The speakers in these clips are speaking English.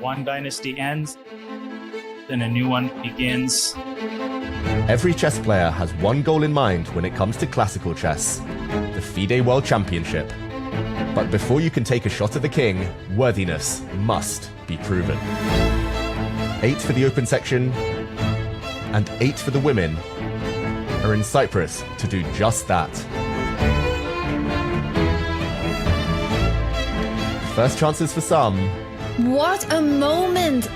One dynasty ends, then a new one begins. Every chess player has one goal in mind when it comes to classical chess: the FIDE World Championship. But before you can take a shot at the king, worthiness must be proven. 8 for the open section and 8 for the women are in Cyprus to do just that. First chances for some. What a moment!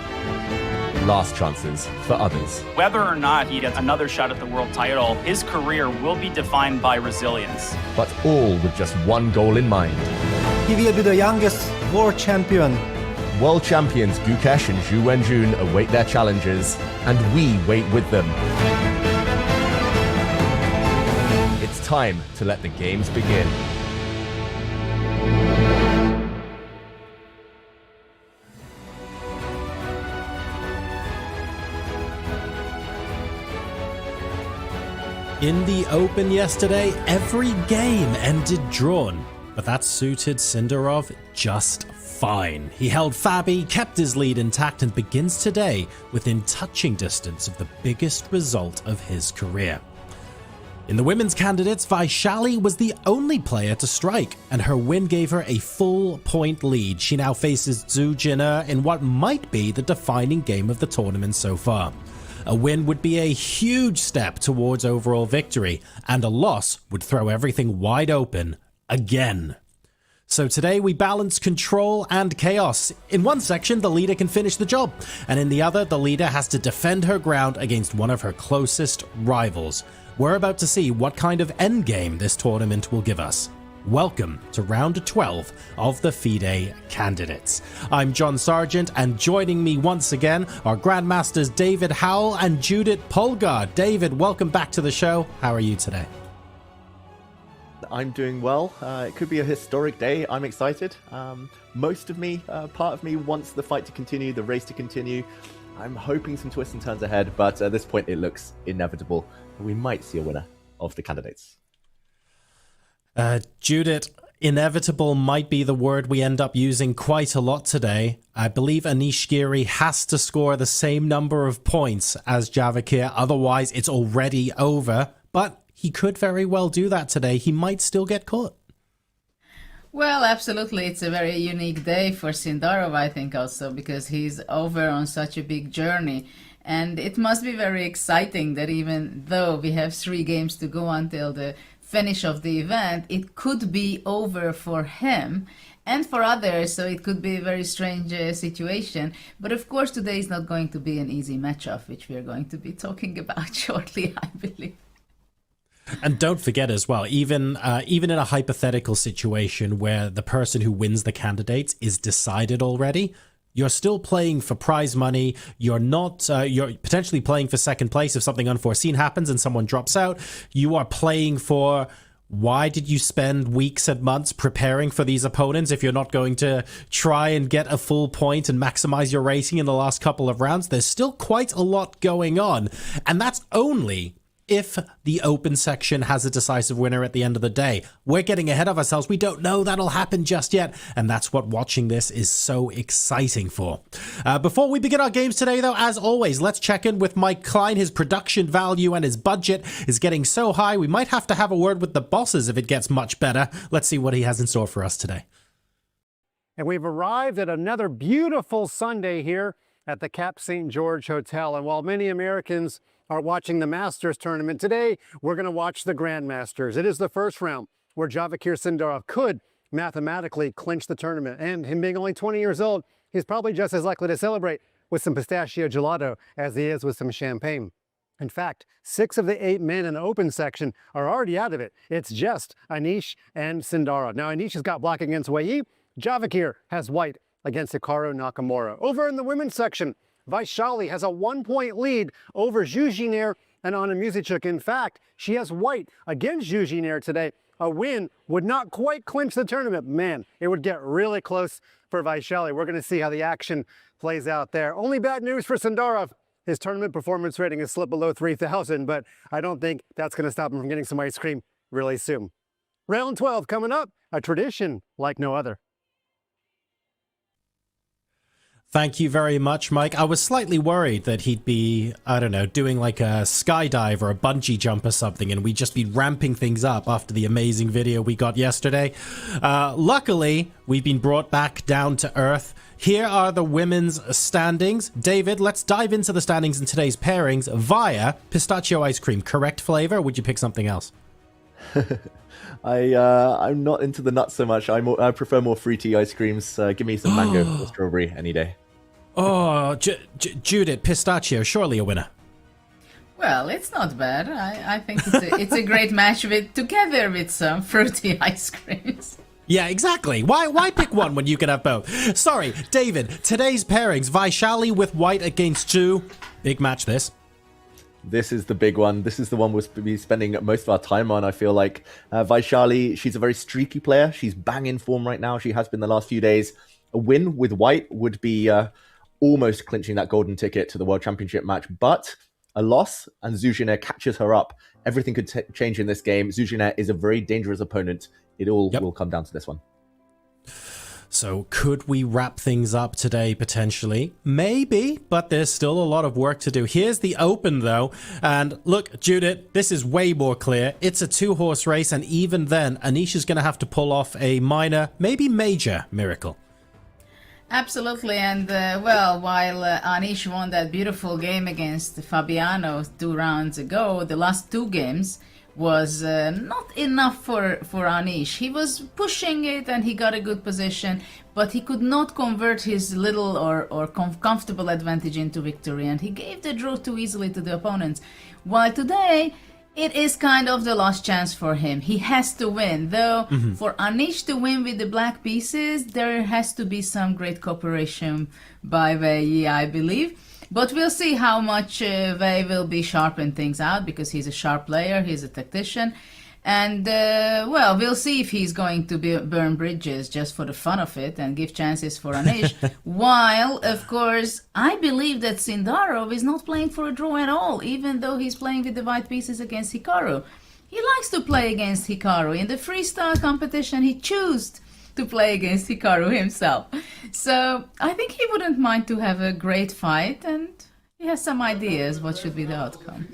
Last chances for others. Whether or not he gets another shot at the world title, his career will be defined by resilience. But all with just one goal in mind. He will be the youngest world champion. World champions Gukesh and Wenjun await their challenges, and we wait with them. It's time to let the games begin. In the Open yesterday, every game ended drawn, but that suited Sindarov just fine. He held Fabi, kept his lead intact, and begins today within touching distance of the biggest result of his career. In the women's candidates, Vaishali was the only player to strike, and her win gave her a full point lead. She now faces Zhu Jin'er in what might be the defining game of the tournament so far. A win would be a huge step towards overall victory, and a loss would throw everything wide open again. So today we balance control and chaos. In one section, the leader can finish the job, and in the other, the leader has to defend her ground against one of her closest rivals. We're about to see what kind of endgame this tournament will give us. Welcome to round 12 of the FIDE Candidates. I'm John Sargent, and joining me once again are Grandmasters David Howell and Judith Polgar. David, welcome back to the show. How are you today? I'm doing well. It could be a historic day. I'm excited. Most of me, part of me wants the fight to continue, the race to continue. I'm hoping some twists and turns ahead, but at this point it looks inevitable. We might see a winner of the candidates. Judith, inevitable might be the word we end up using quite a lot today. I believe Anish Giri has to score the same number of points as Javokhir, otherwise it's already over. But he could very well do that today. He might still get caught. Well, absolutely. It's a very unique day for Sindarov, I think, also, because he's over on such a big journey. And it must be very exciting that even though we have 3 games to go until the finish of the event, it could be over for him and for others, so it could be a very strange situation. But of course, today is not going to be an easy matchup, which we are going to be talking about shortly, I believe. And don't forget as well, even in a hypothetical situation where the person who wins the candidates is decided already, you're still playing for prize money. You're not. You're potentially playing for second place if something unforeseen happens and someone drops out. You are playing for, why did you spend weeks and months preparing for these opponents if you're not going to try and get a full point and maximize your rating in the last couple of rounds? There's still quite a lot going on, and that's only if the open section has a decisive winner at the end of the day. We're getting ahead of ourselves. We don't know that'll happen just yet, and that's what watching this is so exciting for. Before we begin our games today, though, as always, let's check in with Mike Klein. His production value and his budget is getting so high, we might have to have a word with the bosses if it gets much better. Let's see what he has in store for us today. And we've arrived at another beautiful Sunday here at the Cap St. George Hotel. And while many Americans are watching the Masters tournament, today we're going to watch the Grandmasters. It is the first round where Javokhir Sindarov could mathematically clinch the tournament. And him being only 20 years old, he's probably just as likely to celebrate with some pistachio gelato as he is with some champagne. In fact, 6 of the 8 men in the open section are already out of it. It's just Anish and Sindarov. Now, Anish has got black against Weii. Javokhir has white against Hikaru Nakamura. Over in the women's section, Vaishali has a 1-point lead over Zhu Jin'er and Anna Musicuk. In fact, she has white against Zhu Jin'er today. A win would not quite clinch the tournament. Man, it would get really close for Vaishali. We're going to see how the action plays out there. Only bad news for Sindarov. His tournament performance rating has slipped below 3,000, but I don't think that's going to stop him from getting some ice cream really soon. Round 12 coming up, a tradition like no other. Thank you very much, Mike. I was slightly worried that he'd be, I don't know, doing like a skydive or a bungee jump or something, and we'd just be ramping things up after the amazing video we got yesterday. Luckily, we've been brought back down to earth. Here are the women's standings. David, let's dive into the standings in today's pairings via pistachio ice cream. Correct flavor, or would you pick something else? I'm not into the nuts so much. I prefer more fruity ice creams. Give me some mango or strawberry any day. Oh, Judith, pistachio, surely a winner. Well, it's not bad. I think it's a great match together with some fruity ice creams. Yeah, exactly. Why pick one when you can have both? Sorry, David, today's pairings, Vaishali with white against Zhu. Big match this. This is the big one. This is the one we'll be spending most of our time on, I feel like. Vaishali, she's a very streaky player. She's bang in form right now. She has been the last few days. A win with white would be almost clinching that golden ticket to the World Championship match. But a loss and Zhu Jin catches her up. Everything could change in this game. Zhu Jin is a very dangerous opponent. It all will come down to this one. So could we wrap things up today, potentially? Maybe, but there's still a lot of work to do. Here's the open, though. And look, Judith, this is way more clear. It's a two-horse race, and even then, Anisha's going to have to pull off a minor, maybe major miracle. Absolutely, and well, while Anish won that beautiful game against Fabiano 2 rounds ago, the last 2 games was not enough for Anish. He was pushing it and he got a good position, but he could not convert his little or comfortable advantage into victory, and he gave the draw too easily to the opponents. While today, it is kind of the last chance for him. He has to win, though. For Anish to win with the black pieces, there has to be some great cooperation by Weii, I believe. But we'll see how much Weii will be sharpening things out, because he's a sharp player, he's a tactician. And, well, we'll see if he's going to burn bridges just for the fun of it and give chances for Anish. While, of course, I believe that Sindarov is not playing for a draw at all, even though he's playing with the white pieces against Hikaru. He likes to play against Hikaru. In the freestyle competition, he chose to play against Hikaru himself. So I think he wouldn't mind to have a great fight, and he has some ideas what should be the outcome.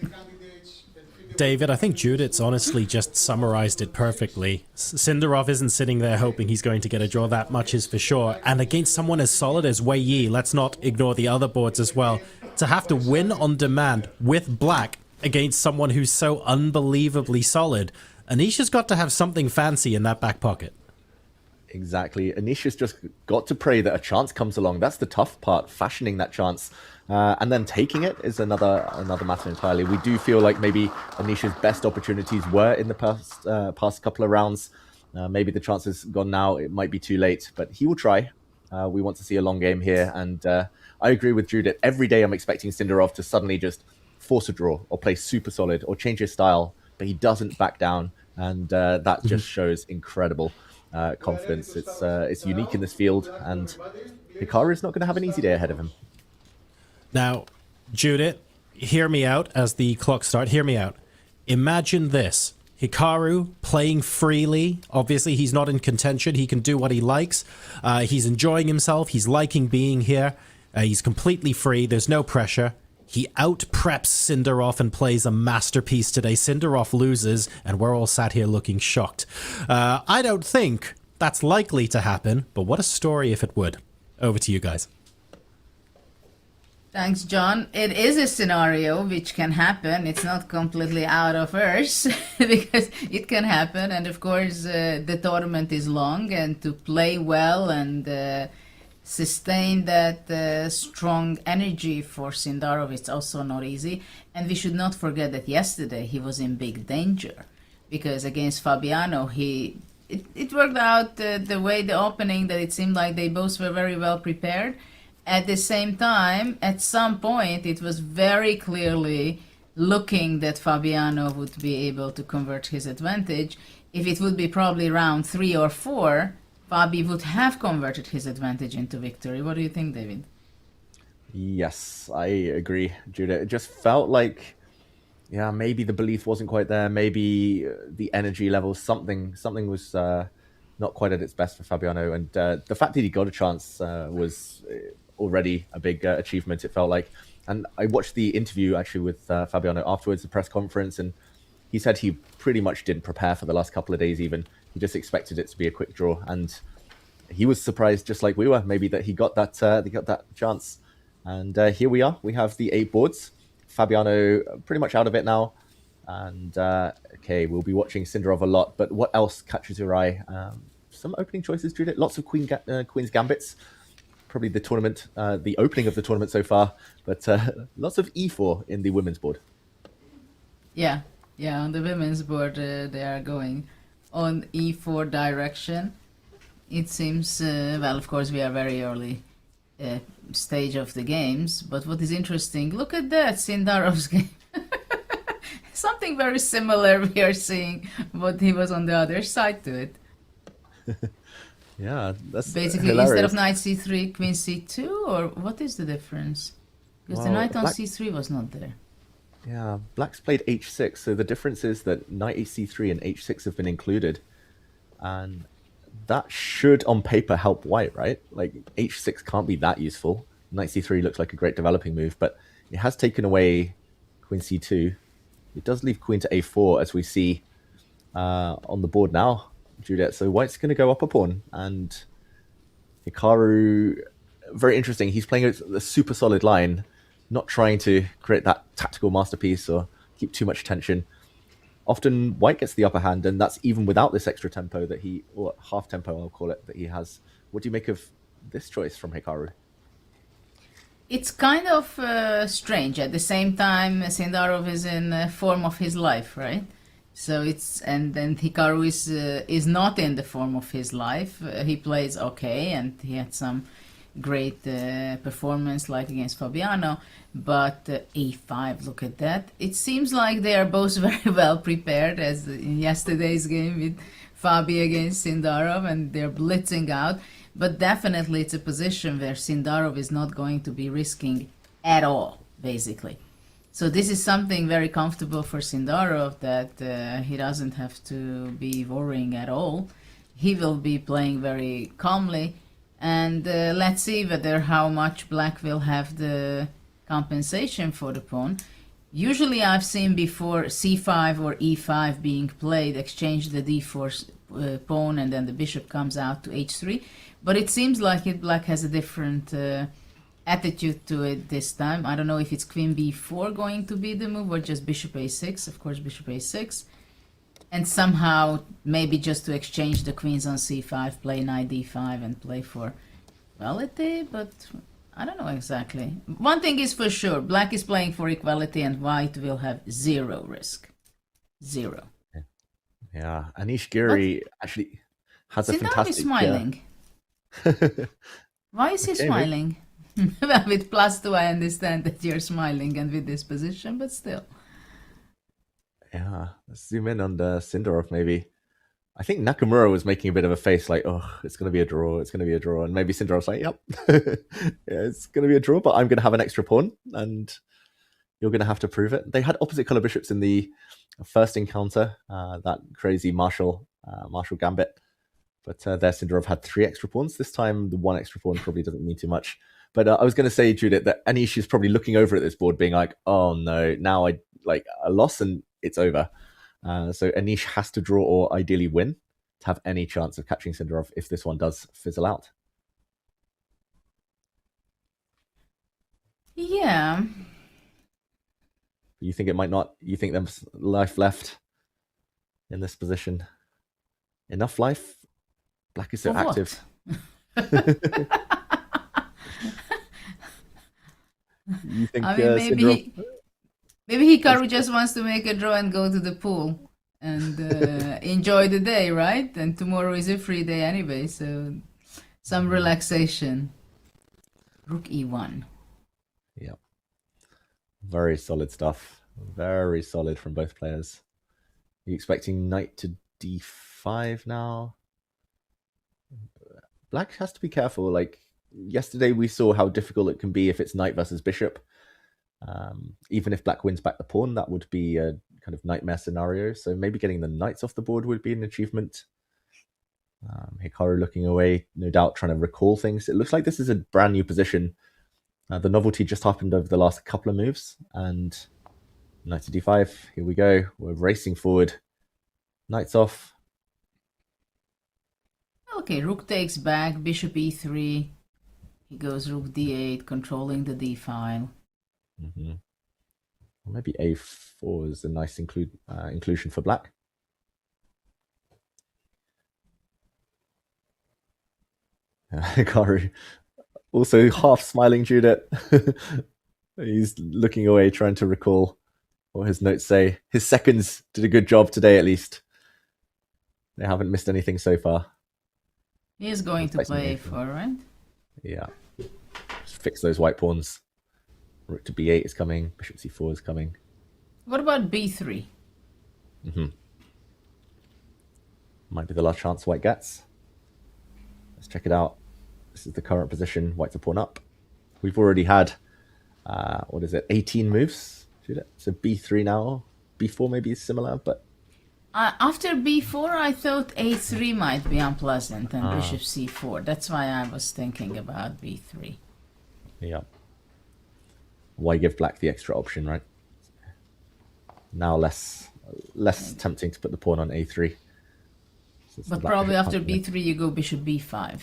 David, I think Judith's honestly just summarized it perfectly. Sindarov isn't sitting there hoping he's going to get a draw, that much is for sure. And against someone as solid as Weii, let's not ignore the other boards as well, to have to win on demand with black against someone who's so unbelievably solid, Anisha's got to have something fancy in that back pocket. Exactly. Anisha's just got to pray that a chance comes along. That's the tough part, fashioning that chance. And then taking it is another matter entirely. We do feel like maybe Anisha's best opportunities were in the past couple of rounds. Maybe the chance has gone now. It might be too late, but he will try. We want to see a long game here. And I agree with Judith. Every day I'm expecting Sindarov to suddenly just force a draw or play super solid or change his style, but he doesn't back down. And that just shows incredible confidence. It's unique in this field, and Hikaru is not going to have an easy day ahead of him. Now, Judith, hear me out as the clock starts. Hear me out. Imagine this. Hikaru playing freely. Obviously, he's not in contention. He can do what he likes. He's enjoying himself. He's liking being here. He's completely free. There's no pressure. He out-preps Sindarov and plays a masterpiece today. Sindarov loses, and we're all sat here looking shocked. I don't think that's likely to happen, but what a story if it would. Over to you guys. Thanks, John. It is a scenario which can happen. It's not completely out of earth because it can happen. And of course, the tournament is long, and to play well and sustain that strong energy for Sindarov, it's also not easy. And we should not forget that yesterday he was in big danger, because against Fabiano, it worked out the way the opening that it seemed like they both were very well prepared. At the same time, at some point, it was very clearly looking that Fabiano would be able to convert his advantage. If it would be probably round 3 or 4, Fabi would have converted his advantage into victory. What do you think, David? Yes, I agree, Judah. It just felt like, yeah, maybe the belief wasn't quite there. Maybe the energy level, something was not quite at its best for Fabiano. And the fact that he got a chance was already a big achievement, it felt like. And I watched the interview actually with Fabiano afterwards, the press conference, and he said he pretty much didn't prepare for the last couple of days even. He just expected it to be a quick draw. And he was surprised, just like we were, maybe that he got that chance. And here we are. We have the 8 boards. Fabiano pretty much out of it now. And okay, we'll be watching Sindarov a lot. But what else catches your eye? Some opening choices, Judith. Lots of Queen's Gambits. Probably the tournament, the opening of the tournament so far. But lots of E4 in the women's board. Yeah, on the women's board, they are going on E4 direction. It seems, well, of course, we are very early stage of the games, but what is interesting, look at that, Sindarov's game. Something very similar we are seeing, but he was on the other side to it. Yeah, that's basically hilarious. Instead of knight c3, queen c2, or what is the difference? Because the knight on c3 was not there. Yeah, black's played h6, so the difference is that knight c3 and h6 have been included, and that should on paper help white, right? Like h6 can't be that useful. Knight c3 looks like a great developing move, but it has taken away queen c2. It does leave queen to a4, as we see on the board now, Juliet. So white's going to go up a pawn, and Hikaru, very interesting. He's playing a super solid line, not trying to create that tactical masterpiece or keep too much tension. Often white gets the upper hand, and that's even without this extra tempo that he, or half tempo I'll call it, that he has. What do you make of this choice from Hikaru? It's kind of strange. At the same time, Sindarov is in form of his life, right? So it's, and then Hikaru is not in the form of his life. He plays okay, and he had some great performance like against Fabiano, but a5, look at that. It seems like they are both very well prepared, as in yesterday's game with Fabi against Sindarov, and they're blitzing out. But definitely it's a position where Sindarov is not going to be risking at all, basically. So this is something very comfortable for Sindarov, that he doesn't have to be worrying at all. He will be playing very calmly, and let's see whether how much black will have the compensation for the pawn. Usually I've seen before c5 or e5 being played, exchange the d4 pawn, and then the bishop comes out to h3. But it seems like black has a different attitude to it this time. I don't know if it's queen b4 going to be the move, or just bishop a6. Of course, bishop a6. And somehow, maybe just to exchange the queens on c5, play knight d5 and play for equality, but I don't know exactly. One thing is for sure, black is playing for equality and white will have zero risk. Zero. Yeah, Anish Giri actually has a fantastic... Is smiling. Why is he smiling? Well, with +2 I understand that you're smiling, and with this position, but still. Yeah, let's zoom in on the Sindarov maybe. I think Nakamura was making a bit of a face like, oh, it's going to be a draw, it's going to be a draw. And maybe Sindarov's like, yep, yeah, it's going to be a draw, but I'm going to have an extra pawn, and you're going to have to prove it. They had opposite color bishops in the first encounter, that crazy Marshall Gambit. But there, Sindarov had 3 extra pawns. This time, the 1 extra pawn probably doesn't mean too much. But I was going to say, Judith, that Anish is probably looking over at this board being like, oh no, now I lost and it's over. So Anish has to draw or ideally win to have any chance of catching Sindarov if this one does fizzle out. Yeah. You think it might not? You think there's life left in this position? Enough life? Black is so For active. You think? I mean, maybe Hikaru just wants to make a draw and go to the pool and enjoy the day, right? And tomorrow is a free day anyway, so some relaxation. Rook e1. Yeah. Very solid stuff. Very solid from both players. Are you expecting knight to d5 now? Black has to be careful. Like yesterday, we saw how difficult it can be if it's knight versus bishop. Even if black wins back the pawn, that would be a kind of nightmare scenario. So maybe getting the knights off the board would be an achievement. Hikaru looking away, no doubt trying to recall things. It looks like this is a brand new position The novelty just happened over the last couple of moves, and knight to d5. Here we go. We're racing forward. Knight's off. Okay, rook takes back, bishop e3. He goes rook d8, controlling the d file. Maybe a4 is a nice inclusion for black. Karu also half smiling Judith. He's looking away, trying to recall what his notes say. His seconds did a good job today, at least. They haven't missed anything so far. He is going to play a4, right? Yeah. Just fix those white pawns. Rook to b8 is coming. Bishop c4 is coming. What about b3? Might be the last chance white gets. Let's check it out. This is the current position. White's a pawn up. We've already had, 18 moves? So b3 now. b4 maybe is similar, but... After b4, I thought a3 might be unpleasant and bishop c4. That's why I was thinking about b3. Yeah. Why give black the extra option, right? Now less tempting to put the pawn on a3. But probably after b3 you go bishop b5.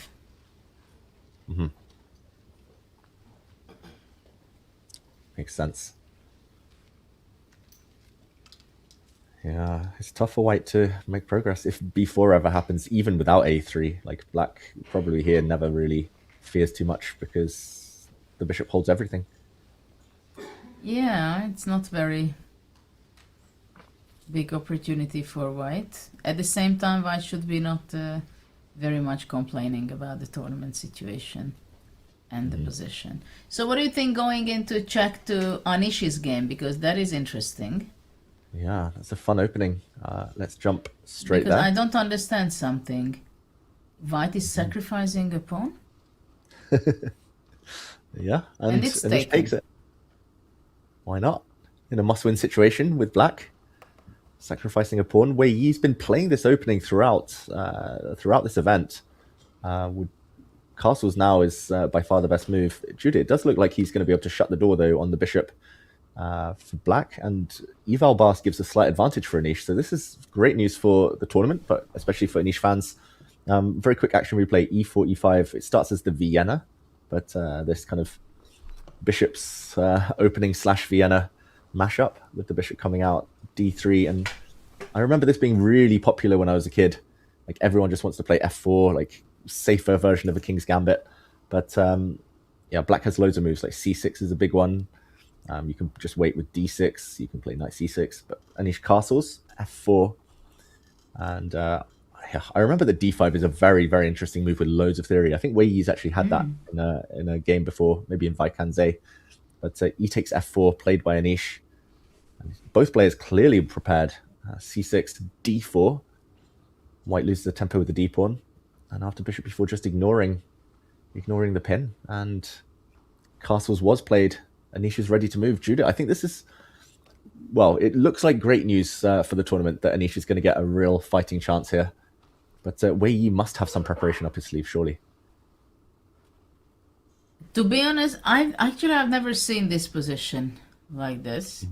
Makes sense. Yeah, it's tough for white to make progress if b4 ever happens, even without a3. Like black probably here never really fears too much because the bishop holds everything. Yeah, it's not very big opportunity for white. At the same time, white should be not very much complaining about the tournament situation and the position. So what do you think going into check to Anish's game? Because that is interesting. Yeah, that's a fun opening. Let's jump straight because there. I don't understand something. White is sacrificing a pawn? Yeah, and it's Anish taken. takes it. Why not? In a must-win situation with black, sacrificing a pawn. Weiyi's been playing this opening throughout this event. With castles now is by far the best move. Judah, it does look like he's going to be able to shut the door though on the bishop for black, and Eval Bas gives a slight advantage for Anish. So this is great news for the tournament, but especially for Anish fans. Very quick action replay: e4, e5. It starts as the Vienna, but this kind of bishop's opening / Vienna mashup with the bishop coming out d3. And I remember this being really popular when I was a kid. Like everyone just wants to play f4, like safer version of a king's gambit. But yeah, black has loads of moves. Like c6 is a big one. You can just wait with d6. You can play knight c6. But Anish castles f4, and yeah, I remember that d5 is a very, very interesting move with loads of theory. I think Weiyi's actually had that in a game before, maybe in FIDE Candidates. But e takes f4, played by Anish. And both players clearly prepared. c6 d4. White loses the tempo with the d pawn, and after bishop b4, just ignoring the pin. And castles was played. Anish is ready to move. Judah, I think this is, well, it looks like great news for the tournament that Anish is going to get a real fighting chance here. But Weiyi must have some preparation up his sleeve, surely. To be honest, I've never seen this position like this.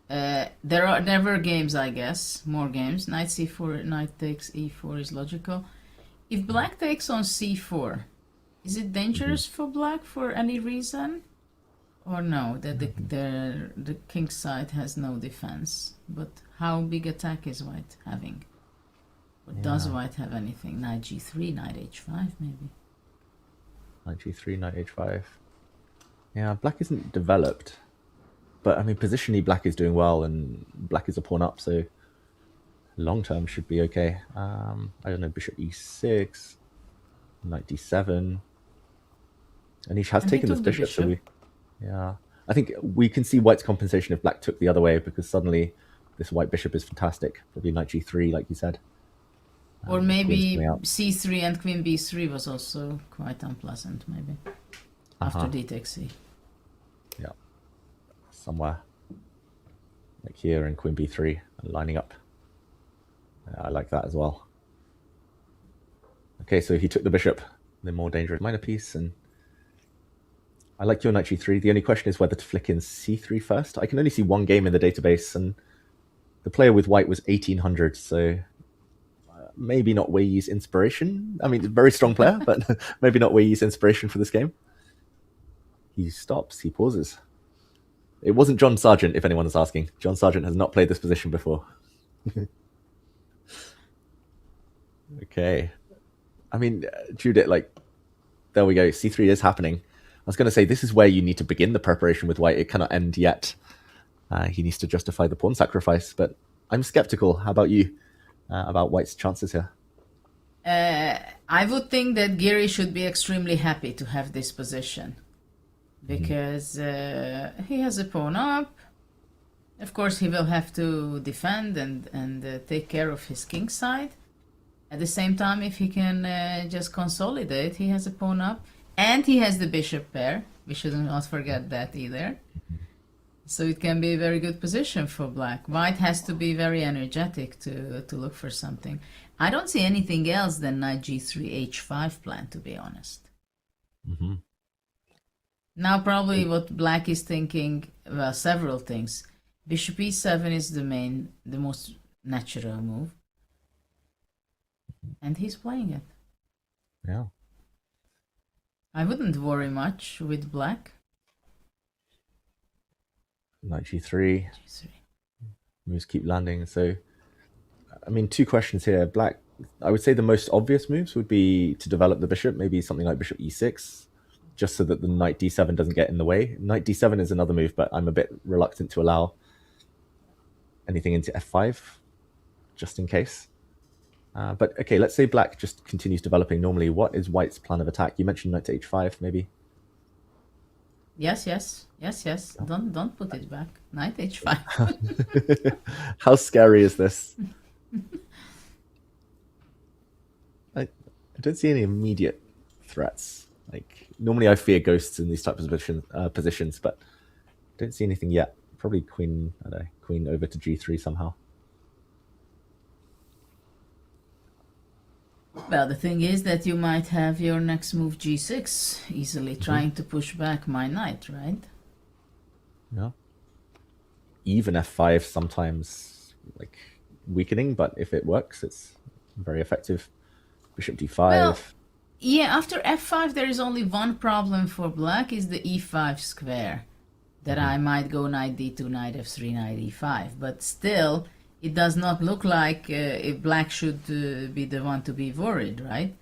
There are never games, I guess. More games. Knight c4, knight takes e4 is logical. If black takes on c4, is it dangerous for black for any reason? Or no, that the king's side has no defense. But how big attack is white having? Or does white have anything? Knight g3, knight h5 maybe? Knight g3, knight h5. Yeah, black isn't developed. But, I mean, positionally, black is doing well, and black is a pawn up, so long term should be okay. I don't know, bishop e6, knight d7. Anish has taken this bishop, so we... Yeah. I think we can see white's compensation if black took the other way, because suddenly this white bishop is fantastic. Probably knight g3, like you said. Or maybe c3 and queen b3 was also quite unpleasant, maybe. After d takes c. Yeah. Somewhere. Like here in queen b3, lining up. Yeah, I like that as well. Okay, so he took the bishop, the more dangerous minor piece, and I like your knight g3. The only question is whether to flick in c3 first. I can only see one game in the database, and the player with white was 1800, so maybe not Weii's inspiration. I mean, very strong player, but maybe not Weii's inspiration for this game. He stops, he pauses. It wasn't John Sargent, if anyone is asking. John Sargent has not played this position before. Okay. I mean, Judith, like, there we go. c3 is happening. I was going to say, this is where you need to begin the preparation with white. It cannot end yet. He needs to justify the pawn sacrifice, but I'm skeptical. How about you? About white's chances here? I would think that Giri should be extremely happy to have this position, because he has a pawn up. Of course, he will have to defend and take care of his king side. At the same time, if he can just consolidate, he has a pawn up, and he has the bishop pair. We should not forget that either. So it can be a very good position for black. White has to be very energetic to look for something. I don't see anything else than knight g3, h5 plan, to be honest. Mm-hmm. Now probably what black is thinking, well, several things. Bishop e7 is the most natural move. And he's playing it. Yeah. I wouldn't worry much with black. Knight g3. Moves keep landing. So, I mean, two questions here. Black, I would say the most obvious moves would be to develop the bishop, maybe something like bishop e6, just so that the knight d7 doesn't get in the way. Knight d7 is another move, but I'm a bit reluctant to allow anything into f5, just in case. But okay, let's say black just continues developing normally. What is white's plan of attack? You mentioned knight to h5, maybe. Yes. Don't put it back. Knight h5. How scary is this? I don't see any immediate threats. Like, normally I fear ghosts in these types of positions, but don't see anything yet. Probably queen, I don't know, queen over to g3 somehow. Well, the thing is that you might have your next move g6, easily trying to push back my knight, right? Yeah. Even f5 sometimes, like, weakening, but if it works, it's very effective. Bishop d5. Well, yeah, after f5 there is only one problem for black, is the e5 square. That I might go knight d2, knight f3, knight e5, but still it does not look like if black should be the one to be worried, right?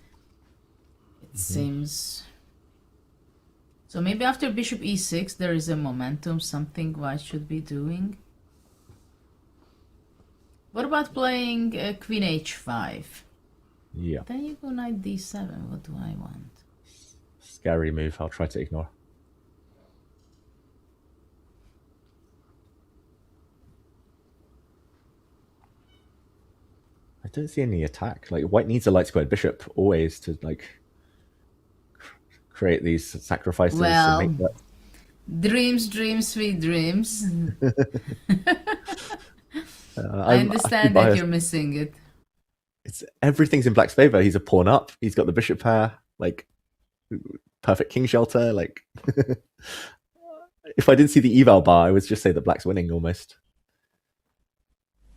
It seems... So maybe after bishop e6 there is a momentum, something white should be doing. What about playing queen h5? Yeah. Then you go knight d7, what do I want? Scary move, I'll try to ignore. I don't see any attack. Like, white needs a light squared bishop always to, like, create these sacrifices. Well, and make that... dreams, sweet dreams. I understand that you're missing it. Everything's in black's favor. He's a pawn up. He's got the bishop pair. Like, perfect king shelter. Like, if I didn't see the eval bar, I would just say that black's winning almost.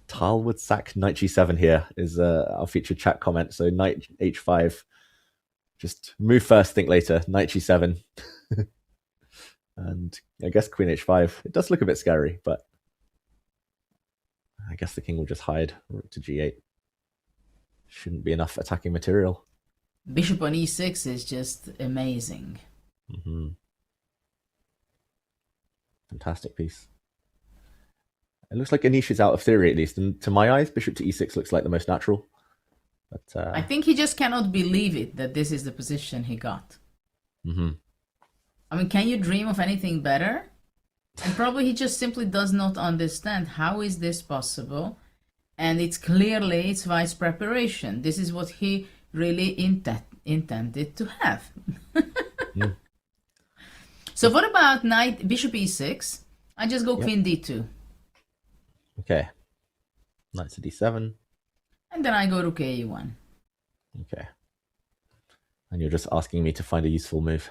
Tal would sack knight g7 here is our featured chat comment. So knight h5, just move first, think later. Knight g7, and I guess queen h5. It does look a bit scary, but I guess the king will just hide. Rook to g8. Shouldn't be enough attacking material. Bishop on e6 is just amazing. Mm-hmm. Fantastic piece. It looks like Anish is out of theory, at least. And to my eyes, bishop to e6 looks like the most natural. But I think he just cannot believe it, that this is the position he got. Mm-hmm. I mean, can you dream of anything better? And probably he just simply does not understand how is this possible. And it's clearly it's vice preparation. This is what he really intended to have. Mm. So what about knight bishop e6? I just go queen d2. Okay. Knight to d7. And then I go rook a1. Okay. And you're just asking me to find a useful move.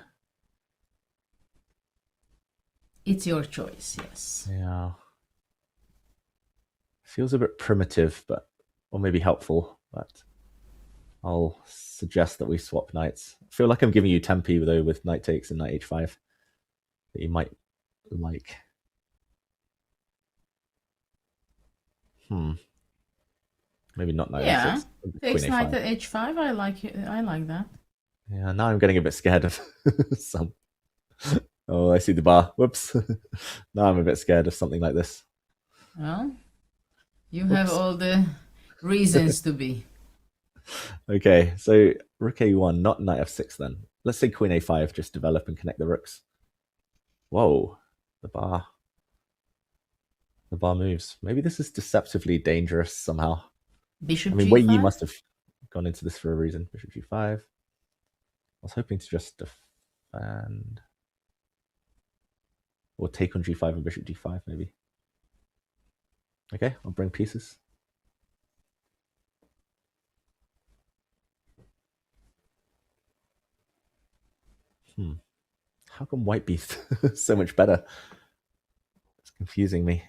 It's your choice, yes. Yeah. Feels a bit primitive, but or maybe helpful, but I'll suggest that we swap knights. I feel like I'm giving you tempi though with knight takes and knight h5 that you might like. Maybe not knight Yeah, f6. takes Queen knight a5. at h5. I like it. I like that. Yeah, now I'm getting a bit scared of some. Oh, I see the bar. Whoops. Now I'm a bit scared of something like this. Well, you have all the reasons to be. Okay, so rook a1, not knight f6 then. Let's say queen a5, just develop and connect the rooks. Whoa, the bar moves. Maybe this is deceptively dangerous somehow. Bishop I mean, g5? Weii must have gone into this for a reason. Bishop g5. I was hoping to just defend. Or take on g5 and bishop d5 maybe. Okay, I'll bring pieces. How can white be so much better? It's confusing me.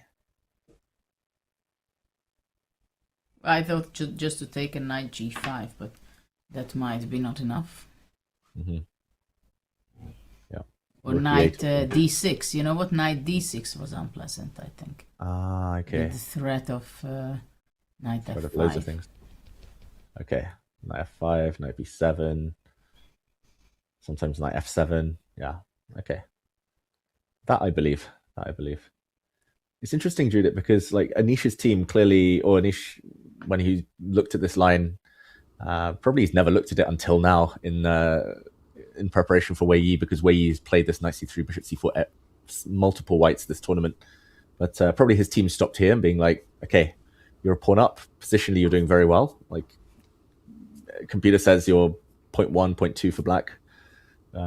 I thought just to take a knight g5, but that might be not enough. Yeah. Or Rook knight e8. d6. You know what? Knight d6 was unpleasant, I think. Ah, okay. With the threat of knight Sort f5. of loads of things. Okay, knight f5, knight b7. Sometimes knight f7. Yeah, okay. That I believe. It's interesting, Judith, because like Anish's team clearly, or Anish, when he looked at this line, probably he's never looked at it until now in preparation for Weii, because Weii's played this knight c3, bishop c4, multiple whites this tournament. But probably his team stopped here and being like, okay, you're a pawn up. Positionally, you're doing very well. Like, computer says you're 0.1, 0.2 for black.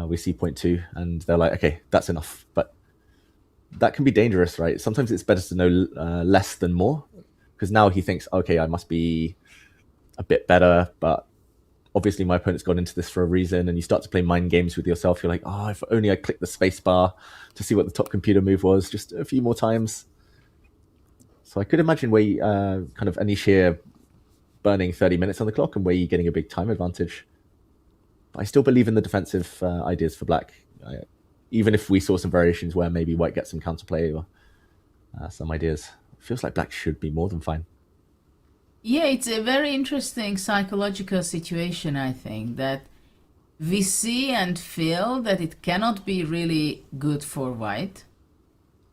We see 0.2, and they're like, okay, that's enough. But that can be dangerous, right? Sometimes it's better to know less than more, because now he thinks, okay, I must be a bit better, but obviously my opponent's gone into this for a reason, and you start to play mind games with yourself. You're like, oh, if only I clicked the space bar to see what the top computer move was just a few more times. So I could imagine Weii, kind of Anish here burning 30 minutes on the clock and Weii getting a big time advantage. But I still believe in the defensive ideas for black. Even if we saw some variations where maybe white gets some counterplay or some ideas, it feels like black should be more than fine. Yeah, it's a very interesting psychological situation, I think, that we see and feel that it cannot be really good for white.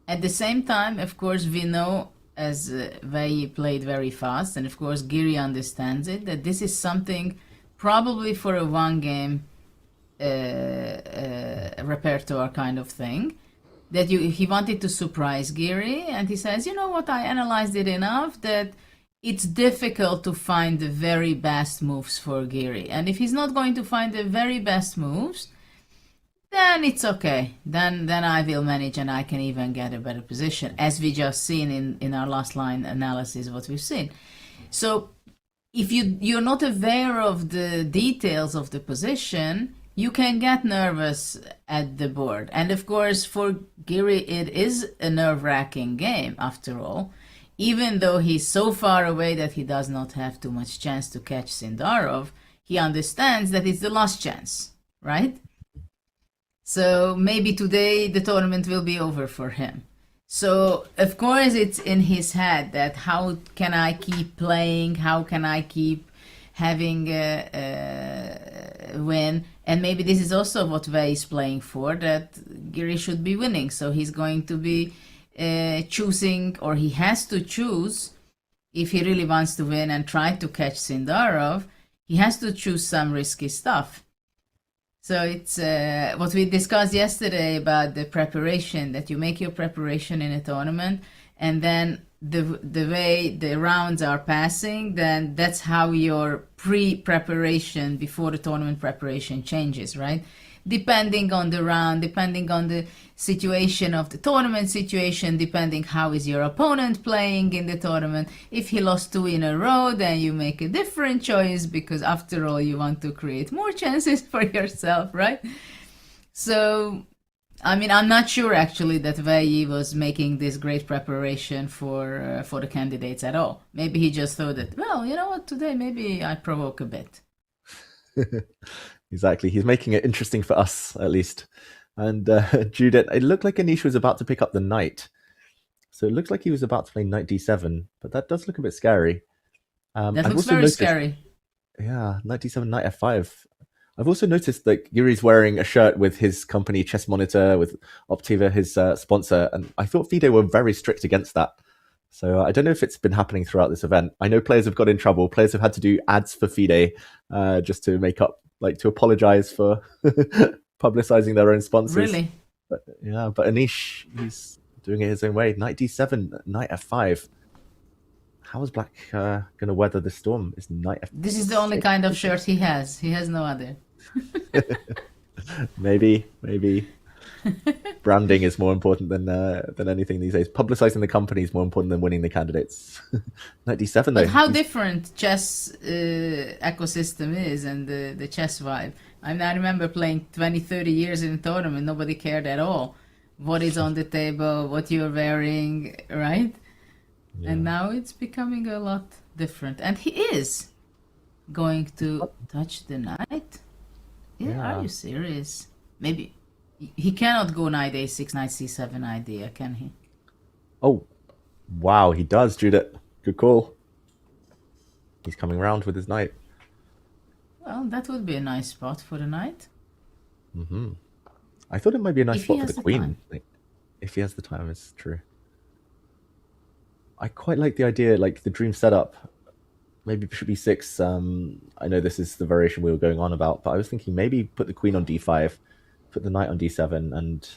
At the same time, of course, we know, as Weii played very fast, and of course Giri understands it, that this is something probably for a one-game repertoire kind of thing, that he wanted to surprise Giri, and he says, you know what, I analyzed it enough that it's difficult to find the very best moves for Giri. And if he's not going to find the very best moves, then it's okay. Then I will manage and I can even get a better position, as we just seen in our last line analysis, what we've seen. So if you're not aware of the details of the position, you can get nervous at the board. And of course, for Giri, it is a nerve-wracking game, after all. Even though he's so far away that he does not have too much chance to catch Sindarov, he understands that it's the last chance, right? So maybe today the tournament will be over for him. So of course it's in his head that how can I keep playing, how can I keep having a win, and maybe this is also what Weii is playing for, that Giri should be winning. So he's going to be choosing, or he has to choose, if he really wants to win and try to catch Sindarov, he has to choose some risky stuff. So it's what we discussed yesterday about the preparation, that you make your preparation in a tournament, and then the way the rounds are passing, then that's how your pre-preparation before the tournament preparation changes, right? Depending on the round, depending on the situation of the tournament situation, depending how is your opponent playing in the tournament. If he lost 2 in a row, then you make a different choice, because after all, you want to create more chances for yourself, right? So I mean, I'm not sure actually that Weii was making this great preparation for the candidates at all. Maybe he just thought that, well, you know what, today maybe I provoke a bit. Exactly. He's making it interesting for us, at least. And Judith, it looked like Anish was about to pick up the knight. So it looks like he was about to play knight d7, but that does look a bit scary. That looks very scary. Yeah, knight d7, knight f5. I've also noticed that Giri's wearing a shirt with his company Chess Monitor, with Optiva, his sponsor, and I thought FIDE were very strict against that. So I don't know if it's been happening throughout this event. I know players have got in trouble. Players have had to do ads for FIDE just to make up, like to apologize for publicizing their own sponsors. Really? But Anish, he's doing it his own way. Knight d7, knight f5. How is Black going to weather the storm? Is knight f6? This is the only kind of shirt he has. He has no other. Maybe. Branding is more important than anything these days. Publicizing the company is more important than winning the candidates. Knight d7 though. But how different chess ecosystem is and the chess vibe. I mean, I remember playing 20, 30 years in a tournament. Nobody cared at all what is on the table, what you're wearing, right? Yeah. And now it's becoming a lot different. And he is going to touch the knight? Yeah. Are you serious? Maybe. He cannot go knight a6, knight c7 idea, can he? Oh, wow, he does, Judith. Good call. He's coming round with his knight. Well, that would be a nice spot for the knight. Mm-hmm. I thought it might be a nice spot for the queen. Like, if he has the time, it's true. I quite like the idea, like the dream setup. Maybe bishop e6. I know this is the variation we were going on about, but I was thinking maybe put the queen on d5, put the knight on d7, and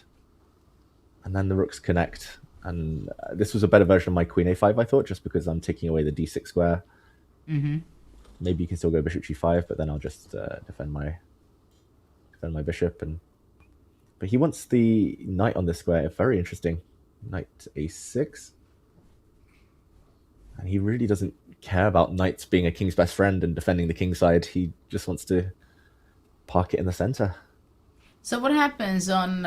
then the rooks connect. And this was a better version of my queen a5, I thought, just because I'm taking away the d6 square. Mm-hmm. Maybe you can still go bishop g5, but then I'll just defend my bishop. But he wants the knight on this square. Very interesting. Knight a6. And he really doesn't care about knights being a king's best friend and defending the king's side. He just wants to park it in the center. So what happens on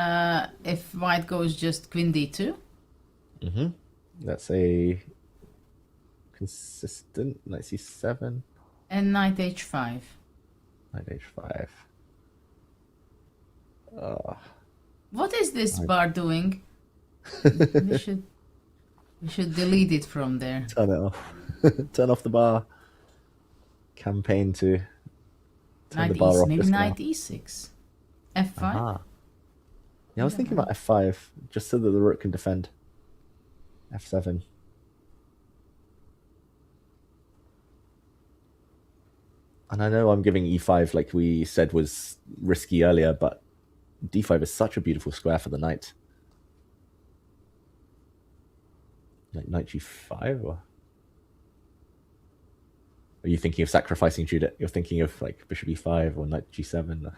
if white goes just queen d2? Mm-hmm. That's a consistent knight c7. And knight h5. Knight h5. What is this bar doing? We should delete it from there. Turn it off. Turn off the bar. Campaign to turn Knight the bar off. Maybe just knight now. e6. f5. Aha. Yeah, I was thinking about f5, just so that the rook can defend. f7. And I know I'm giving e5 like we said was risky earlier, but d5 is such a beautiful square for the knight. Like knight g5, or are you thinking of sacrificing Judith? You're thinking of like bishop e5 or knight g7?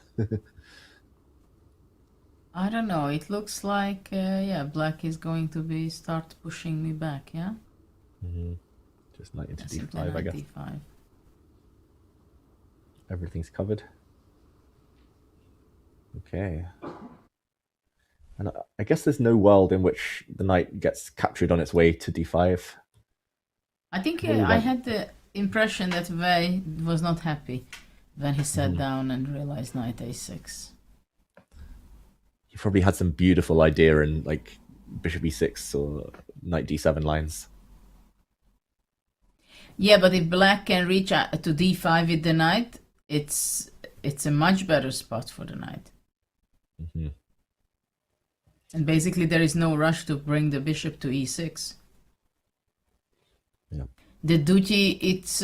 I don't know. It looks like black is going to start pushing me back. Yeah. Mm-hmm. Just knight into Simply d5, I knight guess. d5. Everything's covered. Okay. And I guess there's no world in which the knight gets captured on its way to d5. I think I had the impression that Weii was not happy when he sat down and realized knight a6. He probably had some beautiful idea in like bishop e6 or knight d7 lines. Yeah, but if black can reach to d5 with the knight, it's a much better spot for the knight. Mm-hmm. And basically there is no rush to bring the bishop to e6. Yeah. The duty it's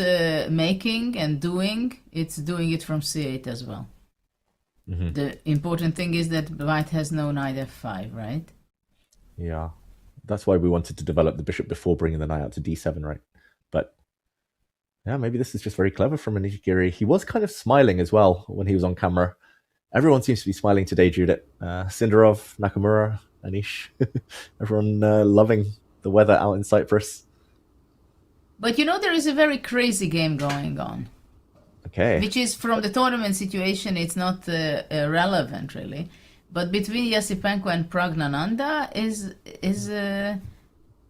making and doing, it's doing it from c8 as well. Mm-hmm. The important thing is that white has no knight f5, right? Yeah. That's why we wanted to develop the bishop before bringing the knight out to d7, right? But yeah, maybe this is just very clever from Anish Giri. He was kind of smiling as well when he was on camera. Everyone seems to be smiling today, Judith. Sindarov, Nakamura, Anish. Everyone loving the weather out in Cyprus. But you know, there is a very crazy game going on. Okay. Which is, from the tournament situation, it's not relevant really. But between Esipenko and Praggnanandhaa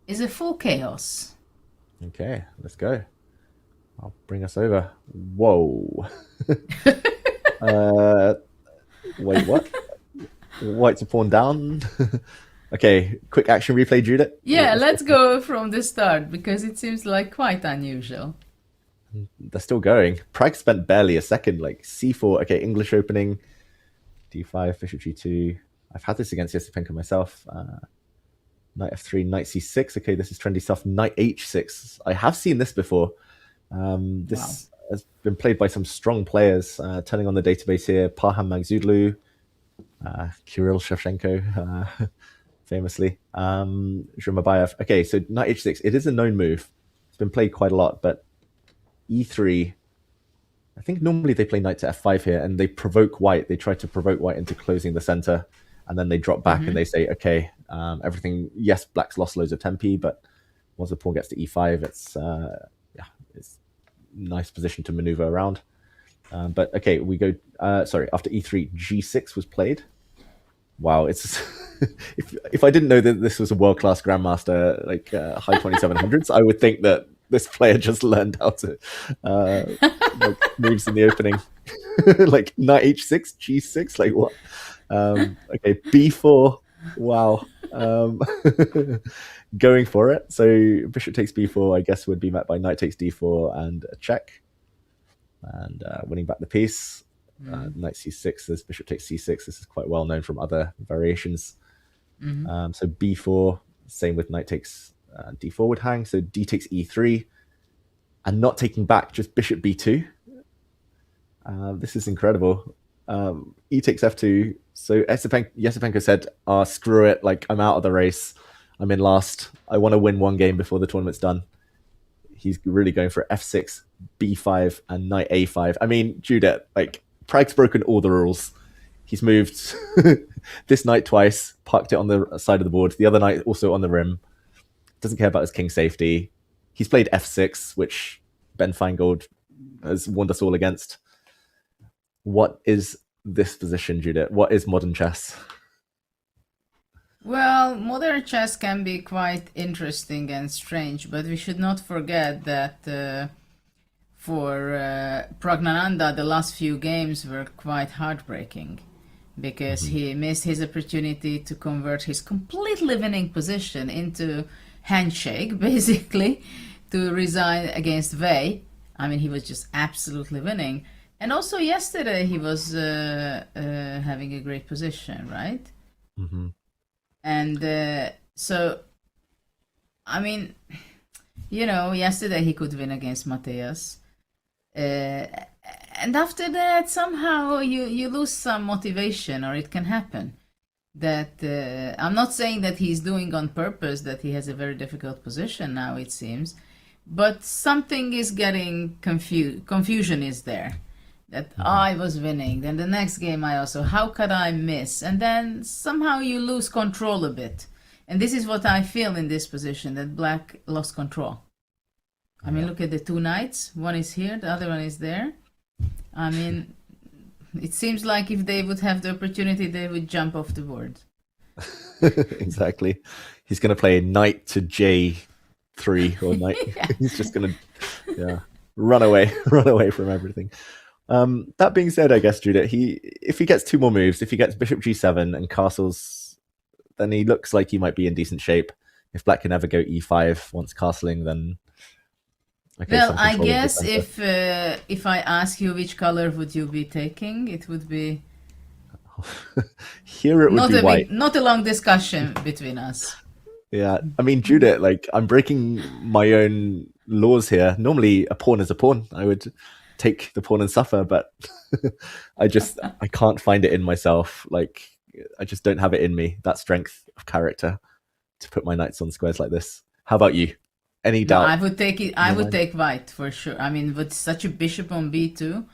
is a full chaos. Okay, let's go. I'll bring us over. Whoa. Wait, what? White's a pawn down. Okay, quick action replay, Judith. Yeah, let's go from the start because it seems like quite unusual. They're still going. Prag spent barely a second, like c4. Okay, English opening, d5, bishop g2. I've had this against Esipenko myself. Knight f3, knight c6. Okay, this is trendy stuff. Knight h6. I have seen this before. This has been played by some strong players. Turning on the database here, Parham Magzoudlu, Kirill Shevchenko, famously. Zhumabayev. Okay, so knight h6. It is a known move. It's been played quite a lot, but e3. I think normally they play knight to f5 here, and they provoke white. They try to provoke white into closing the center, and then they drop back and they say, okay, everything. Yes, black's lost loads of tempi, but once the pawn gets to e5, it's it's nice position to maneuver around. But okay, we go. Sorry, after e3, g6 was played. Wow, it's if I didn't know that this was a world-class grandmaster, like high 2700s, I would think that this player just learned how to like moves in the opening. Like knight h6, g6, like what? Okay, b4. Wow. Going for it. So bishop takes b4, I guess, would be met by knight takes d4 and a check, and winning back the piece. Knight c6, this bishop takes c6. This is quite well known from other variations. So b4, same with knight takes d4 would hang. So d takes e3, and not taking back, just bishop b2. This is incredible. E takes f2. So Esipenko said, screw it, like I'm out of the race. I'm in last. I want to win one game before the tournament's done. He's really going for f6, b5, and knight a5. I mean, Judith, like, Prag's broken all the rules. He's moved this knight twice, parked it on the side of the board. The other knight also on the rim. Doesn't care about his king safety. He's played f6, which Ben Feingold has warned us all against. What is this position, Judith? What is modern chess? Well, modern chess can be quite interesting and strange, but we should not forget that for Praggnanandhaa, the last few games were quite heartbreaking because he missed his opportunity to convert his completely winning position into handshake, basically, to resign against Weii. I mean, he was just absolutely winning. And also yesterday he was having a great position, right? And so, I mean, you know, yesterday he could win against Matthias. And after that, somehow you lose some motivation, or it can happen. That I'm not saying that he's doing on purpose, that he has a very difficult position now, it seems. But something is getting confusion is there. That I was winning, then the next game I also, how could I miss? And then somehow you lose control a bit. And this is what I feel in this position, that black lost control. I mean, look at the two knights. One is here, the other one is there. I mean, it seems like if they would have the opportunity, they would jump off the board. Exactly. He's going to play knight to j3 or knight. He's just going to run away from everything. That being said, I guess, Judith, if he gets two more moves, if he gets bishop g7 and castles, then he looks like he might be in decent shape. If black can ever go e5 once castling, then... Okay, well, I guess if I ask you which color would you be taking, it would be... Here it would be white. Not a long discussion between us. Yeah, I mean, Judith, like, I'm breaking my own laws here. Normally, a pawn is a pawn. I would take the pawn and suffer, but I can't find it in myself. Like, I just don't have it in me, that strength of character to put my knights on squares like this. How about you? Any doubt? No, I would take it. I would take white for sure. I mean, with such a bishop on b2,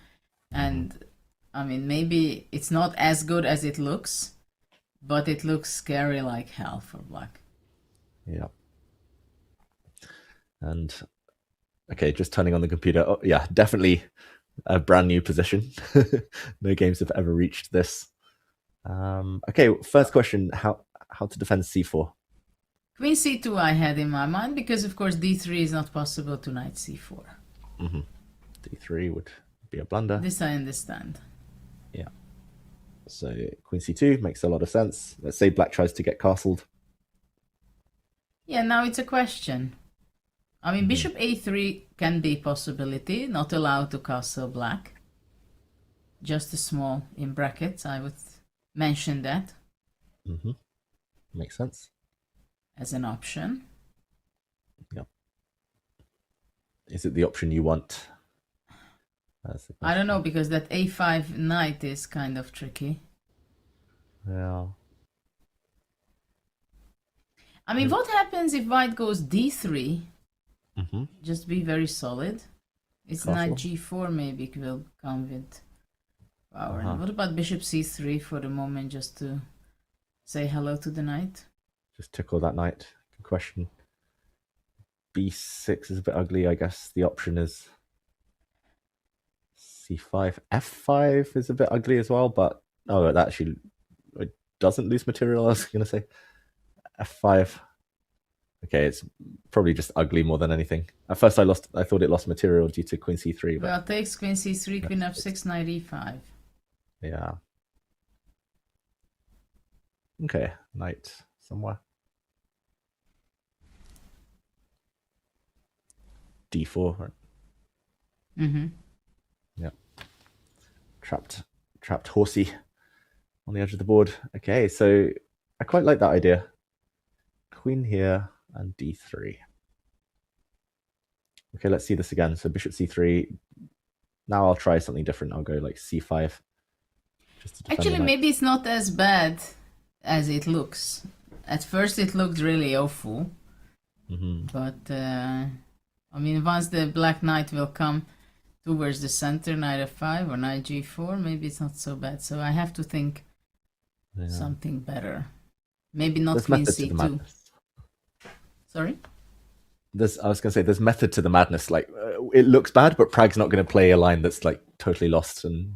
and I mean, maybe it's not as good as it looks, but it looks scary like hell for black. Yeah. And okay, just turning on the computer. Oh, yeah, definitely a brand new position. No games have ever reached this. Okay, first question, how to defend c4? Queen c2 I had in my mind, because of course d3 is not possible to knight c4. d3 would be a blunder. This I understand. Yeah. So queen c2 makes a lot of sense. Let's say black tries to get castled. Yeah, now it's a question. I mean, bishop a3 can be a possibility, not allowed to castle black. Just a small, in brackets, I would mention that. Makes sense. As an option. Yep. Is it the option you want? I don't know, because that a5 knight is kind of tricky. Yeah. I mean, what happens if white goes d3? Just be very solid. It's knight g4 maybe will come with power. And what about bishop c3 for the moment, just to say hello to the knight? Just tickle that knight. Good question. b6 is a bit ugly, I guess. The option is c5. f5 is a bit ugly as well, but it actually doesn't lose material, I was going to say. f5. Okay, it's probably just ugly more than anything. At first I thought it lost material due to queen c3. But well, takes queen c3, queen f6, knight e5. Yeah. Okay, knight somewhere. d4, right? Yeah. Trapped horsey on the edge of the board. Okay, so I quite like that idea. Queen here and d3. Okay, let's see this again. So bishop c3. Now I'll try something different. I'll go like c5. Actually, maybe it's not as bad as it looks. At first it looked really awful. But, I mean, once the black knight will come towards the center, knight f5 or knight g4, maybe it's not so bad. So I have to think something better. Maybe not queen c2. Sorry? I was going to say, there's method to the madness. Like, it looks bad, but Prag's not going to play a line that's like totally lost. And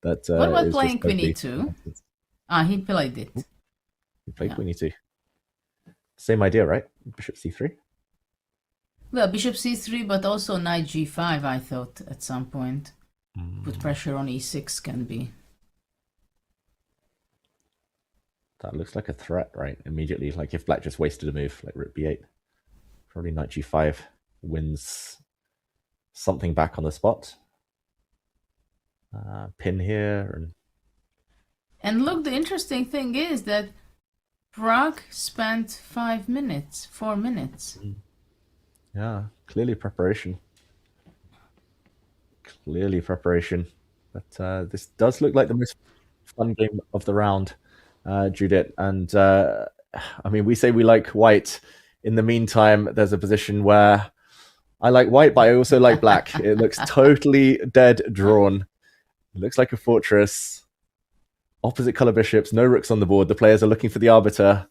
that. What about playing queen e2? He played it. He played queen e2. Same idea, right? Bishop c3. Well, bishop c3, but also knight g5, I thought, at some point. Put pressure on e6 can be. That looks like a threat, right? Immediately, like if black just wasted a move, like rook b8. Probably knight g5 wins something back on the spot. Pin here. And look, the interesting thing is that Pragg spent 4 minutes. Yeah, clearly preparation. But this does look like the most fun game of the round, Judith. And I mean, we say we like white. In the meantime, there's a position where I like white, but I also like black. It looks totally dead drawn. It looks like a fortress. Opposite color bishops, no rooks on the board. The players are looking for the arbiter.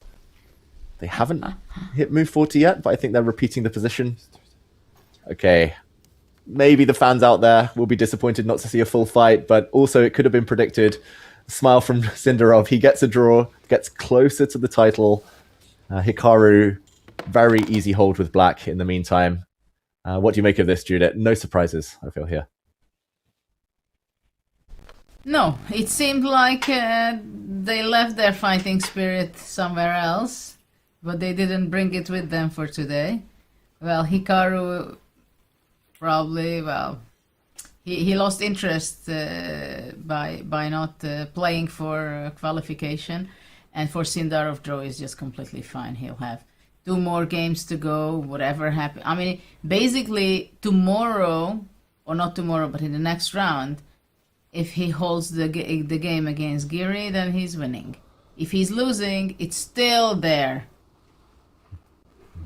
They haven't hit move 40 yet, but I think they're repeating the position. Okay. Maybe the fans out there will be disappointed not to see a full fight, but also it could have been predicted. Smile from Sindarov. He gets a draw, gets closer to the title. Hikaru, very easy hold with black in the meantime. What do you make of this, Judith? No surprises, I feel here. No, it seemed like they left their fighting spirit somewhere else, but they didn't bring it with them for today. Well, Hikaru probably, he lost interest by not playing for qualification, and for Sindarov, draw is just completely fine. He'll have 2 more games to go, whatever happens. I mean, basically tomorrow, or not tomorrow, but in the next round, if he holds the game against Giri, then he's winning. If he's losing, it's still there.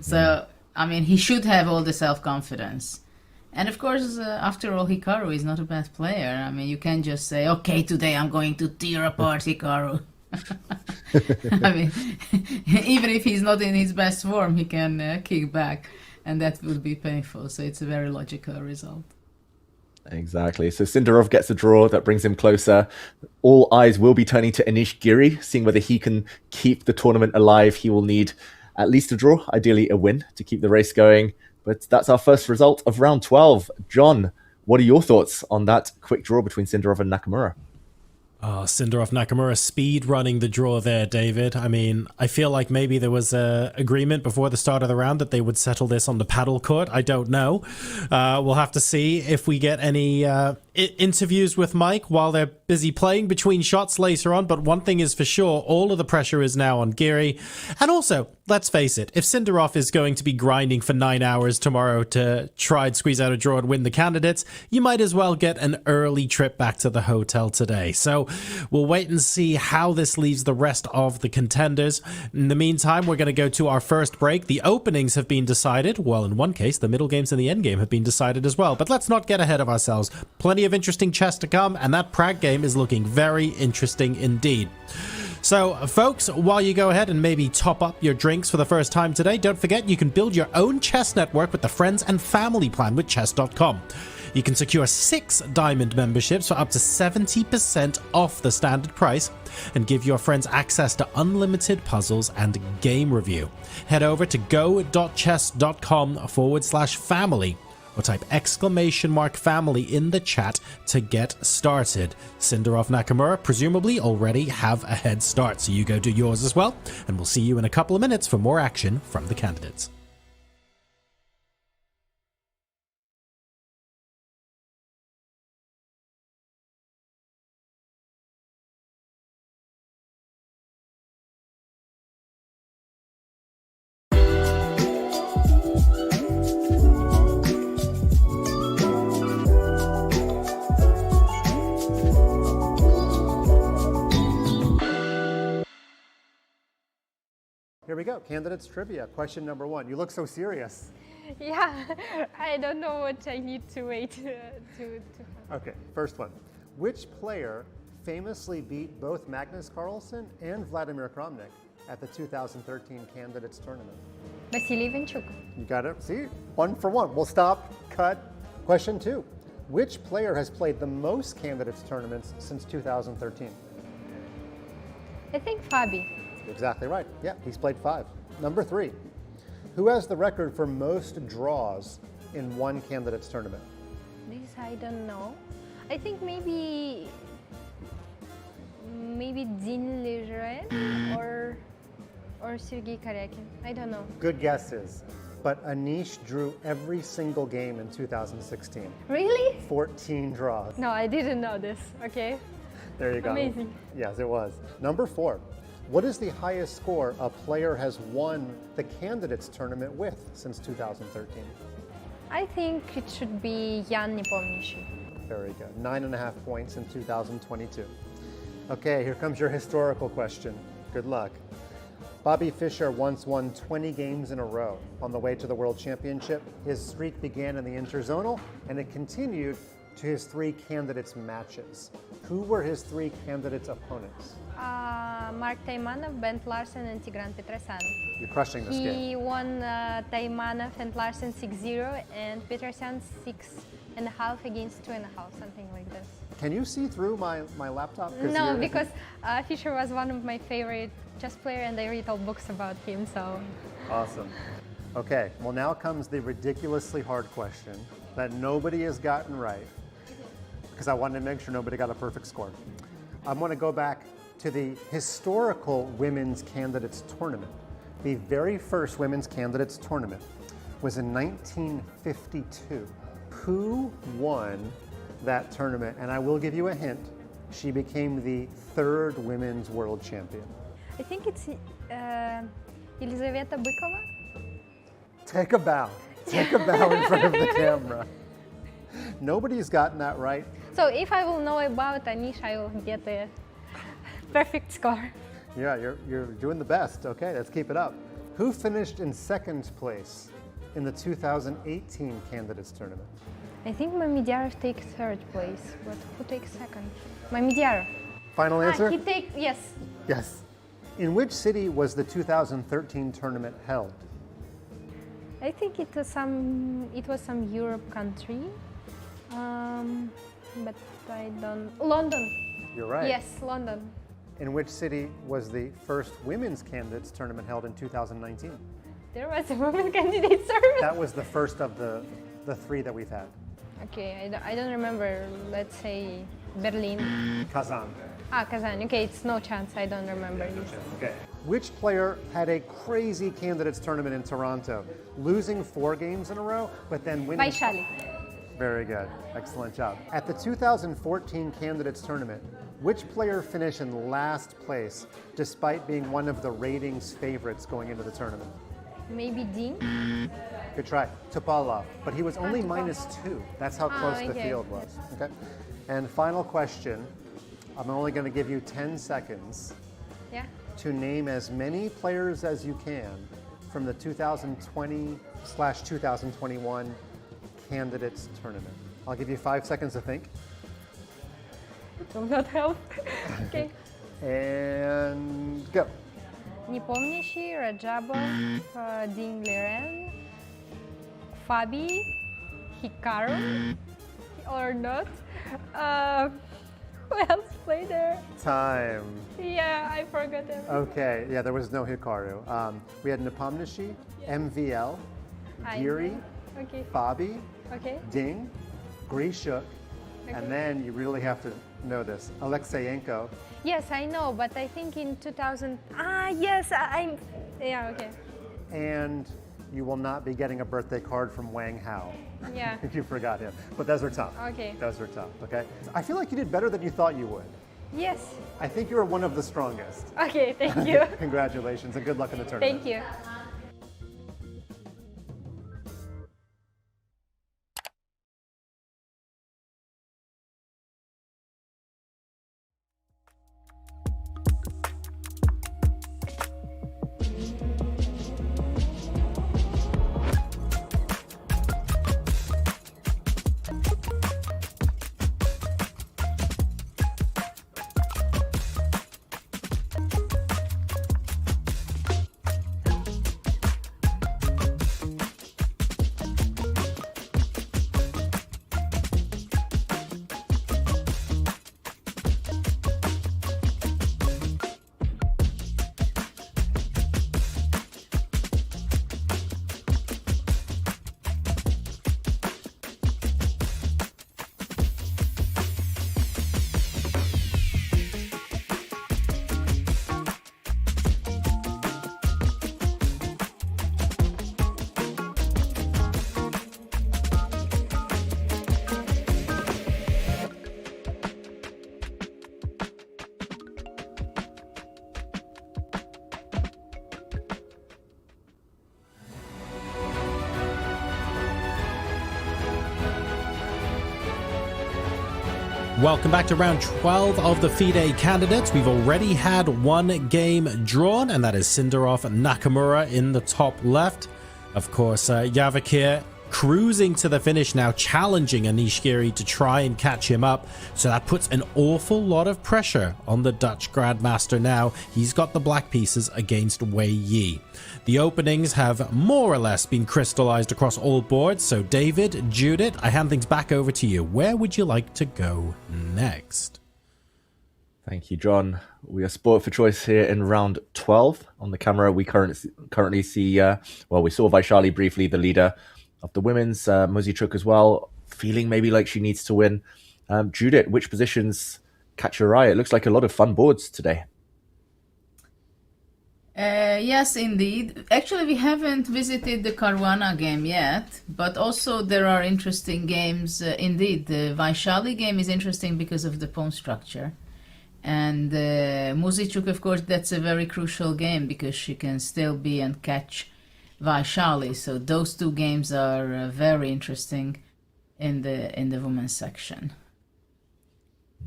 So, I mean, he should have all the self-confidence. And of course, after all, Hikaru is not a bad player. I mean, you can't just say, okay, today I'm going to tear apart Hikaru. I mean, even if he's not in his best form, he can kick back, and that would be painful. So it's a very logical result. Exactly. So Sindarov gets a draw that brings him closer. All eyes will be turning to Anish Giri, seeing whether he can keep the tournament alive. He will need at least a draw, ideally a win, to keep the race going. But that's our first result of round 12. John, what are your thoughts on that quick draw between Sindarov and Nakamura? Sindarov Nakamura speed running the draw there, David. I mean, I feel like maybe there was a agreement before the start of the round that they would settle this on the paddle court. I don't know. We'll have to see if we get any interviews with Mike while they're busy playing between shots later on. But one thing is for sure, all of the pressure is now on Giri. And also, let's face it, if Sindarov is going to be grinding for 9 hours tomorrow to try and squeeze out a draw and win the candidates, you might as well get an early trip back to the hotel today. So we'll wait and see how this leaves the rest of the contenders. In the meantime, we're going to go to our first break. The openings have been decided. Well, in one case, the middle games and the end game have been decided as well. But let's not get ahead of ourselves. Plenty of interesting chess to come, and that Prague game is looking very interesting indeed. So, folks, while you go ahead and maybe top up your drinks for the first time today, don't forget you can build your own chess network with the Friends and Family plan with chess.com. You can secure 6 diamond memberships for up to 70% off the standard price and give your friends access to unlimited puzzles and game review. Head over to go.chess.com/family or type !family in the chat to get started. Sindarov Nakamura presumably already have a head start, so you go do yours as well, and we'll see you in a couple of minutes for more action from the candidates. Here we go, candidates trivia. Question number 1. You look so serious. Yeah, I don't know what I need to wait to. Okay, first one. Which player famously beat both Magnus Carlsen and Vladimir Kramnik at the 2013 Candidates Tournament? Vasily Wenchuk. You got it? See? 1 for 1. We'll stop, cut. Question 2. Which player has played the most Candidates Tournaments since 2013? I think Fabi. Exactly right. Yeah, he's played 5. Number 3. Who has the record for most draws in one Candidates Tournament? This I don't know. I think maybe Dean Lejeune or Sergei Karyakin. I don't know. Good guesses. But Anish drew every single game in 2016. Really? 14 draws. No, I didn't know this. Okay. There you go. Amazing. Yes, it was. Number 4. What is the highest score a player has won the Candidates Tournament with since 2013? I think it should be Jan Nepomniachtchi. Very good. 9.5 points in 2022. Okay, here comes your historical question. Good luck. Bobby Fischer once won 20 games in a row on the way to the World Championship. His streak began in the interzonal, and it continued to his 3 candidates matches. Who were his 3 candidates opponents? Mark Taimanov, Bent Larsen, and Tigran Petrosyan. You're crushing this game. He won Taimanov and Larsen 6-0 and Petrosyan 6.5 against 2.5, something like this. Can you see through my laptop? No, because Fischer was one of my favorite chess players and I read all books about him, so. Awesome. Okay, well now comes the ridiculously hard question that nobody has gotten right, because I wanted to make sure nobody got a perfect score. I want to go back to the historical Women's Candidates Tournament. The very first Women's Candidates Tournament was in 1952. Who won that tournament? And I will give you a hint. She became the 3rd Women's World Champion. I think it's Елизавета Bykova. Take a bow. Take a bow in front of the camera. Nobody's gotten that right. So if I will know about Anish, I will get a perfect score. Yeah, you're doing the best. Okay, let's keep it up. Who finished in 2nd place in the 2018 Candidates Tournament? I think Mamedjarov takes 3rd place, but who takes 2nd? Mamedjarov. Final answer? Yes. Yes. In which city was the 2013 tournament held? I think it was some Europe country. But I don't. London. You're right. Yes, London. In which city was the first women's candidates tournament held in 2019? There was a women candidates tournament. That was the first of the three that we've had. Okay, I don't remember. Let's say Berlin. Kazan. Kazan. Okay, it's no chance. I don't remember this. Okay. Which player had a crazy candidates tournament in Toronto, losing 4 games in a row, but then winning? Vaishali. Very good. Excellent job. At the 2014 candidates tournament, which player finished in last place despite being one of the ratings favorites going into the tournament? Maybe Dean. Good try. Topalov. But he was only Topalov. -2. That's how close the okay. field was. Okay. And final question. I'm only going to give you 10 seconds Yeah. to name as many players as you can from the 2020/2021 candidates tournament. I'll give you 5 seconds to think. It will not help. Okay. And go. Непомнящий, Раджабов, Дин Лерен, Fabi, Hikaru, or not. Who else played there? Time. Yeah, I forgot everything. Okay, yeah, there was no Hikaru. We had Nepomniachtchi, MVL, Giri, Okay. Fabi, Okay. Ding, Grishuk, Okay. and then you really have to know this, Alexeyenko. Yes, I know, but I think in 2000. Yes, I'm. Yeah, okay. And you will not be getting a birthday card from Wang Hao. Yeah. You forgot him. But those are tough. Okay. Those are tough, okay? I feel like you did better than you thought you would. Yes. I think you were one of the strongest. Okay, thank you. Congratulations and good luck in the tournament. Thank you. Welcome back to round 12 of the FIDE Candidates. We've already had one game drawn, and that is Sindarov Nakamura in the top left. Of course, Javokhir cruising to the finish now, challenging Anish Giri to try and catch him up. So that puts an awful lot of pressure on the Dutch Grandmaster now. He's got the black pieces against Weii. The openings have more or less been crystallized across all boards. So David, Judith, I hand things back over to you. Where would you like to go next? Thank you, John. We are sport for choice here in round 12. On the camera, we currently see, we saw Vaishali briefly, the leader of the women's, Muzichuk as well, feeling maybe like she needs to win. Judith, which positions catch your eye? It looks like a lot of fun boards today. Yes, indeed. Actually, we haven't visited the Caruana game yet, but also there are interesting games. Indeed, the Vaishali game is interesting because of the pawn structure. And Muzichuk, of course, that's a very crucial game because she can still be and catch Vaishali. So those two games are very interesting in the women's section.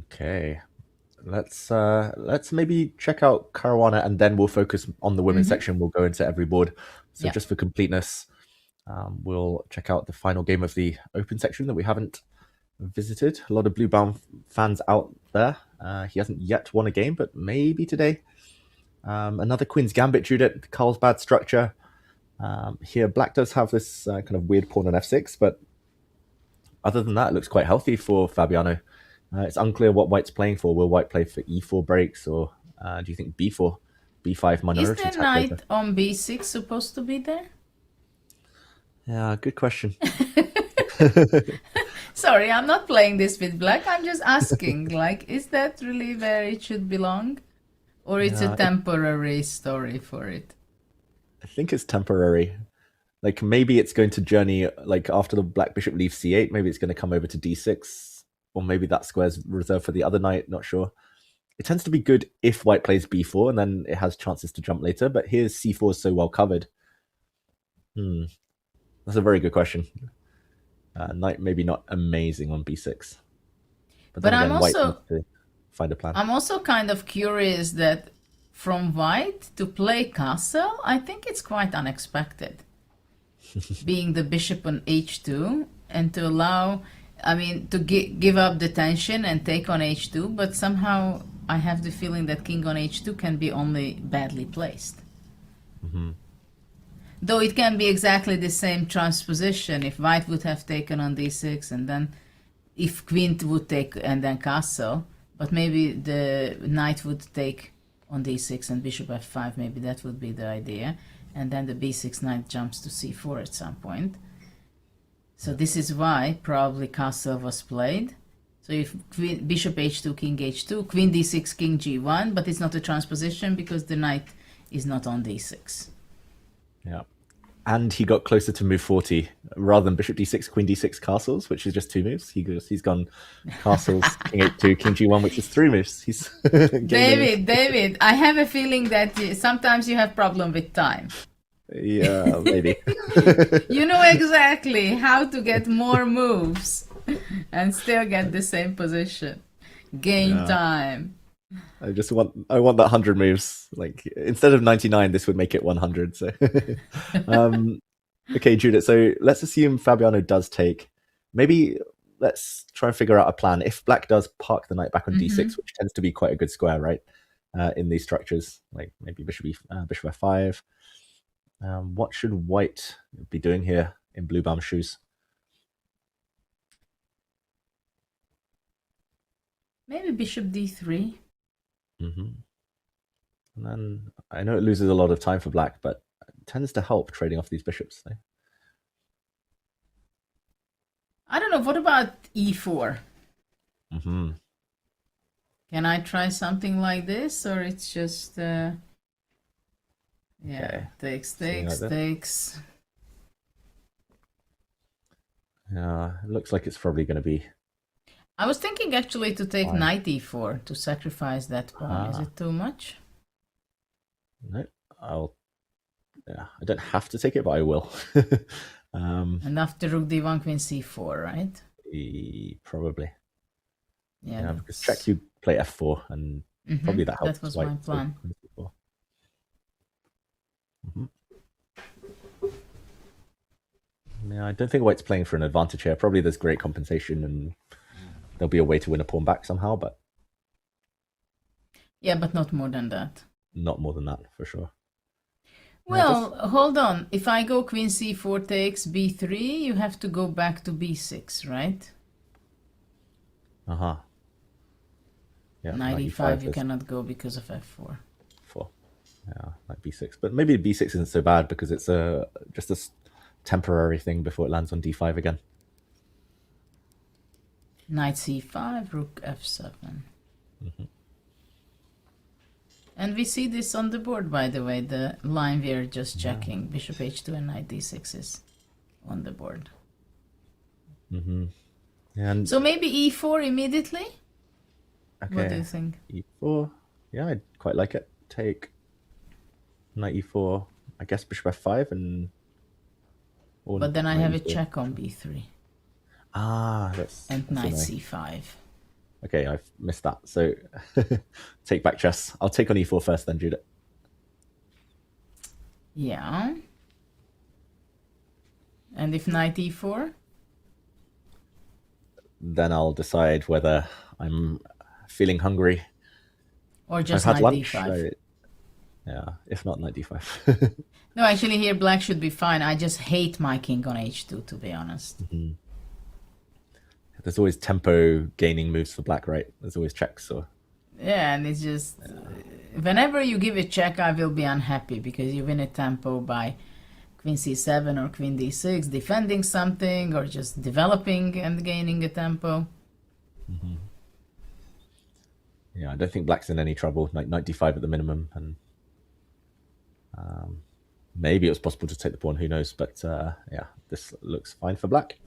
Okay. Let's maybe check out Caruana and then we'll focus on the women's section. We'll go into every board. So just for completeness, we'll check out the final game of the open section that we haven't visited. A lot of Bluebound fans out there. He hasn't yet won a game, but maybe today. Another Queen's Gambit, Judith, Carlsbad structure. Here, black does have this kind of weird pawn on f6, but other than that, it looks quite healthy for Fabiano. It's unclear what White's playing for. Will White play for e4 breaks, or do you think b4, b5 minority? Is the knight on b6 supposed to be there? Yeah, good question. Sorry, I'm not playing this with black. I'm just asking, like, is that really where it should belong? Or it's a temporary story for it? I think it's temporary. Like, maybe it's going to journey, like, after the black bishop leaves c8, maybe it's going to come over to d6, or maybe that square's reserved for the other knight, not sure. It tends to be good if White plays b4, and then it has chances to jump later, but here's c4 is so well covered. That's a very good question. Knight maybe not amazing on b6. But then again, White needs to find a plan. I'm also kind of curious that from White to play castle, I think it's quite unexpected. Being the bishop on h2 and to allow, I mean, to give up the tension and take on h2, but somehow I have the feeling that king on h2 can be only badly placed. Though it can be exactly the same transposition if White would have taken on d6 and then if queen would take and then castle, but maybe the knight would take on d6 and bishop f5, maybe that would be the idea, and then the b6 knight jumps to c4 at some point. So this is why probably castle was played. So if bishop h2, king h2, queen d6, king g1, but it's not a transposition because the knight is not on d6. Yeah. And he got closer to move 40 rather than bishop d6, queen d6 castles, which is just 2 moves. He's gone castles, king h2, king g1, which is 3 moves. He's David, I have a feeling that sometimes you have problem with time. Yeah, maybe. You know exactly how to get more moves and still get the same position. Gain time. I want that 100 moves. Like, instead of 99, this would make it 100. So, okay, Judith. So let's assume Fabiano does take. Maybe let's try and figure out a plan. If black does park the knight back on d6, which tends to be quite a good square, right? In these structures, like maybe bishop f5. What should White be doing here in Blue Bum's shoes? Maybe bishop d3. And then I know it loses a lot of time for black, but it tends to help trading off these bishops. So. I don't know. What about e4? Can I try something like this, or it's just takes. Yeah, it looks like it's probably going to be. I was thinking actually to take knight e4 to sacrifice that pawn. Is it too much? No, I don't have to take it, but I will. And after rook d1, queen c4, right? Probably. Yeah, because check, you play f4, and probably that helps. That was my plan. Yeah, I don't think White's playing for an advantage here. Probably there's great compensation and there'll be a way to win a pawn back somehow, but... Yeah, but not more than that. Not more than that, for sure. Well, hold on. If I go queen c4 takes b3, you have to go back to b6, right? Yeah, knight e5 you cannot go because of f4. Yeah, like b6. But maybe b6 isn't so bad because it's just a temporary thing before it lands on d5 again. Knight c5, rook f7. And we see this on the board, by the way, the line we are just checking. Bishop h2 and knight d6 is on the board. And so maybe e4 immediately? Okay. What do you think? e4. Yeah, I quite like it. Take knight e4. I guess bishop f5 and... But then I have a check on b3. And knight c5. Okay, I've missed that. So take back chess. I'll take on e4 first then, Judith. Yeah. And if knight e4? Then I'll decide whether I'm feeling hungry. Or just I've had knight lunch. d5. Yeah, if not, knight d5. No, actually here black should be fine. I just hate my king on h2, to be honest. there's always tempo gaining moves for black, right? There's always checks or... Yeah, and it's just whenever you give a check, I will be unhappy because you win a tempo by queen c7 or queen d6, defending something or just developing and gaining a tempo. Yeah, I don't think black's in any trouble. Like knight d5 at the minimum, and maybe it was possible to take the pawn. Who knows? But yeah, this looks fine for black.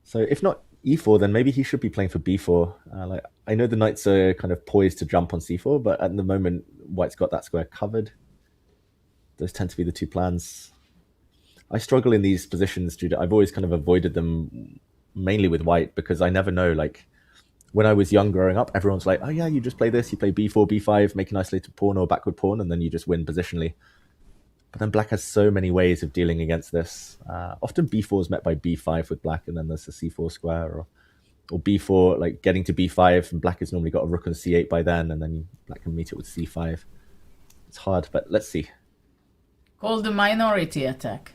So if not e4, then maybe he should be playing for b4. Like I know the knights are kind of poised to jump on c4, but at the moment white's got that square covered. Those tend to be the two plans. I struggle in these positions, Judah. I've always kind of avoided them mainly with white because I never know. Like when I was young growing up, everyone's like, oh yeah, you just play this, you play b4, b5, make an isolated pawn or backward pawn, and then you just win positionally. But then black has so many ways of dealing against this. Often b4 is met by b5 with black, and then there's a c4 square, or b4, like getting to b5, and black has normally got a rook on c8 by then, and then black can meet it with c5. It's hard, but let's see. Called the minority attack.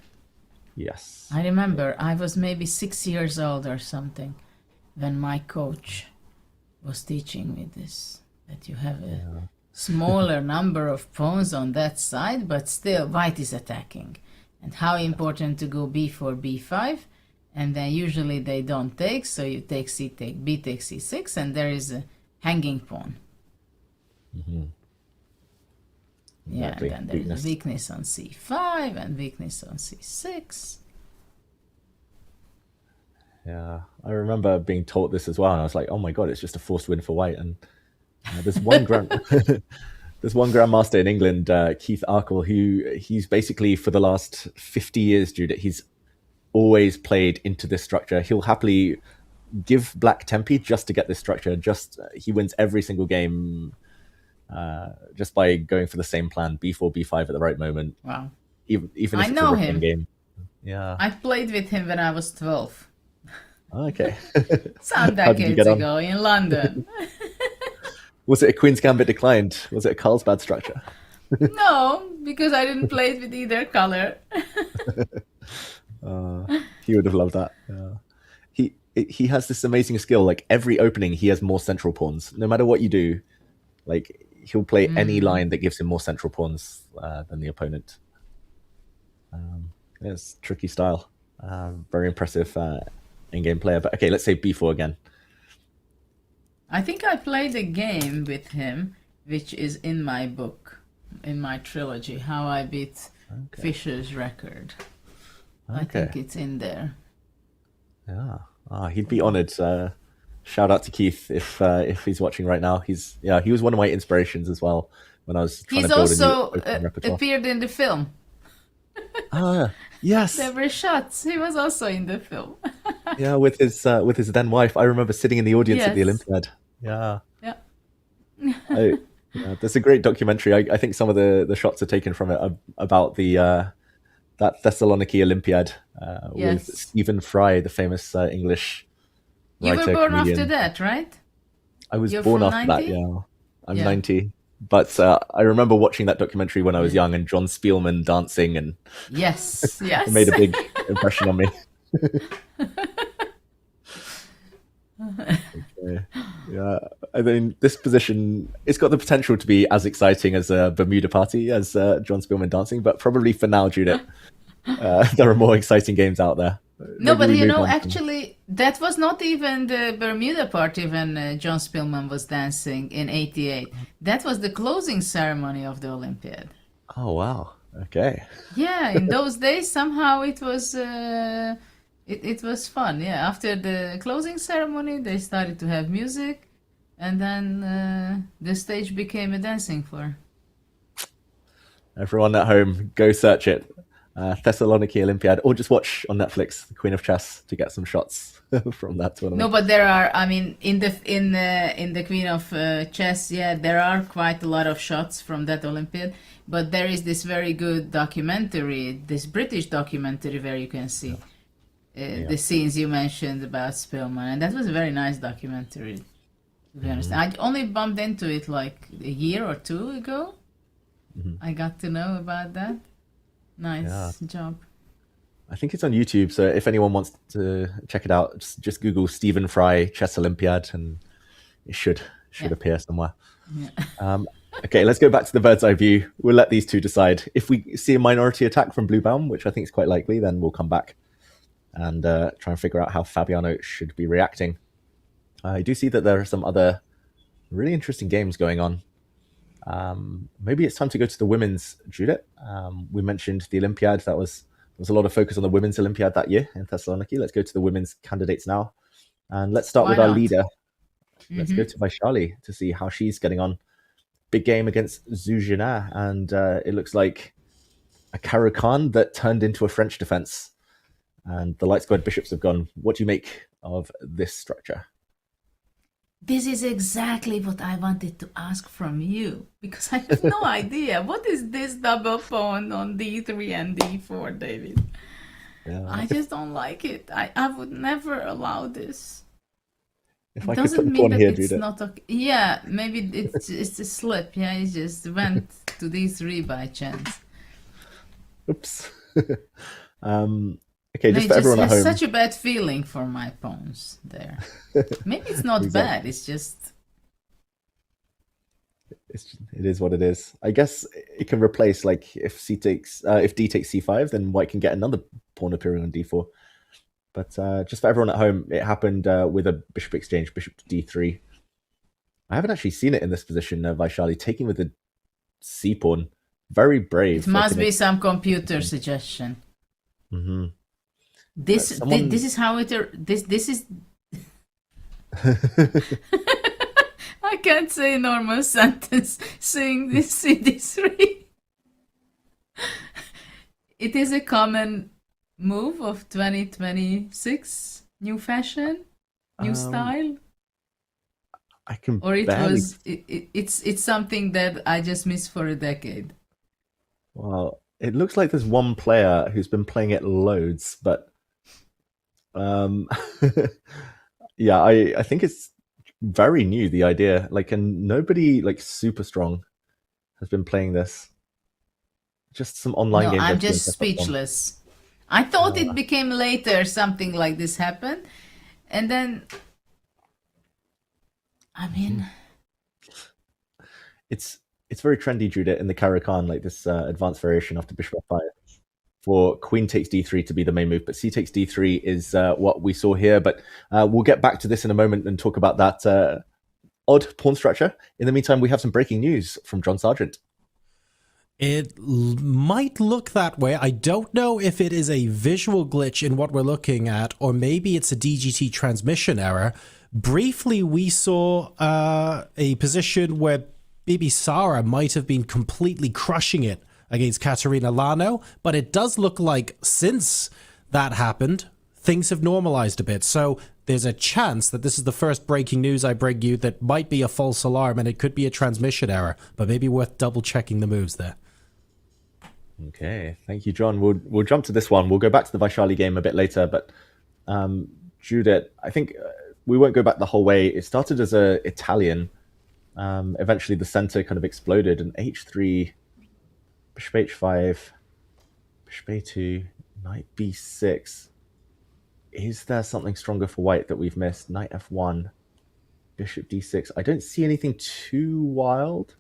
Yes. I remember I was maybe 6 years old or something when my coach was teaching me this, that you have a smaller number of pawns on that side, but still white is attacking. And how important to go b4, b5, and then usually they don't take, so you take c, take b, take c6, and there is a hanging pawn. Yeah, Exactly. and then there is a weakness on c5 and weakness on c6. Yeah, I remember being taught this as well, and I was like, "Oh my god, it's just a forced win for white." And there's one there's one grandmaster in England, Keith Arkle, who he's basically for the last 50 years, Judith, he's always played into this structure. He'll happily give black tempi just to get this structure. He wins every single game just by going for the same plan, b4, b5 at the right moment. Wow! Even if I it's know a him. game. Yeah, I played with him when I was 12. Okay. Some How did you decades get on? ago in London. Was it a Queen's Gambit declined? Was it a Carlsbad structure? No, because I didn't play it with either color. He would have loved that. Yeah. He has this amazing skill. Like every opening, he has more central pawns. No matter what you do, like he'll play any line that gives him more central pawns than the opponent. It's tricky style. Very impressive in-game player. But okay, let's say b4 again. I think I played a game with him, which is in my book, in my trilogy, How I Beat Fischer's Record. I think it's in there. Yeah, he'd be honored. Shout out to Keith if he's watching right now. He was one of my inspirations as well when I was trying to build a new opening repertoire. Appeared in the film. Yes. There were shots. He was also in the film. Yeah, with his then wife. I remember sitting in the audience at the Yes. Olympiad. Yeah. Yeah. There's a great documentary. I think some of the shots are taken from it about the that Thessaloniki Olympiad with Yes. Stephen Fry, the famous English You writer, were born comedian. after that, right? I was You're born from after 90? that. Yeah, I'm Yeah. 90. But I remember watching that documentary when I was young, and John Spielman dancing, and Yes, yes. it made a big impression on me. Okay. Yeah, I mean, this position, it's got the potential to be as exciting as a Bermuda Party, as John Spielman dancing, but probably for now, Judith, there are more exciting games out there. No, Maybe but we you move know, on from- actually, that was not even the Bermuda party when John Spielman was dancing in '88. That was the closing ceremony of the Olympiad. Oh, wow. Okay. Yeah, in those days, somehow it was it was fun. Yeah, after the closing ceremony, they started to have music, and then the stage became a dancing floor. Everyone at home, go search it. Thessaloniki Olympiad, or just watch on Netflix The Queen of Chess to get some shots from that tournament. No, but there are. I mean, in the Queen of Chess, yeah, there are quite a lot of shots from that Olympiad. But there is this very good documentary, this British documentary, where you can see the scenes you mentioned about Spielman, and that was a very nice documentary. To be honest, I only bumped into it like a year or two ago. I got to know about that. Nice job. I think it's on YouTube, so if anyone wants to check it out, just Google Stephen Fry Chess Olympiad, and it should appear somewhere. Okay, let's go back to the bird's eye view. We'll let these two decide. If we see a minority attack from Bluebaum, which I think is quite likely, then we'll come back and try and figure out how Fabiano should be reacting. I do see that there are some other really interesting games going on. Maybe it's time to go to the women's, Judith. We mentioned the Olympiad. There was a lot of focus on the women's Olympiad that year in Thessaloniki. Let's go to the women's candidates now. And let's start with our leader. Let's go to Vaishali to see how she's getting on. Big game against Zhu Jina, and it looks like a Caro-Kann that turned into a French defense. And the light squared bishops have gone. What do you make of this structure? This is exactly what I wanted to ask from you, because I have no idea. What is this double pawn on d3 and d4, David? Yeah. I just don't like it. I would never allow this. If It I could doesn't put the mean pawn that here, it's Judith. not okay. Yeah, maybe it's a slip. Yeah, it just went to d3 by chance. Oops. Okay, No, just it for everyone at has home. such a bad feeling for my pawns there. Maybe it's not Exactly. bad. It's just It is what it is. I guess it can replace, like, if D takes c5, then White can get another pawn appearing on d4. But just for everyone at home, it happened with a bishop exchange, bishop to d3. I haven't actually seen it in this position, Vaishali, taking with the c pawn. Very brave. it must be some computer suggestion. Mm-hmm. This is how it this is. I can't say a normal sentence saying this CD3. It is a common move of 2026, new fashion, new style, I can or it barely... was it's something that I just missed for a decade. Well, it looks like there's one player who's been playing it loads, but yeah, I think it's very new, the idea. Like, and nobody like super strong has been playing this. Just some online No, games. I'm I've seen just stuff on. speechless. I thought it became later something like this happened, and then I mean, It's very trendy, Judith, in the Caro-Kann, like this advanced variation after bishop f5 for queen takes d3 to be the main move, but c takes d3 is what we saw here. But we'll get back to this in a moment and talk about that odd pawn structure. In the meantime, we have some breaking news from John Sargent. It might look that way. I don't know if it is a visual glitch in what we're looking at, or maybe it's a DGT transmission error. Briefly, we saw a position where Bibi Sara might have been completely crushing it against Katerina Lano, but it does look like since that happened, things have normalized a bit. So there's a chance that this is the first breaking news I bring you that might be a false alarm, and it could be a transmission error, but maybe worth double checking the moves there. Okay, thank you, John. We'll jump to this one. We'll go back to the Vaishali game a bit later, but Judith, I think we won't go back the whole way. It started as a Italian. Eventually, the center kind of exploded, and h3, bishop h5, bishop a2, knight b6. Is there something stronger for White that we've missed? Knight f1, bishop d6. I don't see anything too wild.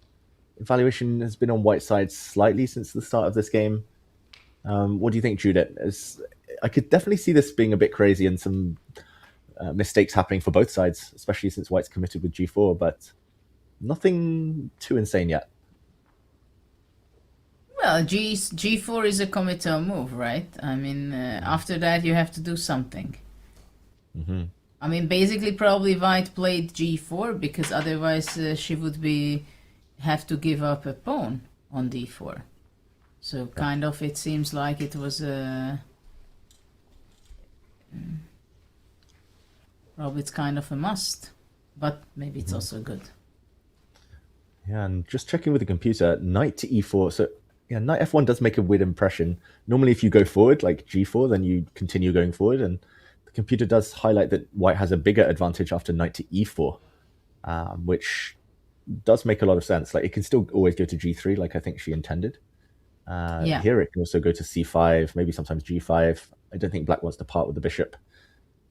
Evaluation has been on White's side slightly since the start of this game. What do you think, Judith? I could definitely see this being a bit crazy and some mistakes happening for both sides, especially since White's committed with g4, but nothing too insane yet. well, G4 is a committal move, right? I mean, after that you have to do something. Mm-hmm. I mean, basically, probably White played G4 because otherwise she would have to give up a pawn on D4. So kind of, it seems like it was probably it's kind of a must, but maybe it's also good. Yeah, and just checking with the computer, knight to e4. So yeah, knight f1 does make a weird impression. Normally, if you go forward, like g4, then you continue going forward, and the computer does highlight that White has a bigger advantage after knight to e4, which does make a lot of sense. Like, it can still always go to g3, like I think she intended. Yeah. Here it can also go to c5, maybe sometimes g5. I don't think black wants to part with the bishop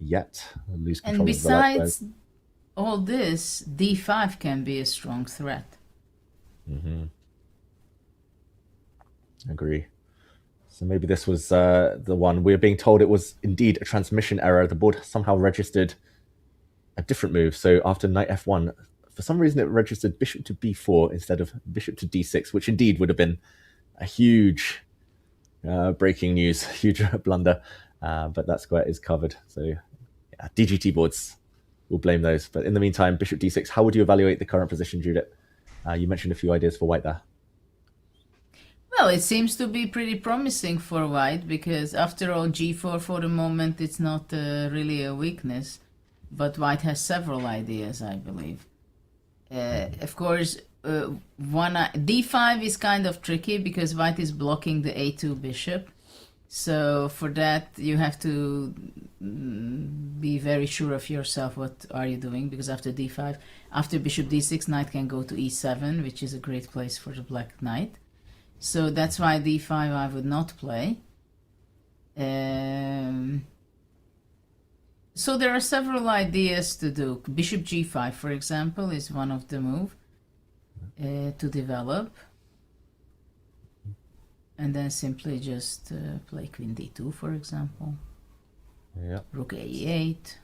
yet. Lose control And of the left besides all this, d5 can be a strong threat. Agree. So maybe this was the one. We're being told it was indeed a transmission error. The board somehow registered a different move. So after knight f1, for some reason it registered bishop to b4 instead of bishop to d6, which indeed would have been a huge breaking news, huge blunder. But that square is covered. So yeah, DGT boards will blame those. But in the meantime, bishop d6, how would you evaluate the current position, Judith? You mentioned a few ideas for white there. Well, it seems to be pretty promising for white, because after all, g4 for the moment, it's not really a weakness. But white has several ideas, I believe. Of course, d5 is kind of tricky because white is blocking the a2 bishop. So for that, you have to be very sure of yourself. What are you doing? Because after d5, after bishop d6, knight can go to e7, which is a great place for the black knight. So that's why d5 I would not play. So there are several ideas to do. Bishop g5, for example, is one of the moves to develop. And then simply just play queen d2, for example. Yeah. Rook a8.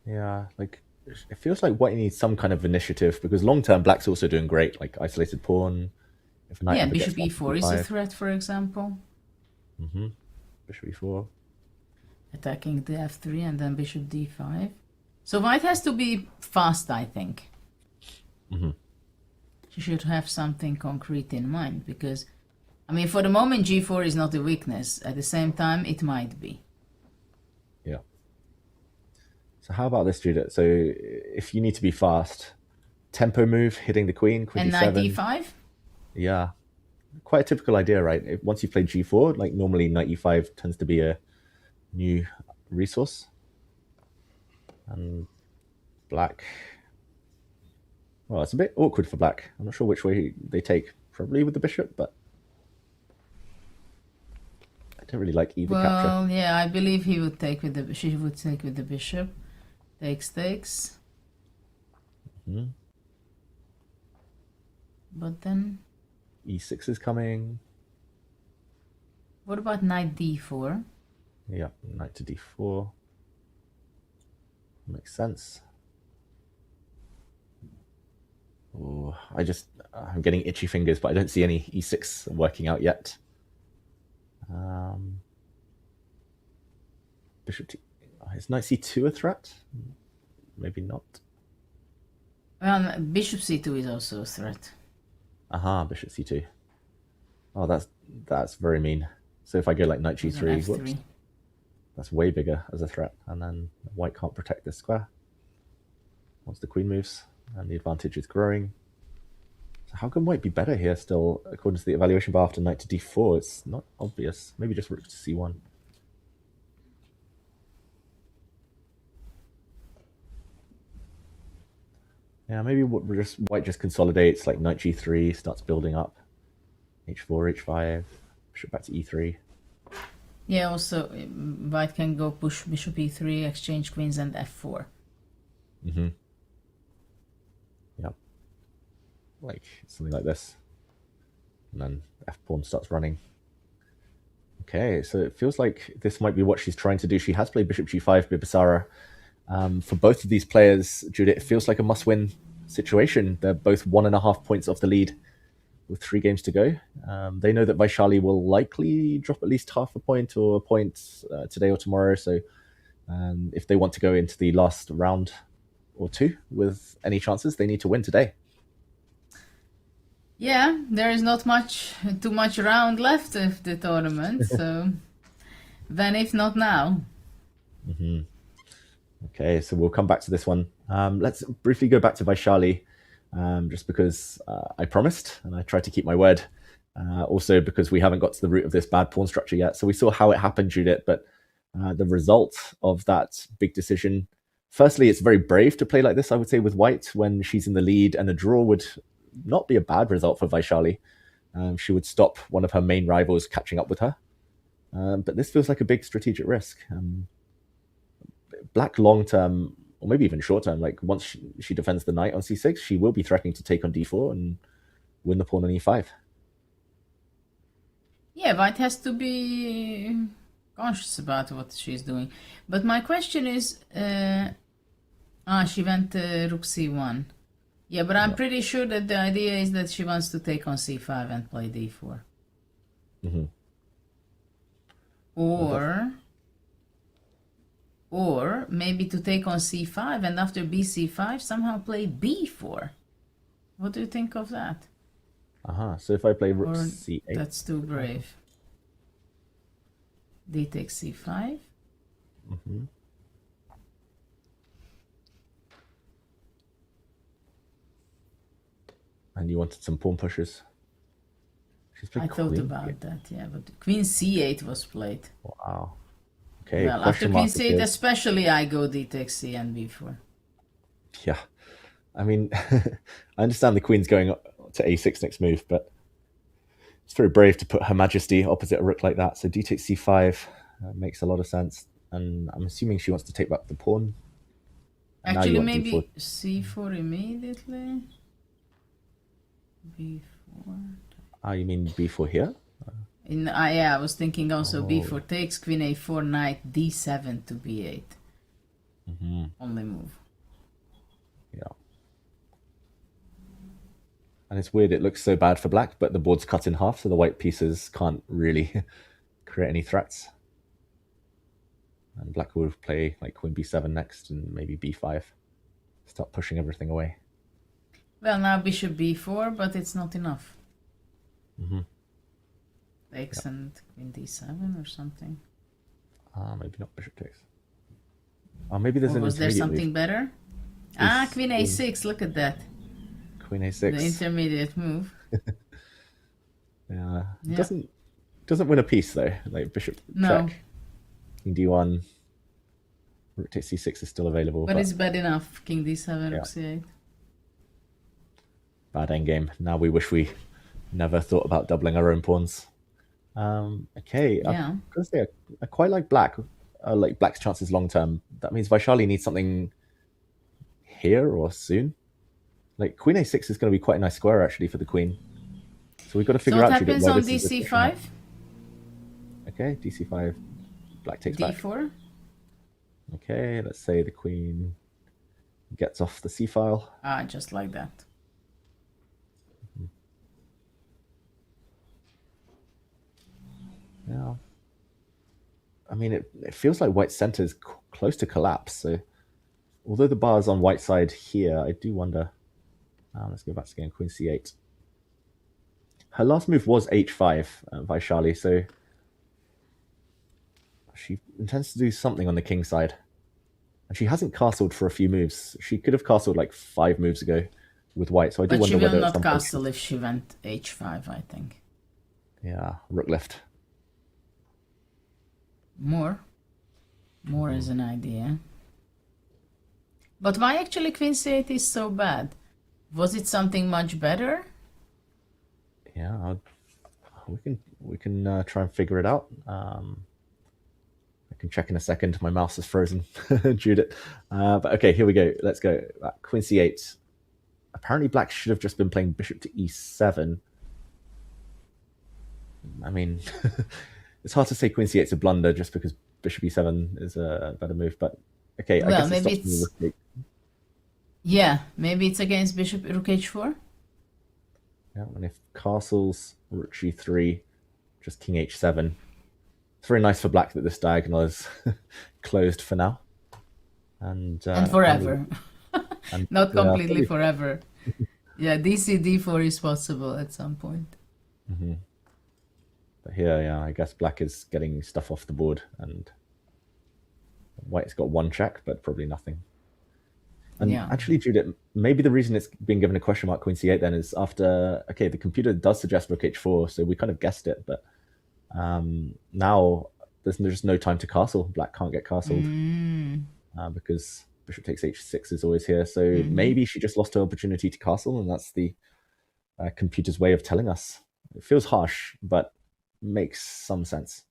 Yeah, like it feels like white needs some kind of initiative, because long term black's also doing great, like isolated pawn. If knight Yeah, ever bishop gets e4 is a threat, for example. Bishop e4. Attacking the f3 and then bishop d5. So white has to be fast, I think. You should have something concrete in mind, because, I mean, for the moment g4 is not a weakness. At the same time, it might be. Yeah. So how about this, Judith? So if you need to be fast, tempo move, hitting the queen, queen And d7. knight d5? Yeah. Quite a typical idea, right? Once you play g4, like normally knight e5 tends to be a new resource. And black... Well, it's a bit awkward for black. I'm not sure which way they take. Probably with the bishop, but I don't really like either capture. Well, yeah, I believe he would take with the... She would take with the bishop. Takes, takes. But then... e6 is coming. What about knight d4? Yeah, knight to d4. Makes sense. Oh, I'm getting itchy fingers, but I don't see any e6 working out yet. Bishop t... Is knight c2 a threat? Maybe not. Bishop c2 is also a threat. Bishop c2. Oh, that's very mean. So if I go like knight g3, whoops, that's way bigger as a threat. And then white can't protect this square once the queen moves, and the advantage is growing. So how can white be better here still, according to the evaluation bar after knight to d4? It's not obvious. Maybe just rook to c1. Yeah, maybe white just consolidates, like knight g3, starts building up. h4, h5, bishop back to e3. Yeah, also white can go push bishop e3, exchange queens, and f4. Yep. Like something like this. And then f-pawn starts running. Okay, so it feels like this might be what she's trying to do. She has played bishop g5, Bibisara. For both of these players, Judith, it feels like a must-win situation. They're both 1.5 points off the lead with 3 games to go. They know that Vaishali will likely drop at least half a point or a point today or tomorrow. So if they want to go into the last round or 2 with any chances, they need to win today. Yeah, there is not too much round left of the tournament. So then if not now. Okay, so we'll come back to this one. Let's briefly go back to Vaishali, just because I promised and I tried to keep my word. Also because we haven't got to the root of this bad pawn structure yet. So we saw how it happened, Judith, but the result of that big decision, firstly, it's very brave to play like this, I would say, with white when she's in the lead, and a draw would not be a bad result for Vaishali. she would stop one of her main rivals catching up with her. But this feels like a big strategic risk. Black long term, or maybe even short term, like once she defends the knight on c6, she will be threatening to take on d4 and win the pawn on e5. Yeah, White has to be conscious about what she's doing. But my question is, she went rook c1. Yeah, but I'm pretty sure that the idea is that she wants to take on c5 and play d4. Or maybe to take on c5 and after bc5 somehow play b4. What do you think of that? So if I play rook Or c8, that's too brave. D takes c5. and you wanted some pawn pushes. I thought about that, yeah, but queen c8 was played. Wow. Okay. Well, after queen c8, especially, I go d takes c and b4. Yeah, I mean, I understand the queen's going to a6 next move, but it's very brave to put Her Majesty opposite a rook like that. So d takes c5 makes a lot of sense, and I'm assuming she wants to take back the pawn. And actually, maybe c4 immediately. b4. Ah, you mean b4 here? Yeah, I was thinking also b4 takes, queen a4, knight d7 to b8. Only move. Yeah. And it's weird, it looks so bad for black, but the board's cut in half, so the white pieces can't really create any threats. And black will play like queen b7 next, and maybe b5. Start pushing everything away. Well, now bishop b4, but it's not enough. Takes and queen d7 or something. Maybe not bishop takes. Oh, maybe there's an was there intermediate something move. better? Queen a6, look at that. Queen a6. The intermediate move. Yeah. Doesn't win a piece though. Like bishop check. King d1. Rook takes c6 is still available. But it's bad enough. King d7, rook c8. Bad endgame. Now we wish we never thought about doubling our own pawns. Okay. Yeah. I'm gonna say I quite like black. Like black's chances long term. That means Vaishali needs something here or soon. Like queen a6 is going to be quite a nice square actually for the queen. So we've got to figure out. So what happens on dc5? Okay, dc5. Black takes d4. back. Okay, let's say the queen gets off the c file. Just like that. Yeah. I mean, it feels like white center is close to collapse. So although the bar is on white side here, I do wonder. Let's go back to game queen c8. Her last move was h5, Vaishali, so she intends to do something on the king side. And she hasn't castled for a few moves. She could have castled like 5 moves ago with white, so I do wonder whether... But she will not castle if she went h5, I think. Yeah, rook lift. More is an idea. But why actually queen c8 is so bad? Was it something much better? Yeah, we can try and figure it out. I can check in a second. My mouse is frozen, Judith. But okay, here we go. Let's go. Queen c8. Apparently, black should have just been playing bishop to e7. I mean, it's hard to say queen c8 is a blunder just because bishop e7 is a better move. But okay, I guess maybe it's yeah, maybe it's against bishop rook h4. Yeah, and if castles rook g3, just king h7. It's very nice for black that this diagonal is closed for now, and forever, and, not completely forever. Yeah, dc d4 is possible at some point. But here, yeah, I guess black is getting stuff off the board, and white's got one check, but probably nothing. And actually, Judith, maybe the reason it's been given a question mark queen c8 then is after, okay, the computer does suggest rook h4, so we kind of guessed it, but now there's just no time to castle. Black can't get castled because bishop takes h6 is always here. So maybe she just lost her opportunity to castle, and that's the computer's way of telling us It feels harsh, but makes some sense.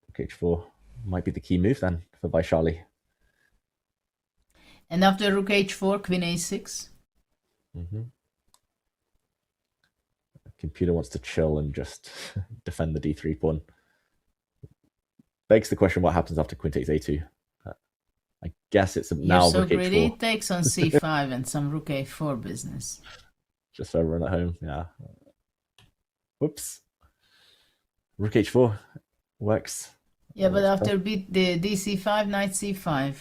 Rook h4 might be the key move then for Vaishali. And after rook h4, queen a6. The computer wants to chill and just defend the d3 pawn. Begs the question, what happens after queen takes a2? I guess it's now You're so rook greedy. h4. It takes on c5 and some rook a4 business. Just for everyone at home, yeah. Whoops. Rook h4 works. Yeah, but after beat the dc5, knight c5.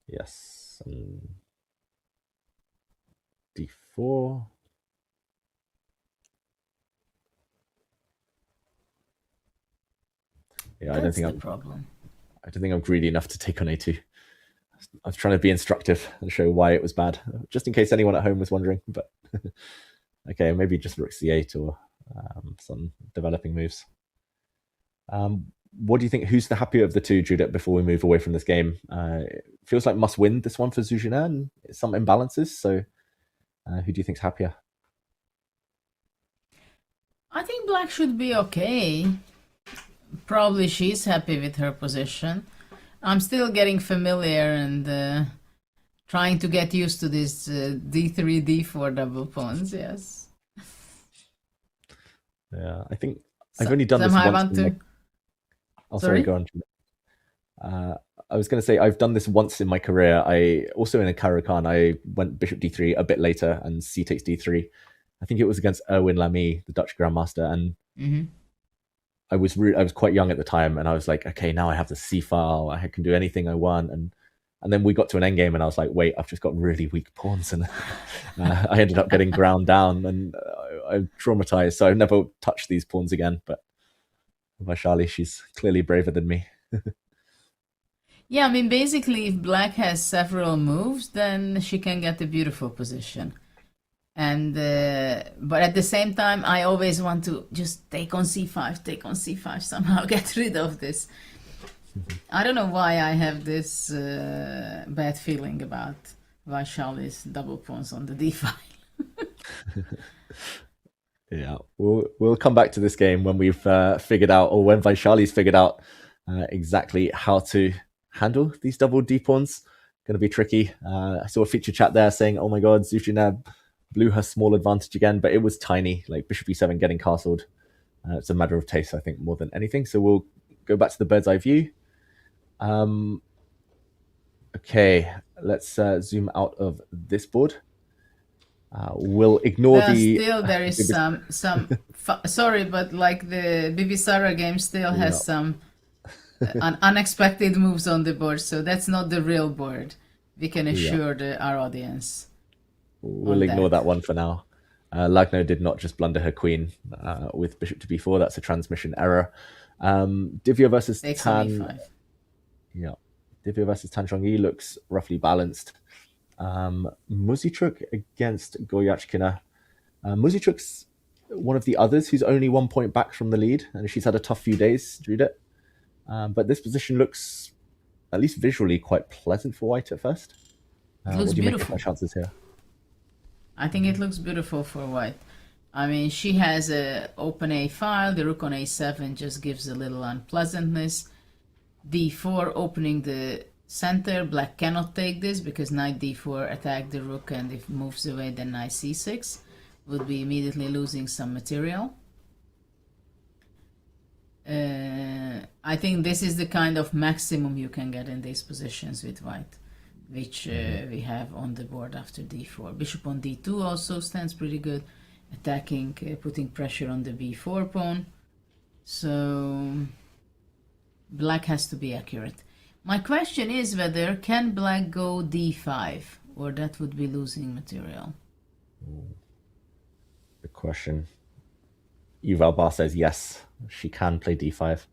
Yes. d4. Yeah, That's I don't think I'm greedy enough to take on a2. I was trying to be instructive and show why it was bad, just in case anyone at home was wondering. But okay, maybe just rook c8 or some developing moves. What do you think? Who's the happier of the two, Judith, before we move away from this game? It feels like must win this one for Zhu Jin, and some imbalances. So who do you think's happier? I think black should be okay. Probably she's happy with her position. I'm still getting familiar and trying to get used to this d3, d4 double pawns, yes. Yeah, I think I've only done this once. Oh, sorry, go on. I was going to say I've done this once in my career. I also in a Caro-Kann, I went bishop d3 a bit later and c takes d3. I think it was against Erwin Lamy, the Dutch grandmaster, and I was quite young at the time, and I was like, okay, now I have the c file. I can do anything I want, and then we got to an endgame, and I was like, wait, I've just got really weak pawns, and I ended up getting ground down, and I'm traumatized. So I've never touched these pawns again. But Vaishali, she's clearly braver than me. Yeah, I mean, basically, if black has several moves, then she can get a beautiful position. And but at the same time, I always want to just take on c5, somehow get rid of this. I don't know why I have this bad feeling about Vaishali's double pawns on the d file. Yeah, we'll come back to this game when we've figured out, or when Vaishali's figured out exactly how to handle these double d pawns. Going to be tricky. I saw a feature chat there saying, "Oh my God, Zhu Jin blew her small advantage again," but it was tiny. Like bishop e7 getting castled. It's a matter of taste, I think, more than anything. So we'll go back to the bird's eye view. Okay, let's zoom out of this board. We'll ignore Still, there is some. Sorry, but like the Bibisara game still has some unexpected moves on the board. So that's not the real board. We can assure our audience. We'll ignore that one for now. Lagno did not just blunder her queen with bishop to b4. That's a transmission error. Divya versus Tan. Yeah, Divya versus Tan Chongyi looks roughly balanced. Muzichuk against Goyachkina. Muzichuk's one of the others who's only 1 point back from the lead, and she's had a tough few days, Judith. But this position looks, at least visually, quite pleasant for white at first. It looks what do you beautiful. make of her chances here? I think it looks beautiful for white. I mean, she has a open a file. The rook on a7 just gives a little unpleasantness. d4 opening the center. Black cannot take this because knight d4 attack the rook, and if it moves away, then knight c6 would be immediately losing some material. I think this is the kind of maximum you can get in these positions with white, which we have on the board after d4. Bishop on d2 also stands pretty good, attacking, putting pressure on the b4 pawn. So black has to be accurate. My question is whether can black go d5, or that would be losing material. Good question. Yuval Bar says yes, she can play d5,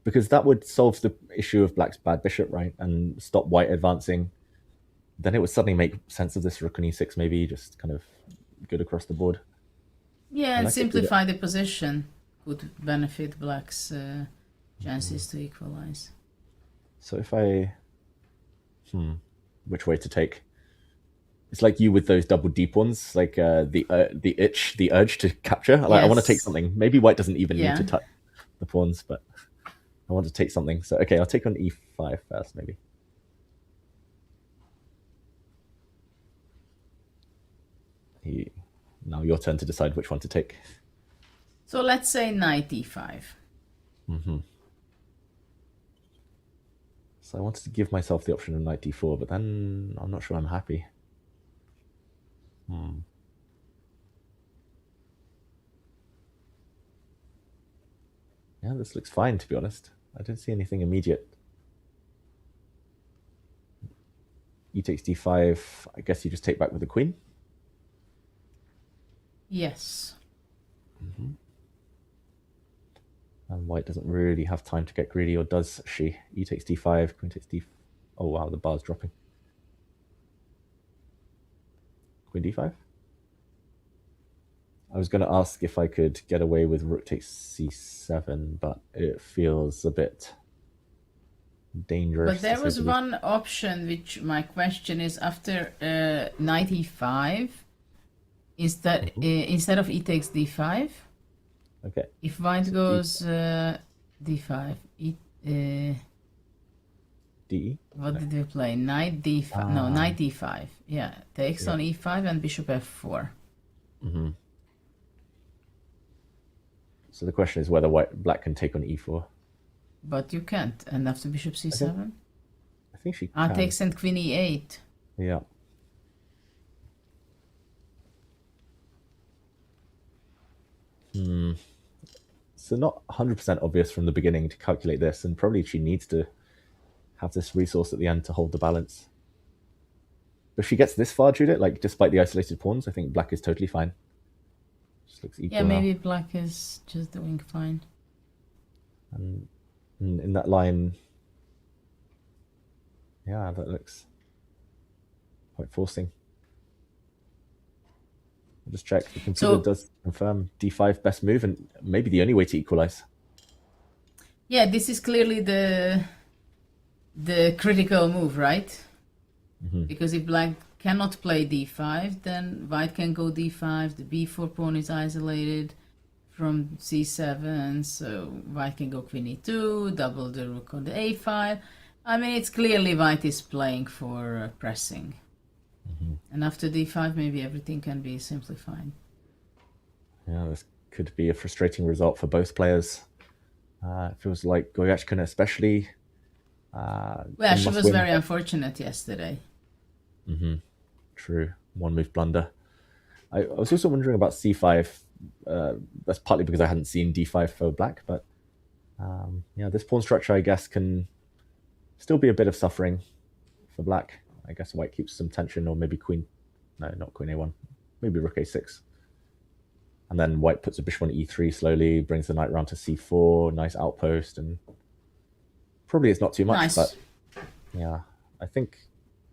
because that would solve the issue of black's bad bishop, right, and stop white advancing. Then it would suddenly make sense of this rook on e6, maybe just kind of good across the board. Yeah, and simplify the position would benefit black's chances to equalize. So if I which way to take. It's like you with those double deep ones, like the urge to capture. Like, I want to take something. Maybe white doesn't even need to touch the pawns, but I want to take something. So, okay, I'll take on e5 first, maybe. Now your turn to decide which one to take. So let's say knight e5. So I wanted to give myself the option of knight d4, but then I'm not sure I'm happy. Yeah, this looks fine, to be honest. I don't see anything immediate. E takes d5. I guess you just take back with the queen. Yes. And white doesn't really have time to get greedy, or does she? E takes d5, queen takes d... Oh, wow, the bar's dropping. Queen d5? I was going to ask if I could get away with rook takes c7, but it feels a bit dangerous. But there was one option, which my question is, after knight e5, instead of e takes d5. Okay. If white goes d5, d. What did we play? Knight d5. No, knight e5. Yeah, takes on e5 and bishop f4. So the question is whether black can take on e4. But you can't. And after bishop c7? I think she can. Takes and queen e8. Yeah. So not 100% obvious from the beginning to calculate this, and probably she needs to have this resource at the end to hold the balance. But if she gets this far, Judith, like despite the isolated pawns, I think black is totally fine. Just looks equal. Yeah, maybe black is just doing fine. And in that line, yeah, that looks quite forcing. I'll just check. The computer does confirm d5 best move and maybe the only way to equalize. Yeah, this is clearly the critical move, right? Because if black cannot play d5, then white can go d5. The b4 pawn is isolated from c7, so white can go queen e2, double the rook on the a file. I mean, it's clearly white is playing for pressing. And after d5, maybe everything can be simplified. Yeah, this could be a frustrating result for both players. It feels like Goyachkina especially. Well, she was very unfortunate yesterday. True. One move blunder. I was also wondering about c5. That's partly because I hadn't seen d5 for black, but yeah, this pawn structure, I guess, can still be a bit of suffering for black. I guess white keeps some tension, or maybe queen... No, not queen a1. Maybe rook a6. And then white puts a bishop on e3 slowly, brings the knight round to c4, nice outpost, and probably it's not too much, but yeah, I think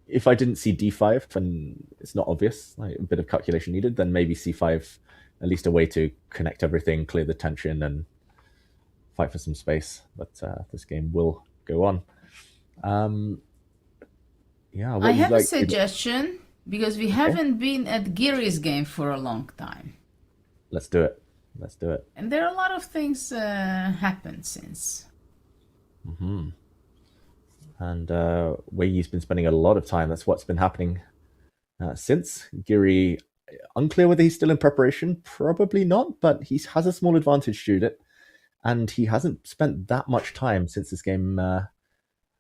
if I didn't see d5 and it's not obvious, like a bit of calculation needed, then maybe c5, at least a way to connect everything, clear the tension, and fight for some space. But this game will go on. Yeah, I have a suggestion, because we haven't been at Giri's game for a long time. Let's do it. Let's do it. And there are a lot of things happened since. And Weiyi's been spending a lot of time. That's what's been happening since. Giri, unclear whether he's still in preparation. Probably not, but he has a small advantage, Judith. And he hasn't spent that much time since this game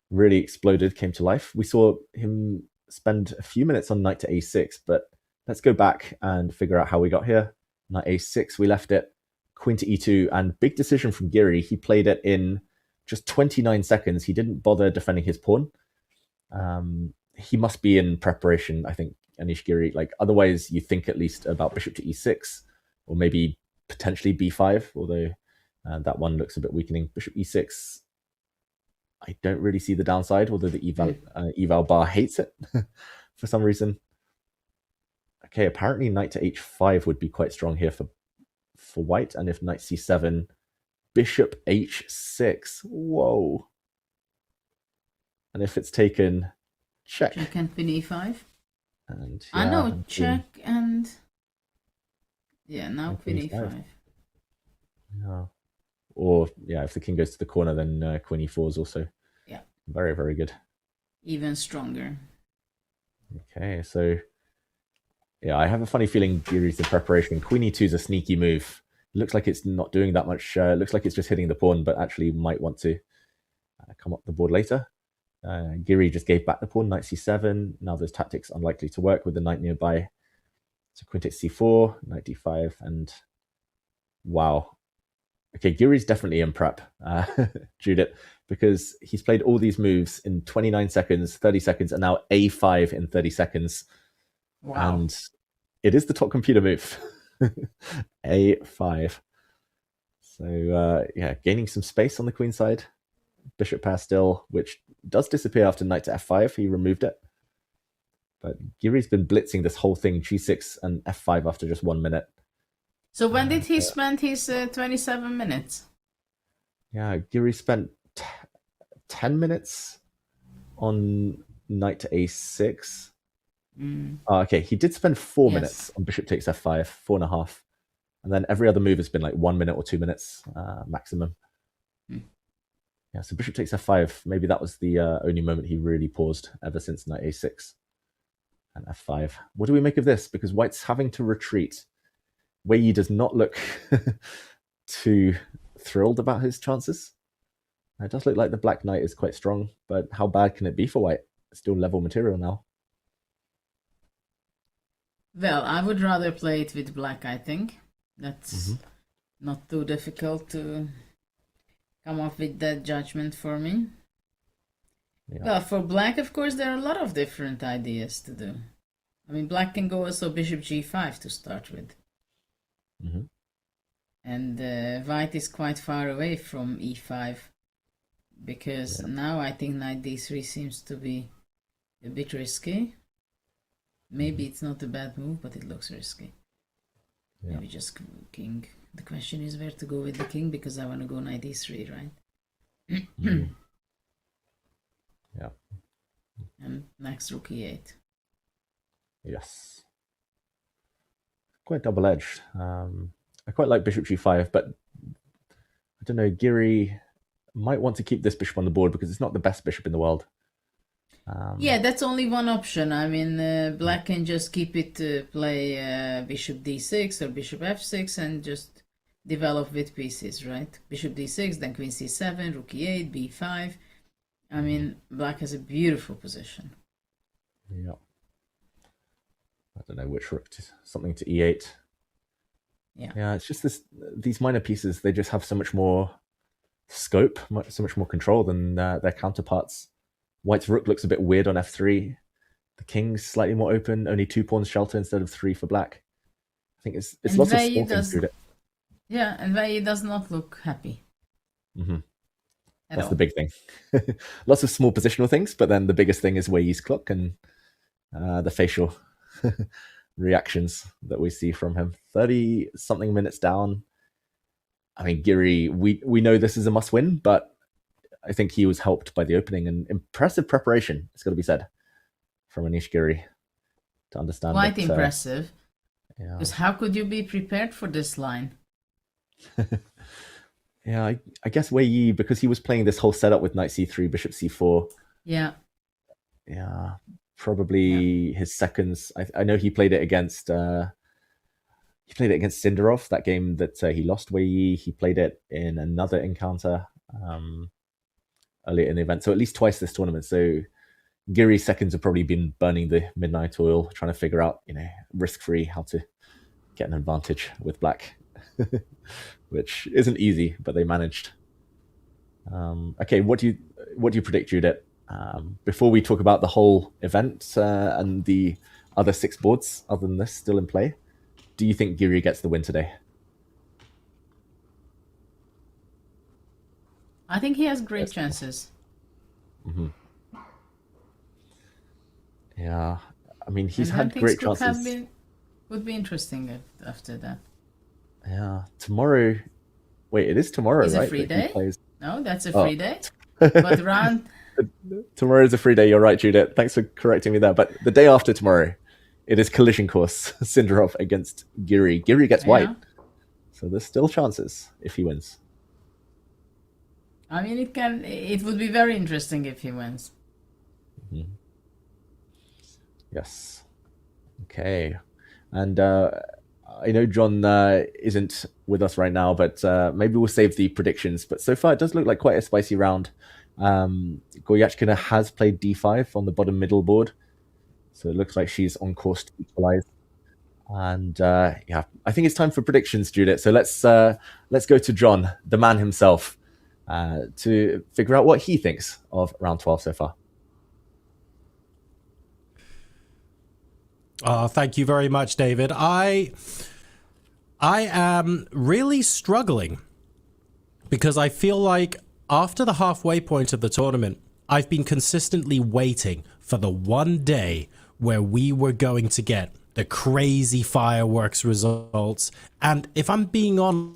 really exploded, came to life. We saw him spend a few minutes on knight to a6, but let's go back and figure out how we got here. Knight a6, we left it. Queen to e2, and big decision from Giri. He played it in just 29 seconds. He didn't bother defending his pawn. He must be in preparation, I think, Anish Giri. Like, otherwise, you think at least about bishop to e6, or maybe potentially b5, although that one looks a bit weakening. Bishop e6, I don't really see the downside, although the eval bar hates it for some reason. Okay, apparently knight to h5 would be quite strong here for white, and if knight c7, bishop h6. Whoa. And if it's taken, check. Check and queen e5. And I know, and check and... Yeah, now and queen queen e5. e5. Yeah. Or, yeah, if the king goes to the corner, then queen e4 is also very, very good. Even stronger. Okay, so... Yeah, I have a funny feeling Giri's in preparation. Queen e2 is a sneaky move. It looks like it's not doing that much. It looks like it's just hitting the pawn, but actually might want to come up the board later. Giri just gave back the pawn, knight c7. Now those tactics unlikely to work with the knight nearby. So queen takes c4, knight d5, and wow. Okay, Giri's definitely in prep, Judith, because he's played all these moves in 29 seconds, 30 seconds, and now a5 in 30 seconds. Wow. And it is the top computer move. a5. So, yeah, gaining some space on the queen side. Bishop pair still, which does disappear after knight to f5. He removed it. But Giri's been blitzing this whole thing, g6 and f5 after just 1 minute. So when did he spend his 27 minutes? Yeah, Giri spent 10 minutes on knight to a6. Okay, he did spend 4 minutes on bishop takes f5, 4.5. And then every other move has been like 1 minute or 2 minutes maximum. Yeah, so bishop takes f5. Maybe that was the only moment he really paused ever since knight a6 and f5. What do we make of this? Because white's having to retreat. Weii does not look too thrilled about his chances. It does look like the black knight is quite strong, but how bad can it be for white? It's still level material now. Well, I would rather play it with black, I think. That's not too difficult to come up with that judgment for me. Yeah. Well, for black, of course, there are a lot of different ideas to do. I mean, black can go also bishop g5 to start with. And white is quite far away from e5, because now I think knight d3 seems to be a bit risky. Maybe it's not a bad move, but it looks risky. Maybe just king. The question is where to go with the king, because I want to go knight d3, right? Yeah. And next rook e8. Yes. Quite double-edged. I quite like bishop g5, but I don't know, Giri might want to keep this bishop on the board because it's not the best bishop in the world. Yeah, that's only one option. I mean, black can just keep it to play bishop d6 or bishop f6 and just develop with pieces, right? Bishop d6, then queen c7, rook e8, b5. I mean, black has a beautiful position. Yeah. I don't know which rook to, something to e8. Yeah, it's just these minor pieces, they just have so much more scope, so much more control than their counterparts. White's rook looks a bit weird on f3. The king's slightly more open, only 2 pawns shelter instead of 3 for black. I think it's lots of small things through it. Yeah, and Weii does not look happy. That's the big thing. Lots of small positional things, but then the biggest thing is Weii's clock and the facial reactions that we see from him. 30-something minutes down. I mean, Giri, we know this is a must-win, but I think he was helped by the opening and impressive preparation, it's got to be said, from Anish Giri to understand. Quite impressive. Because how could you be prepared for this line? Yeah, I guess Weii, because he was playing this whole setup with knight c3, bishop c4. Yeah. Yeah, probably his seconds. I know he played it against Sindarov, that game that he lost Weii. He played it in another encounter earlier in the event. So at least twice this tournament. So Giri's seconds have probably been burning the midnight oil, trying to figure out, risk-free how to get an advantage with black. Which isn't easy, but they managed. Okay, what do you predict, Judith? Before we talk about the whole event and the other 6 boards, other than this, still in play, do you think Giri gets the win today? I think he has great chances. Yeah, I mean, he's had great chances. Would be interesting after that. Yeah, tomorrow. Wait, it is tomorrow, Is right? a free day? Plays... No, that's a free day. But Tomorrow is a free day. You're right, Judith. Thanks for correcting me there. But the day after tomorrow, it is collision course. Sindarov against Giri. Giri gets white. So there's still chances if he wins. I mean, it would be very interesting if he wins. Mm-hmm. Yes. Okay. And I know John isn't with us right now, but maybe we'll save the predictions. But so far, it does look like quite a spicy round. Goryachkina has played d5 on the bottom middle board. So it looks like she's on course to equalize. And yeah, I think it's time for predictions, Judith. So let's go to John, the man himself, to figure out what he thinks of round 12 so far. Thank you very much, David. I am really struggling because I feel like after the halfway point of the tournament, I've been consistently waiting for the one day where we were going to get the crazy fireworks results. And if I'm being honest,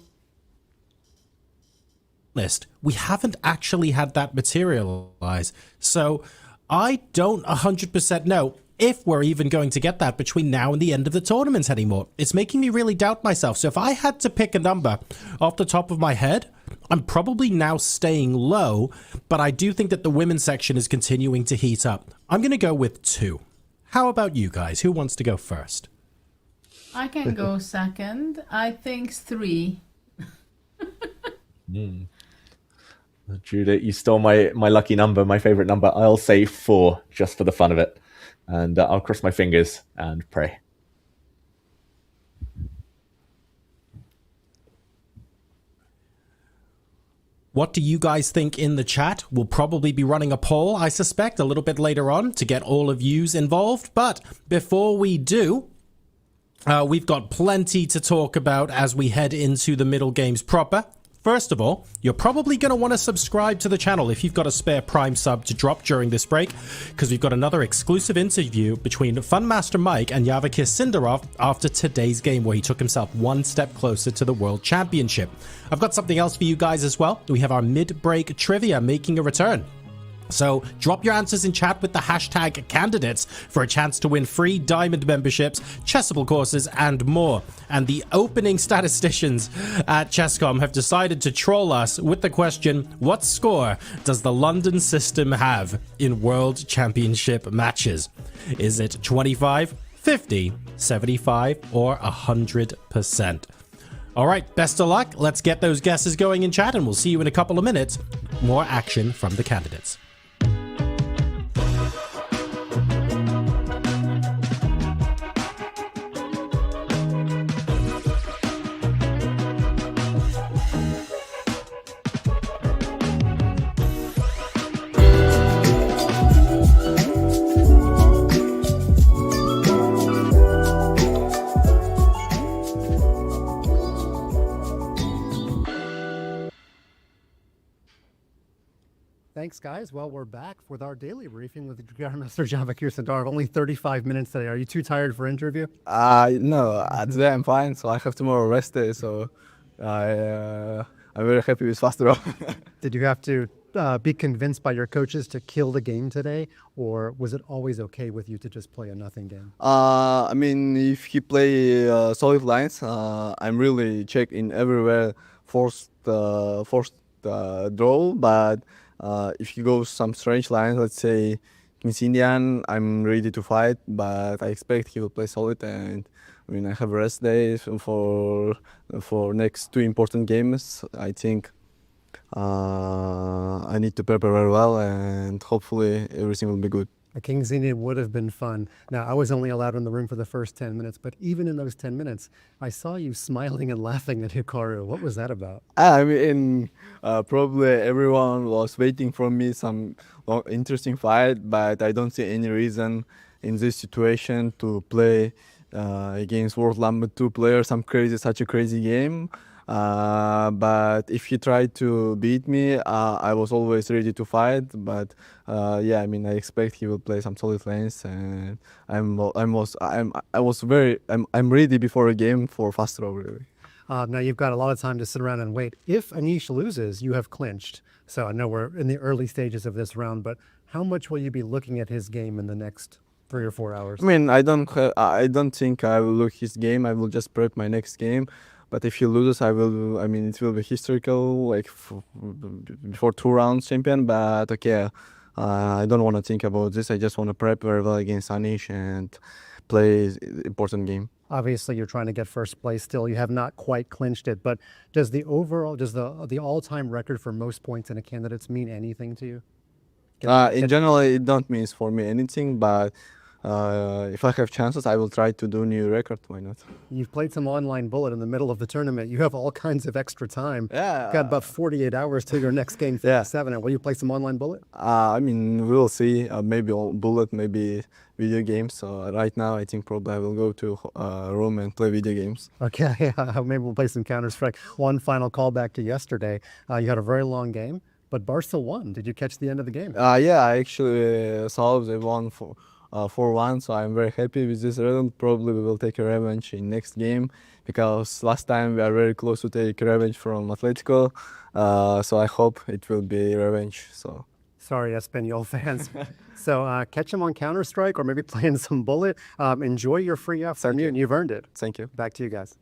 we haven't actually had that materialize. So I don't 100% know if we're even going to get that between now and the end of the tournament anymore. It's making me really doubt myself. So if I had to pick a number off the top of my head, I'm probably now staying low, but I do think that the women's section is continuing to heat up. I'm going to go with 2. How about you guys? Who wants to go first? I can go second. I think 3. Judith, you stole my lucky number, my favorite number. I'll say 4 just for the fun of it. And I'll cross my fingers and pray. What do you guys think in the chat? We'll probably be running a poll, I suspect, a little bit later on to get all of yous involved. But before we do, we've got plenty to talk about as we head into the middle games proper. First of all, you're probably going to want to subscribe to the channel if you've got a spare Prime sub to drop during this break, because we've got another exclusive interview between Funmaster Mike and Javokhir Sindarov after today's game where he took himself one step closer to the World Championship. I've got something else for you guys as well. We have our mid-break trivia making a return. So drop your answers in chat with the hashtag candidates for a chance to win free diamond memberships, chessable courses, and more. And the opening statisticians at Chesscom have decided to troll us with the question, what score does the London system have in World Championship matches? Is it 25, 50, 75, or 100%? All right, best of luck. Let's get those guesses going in chat, and we'll see you in a couple of minutes. More action from the candidates. Thanks, guys. Well, we're back with our daily briefing with Grandmaster Javokhir Sindarov. Only 35 minutes today. Are you too tired for interview? No, today I'm fine. So I have tomorrow rest day. So I'm very happy with faster. Did you have to be convinced by your coaches to kill the game today, or was it always okay with you to just play a nothing game? I mean, if he play solid lines, I'm really check in everywhere forced draw, but if you go some strange lines, let's say King's Indian, I'm ready to fight, but I expect he will play solid. And I mean, I have rest days for next 2 important games. I think I need to prepare very well, and hopefully everything will be good. A King's Indian would have been fun. Now, I was only allowed in the room for the first 10 minutes, but even in those 10 minutes, I saw you smiling and laughing at Hikaru. What was that about? I mean, probably everyone was waiting for me some interesting fight, but I don't see any reason in this situation to play against world number 2 player, such a crazy game. But if he tried to beat me, I was always ready to fight. But yeah, I mean, I expect he will play some solid lanes, and I'm ready before a game for fast throw, really. Now you've got a lot of time to sit around and wait. If Anish loses, you have clinched. So I know we're in the early stages of this round, but how much will you be looking at his game in the next 3 or 4 hours? I mean, I don't think I will look his game. I will just prep my next game. But if he loses, I mean, it will be historical, like before 2 rounds champion. But okay, I don't want to think about this. I just want to prep very well against Anish and play important game. Obviously, you're trying to get first place still. You have not quite clinched it. But does the all-time record for most points in a candidates mean anything to you? In general, it don't mean for me anything. But if I have chances, I will try to do new record. Why not? You've played some online bullet in the middle of the tournament. You have all kinds of extra time. Yeah. Got about 48 hours till your next game, 57. Will you play some online bullet? I mean, we'll see. Maybe bullet, maybe video games. So right now, I think probably I will go to room and play video games. Okay, maybe we'll play some Counter-Strike. One final call back to yesterday. You had a very long game, but Barca won. Did you catch the end of the game? Yeah, I actually saw they won for 4-1, so I'm very happy with this result. Probably we will take a revenge in next game because last time we are very close to take revenge from Atletico. So I hope it will be revenge. So sorry, Espanol fans. So catch them on Counter-Strike or maybe playing some bullet. Enjoy your free afternoon. You've earned it. Thank you. Back to you guys.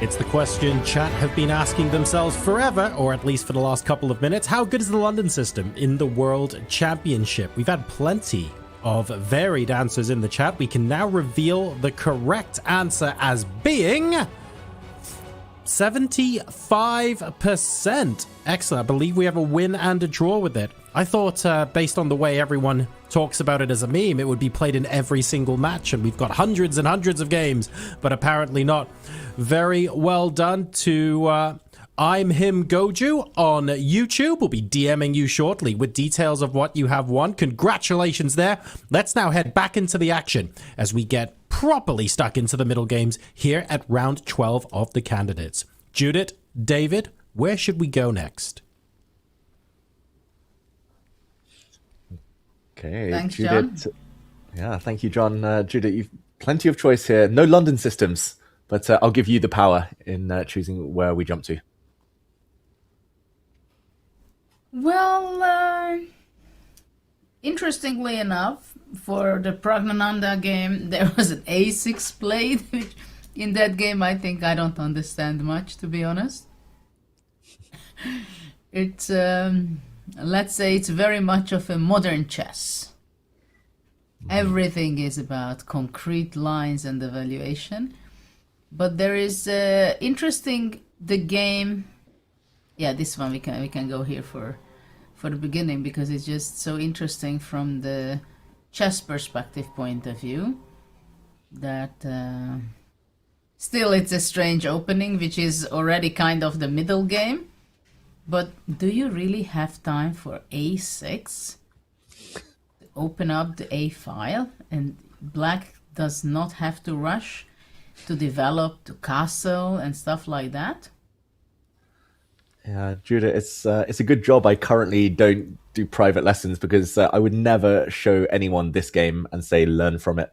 It's the question chat have been asking themselves forever, or at least for the last couple of minutes. How good is the London system in the World Championship? We've had plenty of varied answers in the chat. We can now reveal the correct answer as being 75%. Excellent. I believe we have a win and a draw with it. I thought, based on the way everyone talks about it as a meme, it would be played in every single match, and we've got hundreds and hundreds of games, but apparently not. Very well done to I'm him Goju on YouTube. We'll be DMing you shortly with details of what you have won. Congratulations there. Let's now head back into the action as we get properly stuck into the middle games here at round 12 of the candidates. Judith, David, where should we go next? Okay, Thanks, Judith. John. Yeah, thank you, John. Judith, you've plenty of choice here. No London systems, but I'll give you the power in choosing where we jump to. Well, interestingly enough, for the Praggnanandhaa game, there was an a6 played, which in that game I think I don't understand much, to be honest. It's, let's say it's very much of a modern chess. Everything is about concrete lines and evaluation. But there is interesting, the game, yeah, this one we can go here for the beginning, because it's just so interesting from the chess perspective point of view that still it's a strange opening, which is already kind of the middle game. But do you really have time for a6? Open up the a file, and black does not have to rush to develop to castle and stuff like that? Yeah, Judah, it's a good job I currently don't do private lessons, because I would never show anyone this game and say learn from it.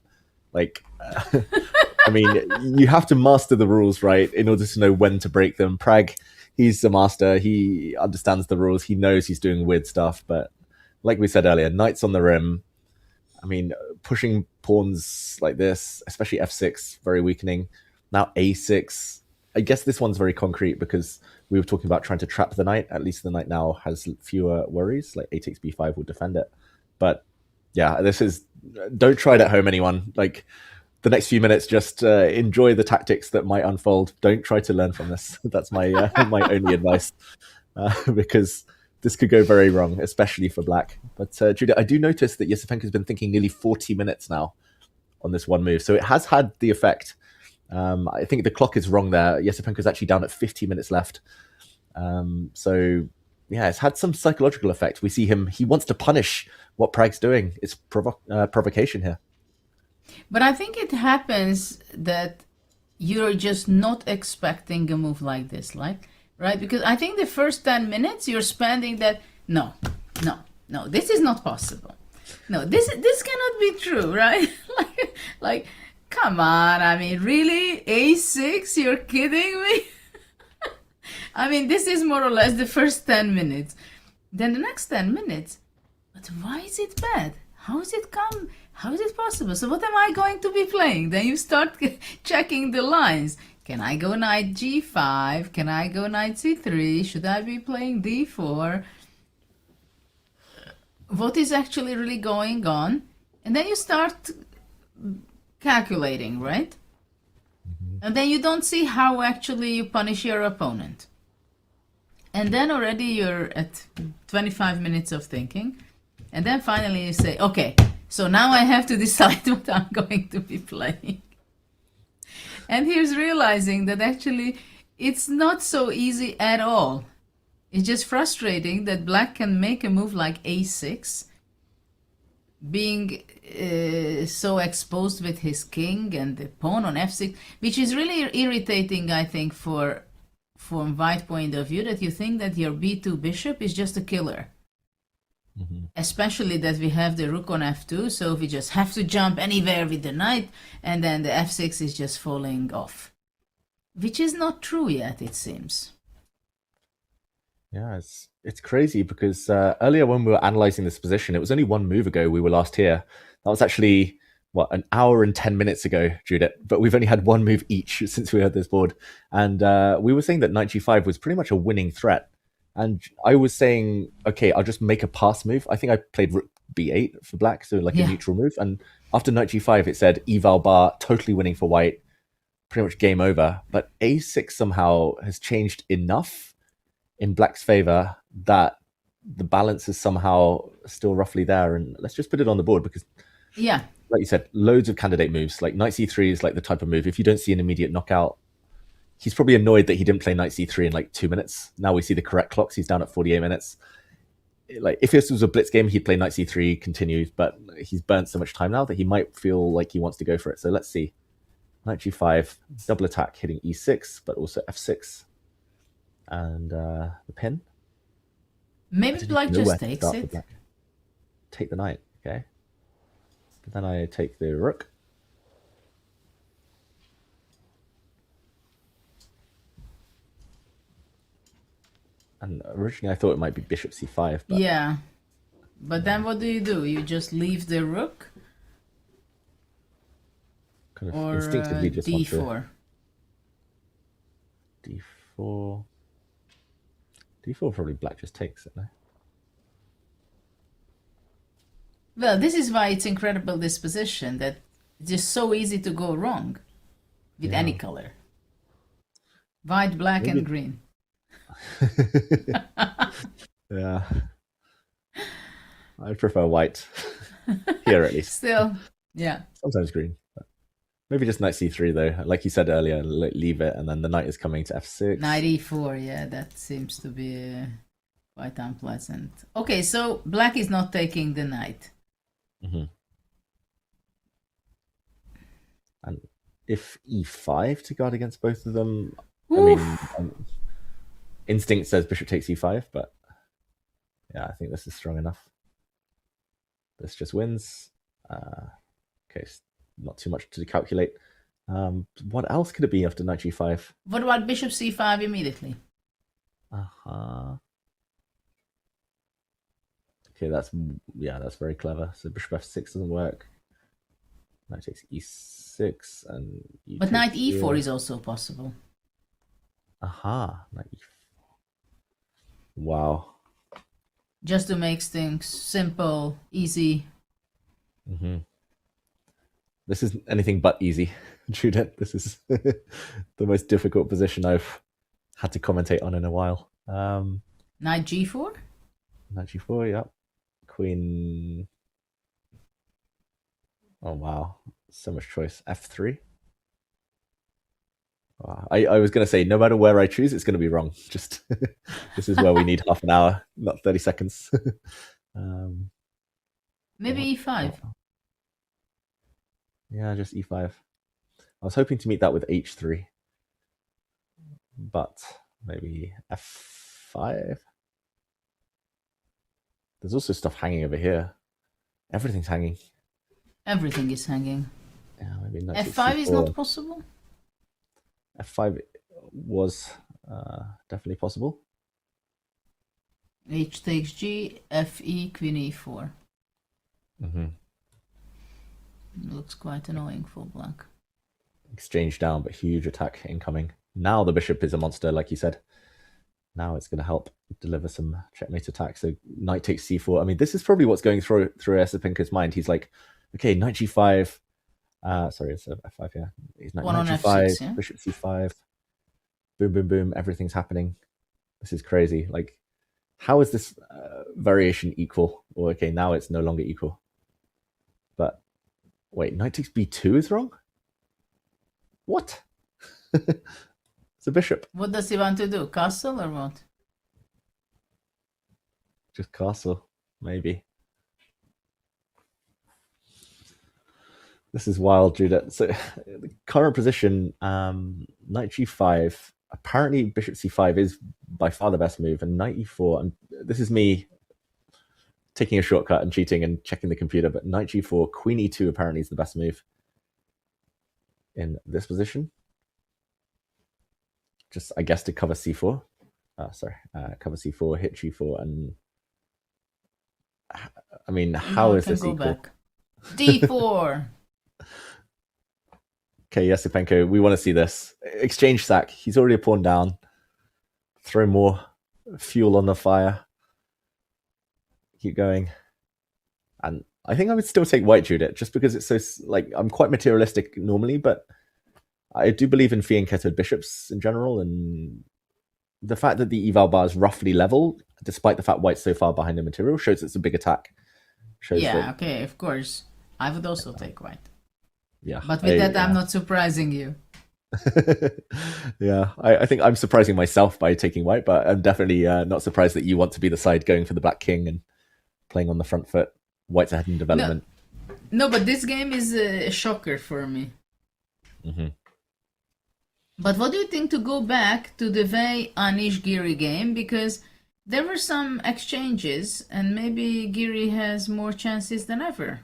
Like, I mean, you have to master the rules, right, in order to know when to break them. Prag, he's a master. He understands the rules. He knows he's doing weird stuff. But like we said earlier, knights on the rim. I mean, pushing pawns like this, especially f6, very weakening. Now a6. I guess this one's very concrete because we were talking about trying to trap the knight. At least the knight now has fewer worries. Like a takes b5 will defend it. But yeah, this is... Don't try it at home, anyone. Like, the next few minutes, just enjoy the tactics that might unfold. Don't try to learn from this. That's my my only advice, because this could go very wrong, especially for black. But Judah, I do notice that Esipenko has been thinking nearly 40 minutes now on this one move. So it has had the effect. I think the clock is wrong there. Esipenko is actually down at 50 minutes left. So yeah, it's had some psychological effect. We see him, he wants to punish what Prag's doing. It's provocation here. But I think it happens that you're just not expecting a move like this, like, right? Because I think the first 10 minutes you're spending that, no, this is not possible. No, this cannot be true, right? like, come on, I mean, really? A6? You're kidding me? I mean, this is more or less the first 10 minutes. Then the next 10 minutes, but why is it bad? How is it come? How is it possible? So what am I going to be playing? Then you start checking the lines. Can I go knight g5? Can I go knight c3? Should I be playing d4? What is actually really going on? And then you start calculating, right? And then you don't see how actually you punish your opponent. And then already you're at 25 minutes of thinking. And then finally you say, okay, so now I have to decide what I'm going to be playing. And here's realizing that actually it's not so easy at all. It's just frustrating that black can make a move like a6, being so exposed with his king and the pawn on f6, which is really irritating, I think, from white point of view, that you think that your b2 bishop is just a killer. Especially that we have the rook on f2, so we just have to jump anywhere with the knight, and then the f6 is just falling off. Which is not true yet, it seems. Yeah, it's crazy because earlier when we were analyzing this position, it was only one move ago we were last here. That was actually, what, an hour and 10 minutes ago, Judith. But we've only had one move each since we had this board. And we were saying that knight g5 was pretty much a winning threat. And I was saying, okay, I'll just make a pass move. I think I played rook b8 for black, so like a neutral move. And after knight g5, it said eval bar, totally winning for white, pretty much game over. But a6 somehow has changed enough in black's favor that the balance is somehow still roughly there. And let's just put it on the board because, like you said, loads of candidate moves. Like knight c3 is like the type of move. If you don't see an immediate knockout, he's probably annoyed that he didn't play knight c3 in like 2 minutes. Now we see the correct clocks. He's down at 48 minutes. Like, if this was a blitz game, he'd play knight c3, continued, but he's burnt so much time now that he might feel like he wants to go for it. So let's see. Knight g5, double attack, hitting e6, but also f6. And the pin. Maybe black just takes it. Take the knight, okay. But then I take the rook. And originally I thought it might be bishop c5. But yeah. But then what do? You just leave the rook? Kind of or instinctively just d4? D4. D4 probably black just takes it, no? Well, this is why it's incredible, this position, that it's just so easy to go wrong with any color. White, black, and green. Yeah. I prefer white. Here, at least. Still, yeah. Sometimes green. But maybe just knight c3, though. Like you said earlier, leave it, and then the knight is coming to f6. Knight e4, yeah, that seems to be quite unpleasant. Okay, so black is not taking the knight. Mm-hmm. And if e5 to guard against both of them, Oof. I mean, instinct says bishop takes e5, but yeah, I think this is strong enough. This just wins. Okay, not too much to calculate. What else could it be after knight g5? What about bishop c5 immediately? Okay, that's very clever. So bishop f6 doesn't work. Knight takes e6, and but knight e4 is also possible. Knight e4. Wow. Just to make things simple, easy. Mm-hmm. This is anything but easy, Judith. This is the most difficult position I've had to commentate on in a while. Knight g4? Knight g4, yep. Queen. Oh, wow. So much choice. f3. Wow. I was going to say, no matter where I choose, it's going to be wrong. Just this is where we need half an hour, not 30 seconds. Maybe e5. Yeah, just e5. I was hoping to meet that with h3. But maybe f5. There's also stuff hanging over here. Everything's hanging. Everything is hanging. Yeah, maybe f5 is not possible? f5 was definitely possible. H takes g, fe, queen e4. Mm-hmm. Looks quite annoying for black. Exchange down, but huge attack incoming. Now the bishop is a monster, like you said. Now it's going to help deliver some checkmate attack. So knight takes c4. I mean, this is probably what's going through Esipenko's mind. He's like, okay, knight g5. Sorry, it's f5 here. He's knight g5, f6, yeah? bishop c5. Boom, boom, boom. Everything's happening. This is crazy. Like, how is this variation equal? Or, okay, now it's no longer equal. But, wait, knight takes b2 is wrong? What? It's a bishop. What does he want to do? Castle or what? Just castle, maybe. This is wild, Judith. So the current position, knight g5. Apparently bishop c5 is by far the best move, and knight e4. And this is me taking a shortcut and cheating and checking the computer, but knight g4, queen e2 apparently is the best move in this position. Just, I guess, to cover c4. Cover c4, hit g4, and I mean, how is this equal? Back. d4. Okay, Esipenko, we want to see this. Exchange sack. He's already a pawn down. Throw more fuel on the fire. Keep going. And I think I would still take white, Judith, just because it's so, like, I'm quite materialistic normally, but I do believe in fianchettoed bishops in general, and the fact that the eval bar is roughly level, despite the fact white's so far behind the material, shows it's a big attack. Okay, of course. I would also take white. Yeah. But with that, I'm not surprising you. Yeah, I think I'm surprising myself by taking white, but I'm definitely not surprised that you want to be the side going for the black king and playing on the front foot. White's ahead in development. No, but this game is a shocker for me. Mm-hmm. But what do you think to go back to the Weii Anish Giri game? Because there were some exchanges and maybe Giri has more chances than ever.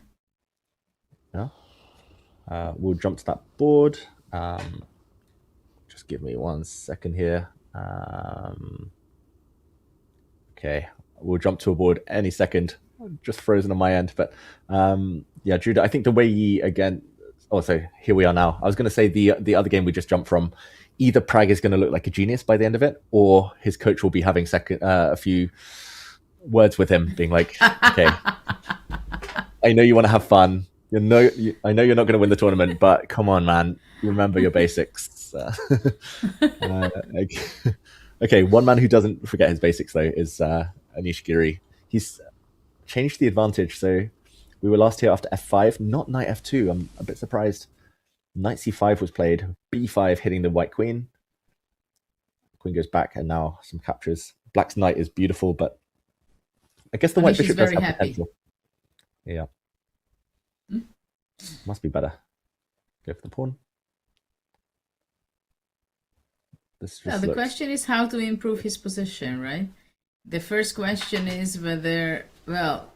Yeah. We'll jump to that board. Just give me 1 second here. Okay, we'll jump to a board any second. Just frozen on my end, but yeah, Judah, I think the Weii again. Oh, so here we are now. I was going to say the other game we just jumped from. Either Prag is going to look like a genius by the end of it, or his coach will be having a few words with him, being like, "Okay, I know you want to have fun. I know you're not going to win the tournament, but come on, man, remember your basics." Okay, one man who doesn't forget his basics though is Anish Giri. He's changed the advantage, so we were last here after f5, not knight f2. I'm a bit surprised. Knight c5 was played, b5 hitting the white queen. Queen goes back, and now some captures. Black's knight is beautiful, but I guess the white bishop does have potential. Yeah. Must be better. Go for the pawn. The question is how to improve his position, right? The first question is whether, well,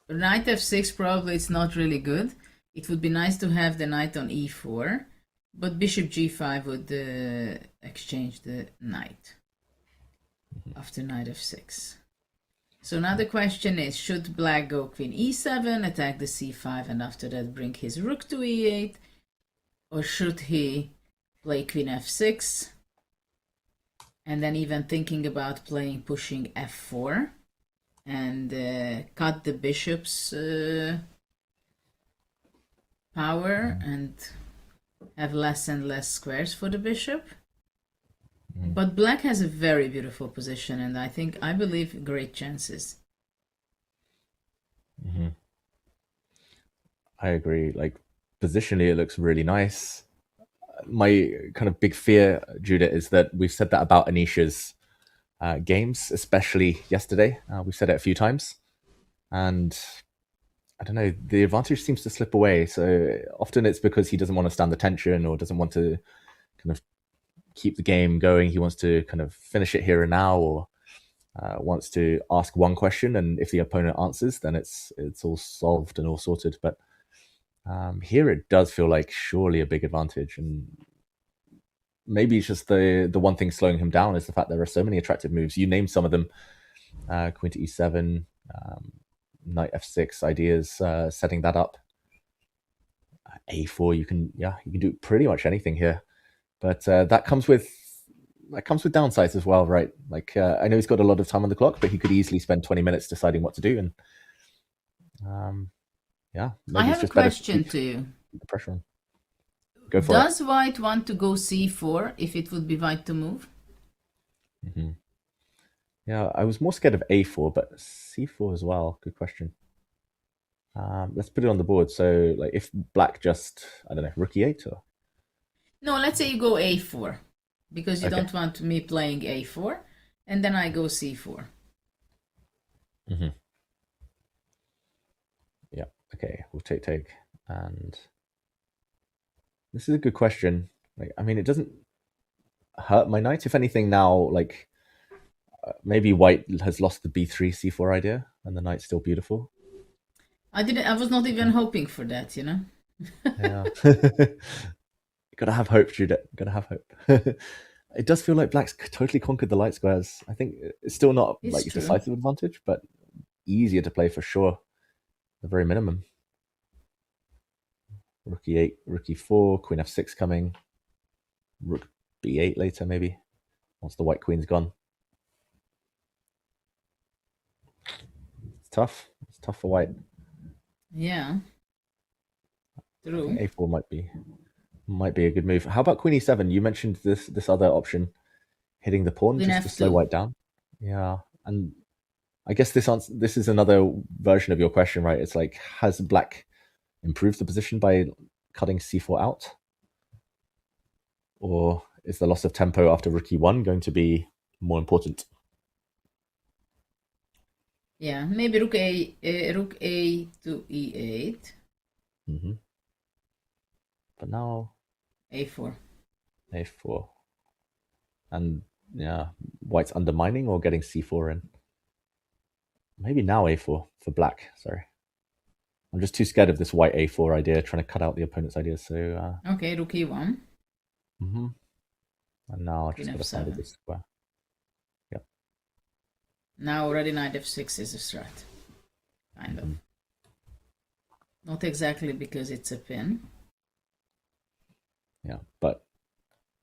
knight f6 probably it's not really good. It would be nice to have the knight on e4, but bishop g5 would exchange the knight after knight f6. So now the question is, should black go queen e7, attack the c5, and after that bring his rook to e8, or should he play queen f6, and then even thinking about pushing f4 and cut the bishop's power and have less and less squares for the bishop. But black has a very beautiful position, and I believe great chances. Mm-hmm. I agree. Like, positionally, it looks really nice. My kind of big fear, Judah, is that we've said that about Anish's games, especially yesterday. We've said it a few times, and I don't know, the advantage seems to slip away. So often it's because he doesn't want to stand the tension or doesn't want to kind of keep the game going. He wants to kind of finish it here and now, or wants to ask one question, and if the opponent answers, then it's all solved and all sorted. But here it does feel like surely a big advantage, and maybe it's just the one thing slowing him down is the fact there are so many attractive moves. You named some of them: queen to e7, knight f6 ideas, setting that up. A4, you can do pretty much anything here, but that comes with downsides as well, right? Like I know he's got a lot of time on the clock, but he could easily spend 20 minutes deciding what to do, and yeah. I have a question to you. The pressure on. Go for it. Does white want to go c4 if it would be white to move? Mm-hmm. Yeah, I was more scared of a4, but c4 as well. Good question. Let's put it on the board. So, like, if black just, I don't know, rook e8 or? No, let's say you go a4, because you don't want me playing a4, and then I go c4. Mm-hmm. Yeah, okay, we'll take, and this is a good question. Like, I mean, it doesn't hurt my knight. If anything now, like, maybe white has lost the b3, c4 idea, and the knight's still beautiful. I was not even hoping for that, you know? Yeah. Gotta have hope, Judith. Gotta have hope. It does feel like black's totally conquered the light squares. I think it's still not a decisive advantage, but easier to play for sure. The very minimum. Rook e8, rook e4, queen f6 coming. Rook b8 later, maybe, once the white queen's gone. It's tough. It's tough for white. Yeah. True. A4 might be a good move. How about queen e7? You mentioned this other option, hitting the pawn just to slow white down. Yeah, and I guess this is another version of your question, right? It's like, has black improved the position by cutting c4 out? Or is the loss of tempo after rook e1 going to be more important? Yeah, maybe rook a to e8. Mm-hmm. But now a4. a4. And yeah, white's undermining or getting c4 in. Maybe now a4 for black, sorry. I'm just too scared of this white a4 idea, trying to cut out the opponent's ideas. So okay, rook e1. Mm-hmm. And now I just Queen got to find a f7. good square. Yep. Now already knight f6 is a strat. Kind of. Not exactly because it's a pin. Yeah, but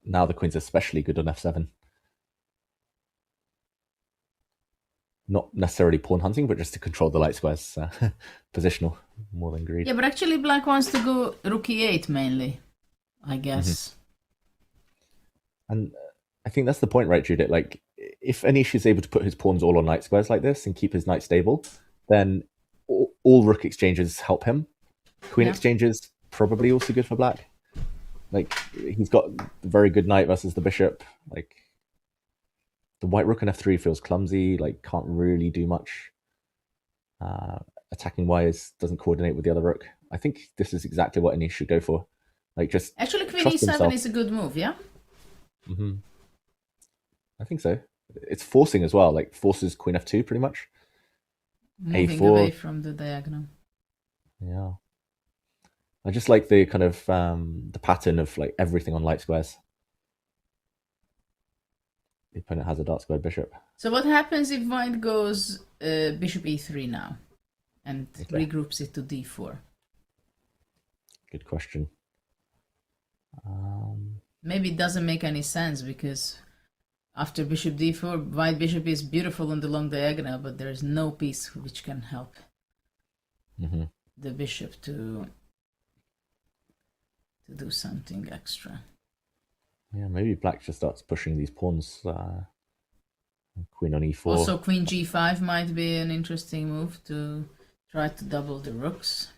now the queen's especially good on f7. Not necessarily pawn hunting, but just to control the light squares. Positional, more than greed. Yeah, but actually black wants to go rook e8 mainly, I guess. And I think that's the point, right, Judith? Like, if Anish is able to put his pawns all on light squares like this and keep his knight stable, then all rook exchanges help him. Queen exchanges, probably also good for black. Like, he's got a very good knight versus the bishop. Like, the white rook on f3 feels clumsy, like, can't really do much. Attacking wise, doesn't coordinate with the other rook. I think this is exactly what Anish should go for. Like, just actually, queen trust e7 himself. is a good move, yeah? Mm-hmm. I think so. It's forcing as well, like forces queen f2 pretty much. Moving a4. away from the diagonal. Yeah. I just like the kind of the pattern of like everything on light squares. The opponent has a dark squared bishop. So what happens if white goes bishop e3 now and regroups it to d4? Good question. Maybe it doesn't make any sense because after bishop d4, white bishop is beautiful on the long diagonal, but there is no piece which can help the bishop to do something extra. Yeah, maybe black just starts pushing these pawns. Queen on e4. Also, queen g5 might be an interesting move to try to double the rooks.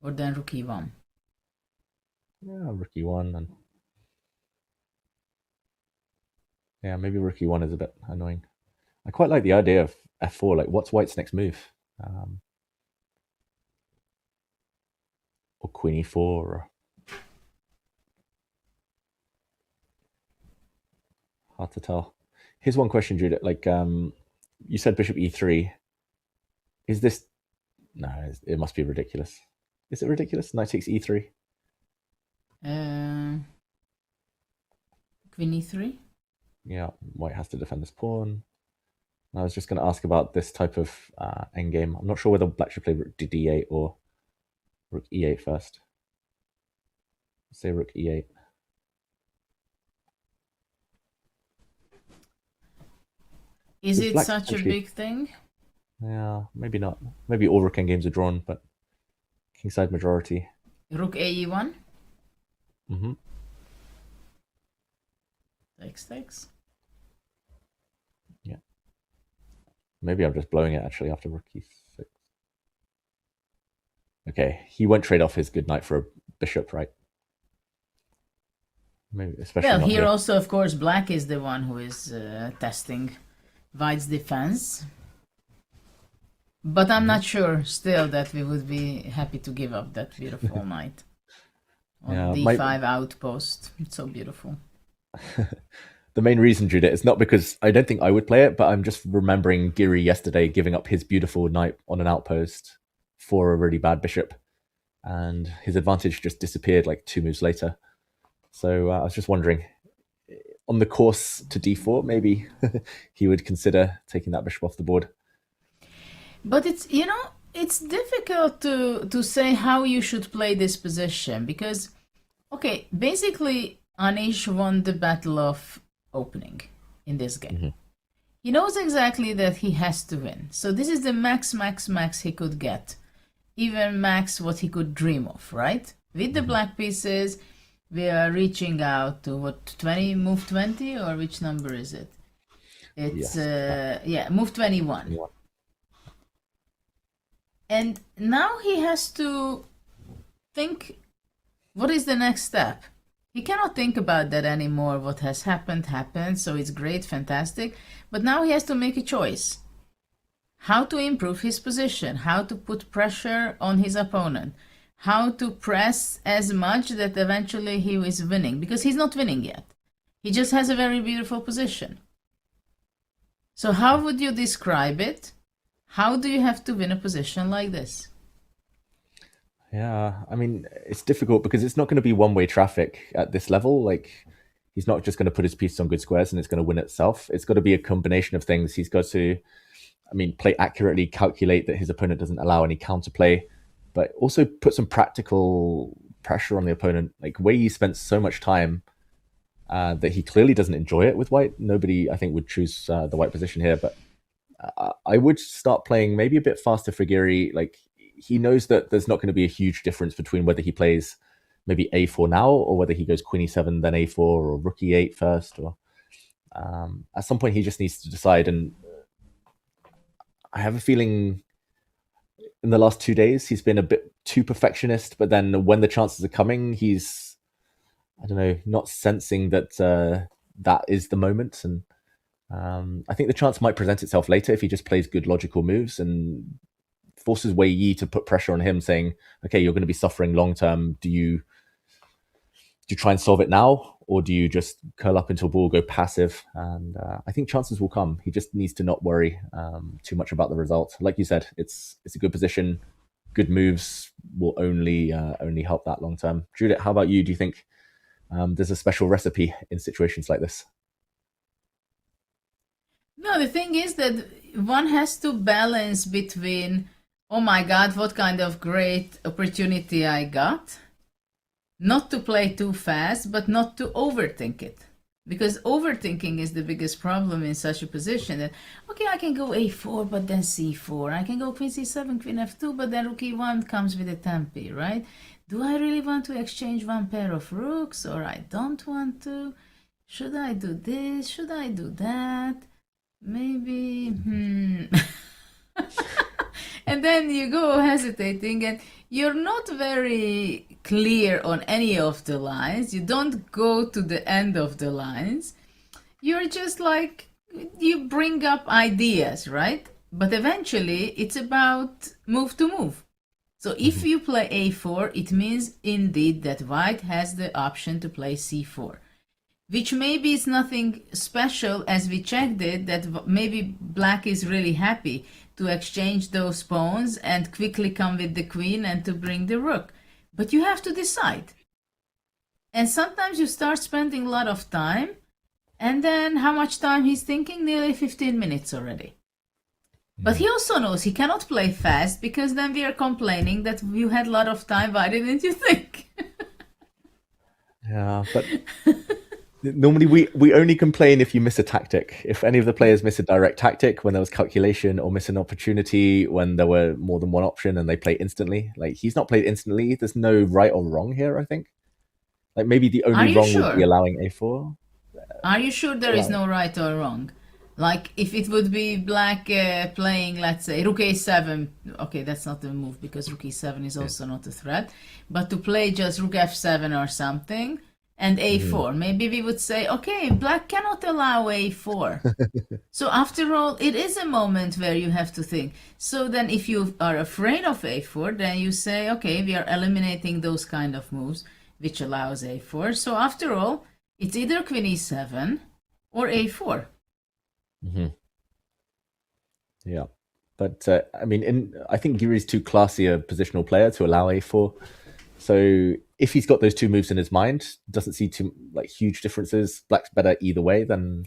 Or then rook e1. Yeah, rook e1 and yeah, maybe rook e1 is a bit annoying. I quite like the idea of f4. Like, what's white's next move? Or queen e4. Or... hard to tell. Here's one question, Judith. Like, you said bishop e3. Is this? No, it must be ridiculous. Is it ridiculous? Knight takes e3. Queen e3. Yeah, white has to defend this pawn. I was just going to ask about this type of endgame. I'm not sure whether black should play rook to d8 or rook e8 first. Say rook e8. Is it such a big thing? Yeah, maybe not. Maybe all rook endgames are drawn, but kingside majority. Rook ae1? Mm-hmm. Takes. Yeah. Maybe I'm just blowing it actually after rook e6. Okay, he won't trade off his good knight for a bishop, right? Maybe, especially. Well, not here also, of course, black is the one who is testing white's defense. But I'm not sure still that we would be happy to give up that beautiful knight on d5 outpost. It's so beautiful. The main reason, Judith, is not because I don't think I would play it, but I'm just remembering Giri yesterday giving up his beautiful knight on an outpost for a really bad bishop, and his advantage just disappeared like 2 moves later. So I was just wondering, on the course to d4, maybe he would consider taking that bishop off the board. But it's, you know, it's difficult to say how you should play this position because, okay, basically Anish won the battle of opening in this game. He knows exactly that he has to win. So this is the max he could get. Even max what he could dream of, right? With the black pieces, we are reaching out to what, 20, move 20, or which number is it? It's, yeah, move 21. And now he has to think, what is the next step? He cannot think about that anymore. What has happened, happened, so it's great, fantastic. But now he has to make a choice. How to improve his position, how to put pressure on his opponent, how to press as much that eventually he is winning, because he's not winning yet. He just has a very beautiful position. So how would you describe it? How do you have to win a position like this? Yeah, I mean, it's difficult because it's not going to be one-way traffic at this level. Like, he's not just going to put his pieces on good squares and it's going to win itself. It's got to be a combination of things. He's got to, I mean, play accurately, calculate that his opponent doesn't allow any counterplay, but also put some practical pressure on the opponent. Like, Weii spent so much time that he clearly doesn't enjoy it with white. Nobody, I think, would choose the white position here, but I would start playing maybe a bit faster for Giri. Like, he knows that there's not going to be a huge difference between whether he plays maybe a4 now or whether he goes queen e7 then a4 or rook e8 first. Or at some point he just needs to decide. And I have a feeling in the last 2 days he's been a bit too perfectionist. But then when the chances are coming, he's, I don't know, not sensing that that is the moment. And I think the chance might present itself later if he just plays good logical moves and forces Weii to put pressure on him, saying, okay, you're going to be suffering long term. Do you try and solve it now, or do you just curl up into a ball, go passive? And I think chances will come. He just needs to not worry too much about the result. Like you said, it's a good position. Good moves will only help that long term. Judith, how about you? Do you think there's a special recipe in situations like this? No, the thing is that one has to balance between, oh my God, what kind of great opportunity I got. Not to play too fast, but not to overthink it. Because overthinking is the biggest problem in such a position that, okay, I can go a4, but then c4. I can go queen c7, queen f2, but then rook e1 comes with a tempi, right? Do I really want to exchange one pair of rooks, or I don't want to? Should I do this? Should I do that? Maybe, And then you go hesitating and you're not very clear on any of the lines. You don't go to the end of the lines. You're just like, you bring up ideas, right? But eventually it's about move to move. So if you play a4, it means indeed that white has the option to play c4. Which maybe is nothing special, as we checked it, that maybe black is really happy to exchange those pawns and quickly come with the queen and to bring the rook. But you have to decide. And sometimes you start spending a lot of time, and then how much time he's thinking? Nearly 15 minutes already. But he also knows he cannot play fast, because then we are complaining that you had a lot of time. Why didn't you think? Yeah, but normally we only complain if you miss a tactic. If any of the players miss a direct tactic when there was calculation, or miss an opportunity when there were more than one option and they play instantly. Like, he's not played instantly. There's no right or wrong here, I think. Like, maybe the only wrong would be allowing a4. Are you sure there is no right or wrong? Like, if it would be black playing, let's say, rook a7. Okay, that's not the move, because rook e7 is also not a threat. But to play just rook f7 or something, and a4, maybe we would say, okay, black cannot allow a4. So after all, it is a moment where you have to think. So then if you are afraid of a4, then you say, okay, we are eliminating those kind of moves, which allows a4. So after all, it's either queen e7 or a4. Yeah, but I mean, I think Giri's too classy a positional player to allow a4. So if he's got those two moves in his mind, doesn't see too huge differences, black's better either way, then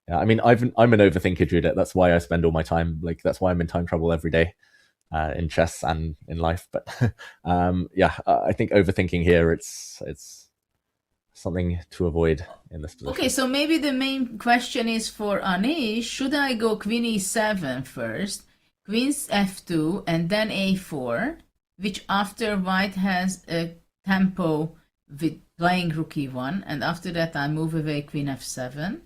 yeah. I mean, I'm an overthinker, Judith. That's why I spend all my time, that's why I'm in time trouble every day, in chess and in life. But yeah, I think overthinking here, it's something to avoid in this position. Okay, so maybe the main question is for Anish, should I go queen e7 first, queen f2, and then a4, which after white has a tempo with playing rook e1, and after that I move away queen f7?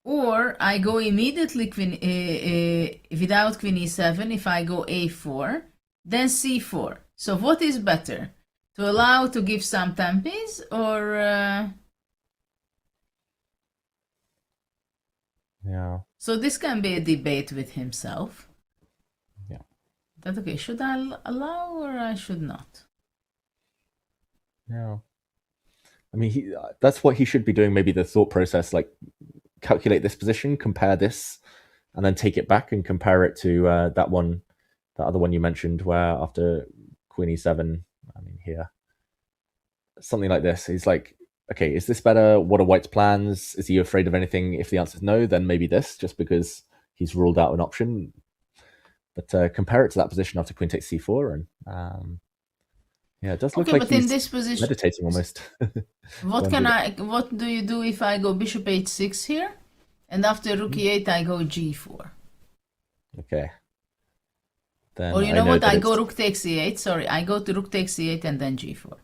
Or I go immediately without queen e7, if I go a4, then c4. So what is better? To allow to give some tempis, or Yeah. so this can be a debate with himself. Yeah. That okay? Should I allow or I should not? Yeah. I mean, that's what he should be doing. Maybe the thought process, like calculate this position, compare this, and then take it back and compare it to that other one you mentioned, where after Queen E7, I mean, here, something like this. He's like, okay, is this better? What are White's plans? Is he afraid of anything? If the answer is no, then maybe this, just because he's ruled out an option. But compare it to that position after Queen takes C4, and yeah, it does look like but he's in this position, meditating almost. What do you do if I go Bishop H6 here, and after Rook E8 I go G4? Okay. Then Or you know what? I go Rook takes E8. Sorry, I go to Rook takes E8 and then G4.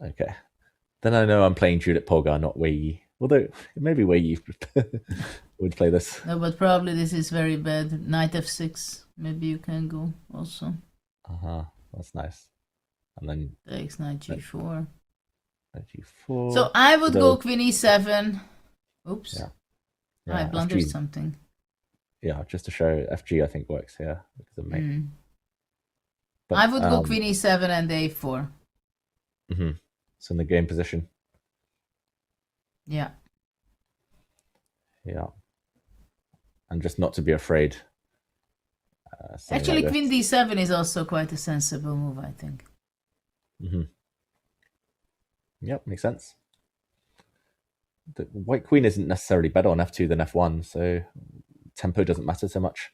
Okay. Then I know I'm playing Judith Polgar, not Weii. Although maybe Weii would play this. No, but probably this is very bad. Knight F6. Maybe you can go also. That's nice. And then takes Knight G4. Knight G4. So I would go Queen E7. Oops. Yeah. I blundered FG. something. Yeah, just to show FG, I think works here because of mate. But, I would go Queen E7 and A4. So in the game position. Yeah. Yeah. And just not to be afraid. Actually, like Queen D7 is also quite a sensible move, I think. Yep, makes sense. The White Queen isn't necessarily better on F2 than F1, so tempo doesn't matter so much.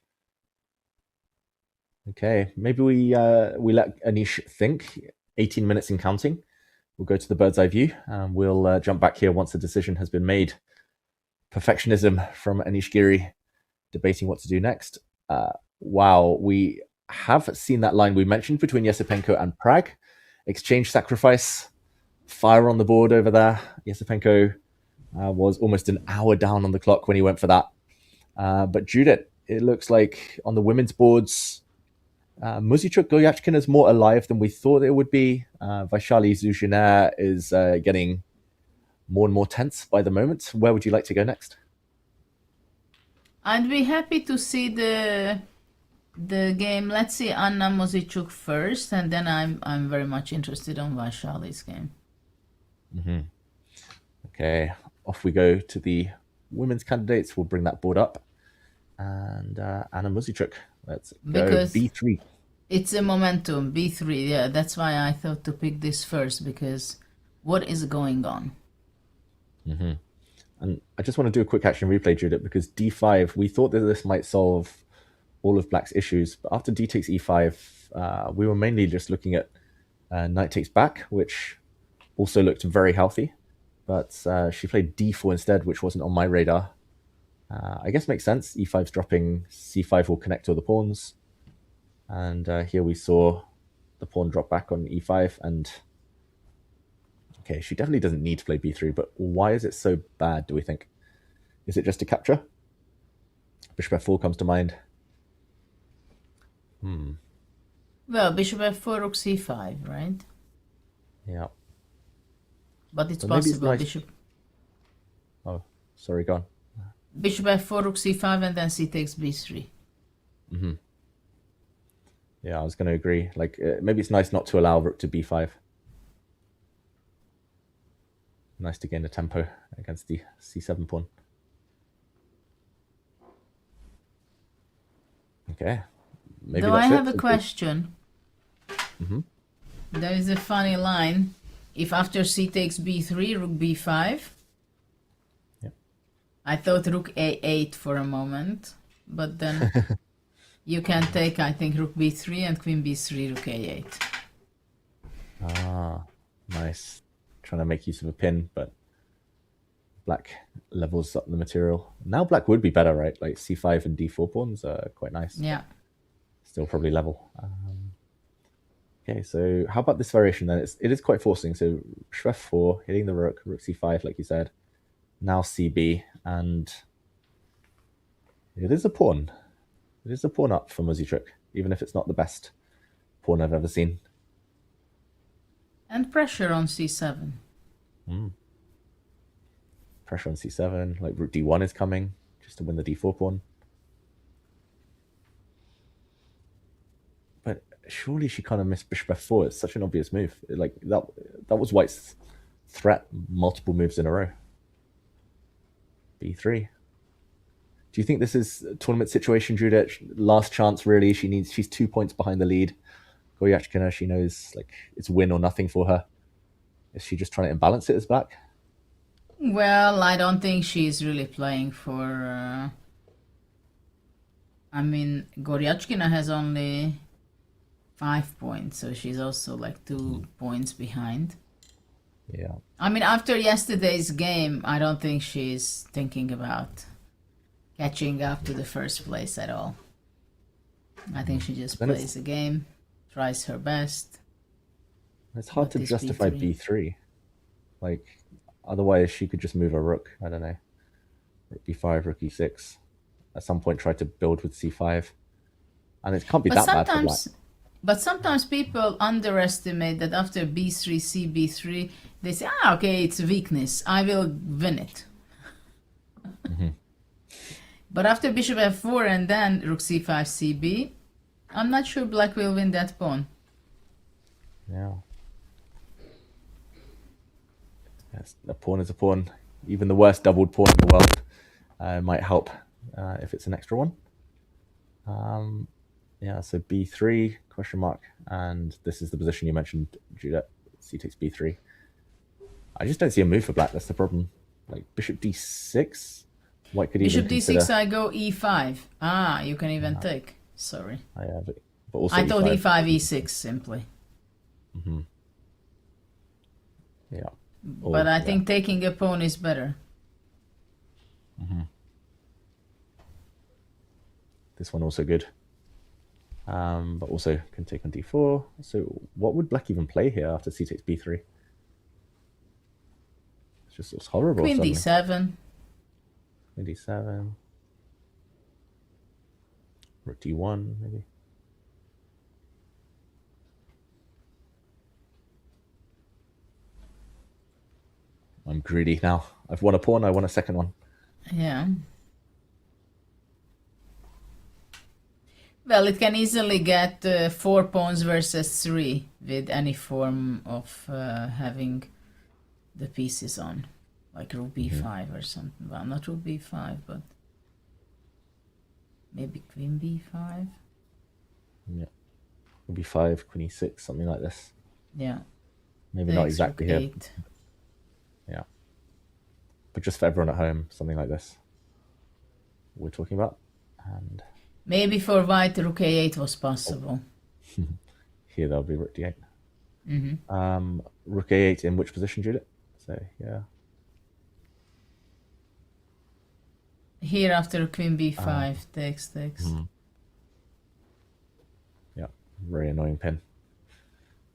Okay, maybe we let Anish think. 18 minutes in counting. We'll go to the bird's eye view, and we'll jump back here once the decision has been made. Perfectionism from Anish Giri, debating what to do next. Wow, we have seen that line we mentioned between Esipenko and Pragg. Exchange sacrifice, fire on the board over there. Esipenko was almost an hour down on the clock when he went for that. But Judith, it looks like on the women's boards, Muzychuk Goyachkin is more alive than we thought it would be. Vaishali Zuzhiner is getting more and more tense by the moment. Where would you like to go next? I'd be happy to see the game. Let's see Anna Muzychuk first, and then I'm very much interested on Vaishali's game. Okay, off we go to the women's candidates. We'll bring that board up. And Anna Muzychuk, let's go Because B3. It's a momentum, B3. Yeah, that's why I thought to pick this first, because what is going on? And I just want to do a quick action replay, Judith, because D5, we thought that this might solve all of Black's issues, but after D takes E5, we were mainly just looking at Knight takes back, which also looked very healthy, but she played D4 instead, which wasn't on my radar. I guess makes sense. E5's dropping, C5 will connect to the pawns, and here we saw the pawn drop back on E5, and okay, she definitely doesn't need to play B3, but why is it so bad, do we think? Is it just a capture? Bishop F4 comes to mind. Well, Bishop F4, Rook C5, right? Yeah. But it's But maybe it's possible. nice- Bishop Oh, sorry, go on. Bishop F4, Rook C5, and then C takes B3. Yeah, I was going to agree. Like, maybe it's nice not to allow rook to B5. Nice to gain a tempo against the C7 pawn. Okay. Maybe Though I that's have it. a question. There is a funny line. If after C takes B3, Rook B5. Yep. I thought Rook A8 for a moment, but then you can take, I think, Rook B3 and Queen B3, Rook A8. Ah, nice. Trying to make use of a pin, but Black levels up the material. Now Black would be better, right? Like C5 and D4 pawns are quite nice. Yeah. Still probably level. Okay, so how about this variation then? It is quite forcing. So Bishop F4, hitting the rook, rook C5, like you said. Now CB, and it is a pawn. It is a pawn up for Muzychuk, even if it's not the best pawn I've ever seen. And pressure on c7. Pressure on c7, like rook d1 is coming, just to win the d4 pawn. But surely she kind of missed bishop f4. It's such an obvious move. Like that was White's threat multiple moves in a row. b3. Do you think this is a tournament situation, Judith? Last chance, really. She's 2 points behind the lead. Goryachkina, she knows like it's win or nothing for her. Is she just trying to imbalance it as black? Well, I don't think she's really playing for... I mean, Goryachkina has only 5 points, so she's also like 2 points behind. Yeah. I mean, after yesterday's game, I don't think she's thinking about catching up to the first place at all. I think she just plays the game, tries her best. It's hard to justify b3. Like, otherwise she could just move a rook. I don't know. Rook b5, rook e6. At some point try to build with c5. And it can't be that bad for black. But sometimes people underestimate that after b3, cb3, they say, okay, it's a weakness. I will win it. But after bishop f4 and then rook c5, cb, I'm not sure black will win that pawn. Yeah. Yes, a pawn is a pawn. Even the worst doubled pawn in the world might help if it's an extra one. Yeah, so b3, question mark. And this is the position you mentioned, Judith. C takes b3. I just don't see a move for black. That's the problem. Like bishop d6. White could even Bishop d6, I go e5. You can even take. Sorry. But also I thought e5, e6 simply. Yeah. But I think taking a pawn is better. This one also good. But also can take on d4. So what would black even play here after c takes b3? It's just looks horrible. Queen d7. Queen d7. Rook d1 maybe. I'm greedy now. I've won a pawn, I won a second one. Yeah. Well, it can easily get 4 pawns versus 3 with any form of having the pieces on. Like rook b5 or something. Well, not rook b5, but maybe queen b5. Yeah. Rook b5, queen e6, something like this. Yeah. Maybe not exactly here. Yeah. But just for everyone at home, something like this. We're talking about. And maybe for white, rook a8 was possible. Here there'll be rook d8. Rook a8 in which position, Judith? So, yeah. Here after queen b5, takes. Yeah, very annoying pin.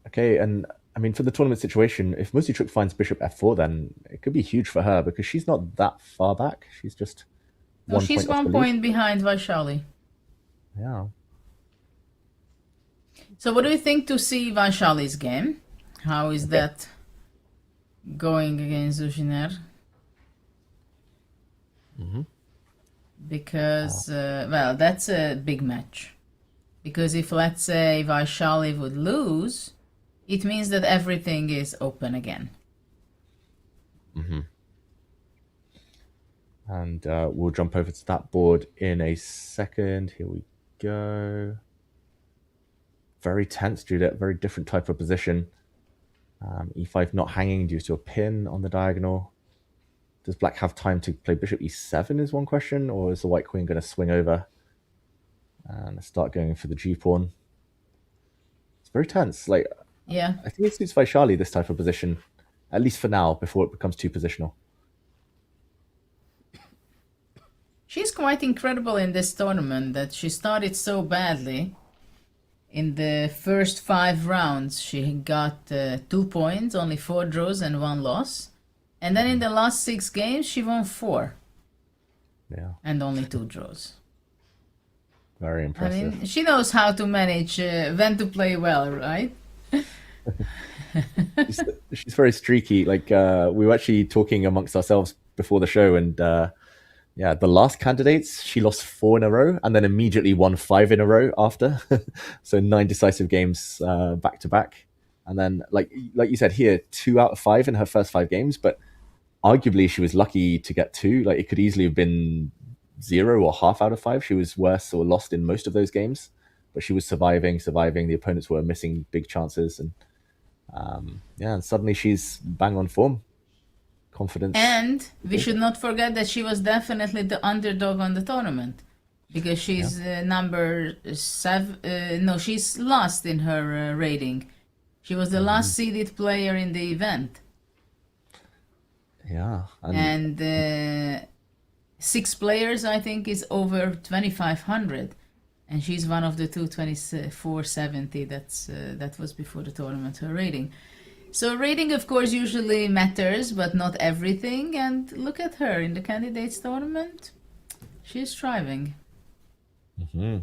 Okay, and I mean, for the tournament situation, if Muzychuk finds bishop f4, then it could be huge for her because she's not that far back. She's just she's 1 point behind Vaishali. Yeah. So what do you think to see Vaishali's game? How is that going against Zuzhiner? Because, well, that's a big match. Because if, let's say, Vaishali would lose, it means that everything is open again. And we'll jump over to that board in a second. Here we go. Very tense, Judith. Very different type of position. E5 not hanging due to a pin on the diagonal. Does black have time to play bishop e7 is one question, or is the white queen going to swing over and start going for the g-pawn? It's very tense. Like, yeah, I think it suits Vaishali, this type of position, at least for now, before it becomes too positional. She's quite incredible in this tournament that she started so badly. In the first 5 rounds, she got 2 points, only 4 draws and 1 loss. And then in the last 6 games, she won 4. Yeah. And only 2 draws. Very impressive. I mean, she knows how to manage when to play well, right? she's very streaky. Like we were actually talking amongst ourselves before the show, and yeah, the last candidates she lost 4 in a row, and then immediately won 5 in a row after. So 9 decisive games back to back, and then like you said here, 2 out of 5 in her first 5 games. But arguably, she was lucky to get 2. Like it could easily have been 0 or half out of 5. She was worse or lost in most of those games, but she was surviving. The opponents were missing big chances, and yeah, and suddenly she's bang on form. Confidence. And we should not forget that she was definitely the underdog on the tournament, because she's number 7. No, she's last in her rating. She was the last seeded player in the event. Yeah. And 6 players, I think, is over 2,500. And she's one of the 224.70. That was before the tournament, her rating. So rating, of course, usually matters, but not everything. And look at her in the Candidates Tournament. She's thriving. Mm-hmm.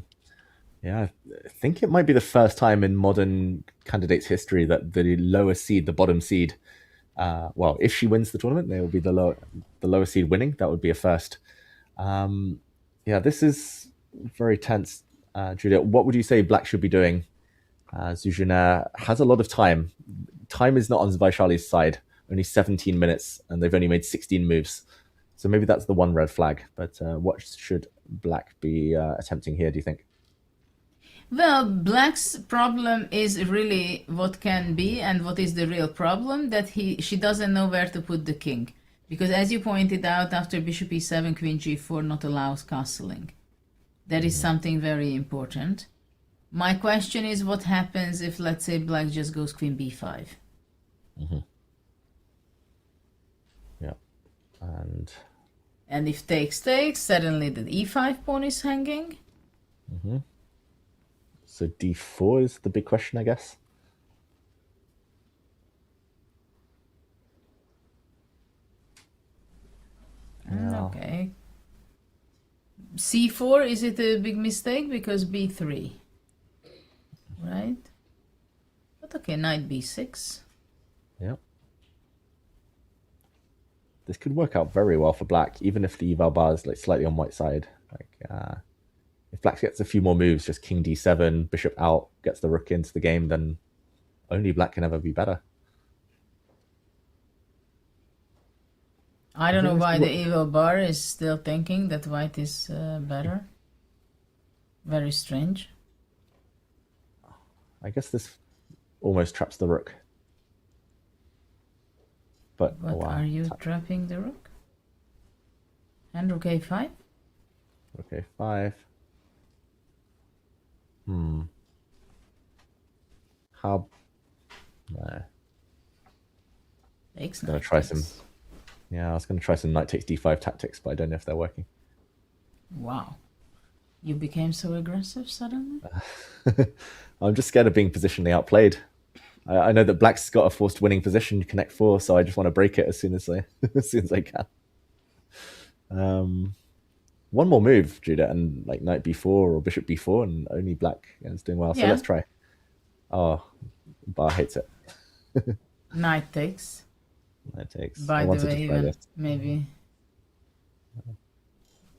Yeah, I think it might be the first time in modern Candidates history that the lower seed, the bottom seed, well, if she wins the tournament, they will be the lower seed winning. That would be a first. Yeah, this is very tense. Julia, what would you say Black should be doing? Zuzhina has a lot of time. Time is not on Vaishali's side. Only 17 minutes, and they've only made 16 moves. So maybe that's the one red flag. But what should Black be attempting here, do you think? Well, Black's problem is really what can be, and what is the real problem, that she doesn't know where to put the king. Because as you pointed out, after bishop e7, queen g4 not allows castling. That is something very important. My question is, what happens if, let's say, Black just goes queen b5? Mm-hmm. Yeah. And if takes, suddenly the e5 pawn is hanging. Mm-hmm. So d4 is the big question, I guess. Yeah. Okay. c4, is it a big mistake? Because b3. Right? But okay, knight b6. Yeah. This could work out very well for Black, even if the eval bar is like slightly on white side. Like, if Black gets a few more moves, just king d7, bishop out, gets the rook into the game, then only Black can ever be better. I don't know why the eval bar is still thinking that white is better. Very strange. I guess this almost traps the rook. But what are you trapping the rook? And rook a5? Rook a5. How? No. Takes. Gonna try some. Yeah, I was going to try some knight takes d5 tactics, but I don't know if they're working. Wow. You became so aggressive suddenly? I'm just scared of being positionally outplayed. I know that Black's got a forced winning position, connect 4, so I just want to break it as soon as I can. One more move, Judah, and like knight b4 or bishop b4, and only Black is doing well. So let's try. Oh, Bar hates it. Knight takes. Knight takes. By the way, even, maybe.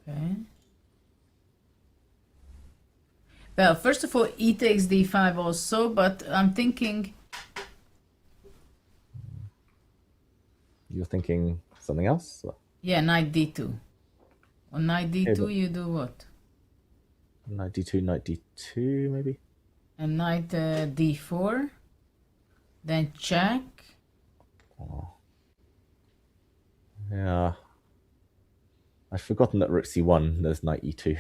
Okay. Well, first of all, e takes d5 also, but I'm thinking... You're thinking something else? Yeah, knight d2. On knight d2, you do what? Knight d2, maybe? And knight d4. Then check. Oh. Yeah. I've forgotten that rook c1, there's knight e2.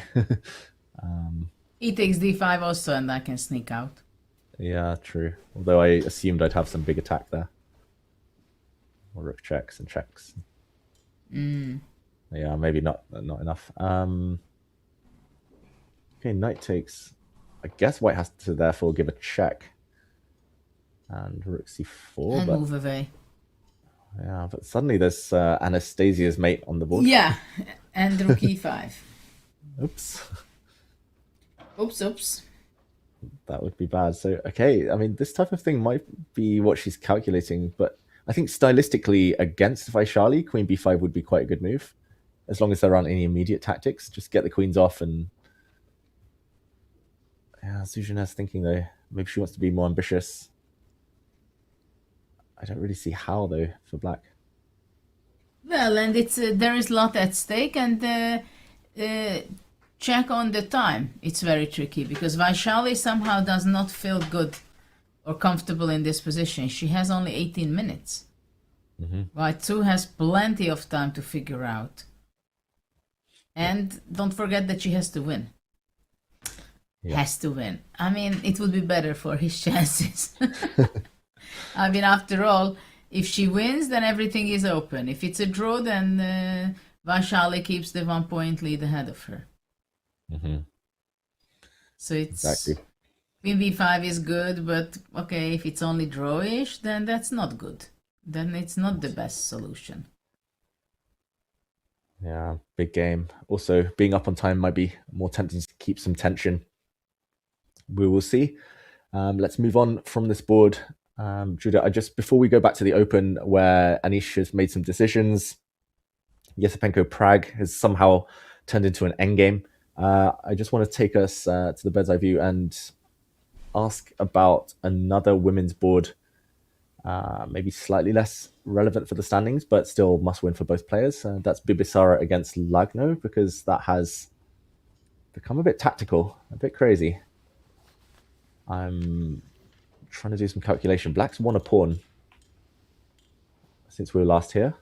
E takes d5 also, and I can sneak out. Yeah, true. Although I assumed I'd have some big attack there. Or rook checks and checks. Yeah, maybe not enough. Okay, knight takes. I guess white has to therefore give a check. And rook c4. And move away. Yeah, but suddenly there's Anastasia's mate on the board. Yeah, and rook e5. Oops. Oops. That would be bad. So, okay, I mean, this type of thing might be what she's calculating, but I think stylistically against Vaishali, queen b5 would be quite a good move, as long as there aren't any immediate tactics. Just get the queens off and... Yeah, Zuzhina's thinking, though, maybe she wants to be more ambitious. I don't really see how, though, for black. Well, and it's there is a lot at stake, and check on the time. It's very tricky because Vaishali somehow does not feel good or comfortable in this position. She has only 18 minutes. While Tzu has plenty of time to figure out. And don't forget that she has to win. Yeah. Has to win. I mean, it would be better for his chances. I mean, after all, if she wins, then everything is open. If it's a draw, then Vaishali keeps the 1 point lead ahead of her. So it's... Exactly. Queen b5 is good, but okay, if it's only drawish, then that's not good. Then it's not the best solution. Yeah, big game. Also, being up on time might be more tempting to keep some tension. We will see. Let's move on from this board. Judah, before we go back to the Open, where Anish has made some decisions, Esipenko Prague has somehow turned into an endgame. I just want to take us to the bird's eye view and ask about another women's board, maybe slightly less relevant for the standings, but still must win for both players. That's Bibisara against Lagno, because that has become a bit tactical, a bit crazy. I'm trying to do some calculation. Black's won a pawn since we were last here.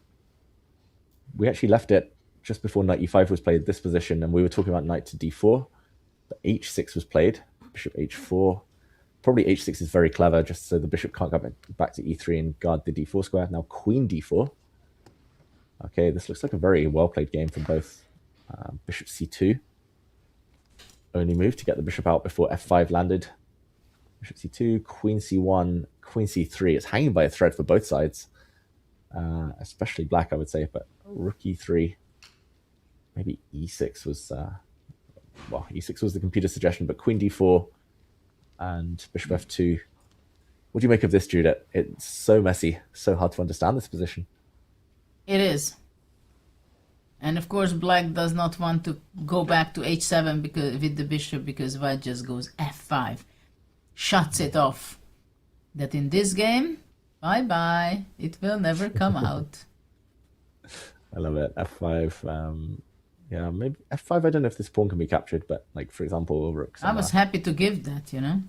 We actually left it just before knight e5 was played, this position, and we were talking about knight to d4. But h6 was played, bishop h4. Probably h6 is very clever, just so the bishop can't go back to e3 and guard the d4 square. Now queen d4. Okay, this looks like a very well-played game from both. Bishop c2. Only move to get the bishop out before f5 landed. Bishop c2, queen c1, queen c3. It's hanging by a thread for both sides. Especially black, I would say, but rook e3. Maybe e6 was... well, e6 was the computer suggestion, but queen d4 and bishop f2. What do you make of this, Judith? It's so messy, so hard to understand this position. It is. And of course, black does not want to go back to h7 because with the bishop, because white just goes f5. Shuts it off. That in this game, bye-bye. It will never come out. I love it. f5. Yeah, maybe f5. I don't know if this pawn can be captured, but like, for example, rook. I was happy to give that, you know.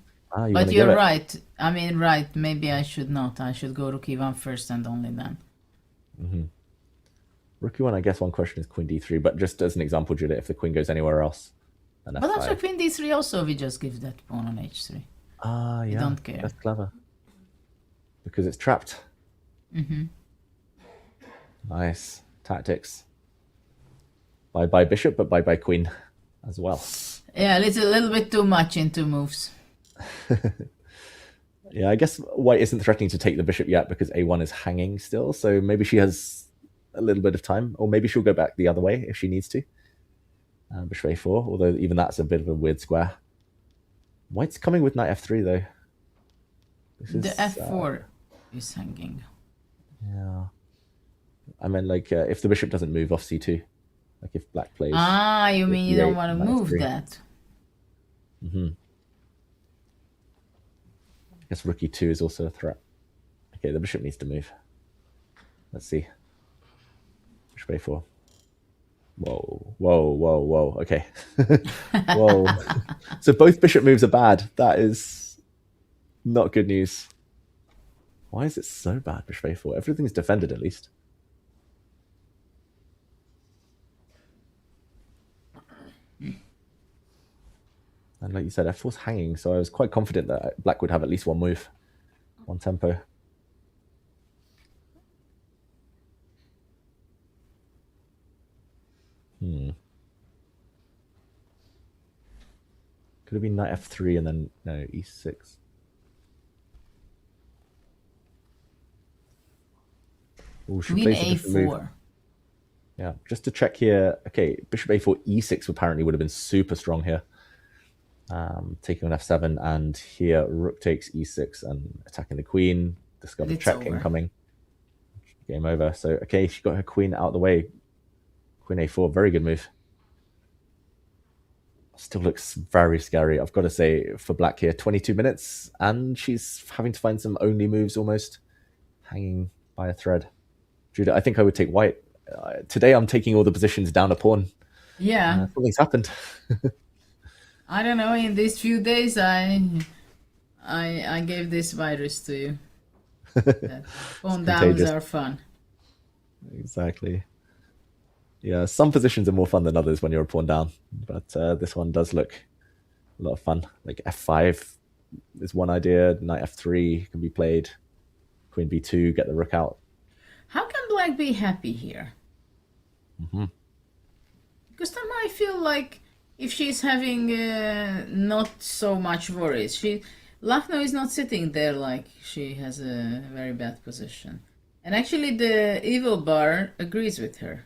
You but you're right. I mean, right. Maybe I should not. I should go rook e1 first and only then. Rook e1, I guess one question is queen d3, but just as an example, Judah, if the queen goes anywhere else, then but after queen d3 also, we just give that pawn on h3. Yeah. We don't care. That's clever. Because it's trapped. Nice. Tactics. Bye-bye bishop, but bye-bye queen as well. Yeah, it's a little bit too much into moves. Yeah, I guess white isn't threatening to take the bishop yet because a1 is hanging still, so maybe she has a little bit of time, or maybe she'll go back the other way if she needs to. Bishop a4, although even that's a bit of a weird square. White's coming with knight f3 though. The f4 is hanging. Yeah. I mean, like, if the bishop doesn't move off c2, like if black plays... you mean you don't want to move that? I guess rook e2 is also a threat. Okay, the bishop needs to move. Let's see. Bishop a4. Whoa. Okay. Whoa. So both bishop moves are bad. That is not good news. Why is it so bad, bishop a4? Everything's defended at least. And like you said, f4's hanging, so I was quite confident that black would have at least one move, one tempo. Could have been knight f3 and then, no, e6. Ooh, Queen a4. Yeah, just to check here. Okay, bishop a4, e6 apparently would have been super strong here. taking on f7, and here rook takes e6 and attacking the queen. Discovered check over. incoming. Game over. So, okay, she got her queen out of the way. Queen a4, very good move. Still looks very scary, I've got to say, for black here. 22 minutes, and she's having to find some only moves almost. Hanging by a thread. Judah, I think I would take white. Today I'm taking all the positions down a pawn. Yeah. Something's happened. I don't know, in these few days I gave this virus to you. Pawn downs are fun. Exactly. Yeah, some positions are more fun than others when you're a pawn down, but this one does look a lot of fun. Like f5 is one idea, knight f3 can be played, queen b2, get the rook out. How can black be happy here? Because then I feel like if she's having not so much worries, Lucknow is not sitting there like she has a very bad position. And actually the evil bar agrees with her.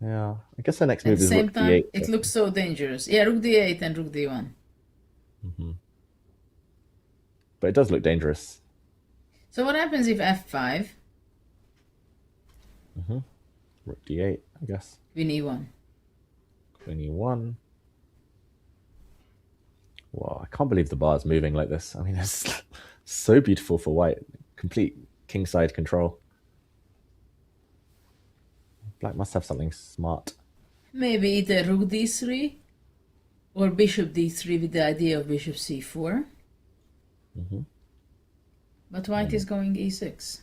Yeah, I guess the next At move the is same rook time, d8. it looks so dangerous. Yeah, rook d8 and rook d1. But it does look dangerous. So what happens if f5? Rook d8, I guess. Queen e1. Queen e1. Wow, I can't believe the bar is moving like this. I mean, it's so beautiful for white. Complete kingside control. Black must have something smart. Maybe either rook d3 or bishop d3 with the idea of bishop c4. But white is going e6.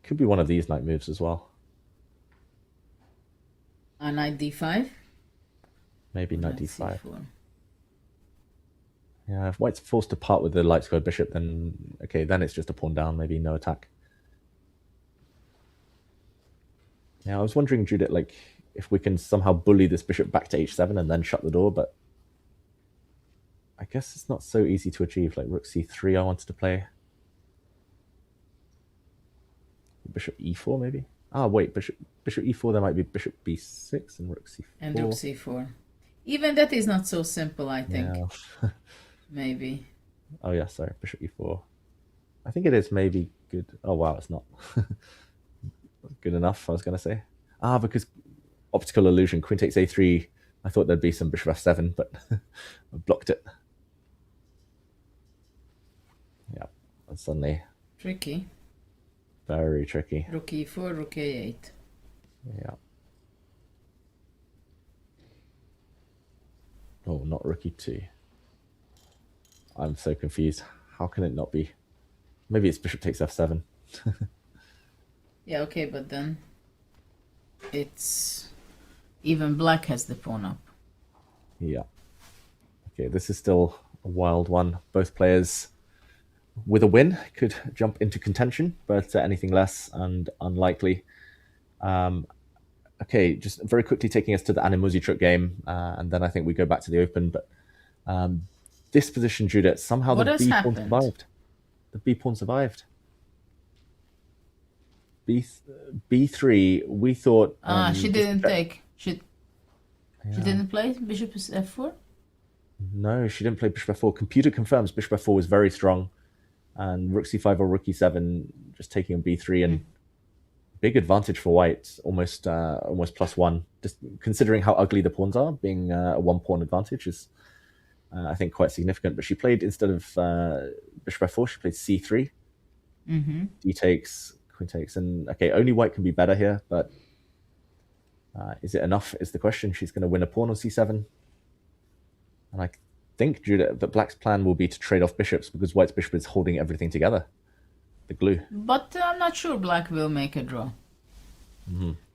Could be one of these knight moves as well. Knight d5. Maybe knight d5. c4. Yeah, if white's forced to part with the light squared bishop, then okay, then it's just a pawn down, maybe no attack. Yeah, I was wondering, Judith, like, if we can somehow bully this bishop back to h7 and then shut the door, but I guess it's not so easy to achieve. Like rook c3 I wanted to play. Bishop e4 maybe? Ah, wait, bishop e4, there might be bishop b6 and rook c4. And rook c4. Even that is not so simple, I think. Yeah. Maybe. Oh yeah, sorry, bishop e4. I think it is maybe good. Oh wow, it's not. Good enough, I was going to say. Ah, because optical illusion, queen takes a3. I thought there'd be some bishop f7, but I blocked it. Yeah, and suddenly... Tricky. Very tricky. Rook e4, rook a8. Yeah. Oh, not rook e2. I'm so confused. How can it not be? Maybe it's bishop takes f7. Yeah, okay, but then it's even black has the pawn up. Yeah. Okay, this is still a wild one. Both players with a win could jump into contention, but anything less and unlikely. Okay, just very quickly taking us to the Animuzi game, and then I think we go back to the Open. But this position, Judith, somehow What the has B pawn happened? survived. The B pawn survived. B3, we thought... she didn't take. She didn't play bishop f4? No, she didn't play bishop f4. Computer confirms bishop f4 was very strong. And rook c5 or rook e7 just taking on b3. And big advantage for white, almost +1. Just considering how ugly the pawns are, being a one-pawn advantage is, I think, quite significant. But she played, instead of bishop f4, she played c3. D takes, queen takes. And, okay, only white can be better here, but is it enough is the question. She's going to win a pawn on c7. And I think, Judith, that black's plan will be to trade off bishops because white's bishop is holding everything together. The glue. But I'm not sure black will make a draw.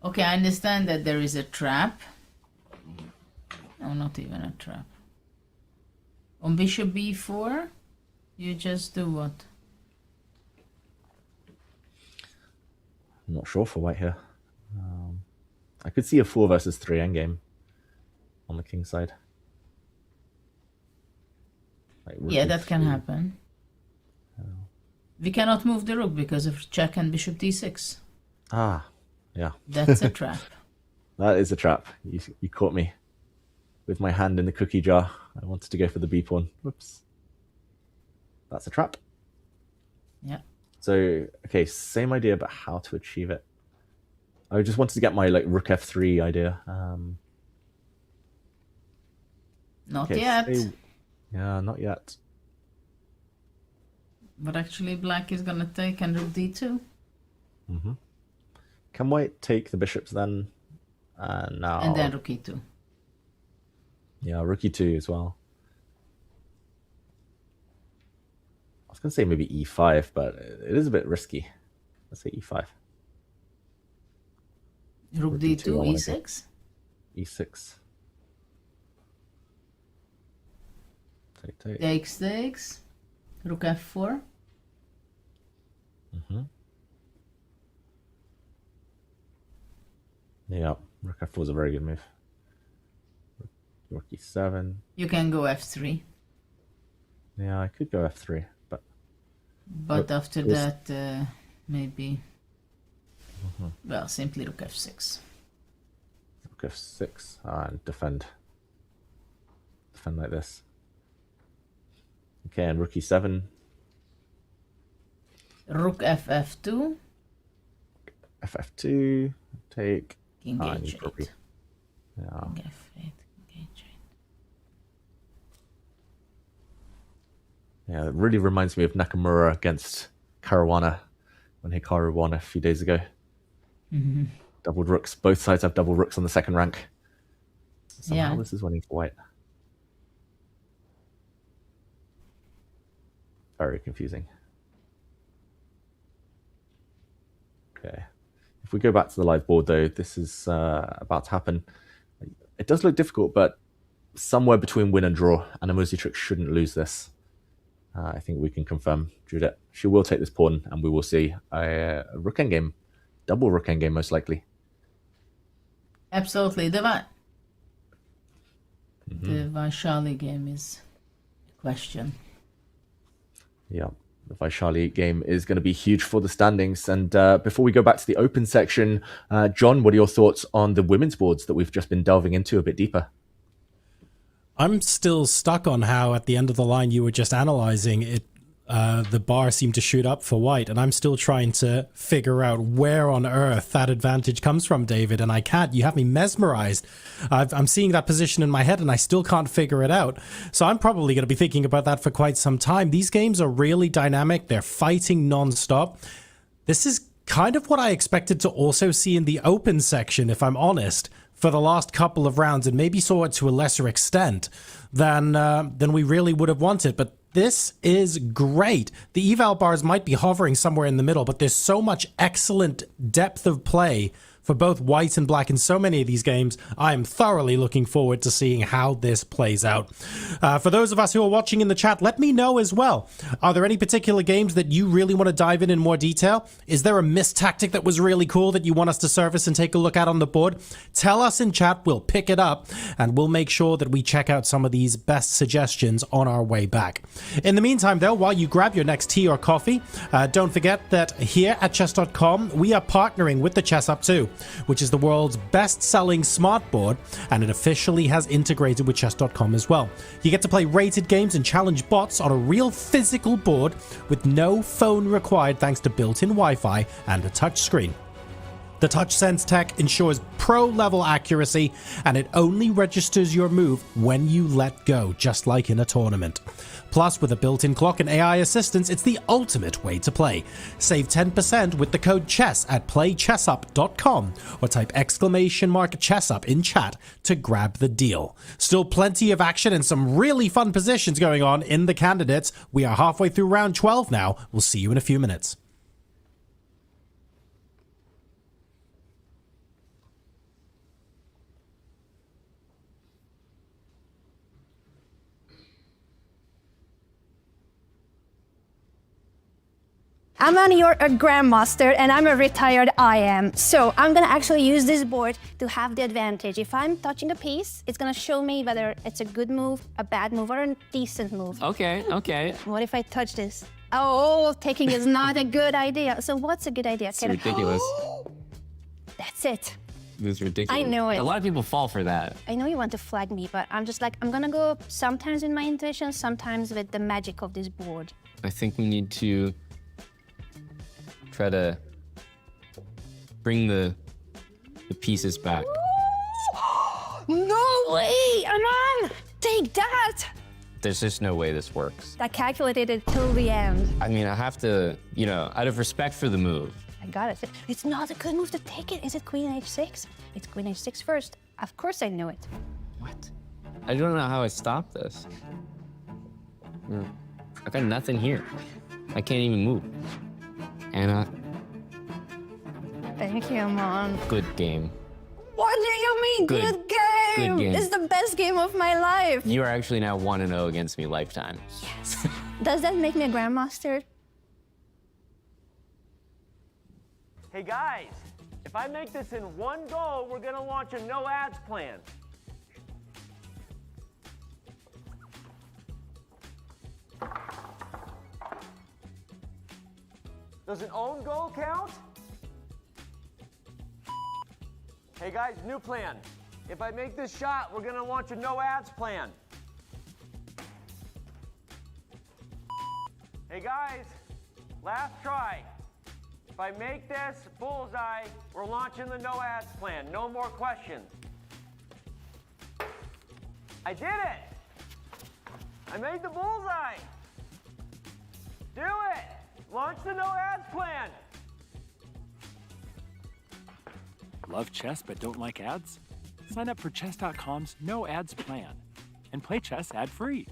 Okay, I understand that there is a trap. No, not even a trap. On bishop b4, you just do what? I'm not sure for white here. I could see a 4 versus 3 endgame on the king side. Like Yeah, that can happen. We cannot move the rook because of check and bishop d6. Ah, yeah. That's a trap. That is a trap. You caught me with my hand in the cookie jar. I wanted to go for the b pawn. Whoops. That's a trap. Yeah. So, okay, same idea, but how to achieve it. I just wanted to get my like rook f3 idea. Not okay, yet. Yeah, not yet. But actually black is gonna take and rook d2. Mm-hmm. Can white take the bishops then? Now. And then rook e2. Yeah, rook e2 as well. I was going to say maybe e5, but it is a bit risky. Let's say e5. Rook d2, e6? E6. Take. Takes. Rook f4. Mm-hmm. Yeah, rook f4 is a very good move. Rook e7. You can go f3. Yeah, I could go f3, but... But after that, maybe... Well, simply rook f6. Rook f6 and defend. Defend like this. Okay, and rook e7. Rook ff2. ff2. Take. King h8. Yeah. King f8. King h8. Yeah, it really reminds me of Nakamura against Caruana when Hikaru won a few days ago. Mm-hmm. Doubled rooks. Both sides have double rooks on the second rank. Somehow Yeah. this is winning for white. Very confusing. Okay. If we go back to the live board, though, this is about to happen. It does look difficult, but somewhere between win and draw, and Emozitrix shouldn't lose this. I think we can confirm Judith. She will take this pawn, and we will see a rook endgame. Double rook endgame, most likely. Absolutely. The Vaishali game is a question. Yeah, the Vaishali game is going to be huge for the standings. And before we go back to the open section, John, what are your thoughts on the women's boards that we've just been delving into a bit deeper? I'm still stuck on how at the end of the line you were just analyzing it. The bar seemed to shoot up for white, and I'm still trying to figure out where on earth that advantage comes from, David, and I can't. You have me mesmerized. I'm seeing that position in my head, and I still can't figure it out. So I'm probably going to be thinking about that for quite some time. These games are really dynamic. They're fighting non-stop. This is kind of what I expected to also see in the open section, if I'm honest, for the last couple of rounds, and maybe saw it to a lesser extent than we really would have wanted. But this is great. The eval bars might be hovering somewhere in the middle, but there's so much excellent depth of play for both white and black in so many of these games. I am thoroughly looking forward to seeing how this plays out. For those of us who are watching in the chat, let me know as well. Are there any particular games that you really want to dive in more detail? Is there a missed tactic that was really cool that you want us to service and take a look at on the board? Tell us in chat, we'll pick it up, and we'll make sure that we check out some of these best suggestions on our way back. In the meantime, though, while you grab your next tea or coffee, don't forget that here at chess.com, we are partnering with the Chess Up 2, which is the world's best-selling smart board, and it officially has integrated with chess.com as well. You get to play rated games and challenge bots on a real physical board with no phone required thanks to built-in Wi-Fi and a touch screen. The TouchSense tech ensures pro-level accuracy, and it only registers your move when you let go, just like in a tournament. Plus, with a built-in clock and AI assistance, it's the ultimate way to play. Save 10% with the code CHESS at playchessup.com, or type !ChessUp in chat to grab the deal. Still plenty of action and some really fun positions going on in the candidates. We are halfway through round 12 now. We'll see you in a few minutes. I'm a grandmaster and I'm a retired IM. So I'm gonna actually use this board to have the advantage. If I'm touching a piece, it's gonna show me whether it's a good move, a bad move, or a decent move. Okay. What if I touch this? Oh, taking is not a good idea. So what's a good idea? It's ridiculous. That's it. is ridiculous. I know it. A lot of people fall for that. I know you want to flag me, but I'm just like, I'm gonna go sometimes with my intuition, sometimes with the magic of this board. I think we need to try to bring the pieces back. No way, Aman! Take that! There's just no way this works. I calculated it till the end. I mean, I have to, you know, out of respect for the move. I got it. It's not a good move to take it. Is it queen h6? It's queen h6 first. Of course I know it. What? I don't know how I stop this. I got nothing here. I can't even move. Anna. Thank you, Aman. Good game. What do you mean, good game? Good game. It's the best game of my life. You are actually now 1-0 against me lifetime. Yes. Does that make me a grandmaster? Hey guys, if I make this in one go, we're gonna launch a no ads plan. Does an own goal count? Hey guys, new plan. If I make this shot, we're gonna launch a no ads plan. Hey guys, last try. If I make this bullseye, we're launching the no ads plan. No more questions. I did it! I made the bullseye! Do it! Launch the no ads plan! Love chess but don't like ads? Sign up for chess.com's no ads plan and play chess ad-free.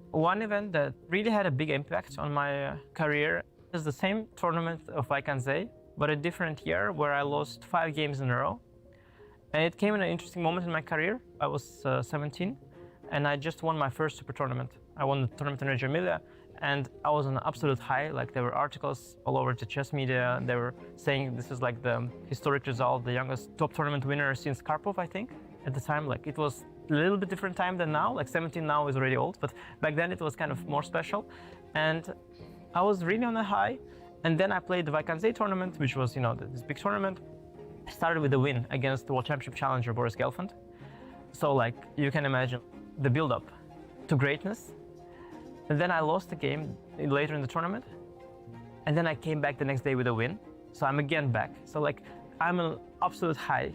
One event that really had a big impact on my career is the same tournament of FIDE Candidates, but a different year where I lost 5 games in a row. And it came in an interesting moment in my career. I was 17 and I just won my first super tournament. I won the tournament in Reggio Emilia and I was on an absolute high. Like, there were articles all over the chess media. They were saying this is like the historic result, the youngest top tournament winner since Karpov, I think. At the time, like, it was a little bit different time than now. Like, 17 now is already old, but back then it was kind of more special. And I was really on a high. And then I played the FIDE Candidates Tournament, which was, you know, this big tournament. I started with a win against the World Championship challenger Boris Gelfand. So, like, you can imagine the build-up to greatness. And then I lost the game later in the tournament. And then I came back the next day with a win. So I'm again back. So, like, I'm an absolute high.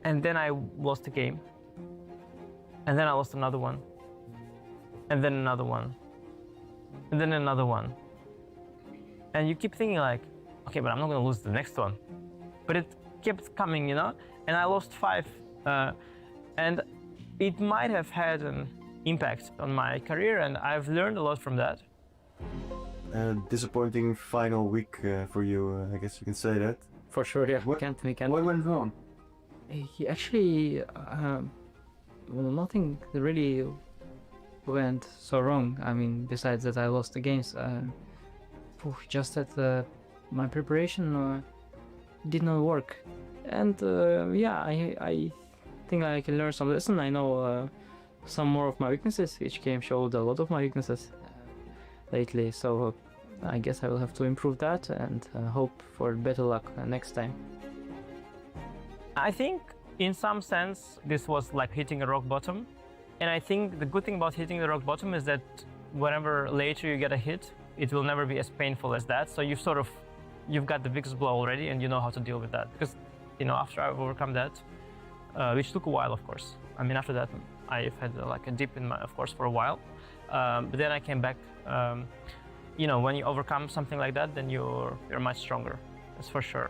And then I lost a game. And then I lost another one. And then another one. And then another one. And you keep thinking, like, okay, but I'm not gonna lose the next one. But it kept coming, you know? And I lost 5. And it might have had an impact on my career, and I've learned a lot from that. Disappointing final week for you, I guess you can say that. For sure, yeah. We can't. What went wrong? He actually, well, nothing really went so wrong. I mean, besides that I lost the games. Just that my preparation did not work. And yeah, I think I can learn some lesson. I know some more of my weaknesses. Each game showed a lot of my weaknesses lately, so I guess I will have to improve that and hope for better luck next time. I think in some sense this was like hitting a rock bottom, and I think the good thing about hitting the rock bottom is that whenever later you get a hit, it will never be as painful as that. So you've got the biggest blow already and you know how to deal with that. Because, you know, after I've overcome that, which took a while, of course. I mean, after that I've had like a dip in my, of course, for a while, but then I came back. You know, when you overcome something like that, then you're much stronger. That's for sure.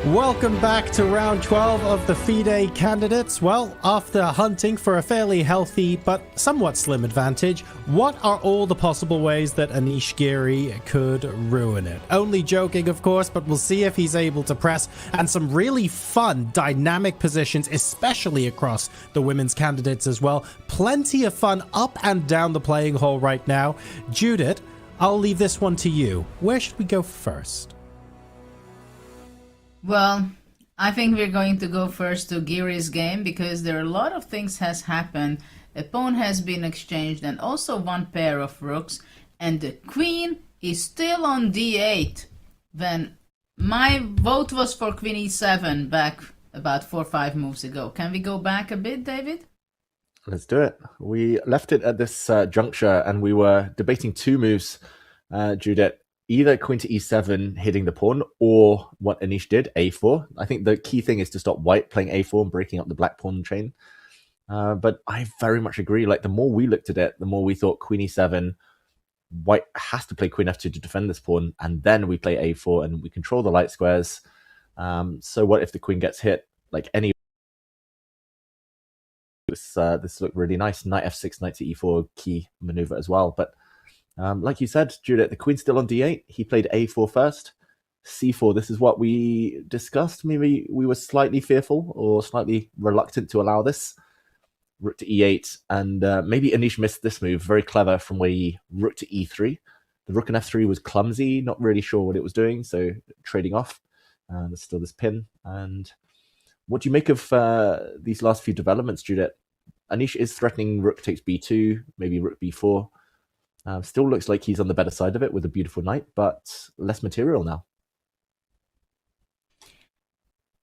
Welcome back to round 12 of the FIDE Candidates. Well, after hunting for a fairly healthy but somewhat slim advantage, what are all the possible ways that Anish Giri could ruin it? Only joking, of course, but we'll see if he's able to press, and some really fun, dynamic positions, especially across the women's candidates as well. Plenty of fun up and down the playing hall right now. Judith, I'll leave this one to you. Where should we go first? Well, I think we're going to go first to Giri's game because there are a lot of things has happened. A pawn has been exchanged and also one pair of rooks, and the queen is still on d8 when my vote was for queen e7 back about 4 or 5 moves ago. Can we go back a bit, David? Let's do it. We left it at this juncture and we were debating 2 moves, Judith. Either queen to e7 hitting the pawn, or what Anish did, a4. I think the key thing is to stop white playing a4 and breaking up the black pawn chain. But I very much agree. Like, the more we looked at it, the more we thought queen e7, white has to play queen f2 to defend this pawn, and then we play a4 and we control the light squares. So what if the queen gets hit? Like any... This looked really nice. Knight f6, knight to e4, key maneuver as well. But like you said, Judith, the queen's still on d8. He played a4 first. c4, this is what we discussed. Maybe we were slightly fearful or slightly reluctant to allow this. Rook to e8, and maybe Anish missed this move. Very clever from Weii. Rook to e3. The rook and f3 was clumsy, not really sure what it was doing, so trading off. There's still this pin. And what do you make of these last few developments, Judith? Anish is threatening rook takes b2, maybe rook b4. Still looks like he's on the better side of it with a beautiful knight, but less material now.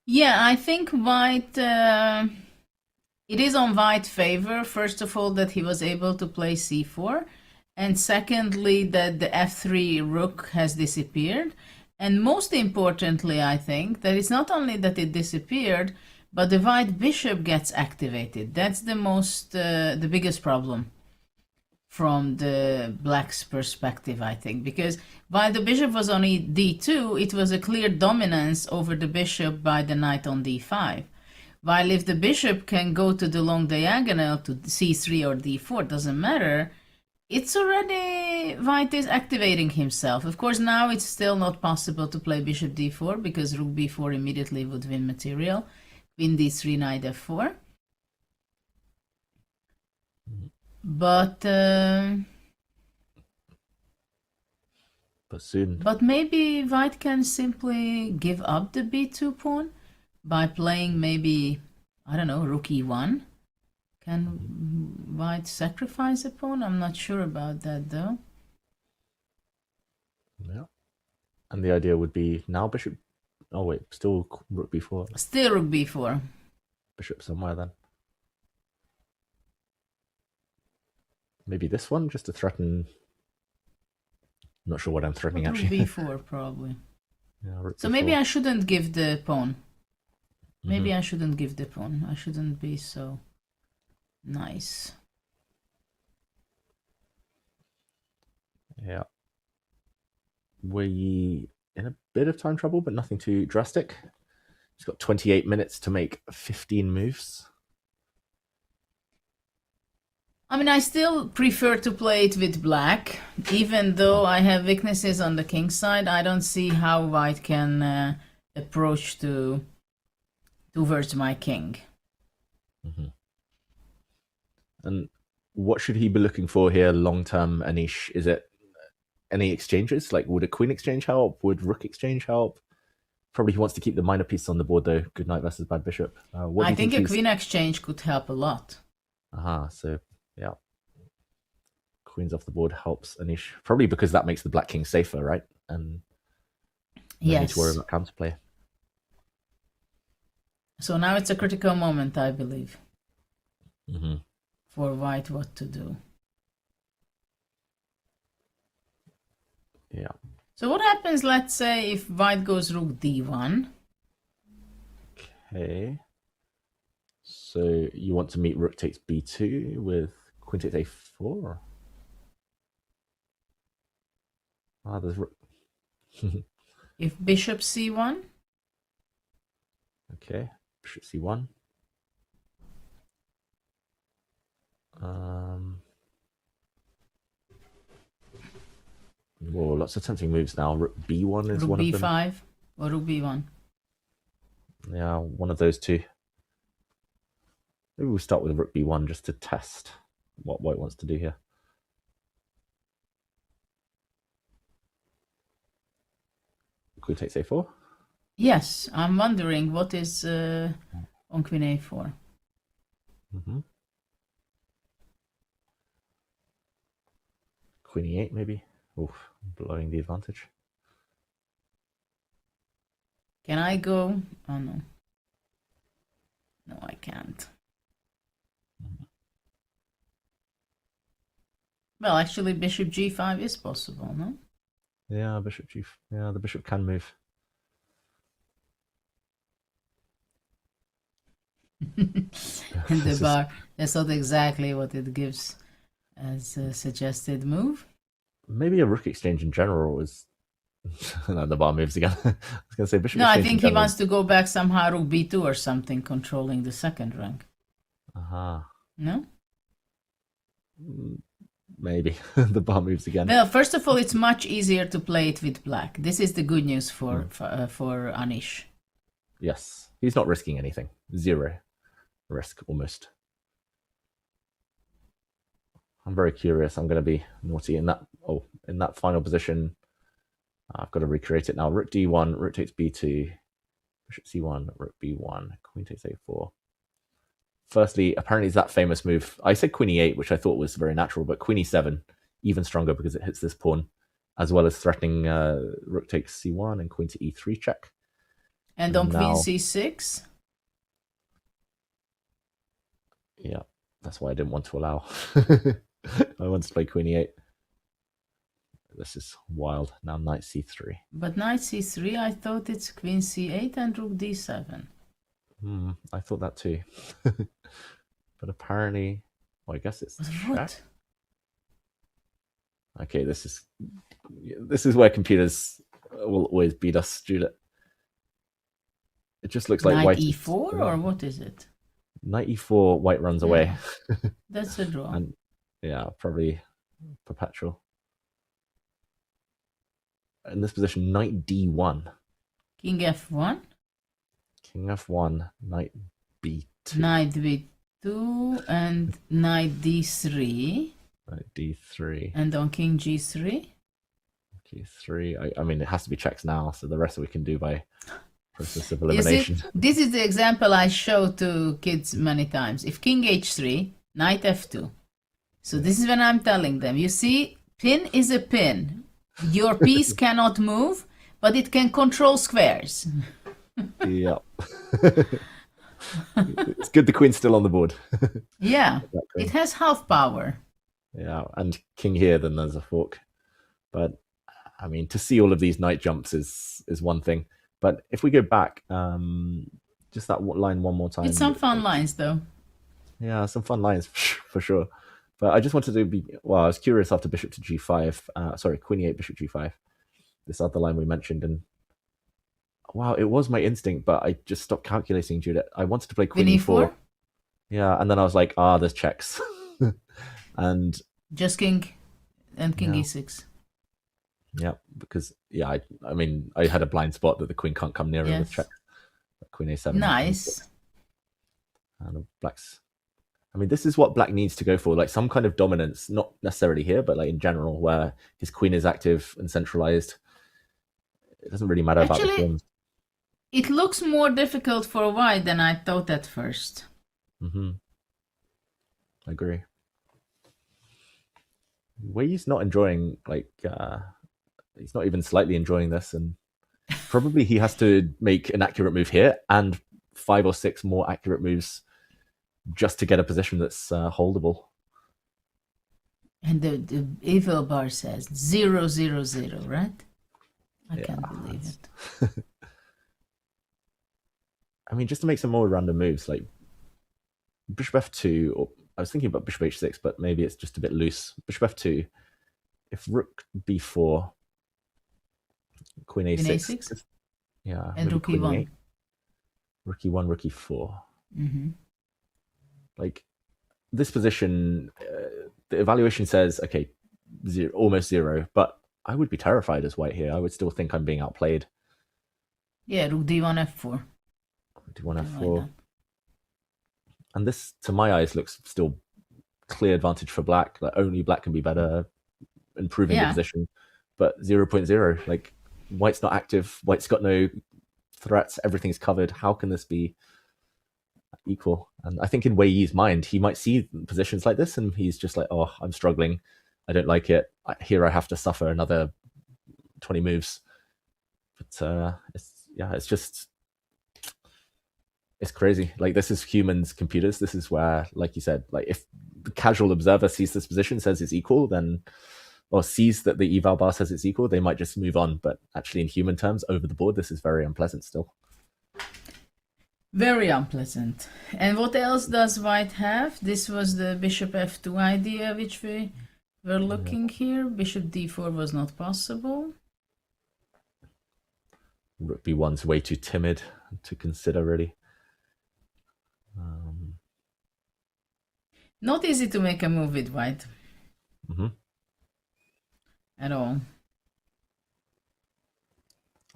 Yeah, I think white... it is on white's favor, first of all, that he was able to play c4, and secondly, that the f3 rook has disappeared. And most importantly, I think, that it's not only that it disappeared, but the white bishop gets activated. That's the biggest problem from the black's perspective, I think, because while the bishop was on d2, it was a clear dominance over the bishop by the knight on d5. While if the bishop can go to the long diagonal to c3 or d4, doesn't matter, it's already white is activating himself. Of course, now it's still not possible to play bishop d4 because rook b4 immediately would win material. Queen d3, knight f4. But soon. But maybe white can simply give up the b2 pawn by playing maybe, I don't know, rook e1. Can white sacrifice a pawn? I'm not sure about that though. Yeah. And the idea would be now bishop... Oh wait, still rook b4. Still rook b4. Bishop somewhere then. Maybe this one, just to threaten... I'm not sure what I'm threatening, rook actually. b4, probably. Yeah, rook so b4. Maybe I shouldn't give the pawn. Maybe I shouldn't give the pawn. I shouldn't be so nice. Yeah. We're in a bit of time trouble, but nothing too drastic. He's got 28 minutes to make 15 moves. I mean, I still prefer to play it with black, even though I have weaknesses on the king side. I don't see how white can approach towards my king. And what should he be looking for here long term, Anish? Is it any exchanges? Like, would a queen exchange help? Would rook exchange help? Probably he wants to keep the minor piece on the board though. Good knight versus bad bishop. I think a queen exchange could help a lot. So yeah. Queens off the board helps Anish. Probably because that makes the black king safer, right? And no need to worry about counterplay. So now it's a critical moment, I believe. For white, what to do. Yeah. So what happens, let's say, if white goes rook d1? Okay. So you want to meet rook takes b2 with queen takes a4? There's rook. If bishop c1? Okay, bishop c1. Whoa, lots of tempting moves now. Rook b1 is Rook one of them. b5 or rook b1. Yeah, one of those two. Maybe we'll start with rook b1 just to test what white wants to do here. Queen takes a4. Yes, I'm wondering what is on queen a4. Queen e8 maybe. Oof, blowing the advantage. Can I go? Oh no. No, I can't. Well, actually, bishop g5 is possible, no? Yeah, bishop g. Yeah, the bishop can move. In the bar, that's not exactly what it gives as a suggested move. Maybe a rook exchange in general was. No, the bar moves again. I was going to say bishop. No, I exchange in think he general. wants to go back somehow rook b2 or something, controlling the second rank. Aha. No? Maybe the bar moves again. Well, first of all, it's much easier to play it with black. This is the good news for Anish. Yes, he's not risking anything. Zero risk almost. I'm very curious. I'm going to be naughty in that. Oh, in that final position, I've got to recreate it now. Rook d1, rook takes b2, bishop c1, rook b1, queen takes a4. Firstly, apparently it's that famous move. I said queen e8, which I thought was very natural, but queen e7, even stronger because it hits this pawn, as well as threatening rook takes c1 and queen to e3 check. And on queen c6? Yeah, that's why I didn't want to allow. I wanted to play queen e8. This is wild. Now knight c3. But knight c3, I thought it's queen c8 and rook d7. I thought that too. But apparently, well, I guess it's check. Okay, this is where computers will always beat us, Judith. It just looks like knight white e4 or what is it? Knight e4, white runs away. That's a draw. And yeah, probably perpetual. In this position, knight d1. King f1. King f1, knight b2. Knight b2 and knight d3. Knight d3. And on king g3. G3. I mean, it has to be checks now, so the rest we can do by process of elimination. You see, this is the example I show to kids many times. If king h3, knight f2. So this is when I'm telling them, you see, pin is a pin. Your piece cannot move, but it can control squares. Yeah. It's good the queen's still on the board. Yeah, it has half power. Yeah, and king here, then there's a fork. But, I mean, to see all of these knight jumps is one thing. But if we go back, just that line one more time. It's some fun lines, though. Yeah, some fun lines for sure. But I just wanted to be, well, I was curious after bishop to g5, sorry, queen e8, bishop g5, this other line we mentioned, and wow, it was my instinct, but I just stopped calculating, Judith. I wanted to play queen e4. Yeah, and then I was like, there's checks. And just king and king e6. Yeah, because, yeah, I mean, I had a blind spot that the queen can't come nearer with checks. Queen a7. Nice. And black's... I mean, this is what black needs to go for, like some kind of dominance, not necessarily here, but like in general, where his queen is active and centralized. It doesn't really matter about the pawns. It looks more difficult for white than I thought at first. I agree. Wei's not enjoying, like, he's not even slightly enjoying this, and probably he has to make an accurate move here and 5 or 6 more accurate moves just to get a position that's holdable. And the evil bar says 0, 0, 0, right? I can't believe it. I mean, just to make some more random moves, like bishop f2, or I was thinking about bishop h6, but maybe it's just a bit loose. Bishop f2, if rook b4, queen a6. Queen a6? Yeah. And rook e1. Rook e1, rook e4. Mm-hmm. Like, this position, the evaluation says, okay, almost zero, but I would be terrified as white here. I would still think I'm being outplayed. Yeah, rook d1, f4. D1, f4. And this, to my eyes, looks still clear advantage for black. Like, only black can be better, improving the position. But 0.0, like, white's not active. White's got no threats. Everything's covered. How can this be equal? And I think in Weiyi's mind, he might see positions like this, and he's just like, oh, I'm struggling. I don't like it. Here I have to suffer another 20 moves. But it's crazy. Like, this is humans, computers. This is where, like you said, like, if the casual observer sees this position, says it's equal, then, or sees that the eval bar says it's equal, they might just move on. But actually, in human terms, over the board, this is very unpleasant still. Very unpleasant. And what else does white have? This was the bishop f2 idea, which we were looking here. Bishop d4 was not possible. Rook b1's way too timid to consider, really. Not easy to make a move with white. Mm-hmm. At all.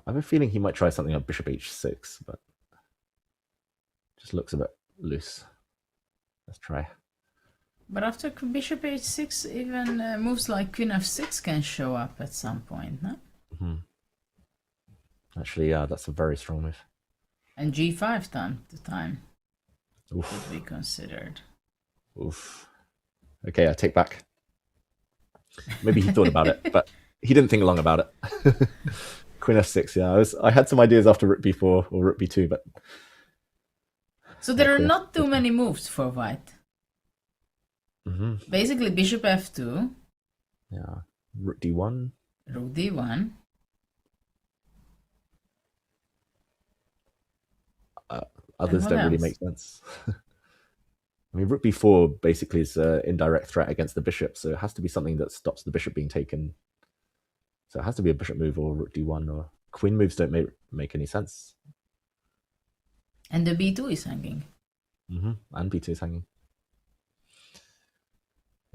I have a feeling he might try something like bishop h6, but just looks a bit loose. Let's try. But after bishop h6, even moves like queen f6 can show up at some point, no? Mm-hmm. Actually, yeah, that's a very strong move. And g5 time to time. Oof. Could be considered. Oof. Okay, I take back. Maybe he thought about it, but he didn't think long about it. Queen f6, yeah. I had some ideas after rook b4 or rook b2, but... So there are not too many moves for white. Mm-hmm. Basically, bishop f2. Yeah. Rook d1. Rook d1. Others don't really make sense. I mean, rook b4 basically is an indirect threat against the bishop, so it has to be something that stops the bishop being taken. So it has to be a bishop move or rook d1, or queen moves don't make any sense. And the b2 is hanging. Mm-hmm. And b2 is hanging.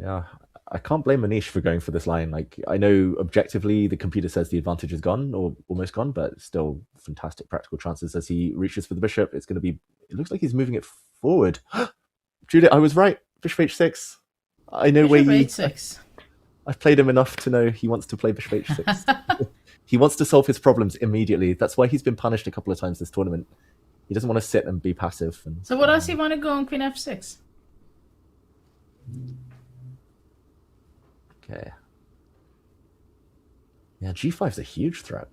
Yeah, I can't blame Manish for going for this line. Like, I know objectively the computer says the advantage is gone or almost gone, but still fantastic practical chances as he reaches for the bishop. It's going to be, it looks like he's moving it forward. Judith, I was right. Bishop h6. I know where h6. I've played him enough to know he wants to play bishop h6. He wants to solve his problems immediately. That's why he's been punished a couple of times this tournament. He doesn't want to sit and be passive. And, so what does he want to go on queen f6? Okay. Yeah, g5 is a huge threat.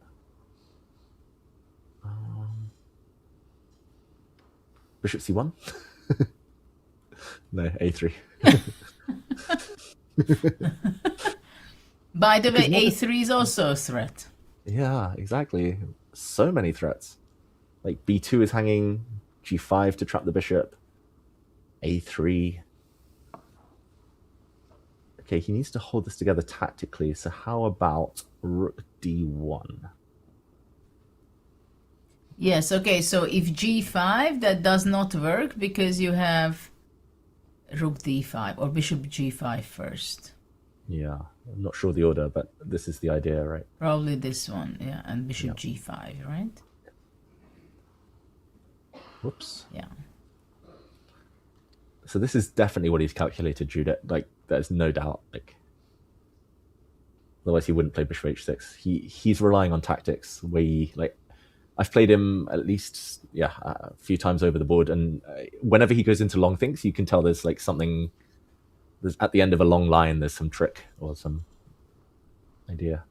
Bishop c1? No, a3. By the way, a3 is also a threat. Yeah, exactly. So many threats. Like b2 is hanging, g5 to trap the bishop, a3. Okay, he needs to hold this together tactically, so how about rook d1? Yes, okay, so if g5, that does not work because you have rook d5 or bishop g5 first. Yeah, I'm not sure the order, but this is the idea, right? Probably this one, yeah, and bishop g5, right? Whoops. Yeah. So this is definitely what he's calculated, Judith. Like, there's no doubt. Like, otherwise he wouldn't play bishop h6. He's relying on tactics. Like, I've played him at least a few times over the board, and whenever he goes into long thinks, you can tell there's like something. There's at the end of a long line. There's some trick or some idea.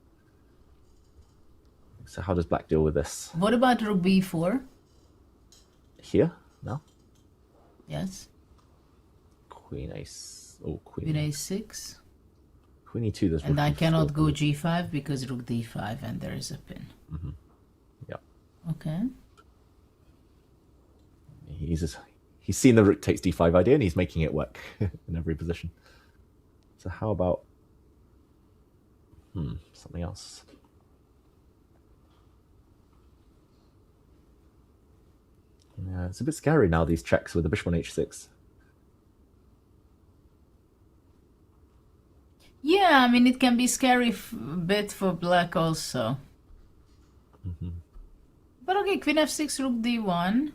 So how does black deal with this? What about rook b4? Here? No? Yes. Queen a6. Oh, queen a6. Queen e2. There's and I cannot go g5 because rook d5 and there is a pin. Mm-hmm. Yeah. Okay. He's seen the rook takes d5 idea and he's making it work in every position. So how about something else? Yeah, it's a bit scary now, these checks with the bishop on h6. Yeah, I mean, it can be scary a bit for black also. But okay, queen f6, rook d1.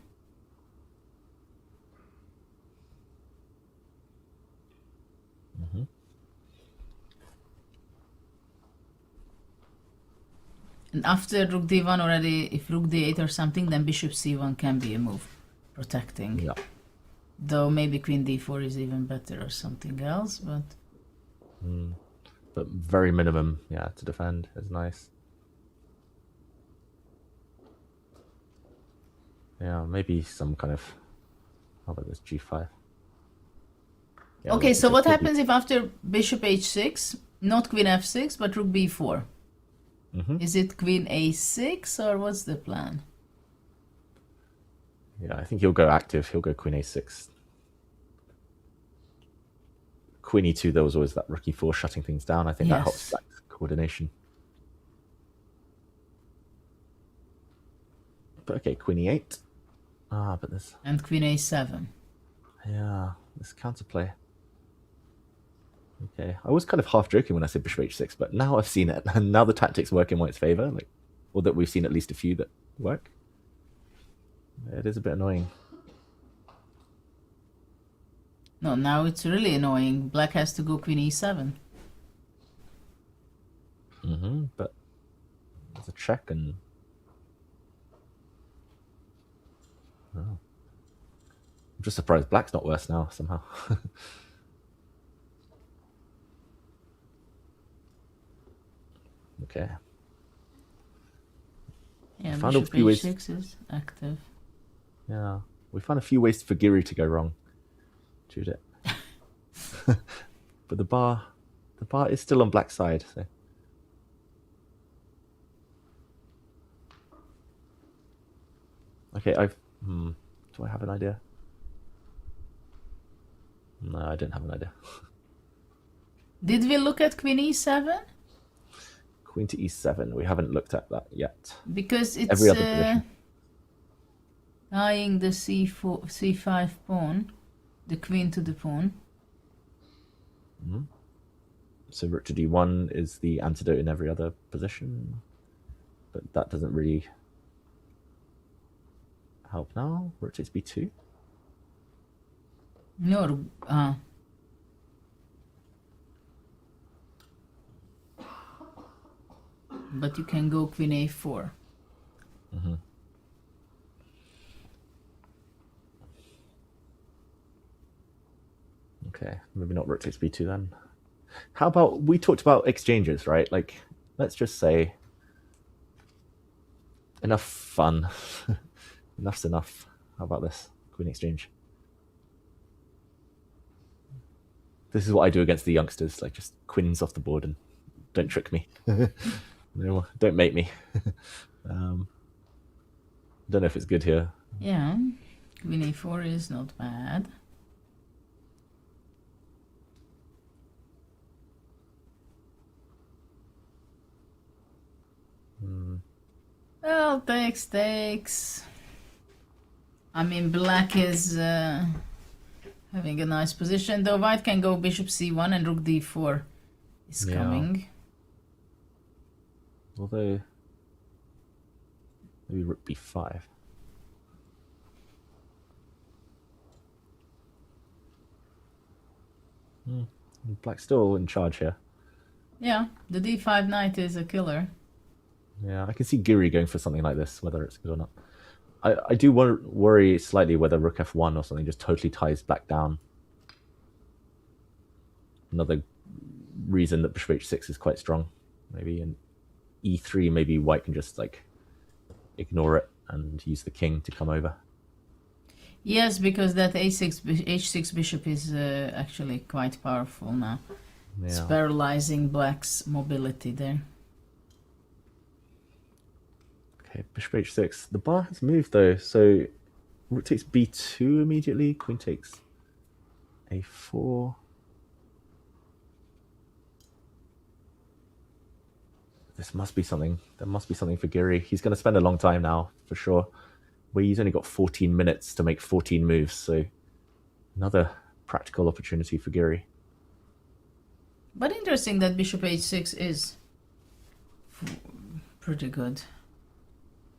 And after rook d1 already, if rook d8 or something, then bishop c1 can be a move, protecting. Yeah. Though maybe queen d4 is even better or something else, but... But very minimum, yeah, to defend is nice. Yeah, maybe some kind of... How about this, g5? Yeah, okay, so what happens if after bishop h6, not queen f6, but rook b4? Is it queen a6 or what's the plan? Yeah, I think he'll go active. He'll go queen a6. Queen e2, there was always that rook e4 shutting things down. I think that helps back coordination. But okay, queen e8. Ah, but this... And queen a7. Yeah, this counterplay. Okay, I was kind of half joking when I said bishop h6, but now I've seen it, and now the tactics work in White's favor, like, or that we've seen at least a few that work. It is a bit annoying. No, now it's really annoying. Black has to go queen e7. But there's a check and... Oh. I'm just surprised black's not worse now, somehow. Okay. Yeah, found a bishop few ways... h6 is active. Yeah, we found a few ways for Giri to go wrong. Judith. But the bar is still on black side. So. Okay, do I have an idea? No, I don't have an idea. Did we look at queen e7? Queen to e7. We haven't looked at that yet. Because it's every other position. Eyeing the c4, c5 pawn, the queen to the pawn. So rook to d1 is the antidote in every other position, but that doesn't really help now. Rook takes b2. No, but you can go queen a4. Okay, maybe not rook takes b2 then. How about, we talked about exchanges, right? Like, let's just say, enough fun. Enough's enough. How about this? Queen exchange. This is what I do against the youngsters, like just queens off the board and don't trick me. No, don't mate me. Don't know if it's good here. Yeah, queen a4 is not bad. Well, takes. I mean, black is having a nice position, though white can go bishop c1 and rook d4 is coming. Although, maybe rook b5. Black's still in charge here. Yeah, the d5 knight is a killer. Yeah, I can see Giri going for something like this, whether it's good or not. I do worry slightly whether rook f1 or something just totally ties black down. Another reason that bishop h6 is quite strong. Maybe in e3, maybe white can just like ignore it and use the king to come over. Yes, because that h6 bishop is actually quite powerful now. Yeah. It's paralyzing black's mobility there. Okay, bishop h6. The bar has moved though, so rook takes b2 immediately, queen takes a4. This must be something. There must be something for Giri. He's going to spend a long time now, for sure. where he's only got 14 minutes to make 14 moves, so another practical opportunity for Giri. But interesting that bishop h6 is pretty good.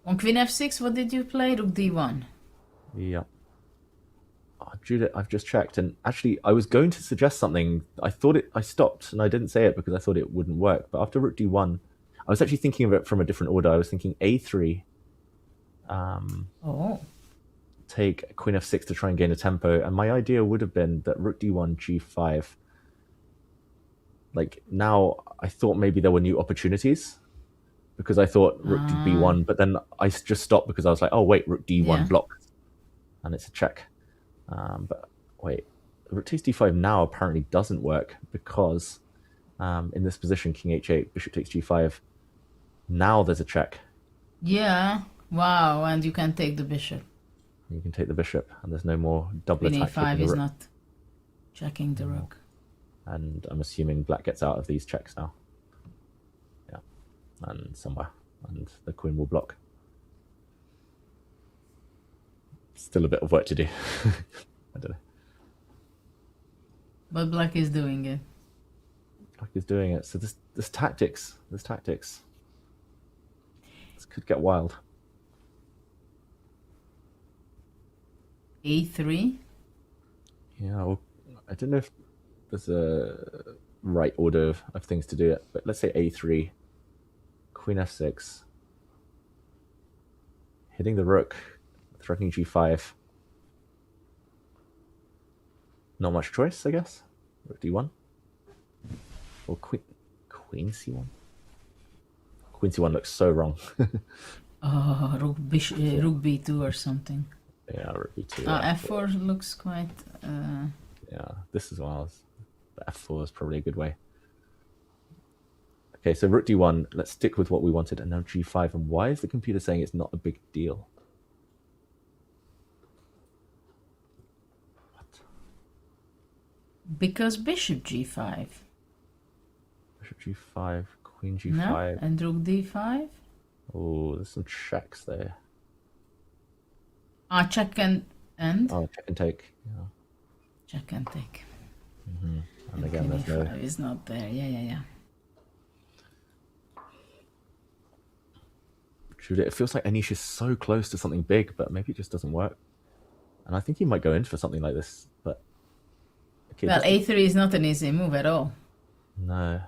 On queen f6, what did you play? Rook d1. Yeah. Oh, Judith, I've just checked, and actually I was going to suggest something. I stopped and I didn't say it because I thought it wouldn't work. But after rook d1, I was actually thinking of it from a different order. I was thinking a3. Take queen f6 to try and gain a tempo, and my idea would have been that rook d1, g5. Like, now I thought maybe there were new opportunities because I thought rook to b1, but then I just stopped because I was like, oh wait, rook d1 blocked, and it's a check. But wait, rook takes d5 now apparently doesn't work because in this position, king h8, bishop takes g5. Now there's a check. Yeah. Wow, and you can take the bishop. You can take the bishop, and there's no more double Queen attack. a5 is not checking the rook. And I'm assuming black gets out of these checks now. Yeah, and somewhere, and the queen will block. Still a bit of work to do. I don't know. But black is doing it. Black is doing it. So there's tactics. This could get wild. a3. Yeah, well, I don't know if there's a right order of things to do it, but let's say a3, queen f6, hitting the rook, threatening g5. Not much choice, I guess. Rook d1, or queen c1. Queen c1 looks so wrong. Rook b2 or something. Yeah, rook b2. f4 looks quite... Yeah, this as well. F4 is probably a good way. Okay, so rook d1, let's stick with what we wanted, and now g5. And why is the computer saying it's not a big deal? What? Because bishop g5. Bishop g5, queen g5. No? And rook d5? Oh, there's some checks there. Check and end? Oh, check and take. Yeah. Check and take. Mm-hmm. And again, there's no... is not there. Yeah. It feels like Anish is so close to something big, but maybe it just doesn't work. And I think he might go in for something like this, but... Okay, well, a3 is not an easy move at all. No.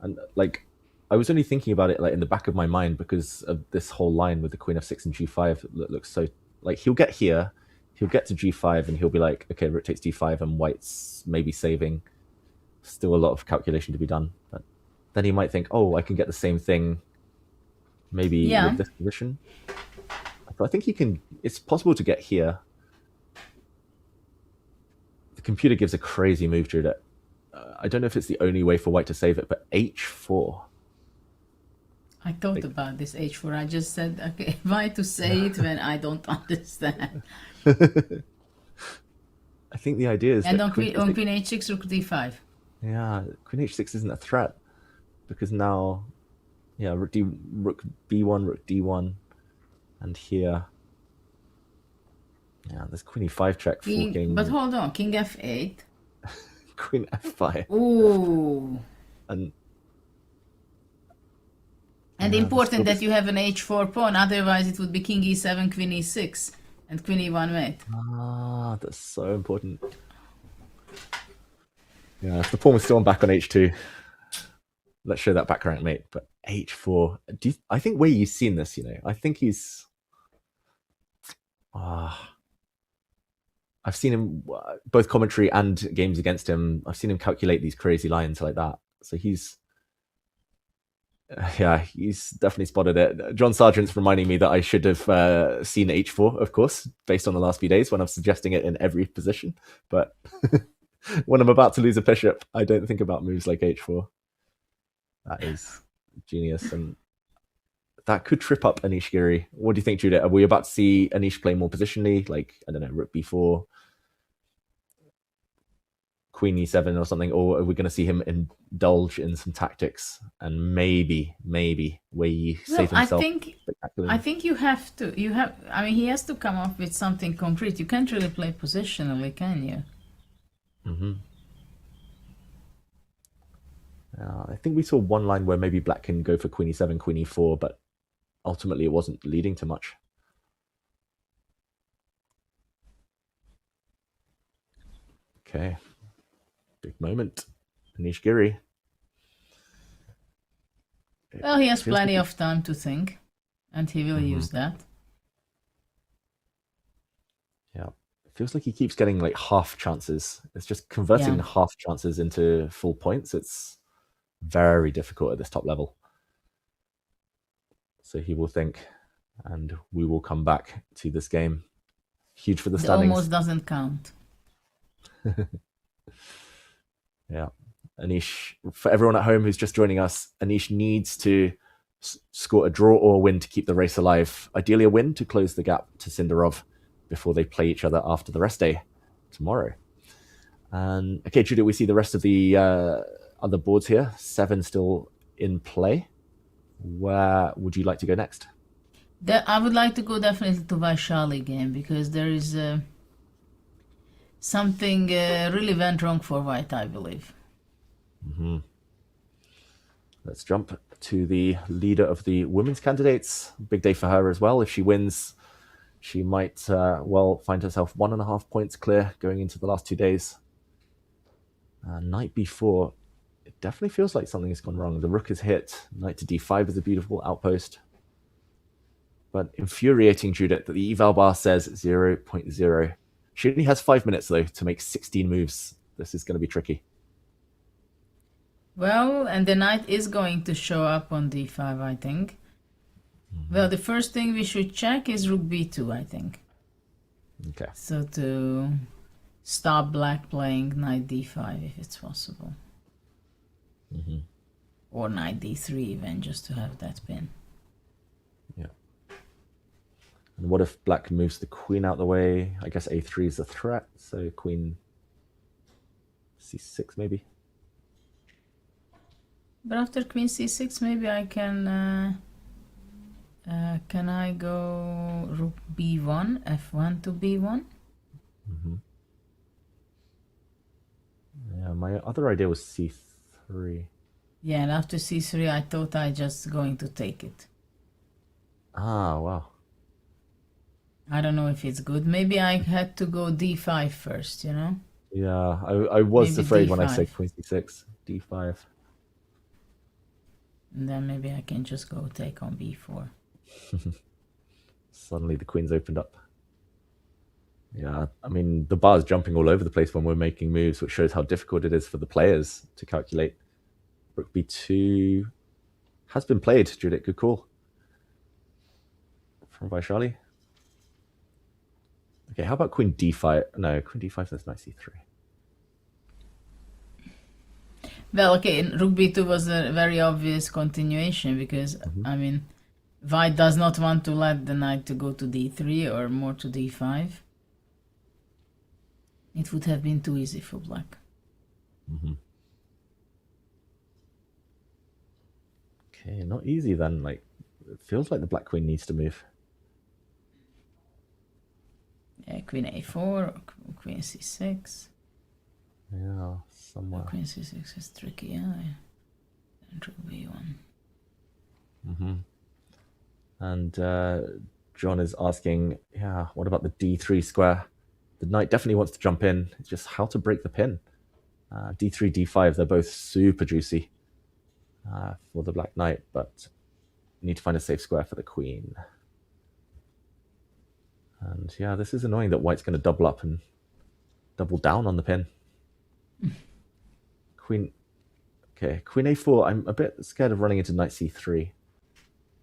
And, like, I was only thinking about it, like, in the back of my mind because of this whole line with the queen f6 and g5 that looks so... Like, he'll get here, he'll get to g5, and he'll be like, okay, rook takes d5, and white's maybe saving. Still a lot of calculation to be done. But then he might think, oh, I can get the same thing maybe with this position. But I think he can... It's possible to get here. The computer gives a crazy move, Judith. I don't know if it's the only way for white to save it, but h4. I thought about this h4. I just said, okay, why to say it when I don't understand? I think the idea is... And on queen h6, rook d5. Yeah, queen h6 isn't a threat because now, yeah, rook b1, rook d1, and here, yeah, there's queen e5 check. But hold on, king f8. Queen f5. Ooh. And important that you have an h4 pawn, otherwise it would be king e7, queen e6, and queen e1 mate. Ah, that's so important. Yeah, if the pawn was still on back on h2, let's show that back rank mate. But h4, I think Weii's seen this, you know. I think he's... I've seen him, both commentary and games against him, I've seen him calculate these crazy lines like that. So he's... yeah, he's definitely spotted it. John Sargent's reminding me that I should have seen h4, of course, based on the last few days when I'm suggesting it in every position. But when I'm about to lose a bishop, I don't think about moves like h4. That is genius. And that could trip up Anish Giri. What do you think, Judith? Are we about to see Anish play more positionally? Like, I don't know, rook b4, queen e7 or something, or are we going to see him indulge in some tactics and maybe Weii save himself? I think you have to. I mean, he has to come up with something concrete. You can't really play positionally, can you? I think we saw one line where maybe black can go for queen e7, queen e4, but ultimately it wasn't leading to much. Okay, big moment. Anish Giri. Well, he has plenty of time to think, and he will use that. Yeah, it feels like he keeps getting like half chances. It's just converting half chances into full points. It's very difficult at this top level. So he will think, and we will come back to this game. Huge for the standings. It almost doesn't count. Yeah. Anish, for everyone at home who's just joining us, Anish needs to score a draw or a win to keep the race alive. Ideally a win to close the gap to Sindarov before they play each other after the rest day tomorrow. And okay, Judith, we see the rest of the other boards here. 7 still in play. Where would you like to go next? I would like to go definitely to Vaishali game, because there is something really went wrong for white, I believe. Let's jump to the leader of the women's candidates. Big day for her as well. If she wins, she might well find herself 1.5 points clear going into the last 2 days. Knight b4, it definitely feels like something has gone wrong. The rook is hit. Knight to d5 is a beautiful outpost. But infuriating, Judith, that the eval bar says 0.0. She only has 5 minutes, though, to make 16 moves. This is going to be tricky. Well, and the knight is going to show up on d5, I think. Well, the first thing we should check is rook b2, I think. Okay. So to stop black playing knight d5, if it's possible. Or knight d3 even, just to have that pin. Yeah. And what if black moves the queen out the way? I guess a3 is a threat, so queen c6 maybe. But after queen c6, maybe I can I go rook b1, f1 to b1? Yeah, my other idea was c3. Yeah, and after c3, I thought I just going to take it. Ah, wow. I don't know if it's good. Maybe I had to go d5 first, you know? Yeah, I was Maybe afraid when I d5. said queen c6, d5. And then maybe I can just go take on b4. Suddenly the queen's opened up. Yeah, I mean, the bar is jumping all over the place when we're making moves, which shows how difficult it is for the players to calculate. Rook b2 has been played, Judith. Good call from Vaishali. Okay, how about queen d5? No, queen d5 is knight c3. Well, okay, rook b2 was a very obvious continuation, because, I mean, white does not want to let the knight to go to d3 or more to d5. It would have been too easy for black. Okay, not easy then. Like, it feels like the black queen needs to move. Yeah, queen a4 or queen c6. Yeah, somewhere. Queen c6 is tricky, yeah. And rook b1. And John is asking, yeah, what about the d3 square? The knight definitely wants to jump in. It's just how to break the pin. d3, d5, they're both super juicy for the black knight, but you need to find a safe square for the queen. And yeah, this is annoying that white's going to double up and double down on the pin. Queen, okay, queen a4. I'm a bit scared of running into knight c3,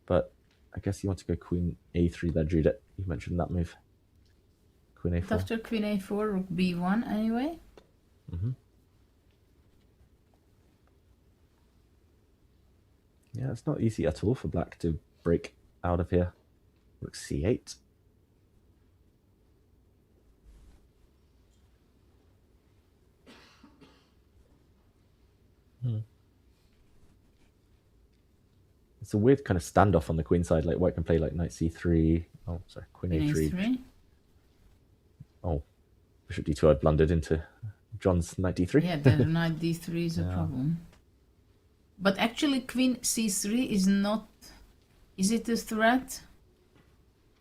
but I guess you want to go queen a3 there, Judith. You mentioned that move. Queen a4. After queen a4, rook b1 anyway. Yeah, it's not easy at all for black to break out of here. Rook c8. It's a weird kind of standoff on the queen side. Like white can play like knight c3. Oh, sorry, queen a3. A3. Oh, bishop d2. I blundered into John's knight d3. Yeah, the knight d3 is a problem. But actually, queen c3 is not. Is it a threat?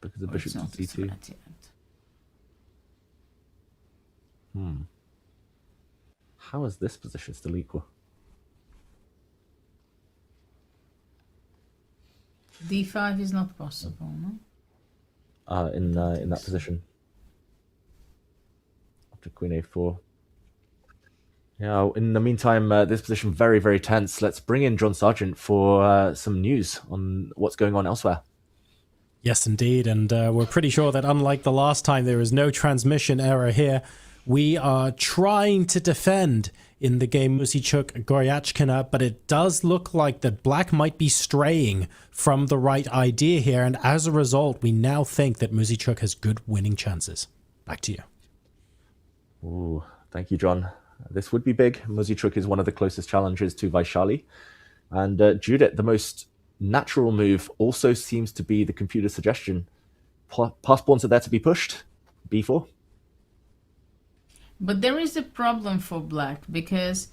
Because the bishop to d2. How is this position still equal? d5 is not possible, no? In that position. After queen a4. Yeah, in the meantime, this position very, very tense. Let's bring in John Sargent for some news on what's going on elsewhere. Yes, indeed. And we're pretty sure that unlike the last time, there is no transmission error here. We are trying to defend in the game Musicuk-Goryachkina, but it does look like that black might be straying from the right idea here. And as a result, we now think that Musicuk has good winning chances. Back to you. Ooh, thank you, John. This would be big. Musicuk is one of the closest challengers to Vaishali. And Judith, the most natural move also seems to be the computer suggestion. Pass pawns are there to be pushed. b4. But there is a problem for black because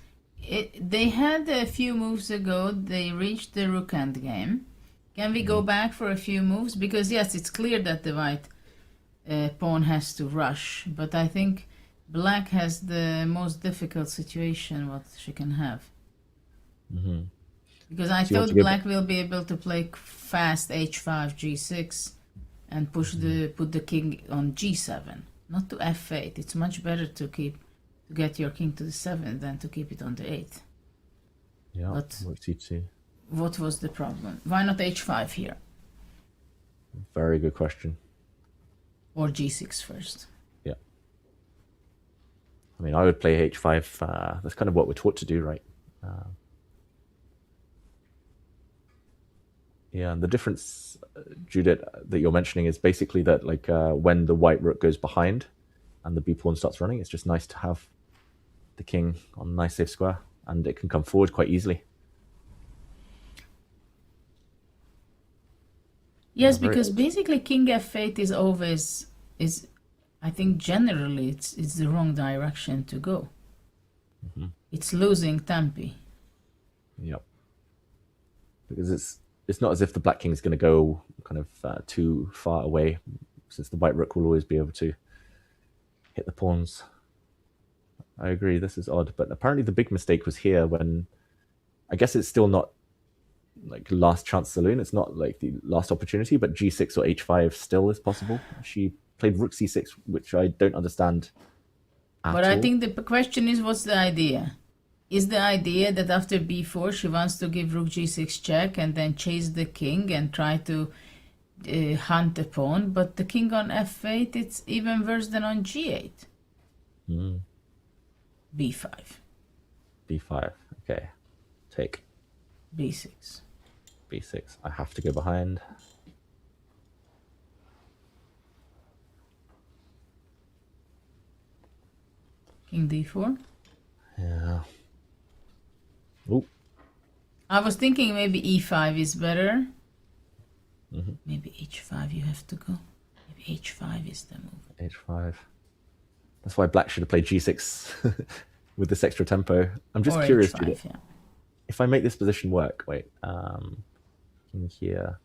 they had a few moves ago, they reached the rook endgame. Can we go back for a few moves? Because yes, it's clear that the white pawn has to rush, but I think black has the most difficult situation what she can have. Because I thought black will be able to play fast h5, g6 and put the king on g7. Not to f8. It's much better to get your king to the 7th than to keep it on the 8th. Yeah, but c2. What was the problem? Why not h5 here? Very good question. Or g6 first. Yeah. I mean, I would play h5. That's kind of what we're taught to do, right? Yeah, and the difference, Judith, that you're mentioning is basically that like when the white rook goes behind and the b pawn starts running, it's just nice to have the king on a nice safe square, and it can come forward quite easily. Yes, because basically king f8 is always I think generally it's the wrong direction to go. It's losing tempi. Yep. Because it's not as if the black king is going to go kind of too far away, since the white rook will always be able to hit the pawns. I agree, this is odd, but apparently the big mistake was here when, I guess it's still not like last chance saloon, it's not like the last opportunity, but g6 or h5 still is possible. She played rook c6, which I don't understand at all. I think the question is, what's the idea? Is the idea that after b4 she wants to give rook g6 check and then chase the king and try to hunt the pawn, but the king on f8, it's even worse than on g8. b5. b5, okay. Take. b6. b6, I have to go behind. King d4. Yeah. Ooh. I was thinking maybe e5 is better. Maybe h5 you have to go. Maybe h5 is the move. h5. That's why black should have played g6 with this extra tempo. I'm just curious, h5, yeah. If I make this position work, wait, king here.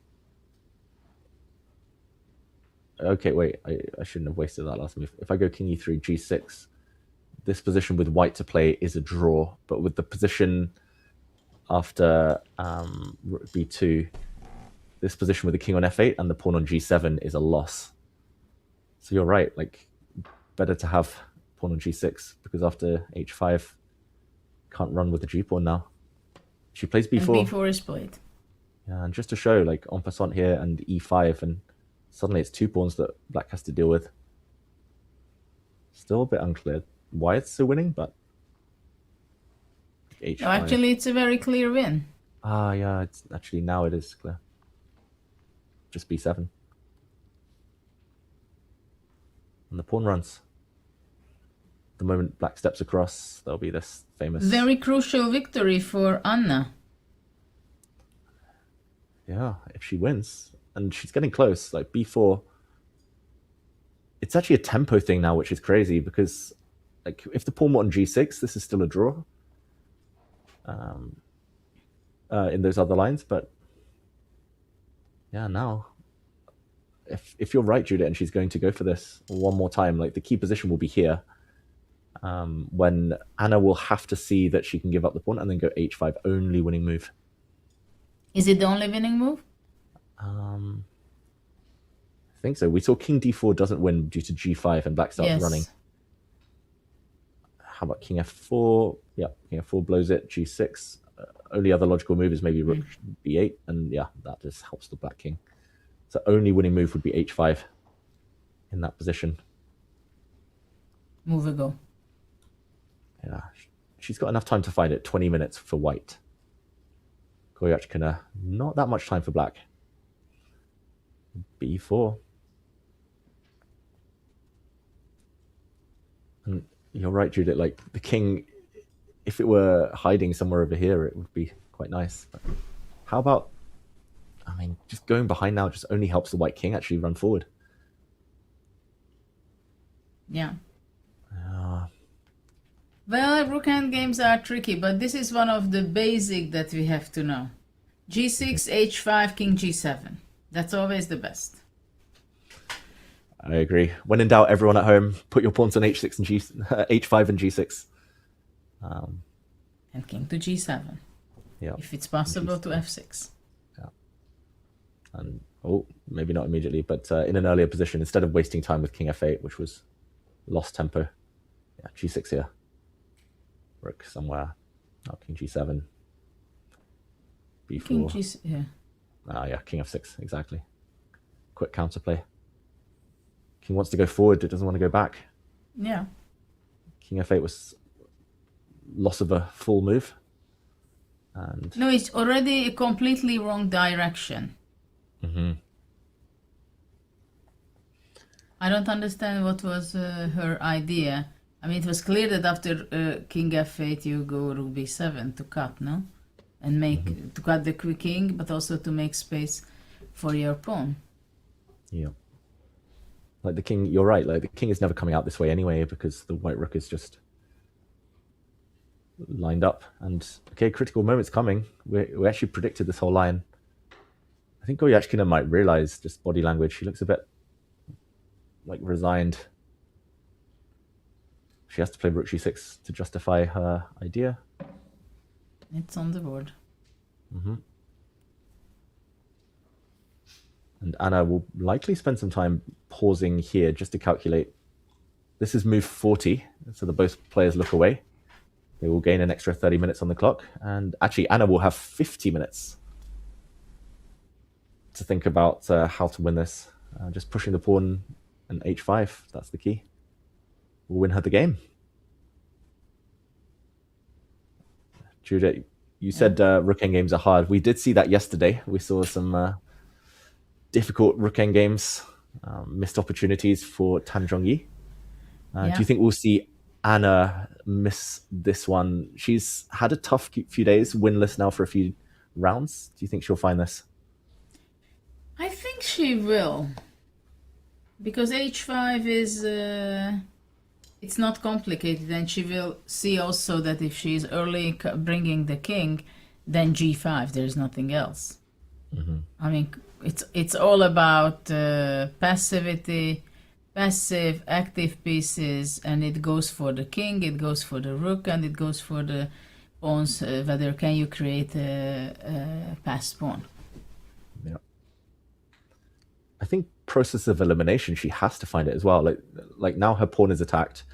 Okay, wait, I shouldn't have wasted that last move. If I go king e3, g6, this position with white to play is a draw, but with the position after rook b2, this position with the king on f8 and the pawn on g7 is a loss. So you're right, like better to have pawn on g6, because after h5 can't run with the g pawn now. She plays b4. And b4 is played. Yeah, and just to show, like en passant here and e5, and suddenly it's two pawns that black has to deal with. Still a bit unclear why it's so winning, but h5. No, actually, it's a very clear win. Ah, yeah, it's actually now it is clear. Just b7. And the pawn runs. the moment black steps across, there'll be this famous... Very crucial victory for Anna. Yeah, if she wins. And she's getting close, like b4. It's actually a tempo thing now, which is crazy, because like if the pawn were on g6, this is still a draw in those other lines. But yeah, now if you're right, Judith, and she's going to go for this one more time, like the key position will be here, when Anna will have to see that she can give up the pawn and then go h5, only winning move. Is it the only winning move? I think so. We saw king d4 doesn't win due to g5 and black starts running. How about king f4? Yeah, king f4 blows it. g6. Only other logical move is maybe rook b8, and yeah, that just helps the black king. So only winning move would be h5 in that position. Move ago. Yeah, she's got enough time to find it. 20 minutes for white. Goyachkina, not that much time for black. b4. And you're right, Judith, like the king, if it were hiding somewhere over here, it would be quite nice. But how about, I mean, just going behind now just only helps the white king actually run forward. Yeah. Well, rook hand games are tricky, but this is one of the basic that we have to know. g6, h5, king g7. That's always the best. I agree. When in doubt, everyone at home, put your pawns on h6 and h5 and g6. And king to g7. Yeah. If it's possible to f6. Yeah. And maybe not immediately, but in an earlier position, instead of wasting time with king f8, which was lost tempo. Yeah, g6 here. Rook somewhere. Oh, king g7. b4. King g6, yeah. Yeah, king f6, exactly. Quick counterplay. King wants to go forward, it doesn't want to go back. Yeah. King f8 was loss of a full move. And no, it's already a completely wrong direction. I don't understand what was her idea. I mean, it was clear that after king f8 you go rook b7 to cut, no? And make to cut the king, but also to make space for your pawn. Yeah. Like the king, you're right, like the king is never coming out this way anyway, because the white rook is just lined up. And okay, critical moment's coming. We actually predicted this whole line. I think Goyachkina might realize just body language. She looks a bit like resigned. She has to play rook g6 to justify her idea. It's on the board. And Anna will likely spend some time pausing here just to calculate. This is move 40, so that both players look away. They will gain an extra 30 minutes on the clock. And actually, Anna will have 50 minutes to think about how to win this. Just pushing the pawn and h5, that's the key. Will win her the game. Judith, you said rook endgames are hard. We did see that yesterday. We saw some difficult rook endgames, missed opportunities for Tan Zhongyi. Do you think we'll see Anna miss this one? She's had a tough few days, winless now for a few rounds. Do you think she'll find this? I think she will. Because h5 is... it's not complicated, and she will see also that if she is early bringing the king, then g5, there's nothing else. I mean, it's all about passivity, passive, active pieces, and it goes for the king, it goes for the rook, and it goes for the pawns, whether can you create a passed pawn. Yeah. I think process of elimination, she has to find it as well. Like now her pawn is attacked.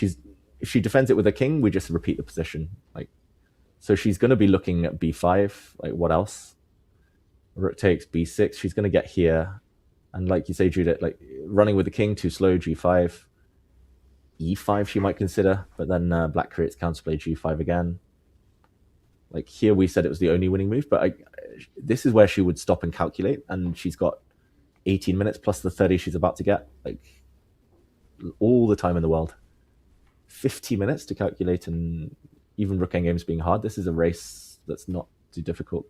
If she defends it with a king, we just repeat the position. So she's going to be looking at b5. Like what else? Rook takes b6. She's going to get here, and like you say, Judith, like running with the king too slow. G5, e5 she might consider, but then black creates counterplay g5 again. Like here we said it was the only winning move, but this is where she would stop and calculate, and she's got 18 minutes plus the 30 she's about to get, like all the time in the world. 50 minutes to calculate, and even rook endgames being hard, this is a race that's not too difficult.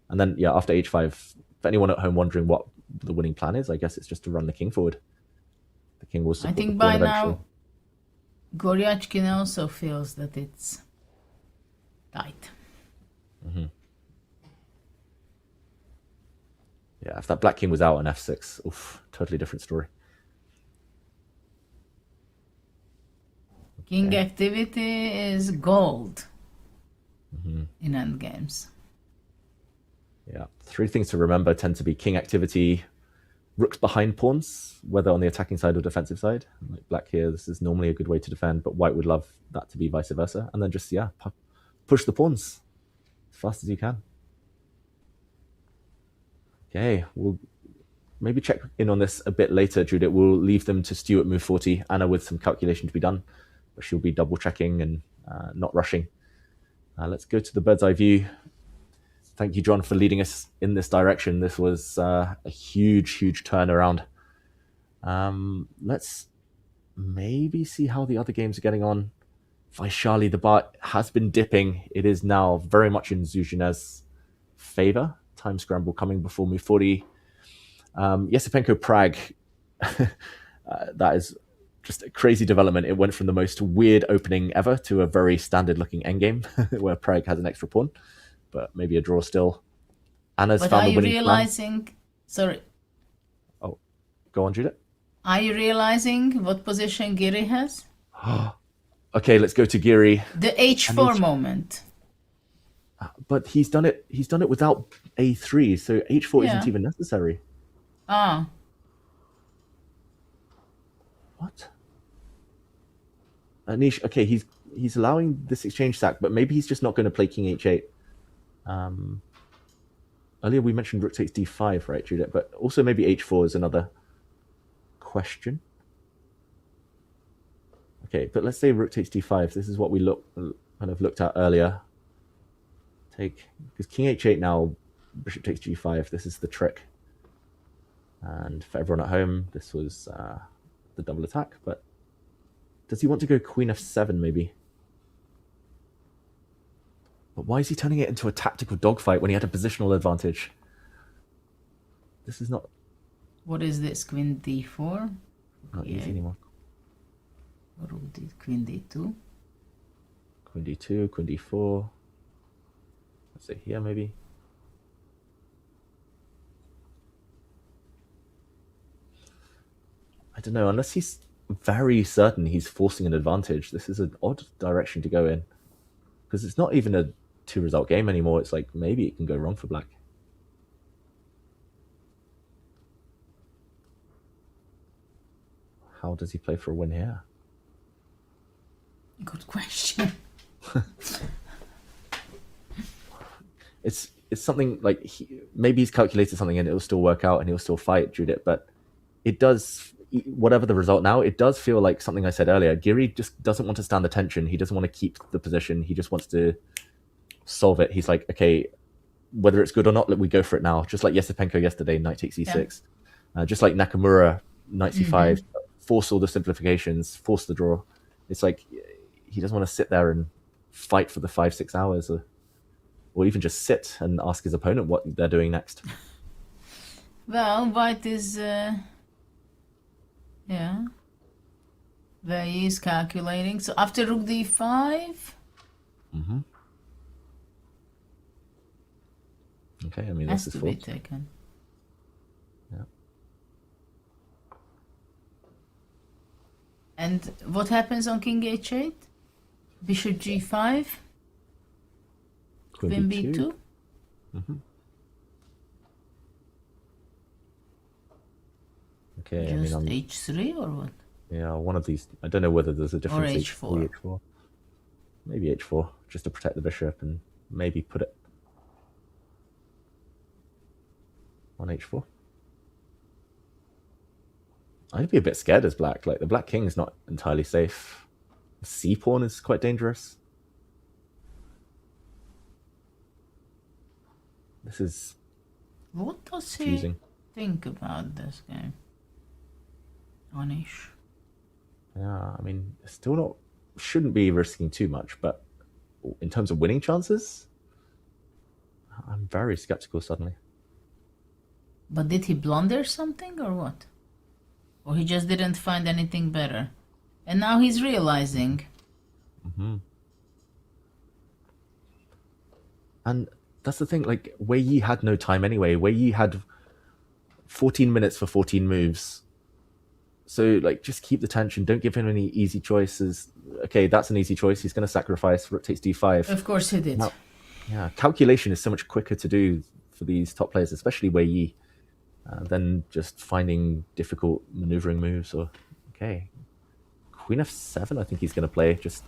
And then, yeah, after h5, for anyone at home wondering what the winning plan is, I guess it's just to run the king forward. The king will support I think the by pawn eventually. now, Goryachkin also feels that it's tight. Mm-hmm. Yeah, if that black king was out on f6, oof, totally different story. King activity is gold Mm-hmm. in endgames. Yeah, 3 things to remember tend to be king activity, rooks behind pawns, whether on the attacking side or defensive side. Like black here, this is normally a good way to defend, but white would love that to be vice versa. And then just, yeah, push the pawns as fast as you can. Okay, we'll maybe check in on this a bit later, Judith. We'll leave them to Stuart move 40, Anna with some calculation to be done, but she'll be double checking and not rushing. Let's go to the bird's eye view. Thank you, John, for leading us in this direction. This was a huge turnaround. Let's maybe see how the other games are getting on. Vaishali, the bar has been dipping. It is now very much in Zuzhinez's favor. Time scramble coming before move 40. Esipenko Pragg. That is just a crazy development. It went from the most weird opening ever to a very standard looking endgame where Pragg has an extra pawn, but maybe a draw still. Anna's But found are the you winning realizing? Sorry. Oh, go on, Judith. Are you realizing what position Giri has? Okay, let's go to Giri. The h4 moment. But he's done it without a3, so h4 isn't even necessary. Ah. What? Anish, okay, he's allowing this exchange sack, but maybe he's just not going to play king h8. Earlier we mentioned rook takes d5, right, Judith? But also maybe h4 is another question. Okay, but let's say rook takes d5. This is what we looked at earlier. Because king h8 now, bishop takes g5. This is the trick. And for everyone at home, this was the double attack. But does he want to go queen f7 maybe? But why is he turning it into a tactical dogfight when he had a positional advantage? This is not... What is this? Queen d4? Not easy anymore. Queen d2? Queen d2, queen d4. Let's say here maybe. I don't know, unless he's very certain he's forcing an advantage. This is an odd direction to go in. Because it's not even a 2-result game anymore. It's like maybe it can go wrong for black. How does he play for a win here? Good question. It's something like maybe he's calculated something and it'll still work out and he'll still fight Judith, but it does, whatever the result now, it does feel like something I said earlier. Giri just doesn't want to stand the tension. He doesn't want to keep the position. He just wants to solve it. He's like, okay, whether it's good or not, we go for it now. Just like Esipenko yesterday, knight takes e6. Yeah. Just like Nakamura, knight c5, force all the simplifications, force the draw. It's like he doesn't want to sit there and fight for the 5-6 hours or even just sit and ask his opponent what they're doing next. Well, white is... Weii is calculating. So after rook d5... Mm-hmm. Okay, I mean, has this is to be fault. taken. Yeah. And what happens on king h8? Bishop g5? Queen b2? Mm-hmm. Okay, Just I mean, h3 or what? Yeah, one of these. I don't know whether there's a difference. h4. H4. Maybe h4, just to protect the bishop and maybe put it on h4. I'd be a bit scared as black. Like, the black king is not entirely safe. The c pawn is quite dangerous. This is What does he confusing. think about this game? Anish. Yeah, I mean, it's still not shouldn't be risking too much, but in terms of winning chances, I'm very skeptical suddenly. But did he blunder something or what? Or he just didn't find anything better? And now he's realizing. Mm-hmm. And that's the thing, like, Weii had no time anyway. Weii had 14 minutes for 14 moves. So, like, just keep the tension. Don't give him any easy choices. Okay, that's an easy choice. He's going to sacrifice. Rook takes d5. Of course he did. Now, yeah, calculation is so much quicker to do for these top players, especially Weii, than just finding difficult maneuvering moves. Or okay, Queen f7. I think he's going to play. Just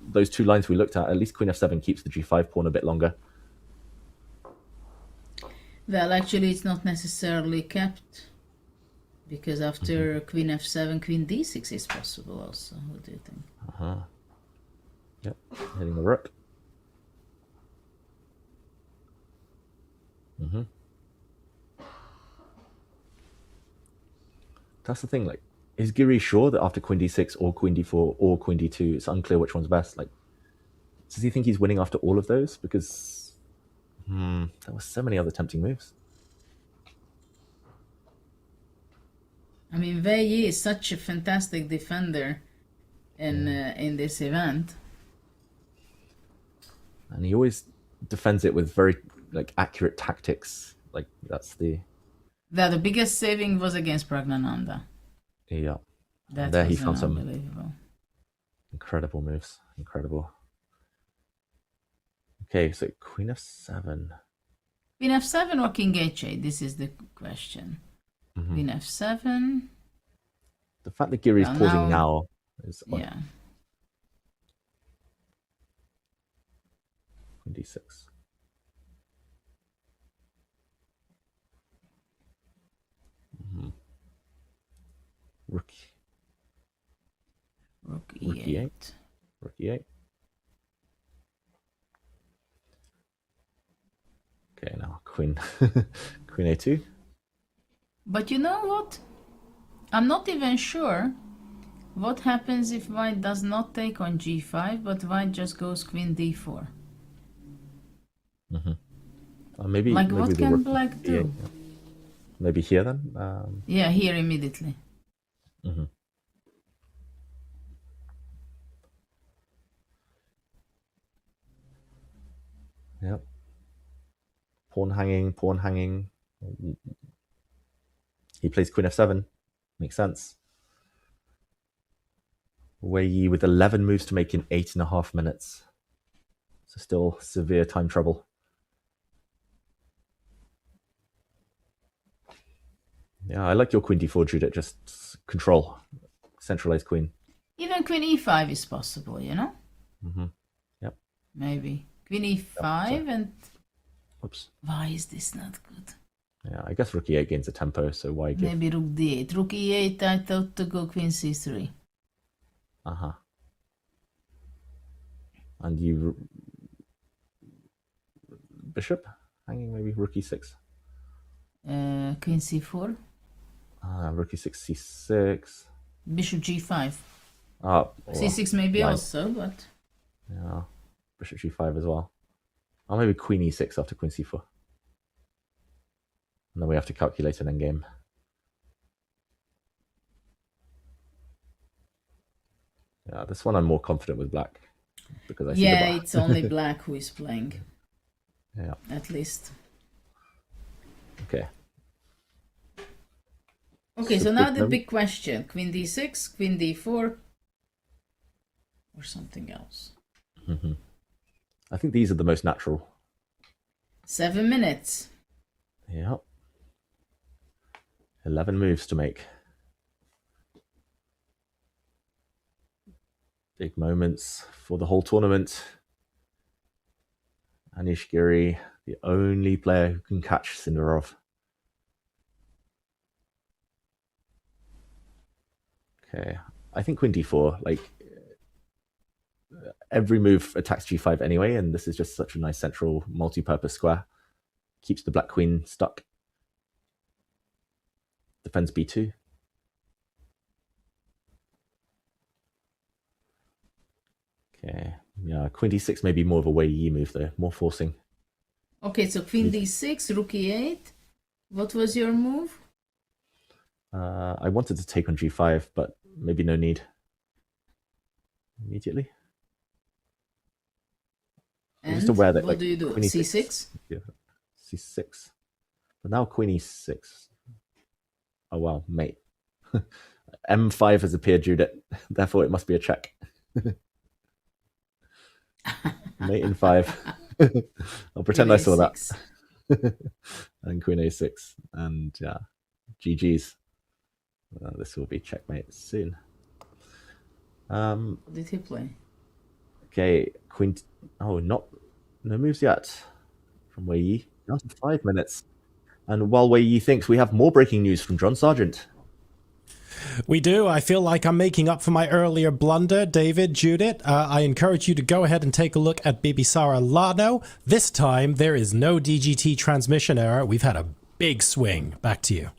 those two lines we looked at least Queen f7 keeps the g5 pawn a bit longer. Well, actually, it's not necessarily kept. Because after Queen f7, Queen d6 is possible also. What do you think? Uh-huh. Yep, hitting the rook. Mm-hmm. That's the thing, like, is Giri sure that after Queen d6 or Queen d4 or Queen d2, it's unclear which one's best? Like, does he think he's winning after all of those? Because there were so many other tempting moves. I mean, Weii is such a fantastic defender in this event. And he always defends it with very, like, accurate tactics. Like, that's the... The biggest saving was against Praggnanandhaa. Yeah. That there was he found some unbelievable. incredible moves. Incredible. Okay, so Queen f7. Queen f7 or King h8? This is the question. Mm-hmm. Queen f7. The fact that Giri's pausing now is... Yeah. Queen d6. Mm-hmm. Rook e8. Rook e8. Okay, now Queen Queen a2. But you know what? I'm not even sure what happens if white does not take on g5, but white just goes Queen d4. Mm-hmm. Maybe like, maybe what can black do? Yeah. Maybe here then? Yeah, here immediately. Mm-hmm. Yep. Pawn hanging, pawn hanging. He plays Queen f7. Makes sense. Weii with 11 moves to make in 8.5 minutes. So still severe time trouble. Yeah, I like your Queen d4, Judith. Just control. Centralized queen. Even Queen e5 is possible, you know? Mm-hmm. Yep. Maybe. Queen e5 and... Oops. Why is this not good? Yeah, I guess Rook e8 gains a tempo, so why give... Maybe Rook d8. Rook e8, I thought to go Queen c3. Uh-huh. And you... Bishop? Hanging maybe Rook e6. Queen c4. Rook e6, c6. Bishop g5. C6 maybe also, but... Yeah. Bishop g5 as well. Or maybe Queen e6 after Queen c4. And then we have to calculate an endgame. Yeah, this one I'm more confident with black. Because I see the it's only black who is playing. Yeah. At least. Okay. Okay, so now the big question. Queen d6, Queen d4, or something else. Mm-hmm. I think these are the most natural. 7 minutes. Yeah. 11 moves to make. Big moments for the whole tournament. Anish Giri, the only player who can catch Sindarov. Okay, I think Queen d4, like, every move attacks g5 anyway, and this is just such a nice central multi-purpose square. Keeps the black queen stuck. Defends b2. Yeah, queen d6 may be more of a Weii move though, more forcing. Okay, so queen d6, rook e8. What was your move? I wanted to take on g5, but maybe no need. Immediately. I'm just aware that, what do you do? queen c6? Yeah, c6. But now queen e6. Oh wow, mate. M5 has appeared, Judith. Therefore, it must be a check. Mate in 5. I'll pretend I saw that. And queen a6. And yeah, GG's. This will be checkmate soon. What did he play? Okay, queen. Oh, no moves yet from Weii. Down to 5 minutes. And while Weii thinks, we have more breaking news from John Sargent. We do. I feel like I'm making up for my earlier blunder. David, Judith, I encourage you to go ahead and take a look at Bibisara Lano. This time, there is no DGT transmission error. We've had a big swing. Back to you.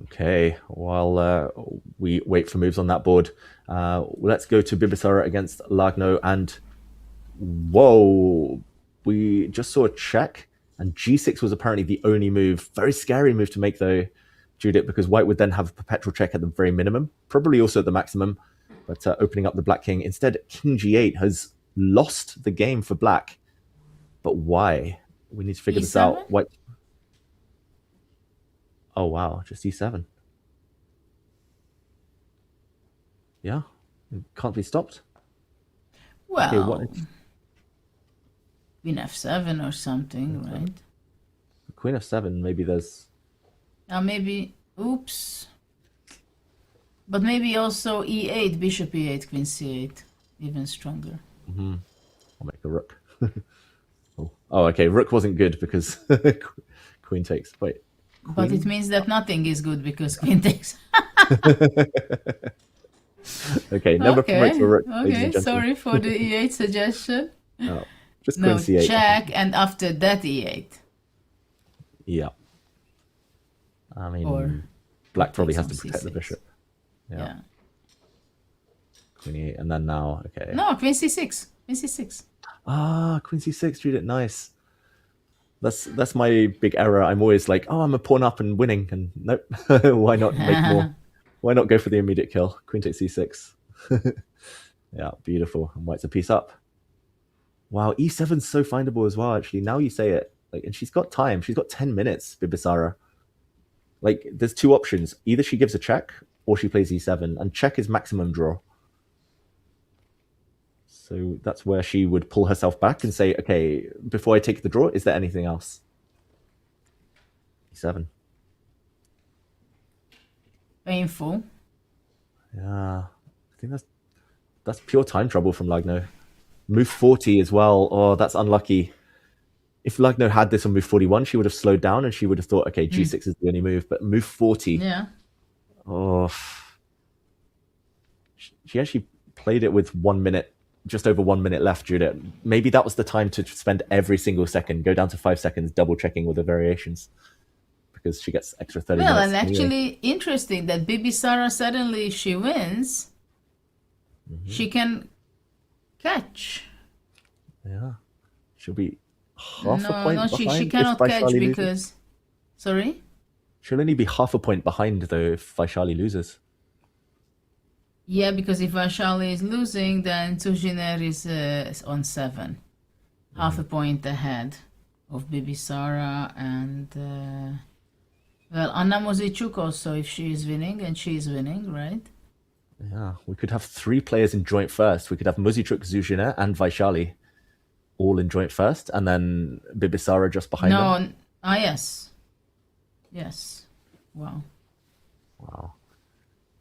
Okay, while we wait for moves on that board, let's go to Bibisara against Lagno. And whoa, we just saw a check. And g6 was apparently the only move. Very scary move to make, though, Judith, because white would then have a perpetual check at the very minimum, probably also at the maximum, but opening up the black king. Instead, king g8 has lost the game for black. But why? We need to figure this out. White. Oh, wow, just e7. Yeah, it can't be stopped. Well, okay, what? Queen f7 or something, right? Queen f7, maybe there's... maybe, oops. But maybe also e8, bishop e8, queen c8, even stronger. Mm-hmm. I'll make a rook. Oh, okay, rook wasn't good because queen takes. Wait. Queen? But it means that nothing is good because queen takes. Okay, never promote a rook. Okay, sorry for the e8 suggestion. Oh, just queen no, c8. check, and after that e8. Yeah. I mean, black probably has to protect the bishop. Yeah. Queen e8, and then now, okay. No, queen c6. Queen c6. Ah, queen c6, Judith, nice. That's my big error. I'm always like, oh, I'm a pawn up and winning, and nope. Why not make more? Why not go for the immediate kill? Queen takes c6. Yeah, beautiful. And white's a piece up. Wow, e7's so findable as well, actually. Now you say it. Like, and she's got time. She's got 10 minutes, Bibisara. Like, there's two options. Either she gives a check, or she plays e7. And check is maximum draw. So that's where she would pull herself back and say, okay, before I take the draw, is there anything else? e7. Painful. Yeah, I think that's pure time trouble from Lagno. Move 40 as well. Oh, that's unlucky. If Lagno had this on move 41, she would have slowed down and she would have thought, okay, g6 is the only move. But move 40. Yeah. Oh. She actually played it with 1 minute, just over 1 minute left, Judith. Maybe that was the time to spend every single second, go down to 5 seconds, double checking all the variations. Because she gets extra 30 minutes. Well, and actually interesting that Bibisara suddenly, if she wins, she can catch. Yeah. She'll be half a point behind. She cannot catch because... Loses. Sorry? She'll only be half a point behind, though, if Vaishali loses. Yeah, because if Vaishali is losing, then Tujiner is on 7. Half a point ahead of Bibisara and... well, Anna Mozichuk also, if she is winning, and she is winning, right? Yeah, we could have 3 players in joint first. We could have Mozichuk, Zuzhina, and Vaishali all in joint first, and then Bibisara just behind them. Yes. Yes. Wow. Wow.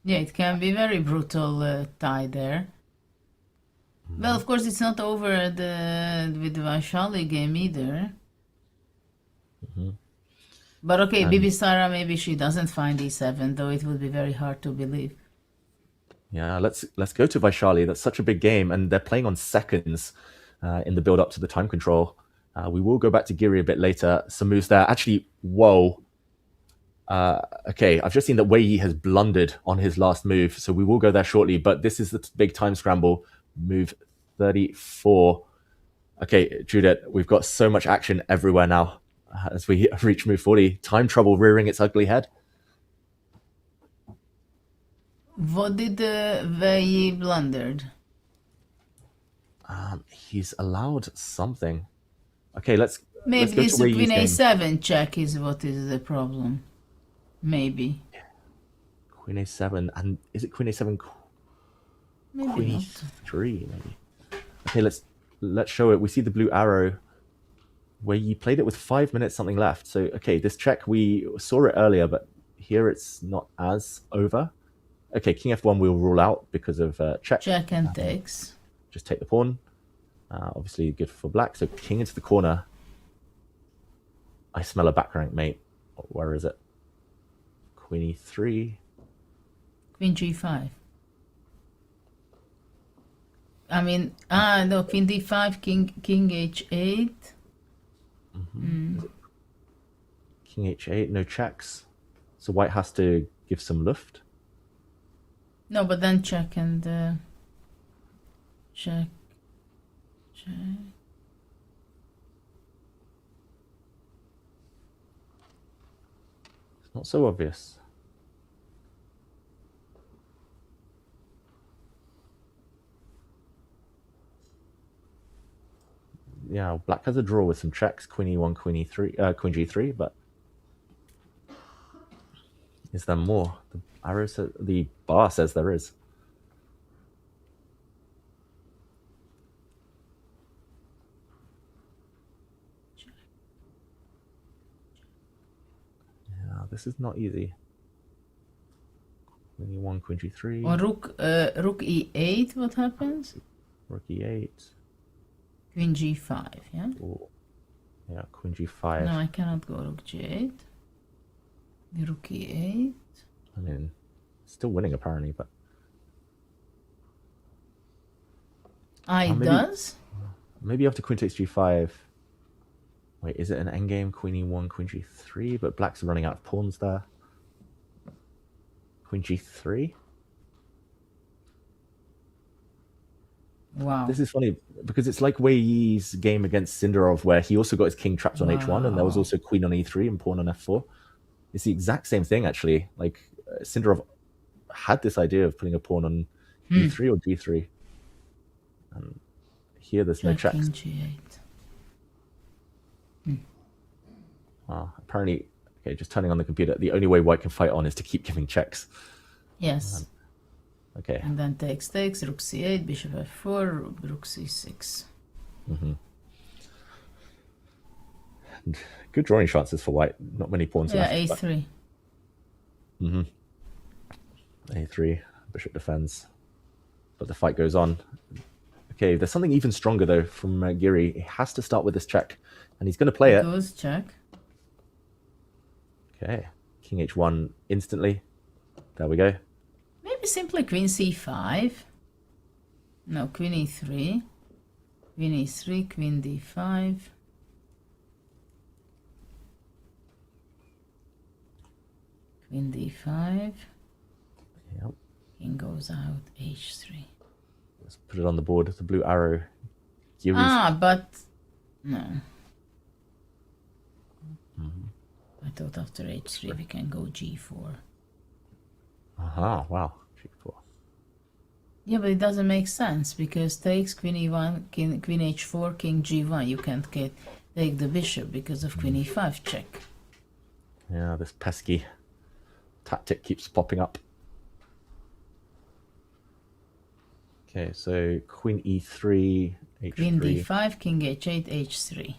Yeah, it can be very brutal tie there. Well, of course, it's not over with the Vaishali game either. But okay, Bibisara, maybe she doesn't find e7, though it would be very hard to believe. Yeah, let's go to Vaishali. That's such a big game, and they're playing on seconds in the build-up to the time control. We will go back to Giri a bit later. Some moves there. Actually, whoa. Okay, I've just seen that Weii has blundered on his last move, so we will go there shortly, but this is the big time scramble. Move 34. Okay, Judith, we've got so much action everywhere now as we reach move 40. Time trouble rearing its ugly head. What did Weii blundered? He's allowed something. Okay, let's Maybe go this to Weii's Queen game. A7 check is what is the problem. Maybe. Queen A7, and is it Queen A7? Maybe Queen not. E3, maybe. Okay, let's show it. We see the blue arrow where you played it with 5 minutes something left. So okay, this check, we saw it earlier, but here it's not as over. Okay, King F1 we'll rule out because of check. Check and takes. Just take the pawn. Obviously good for black. So king into the corner. I smell a back rank, mate. Where is it? Queen E3. Queen G5. I mean, no, Queen D5, King H8. King H8, no checks. So white has to give some luft. No, but then check and check. It's not so obvious. Yeah, black has a draw with some checks, Queen E1, Queen E3, Queen G3, but is there more? The arrow says, the bar says there is. Yeah, this is not easy. Queen E1, Queen G3. Or Rook E8, what happens? Rook E8. Queen G5, yeah? Ooh. Yeah, Queen G5. No, I cannot go Rook G8. Rook E8. I mean, still winning apparently, but... It does? Maybe after Queen takes G5. Wait, is it an endgame? Queen E1, Queen G3? But black's running out of pawns there. Queen G3? Wow. This is funny because it's like Weii's game against Sindarov where he also got his king trapped on H1 and there was also queen on E3 and pawn on F4. It's the exact same thing actually. Like Sindarov had this idea of putting a pawn on E3 or G3. And here there's no checks. G8. Wow. Apparently, okay, just turning on the computer, the only way white can fight on is to keep giving checks. Yes. Okay. And then takes, Rook C8, Bishop F4, Rook C6. And good drawing chances for white. Not many pawns left. Yeah, A3. A3, bishop defends. But the fight goes on. Okay, there's something even stronger though from Giri. He has to start with this check. And he's going to play it. Goes check. Okay. King H1 instantly. There we go. Maybe simply Queen C5. No, Queen E3. Queen E3, Queen D5. Queen D5. Yep. King goes out, H3. Let's put it on the board. The blue arrow. Giri's... But no. I thought after H3 we can go G4. Wow. G4. Yeah, but it doesn't make sense because takes Queen E1, Queen H4, King G1. You can't take the bishop because of Queen E5 check. Yeah, this pesky tactic keeps popping up. Okay, so Queen E3, H3. Queen D5, King H8, H3.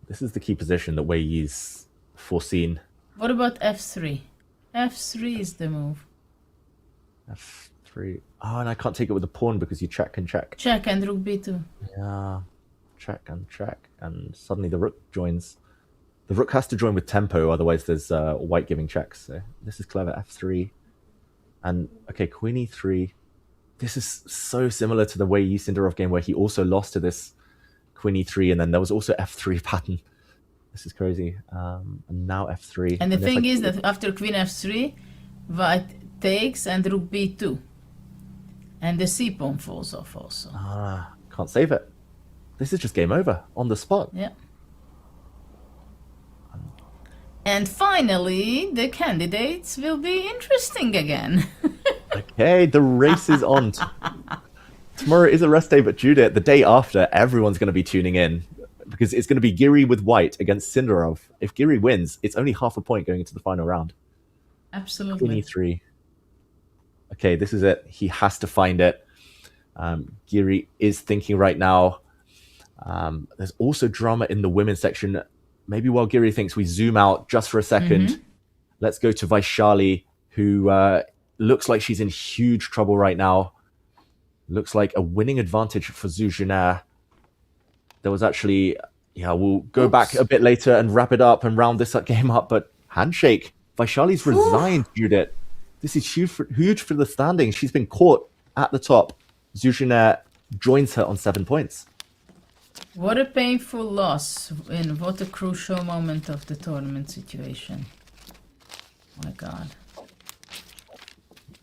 This is the key position that Weii's foreseen. What about F3? F3 is the move. F3. Oh, and I can't take it with a pawn because you check and check. Check and Rook B2. Yeah, check and check. And suddenly the rook joins. The rook has to join with tempo, otherwise there's white giving checks. So this is clever. F3. And, okay, Queen E3. This is so similar to the Weii Sindarov game where he also lost to this Queen E3, and then there was also F3 pattern. This is crazy. And now F3. And the thing is that after Queen F3, white takes and Rook B2. And the c pawn falls off also. Ah, can't save it. This is just game over on the spot. Yeah. And finally, the candidates will be interesting again. Okay, the race is on. Tomorrow is a rest day, but Judith, the day after, everyone's going to be tuning in because it's going to be Giri with white against Sindarov. If Giri wins, it's only half a point going into the final round. Absolutely. Queen e3. Okay, this is it. He has to find it. Giri is thinking right now. There's also drama in the women's section. Maybe while Giri thinks, we zoom out just for a second. Let's go to Vaishali, who looks like she's in huge trouble right now. Looks like a winning advantage for Zhu Junair. There was actually, we'll go back a bit later and wrap it up and round this game up, but handshake. Vaishali's resigned, Judith. This is huge for the standings. She's been caught at the top. Zhu Junair joins her on 7 points. What a painful loss in what a crucial moment of the tournament situation. My God.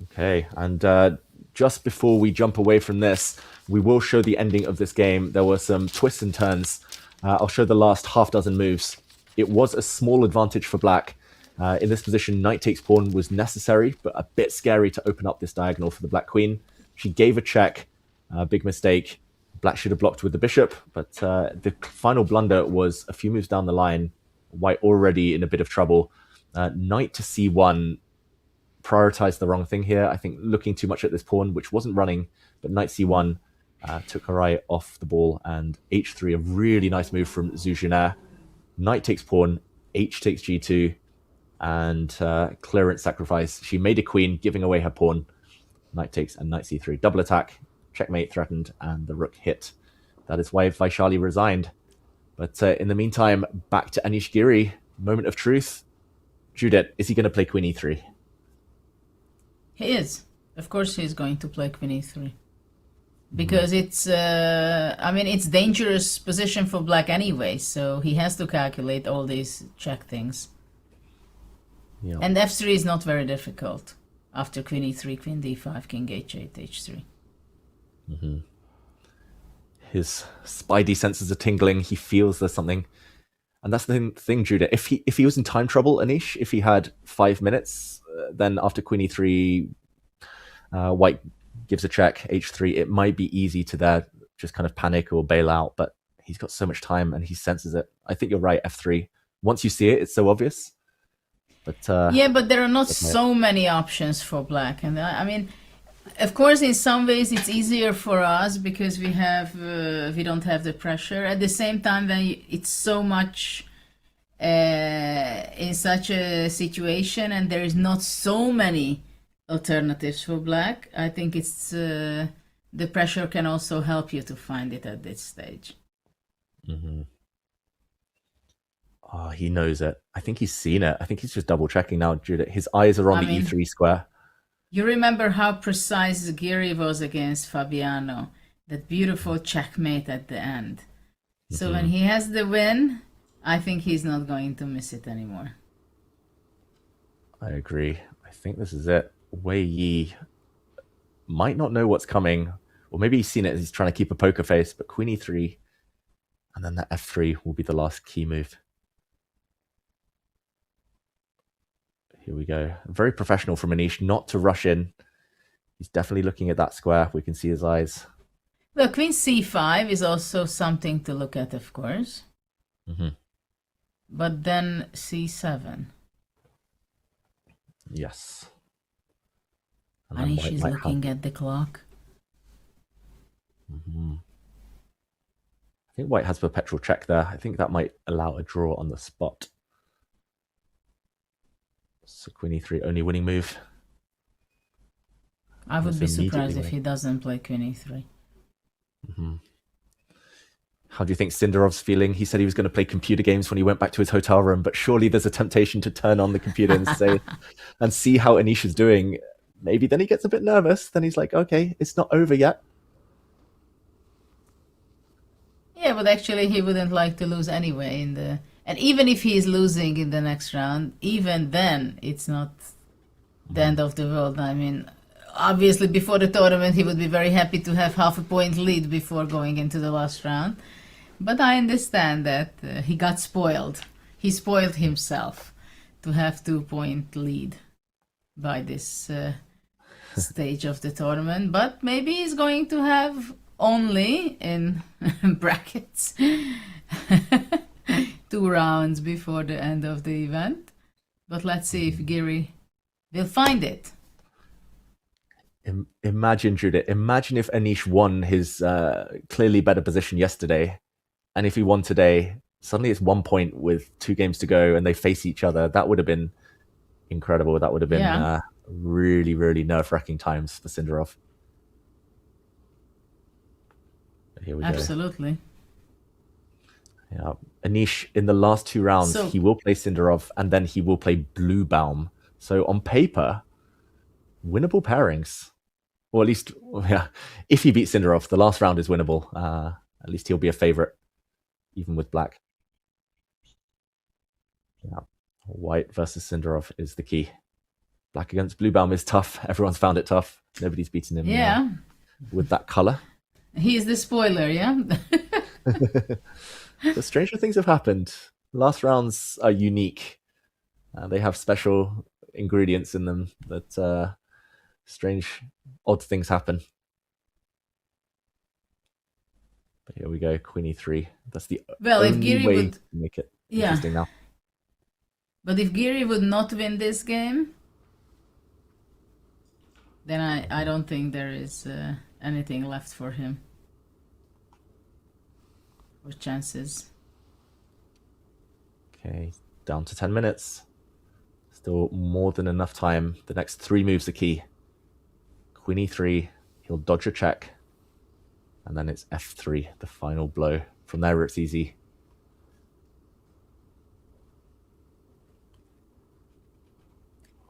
Okay, and just before we jump away from this, we will show the ending of this game. There were some twists and turns. I'll show the last half dozen moves. It was a small advantage for black. In this position, knight takes pawn was necessary, but a bit scary to open up this diagonal for the black queen. She gave a check, big mistake. Black should have blocked with the bishop, but the final blunder was a few moves down the line. White already in a bit of trouble. Knight to c1 prioritized the wrong thing here. I think looking too much at this pawn, which wasn't running, but knight c1 took her eye off the ball, and h3, a really nice move from Zhu Junair. Knight takes pawn, h takes g2, and clearance sacrifice. She made a queen, giving away her pawn. Knight takes and knight c3. Double attack, checkmate threatened, and the rook hit. That is why Vaishali resigned. But in the meantime, back to Anish Giri. Moment of truth. Judith, is he going to play queen e3? He is. Of course he's going to play queen e3. Because it's, it's dangerous position for black anyway, so he has to calculate all these check things. Yeah. And f3 is not very difficult. After queen e3, queen d5, king h8, h3. His spidey senses are tingling. He feels there's something. And that's the thing, Judah. If he was in time trouble, Anish, if he had 5 minutes, then after queen e3, white gives a check, h3, it might be easy to there just kind of panic or bail out. But he's got so much time and he senses it. I think you're right, f3. Once you see it, it's so obvious. But yeah, but there are not so many options for black. And of course, in some ways it's easier for us because we don't have the pressure. At the same time, then it's so much in such a situation, and there is not so many alternatives for black. I think it's the pressure can also help you to find it at this stage. Oh, he knows it. I think he's seen it. I think he's just double checking now, Judith. His eyes are on the e3 square. You remember how precise Giri was against Fabiano, that beautiful checkmate at the end. So when he has the win, I think he's not going to miss it anymore. I agree. I think this is it. Weii might not know what's coming, or maybe he's seen it. He's trying to keep a poker face, but queen e3, and then that f3 will be the last key move. Here we go. Very professional from Anish, not to rush in. He's definitely looking at that square. We can see his eyes. Well, queen c5 is also something to look at, of course. But then c7. Yes. Anish is looking at the clock. I think white has perpetual check there. I think that might allow a draw on the spot. So queen e3, only winning move. I would be surprised if he doesn't play queen e3. How do you think Sindarov's feeling? He said he was going to play computer games when he went back to his hotel room, but surely there's a temptation to turn on the computer and say and see how Anish is doing. Maybe then he gets a bit nervous. Then he's like, okay, it's not over yet. Yeah, but actually he wouldn't like to lose anyway in the... And even if he is losing in the next round, even then it's not the end of the world. obviously before the tournament he would be very happy to have half a point lead before going into the last round. But I understand that he got spoiled. He spoiled himself to have 2-point lead by this stage of the tournament. But maybe he's going to have only, in brackets, 2 rounds before the end of the event. But let's see if Giri will find it. Imagine, Judith, imagine if Anish won his clearly better position yesterday, and if he won today, suddenly it's 1 point with 2 games to go and they face each other. That would have been incredible. That would have been really, really nerve-wracking times for Sindarov. But here we go. Absolutely. Yeah, Anish, in the last 2 rounds, he will play Sindarov and then he will play Bluebaum. So on paper, winnable pairings. Or at least, yeah, if he beats Sindarov, the last round is winnable. At least he'll be a favorite, even with black. Yeah, white versus Sindarov is the key. Black against Bluebaum is tough. Everyone's found it tough. Nobody's beaten him with that color. He's the spoiler, yeah? The stranger things have happened. Last rounds are unique. They have special ingredients in them that strange, odd things happen. But here we go, Queen E3. That's the if only Giri way would to make it interesting now. But if Giri would not win this game, then I don't think there is anything left for him. Or chances. Okay, down to 10 minutes. Still more than enough time. The next 3 moves are key. Queen E3, he'll dodge a check. And then it's F3, the final blow. From there, it's easy.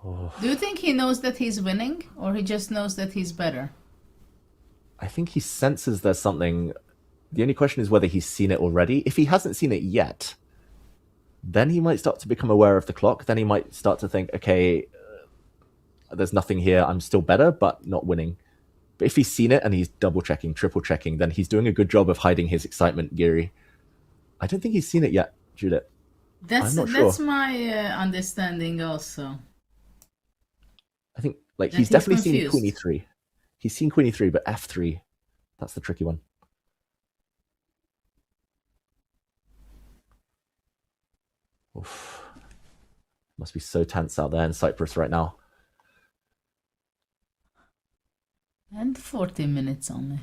Oh. Do you think he knows that he's winning, or he just knows that he's better? I think he senses there's something. The only question is whether he's seen it already. If he hasn't seen it yet, then he might start to become aware of the clock. Then he might start to think, okay, there's nothing here. I'm still better, but not winning. But if he's seen it and he's double checking, triple checking, then he's doing a good job of hiding his excitement, Giri. I don't think he's seen it yet, Judith. That's my understanding also. I think he's definitely seen Queen E3. He's seen Queen E3, but F3, that's the tricky one. Oof. Must be so tense out there in Cyprus right now. And 40 minutes only.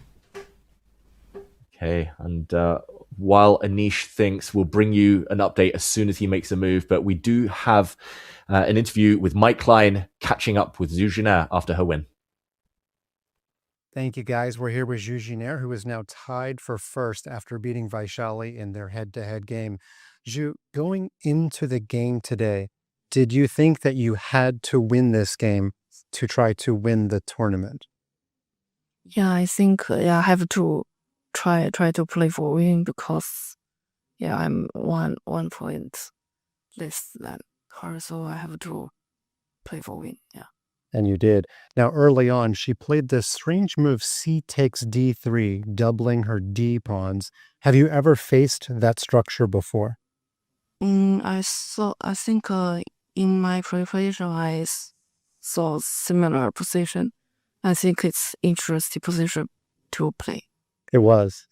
Okay, and while Anish thinks, we'll bring you an update as soon as he makes a move, but we do have an interview with Mike Klein catching up with Zhu Jiner after her win. Thank you, guys. We're here with Zhu Jiner, who is now tied for first after beating Vaishali in their head-to-head game. Zhu, going into the game today, did you think that you had to win this game to try to win the tournament? Yeah, I think I have to try to play for win because I'm one point less than her, so I have to play for win. Yeah. And you did. Now, early on, she played this strange move, C takes D3, doubling her D pawns. Have you ever faced that structure before? I think in my preparation, I saw similar position. I think it's interesting position to play. It was.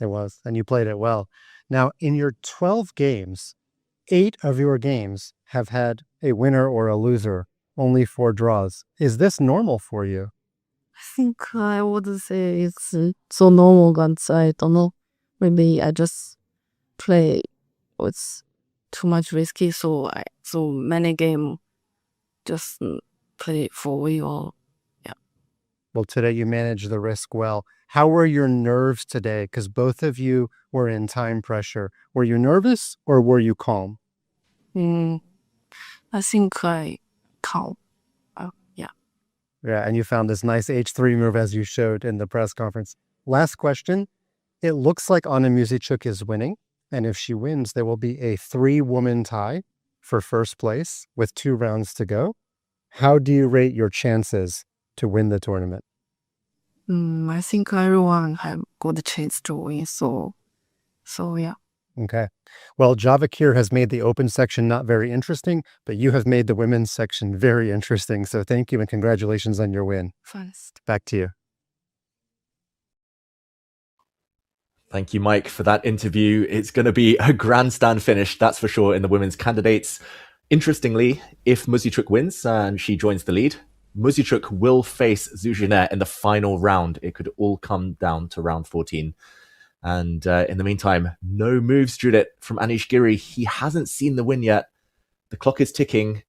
And you played it well. Now, in your 12 games, 8 of your games have had a winner or a loser, only 4 draws. Is this normal for you? I think I would say it's so normal, but I don't know. Maybe I just play with too much risky, so many game just play for we or Well, today you managed the risk well. How were your nerves today? Because both of you were in time pressure. Were you nervous or were you calm? I think I calm. Yeah, and you found this nice H3 move as you showed in the press conference. Last question. It looks like Anna Muzychuk is winning. And if she wins, there will be a 3-woman tie for first place with 2 rounds to go. How do you rate your chances to win the tournament? I think everyone have good chance to win. So yeah. Okay. Well, Javokhir has made the open section not very interesting, but you have made the women's section very interesting. So thank you and congratulations on your win. Thanks. Back to you. Thank you, Mike, for that interview. It's going to be a grandstand finish, that's for sure, in the women's candidates. Interestingly, if Muzychuk wins and she joins the lead, Muzychuk will face Zhu Jiner in the final round. It could all come down to round 14. And in the meantime, no moves, Judith, from Anish Giri. He hasn't seen the win yet. The clock is ticking.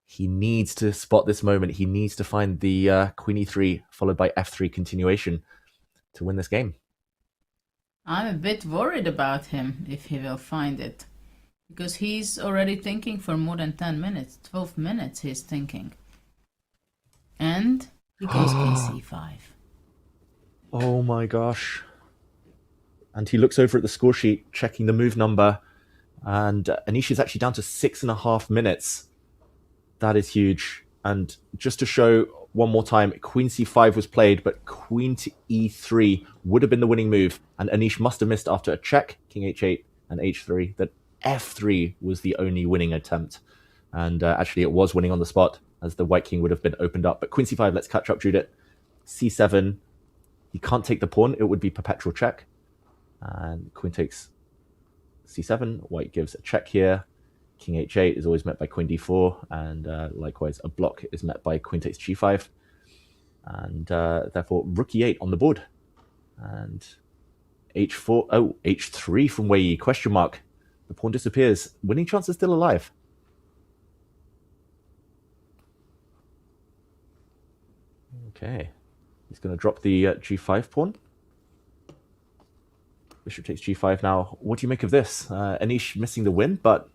He needs to spot this moment. He needs to find the Queen E3 followed by F3 continuation to win this game. I'm a bit worried about him if he will find it. Because he's already thinking for more than 10 minutes. 12 minutes he's thinking. And he goes King C5. Oh my gosh. And he looks over at the score sheet, checking the move number. And Anish is actually down to 6.5 minutes. That is huge. And just to show one more time, Queen C5 was played, but Queen to E3 would have been the winning move. And Anish must have missed after a check, King H8 and H3, that F3 was the only winning attempt. And actually it was winning on the spot, as the White King would have been opened up. But Queen C5, let's catch up, Judith. C7, he can't take the pawn. It would be perpetual check. And Queen takes C7. White gives a check here. King H8 is always met by Queen D4. And likewise, a block is met by Queen takes G5. And therefore, Rook E8 on the board. And H4, oh, H3 from Weii, question mark. The pawn disappears. Winning chance is still alive. Okay. He's going to drop the G5 pawn. Bishop takes G5 now. What do you make of this? Anish missing the win, but...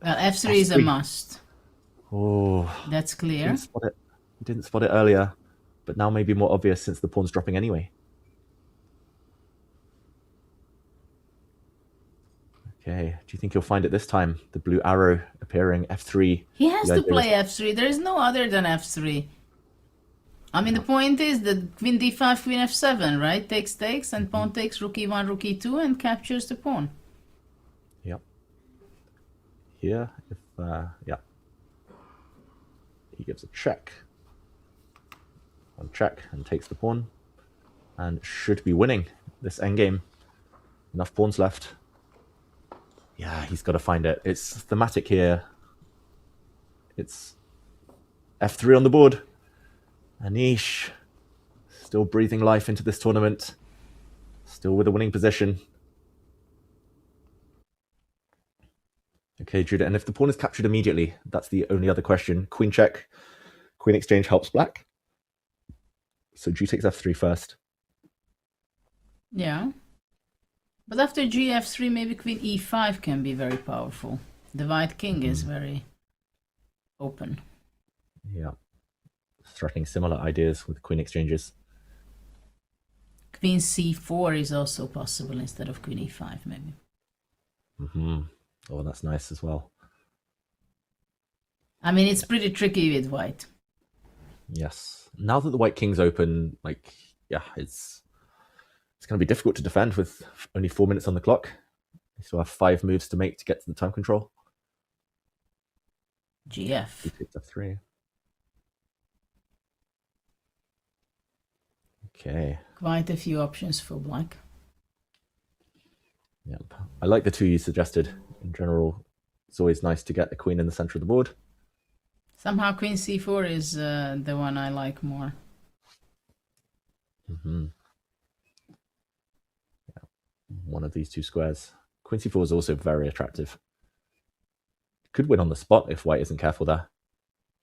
well, F3 is a must. Oh. That's clear. He didn't spot it earlier, but now may be more obvious since the pawn's dropping anyway. Okay, do you think he'll find it this time? The blue arrow appearing, F3. He has to play F3. There is no other than F3. I mean, the point is that Queen D5, Queen F7, right? Takes, and pawn takes Rook E1, Rook E2, and captures the pawn. Yep. Here, if, yeah. He gives a check. One check, and takes the pawn. And should be winning this endgame. Enough pawns left. Yeah, he's got to find it. It's thematic here. It's F3 on the board. Anish still breathing life into this tournament. Still with a winning position. Okay, Judah, and if the pawn is captured immediately, that's the only other question. Queen check. Queen exchange helps black. So G takes F3 first. Yeah. But after G F3, maybe Queen E5 can be very powerful. The White King is very open. Yeah. Threatening similar ideas with Queen exchanges. Queen C4 is also possible instead of Queen E5, maybe. Oh, that's nice as well. I mean, it's pretty tricky with White. Yes. Now that the White King's open, like, yeah, it's going to be difficult to defend with only 4 minutes on the clock. You still have 5 moves to make to get to the time control. GF. He takes F3. Okay. Quite a few options for black. Yep. I like the two you suggested. In general, it's always nice to get the queen in the center of the board. Somehow Queen C4 is the one I like more. Yeah. One of these two squares. Queen C4 is also very attractive. Could win on the spot if White isn't careful there.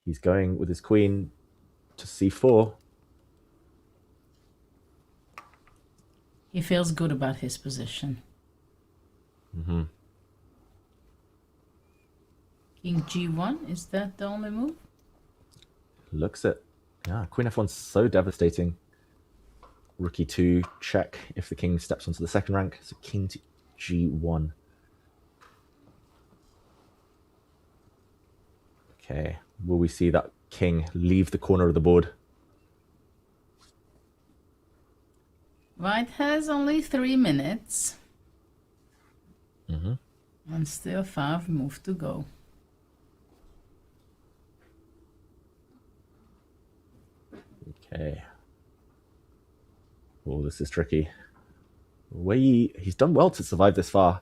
He's going with his queen to C4. He feels good about his position. King G1, is that the only move? Looks it. Yeah, Queen F1's so devastating. Rook E2, check if the king steps onto the second rank. So King to G1. Okay, will we see that king leave the corner of the board? White has only 3 minutes. Mm-hmm. And still 5 moves to go. Okay. Oh, this is tricky. Weii, he's done well to survive this far.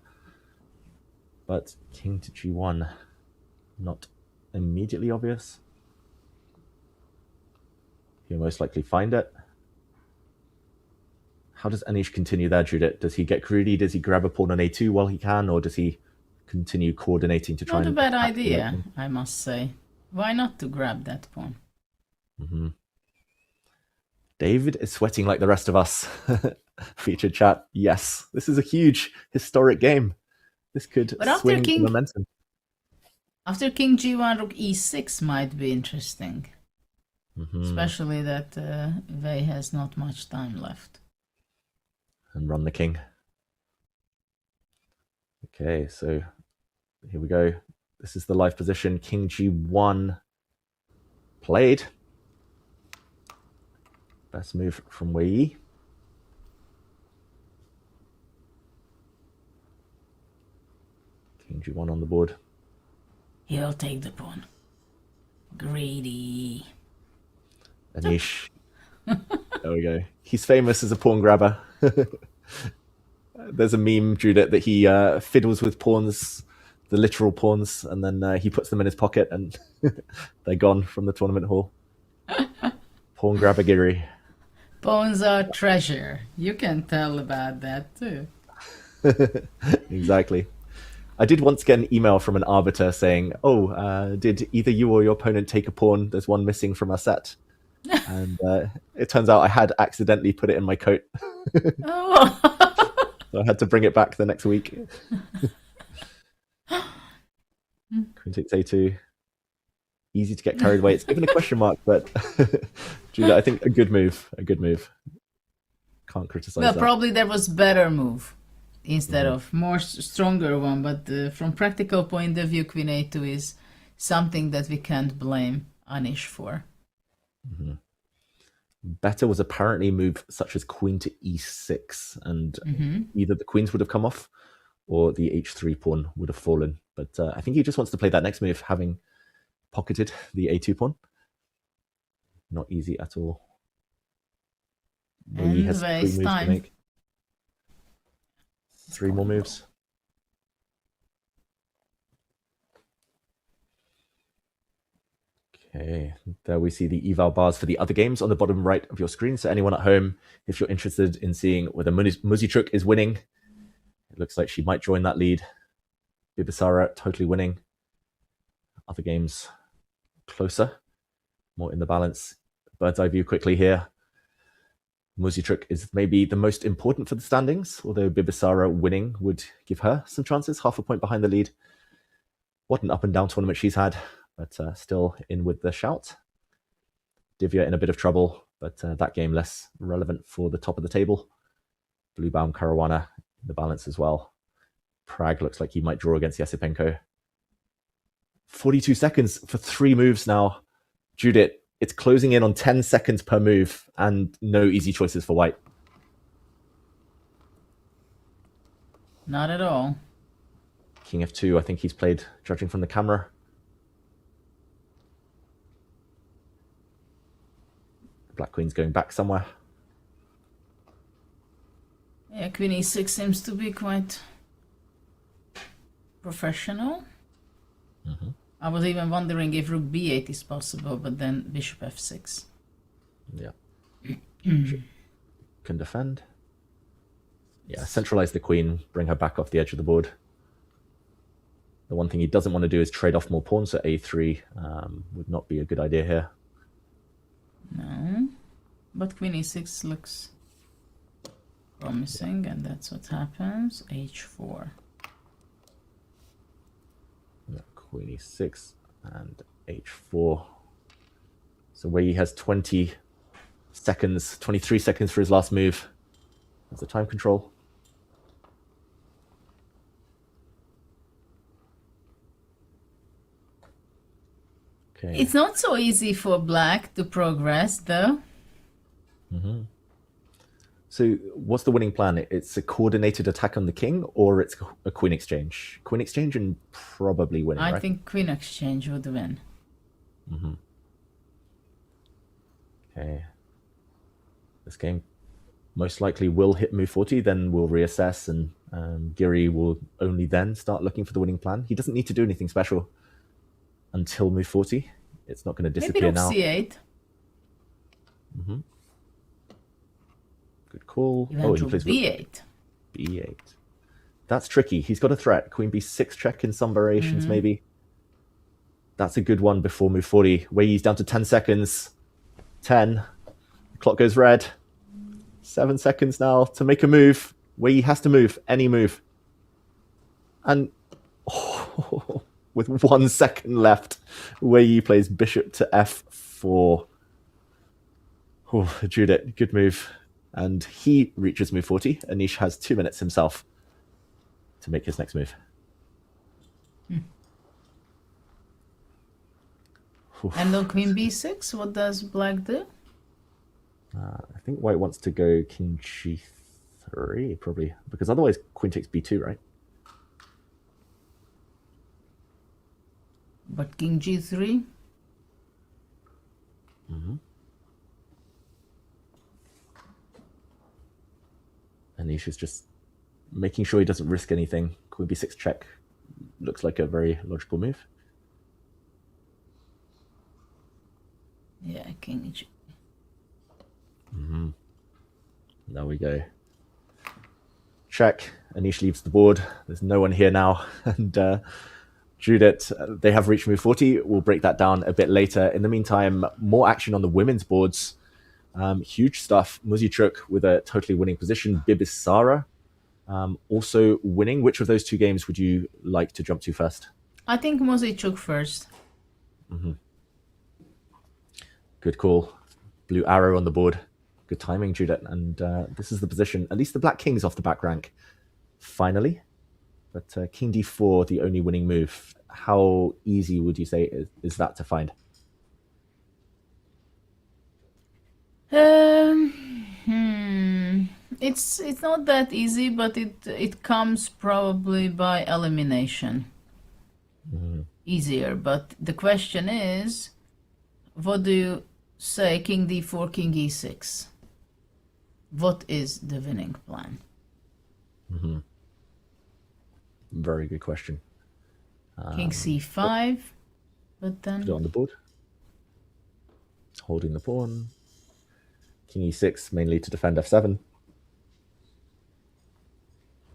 But king to g1, not immediately obvious. He'll most likely find it. How does Anish continue there, Judith? Does he get greedy? Does he grab a pawn on a2 while he can? Or does he continue coordinating to try Not a and... bad idea, I must say. Why not to grab that pawn? Mm-hmm. David is sweating like the rest of us. Featured chat, yes. This is a huge, historic game. This could swing the momentum. After king g1, rook e6 might be interesting. Mm-hmm. Especially that Weii has not much time left. And run the king. Okay, so here we go. This is the live position. King g1 played. Best move from Weii. King g1 on the board. He'll take the pawn. Greedy. Anish. There we go. He's famous as a pawn grabber. There's a meme, Judith, that he fiddles with pawns, the literal pawns, and then he puts them in his pocket and they're gone from the tournament hall. Pawn grabber Giri. Pawns are treasure. You can tell about that too. Exactly. I did once get an email from an arbiter saying, oh, did either you or your opponent take a pawn? There's one missing from our set. And it turns out I had accidentally put it in my coat. Oh. So I had to bring it back the next week. Queen takes a2. Easy to get carried away. It's given a question mark, but Julia, I think a good move. A good move. Can't criticize that. Probably there was better move instead of more stronger one, but from practical point of view, Queen a2 is something that we can't blame Anish for. Mm-hmm. Better was apparently a move such as queen to e6, and either the queens would have come off or the h3 pawn would have fallen. But I think he just wants to play that next move, having pocketed the a2 pawn. Not easy at all. He has 3 moves to make. 3 more moves. Okay, there we see the eval bars for the other games on the bottom right of your screen. So anyone at home, if you're interested in seeing whether Muzichuk is winning, it looks like she might join that lead. Bibisara totally winning. Other games closer, more in the balance. Bird's eye view quickly here. Muzichuk is maybe the most important for the standings, although Bibisara winning would give her some chances, half a point behind the lead. What an up and down tournament she's had. But still in with the shout. Divya in a bit of trouble, but that game less relevant for the top of the table. Bluebaum, Caruana in the balance as well. Pragg looks like he might draw against Esipenko. 42 seconds for 3 moves now. Judith, it's closing in on 10 seconds per move and no easy choices for White. Not at all. King f2, I think he's played, judging from the camera. Black Queen's going back somewhere. Yeah, Queen e6 seems to be quite professional. I was even wondering if rook b8 is possible, but then bishop f6. Yeah. Can defend. Yeah, centralize the queen, bring her back off the edge of the board. The one thing he doesn't want to do is trade off more pawns, so a3 would not be a good idea here. No, but Queen e6 looks promising, and that's what happens. h4. Yeah, Queen e6 and h4. So Weii has 20 seconds, 23 seconds for his last move. That's the time control. Okay. It's not so easy for black to progress, though. So what's the winning plan? It's a coordinated attack on the king, or it's a queen exchange? Queen exchange and probably winning, I right? think queen exchange would win. Mm-hmm. Okay. This game most likely will hit move 40, then we'll reassess, and Giri will only then start looking for the winning plan. He doesn't need to do anything special until move 40. It's not going to disappear now. Maybe rook c8. Mm-hmm. Good call. Even he plays b8. b8. That's tricky. He's got a threat. Queen b6 check in some variations, maybe. That's a good one before move 40. Weiyi's down to 10 seconds. 10. The clock goes red. 7 seconds now to make a move. Weiyi has to move. Any move. And with 1 second left, Weiyi plays bishop to f4. Judith, good move. And he reaches move 40. Anish has 2 minutes himself to make his next move. And on queen b6, what does black do? I think white wants to go king g3, probably. Because otherwise queen takes b2, right? But king g3? Mm-hmm. Anish is just making sure he doesn't risk anything. Queen b6 check looks like a very logical move. Yeah, king g. Mm-hmm. There we go. Check. Anish leaves the board. There's no one here now. And Judith, they have reached move 40. We'll break that down a bit later. In the meantime, more action on the women's boards. Huge stuff. Muzichuk with a totally winning position. Bibisara also winning. Which of those two games would you like to jump to first? I think Muzichuk first. Mm-hmm. Good call. Blue arrow on the board. Good timing, Judith. And this is the position. At least the black king's off the back rank. Finally. But king d4, the only winning move. How easy would you say is that to find? It's not that easy, but it comes probably by elimination. Easier. But the question is, what do you say? King d4, king e6. What is the winning plan? Mm-hmm. Very good question. King c5, but then put it on the board. Holding the pawn. King e6 mainly to defend f7.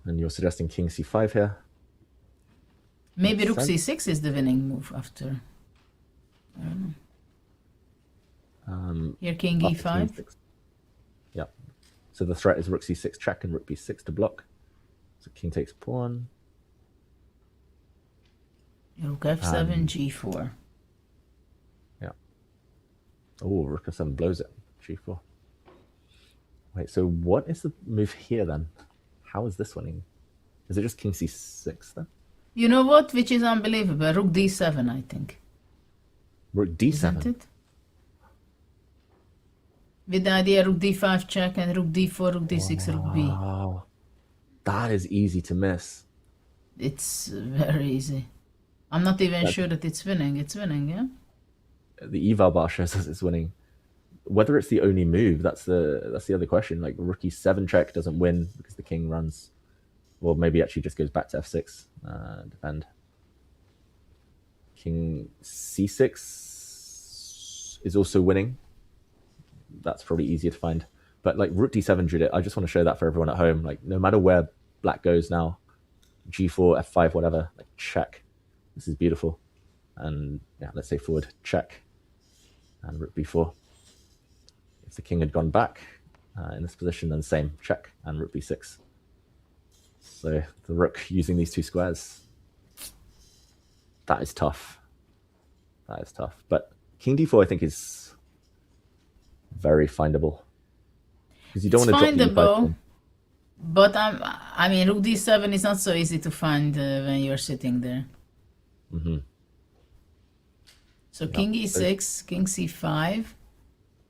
And you're suggesting king c5 here. maybe rook c6 is the winning move after. I don't know. Here king e5. Yeah. So the threat is rook c6 check and rook b6 to block. So king takes pawn. Rook f7, g4. Yeah. Oh, rook f7 blows it. g4. Wait, so what is the move here then? How is this winning? Is it just king c6 then? You know what? Which is unbelievable. Rook d7, I think. Rook d7? Isn't it? With the idea rook d5 check and rook d4, rook d6, rook b. Wow. That is easy to miss. It's very easy. I'm not even sure that it's winning. It's winning, yeah? The eval bar shows us it's winning. Whether it's the only move, that's the other question. Like rook e7 check doesn't win because the king runs. Well, maybe actually just goes back to f6. Defend. King c6 is also winning. That's probably easier to find. But like rook d7, Judith, I just want to show that for everyone at home. Like no matter where black goes now, g4, f5, whatever, like check. This is beautiful. And yeah, let's say forward, check. And rook b4. If the king had gone back in this position, then same, check, and rook b6. So the rook using these two squares, that is tough. That is tough. But king d4, I think, is very findable. Because you don't want to drop the e5. But I mean, rook d7 is not so easy to find when you're sitting there. Mm-hmm. So king e6, king c5.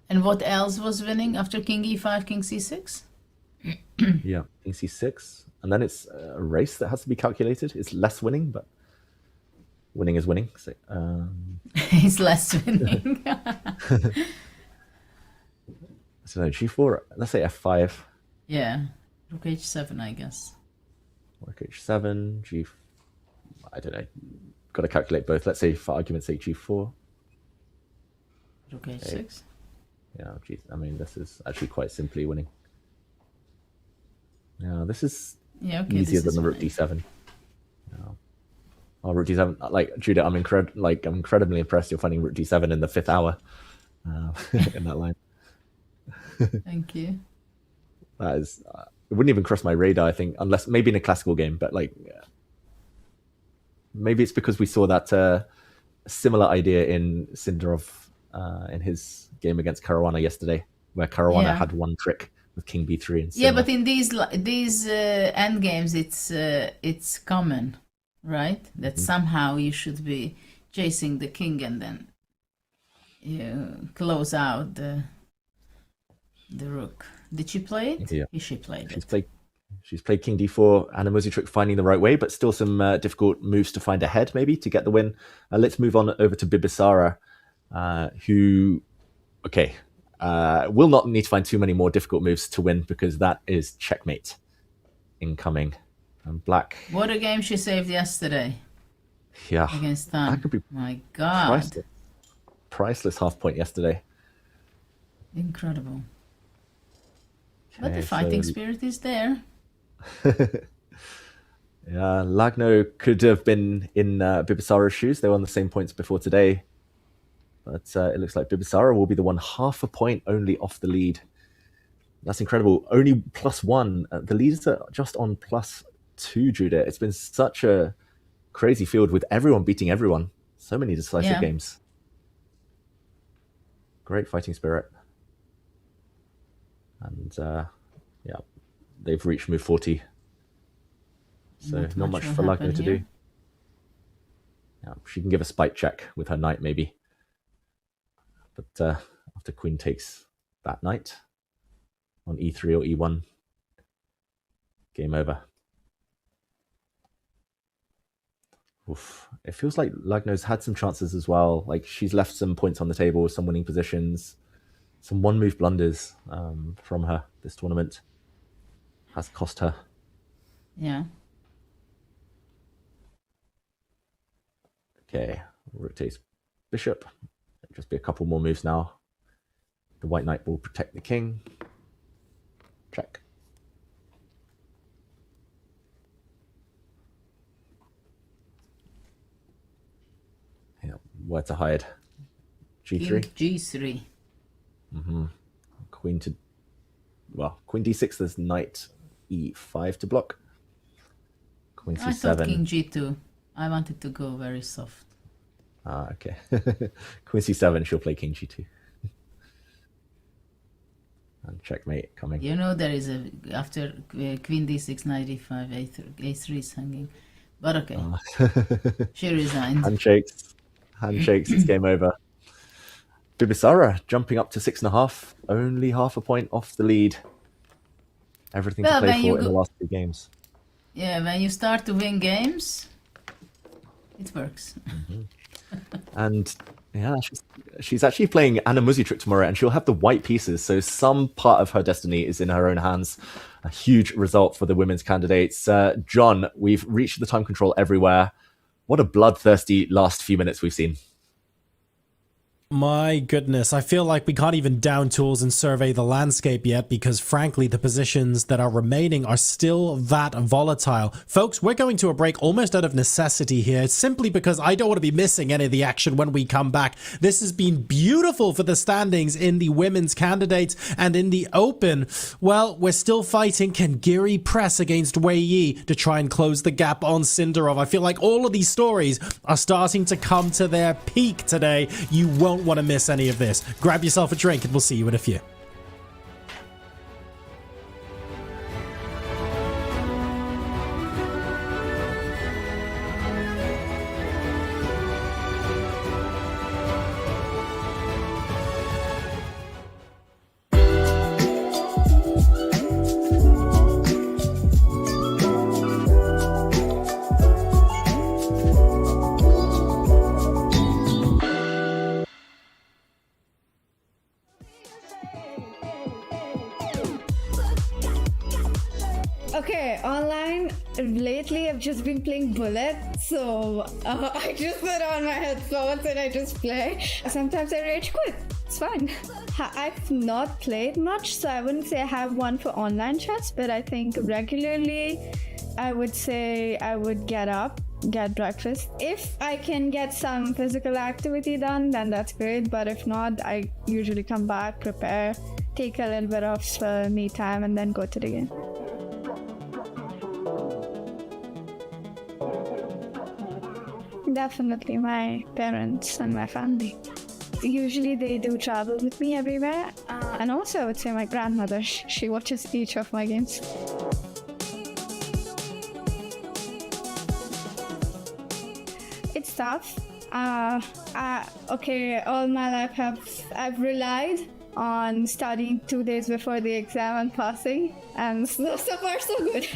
And what else was winning after king e5, king c6? Yeah, king c6. And then it's a race that has to be calculated. It's less winning, but winning is winning. So, It's less winning. so no, g4, let's say f5. Yeah, rook h7, I guess. Rook h7, I don't know. Got to calculate both. Let's say, for argument's sake, g4. Rook h6. Yeah, I mean, this is actually quite simply winning. Yeah, this is easier than the rook d7. Yeah. Oh, rook d7. Like, Judah, I'm incredibly impressed you're finding rook d7 in the 5th hour in that line. Thank you. That is, it wouldn't even cross my radar, I think, unless maybe in a classical game, but like, maybe it's because we saw that similar idea in Sindarov in his game against Caruana yesterday, where Caruana had one trick with king b3. And yeah, but in these end games, it's common, right? That somehow you should be chasing the king and then you close out the rook. Did she play it? Yeah, she played it. She's played king d4, and a Muzi trick finding the right way, but still some difficult moves to find ahead, maybe, to get the win. Let's move on over to Bibisara, who, will not need to find too many more difficult moves to win, because that is checkmate incoming. And black... What a game she saved yesterday. Yeah. Against Tan. That could be My God. Priceless half point yesterday. Incredible. But the fighting spirit is there. Yeah, Lagno could have been in Bibisara's shoes. They were on the same points before today. But it looks like Bibisara will be the one half a point only off the lead. That's incredible. Only +1. The leaders are just on +2, Judah. It's been such a crazy field with everyone beating everyone. So many decisive games. Great fighting spirit. And they've reached move 40. So not much for Lagno to do. Yeah, she can give a spite check with her knight, maybe. But after queen takes that knight on e3 or e1, game over. Oof. It feels like Lagno's had some chances as well. Like, she's left some points on the table, some winning positions. Some one-move blunders from her this tournament has cost her. Yeah. Okay, rook takes bishop. Just be a couple more moves now. The white knight will protect the king. Check. Yeah, where to hide? G3? King G3. Queen d6, there's knight e5 to block. Queen c7. I thought king g2. I wanted to go very soft. Okay. Queen c7, she'll play king g2. And checkmate coming. You know, there is after queen d6, knight e5, a3 is hanging. But okay. She resigned. Handshakes, it's game over. Bibisara jumping up to 6.5, only half a point off the lead. Everything to play for in the last 2 games. Yeah, when you start to win games, it works. And yeah, she's actually playing Anna Muzi trick tomorrow, and she'll have the white pieces, so some part of her destiny is in her own hands. A huge result for the women's candidates. John, we've reached the time control everywhere. What a bloodthirsty last few minutes we've seen. My goodness, I feel like we can't even down tools and survey the landscape yet, because frankly, the positions that are remaining are still that volatile. Folks, we're going to a break almost out of necessity here, simply because I don't want to be missing any of the action when we come back. This has been beautiful for the standings in the women's candidates, and in the open, well, we're still fighting. Can Giri press against Weii to try and close the gap on Sindarov? I feel like all of these stories are starting to come to their peak today. You won't want to miss any of this. Grab yourself a drink and we'll see you in a few. Okay, online, lately I've just been playing Bullet, so I just put on my headphones and I just play. Sometimes I rage quit, it's fine. I've not played much, so I wouldn't say I have one for online chess, but I think regularly I would say I would get up, get breakfast. If I can get some physical activity done, then that's great, but if not, I usually come back, prepare, take a little bit of me time, and then go to the game. Definitely my parents and my family. Usually they do travel with me everywhere. And also I would say my grandmother, she watches each of my games. It's tough. Okay, all my life I've relied on studying 2 days before the exam and passing. And so far so good.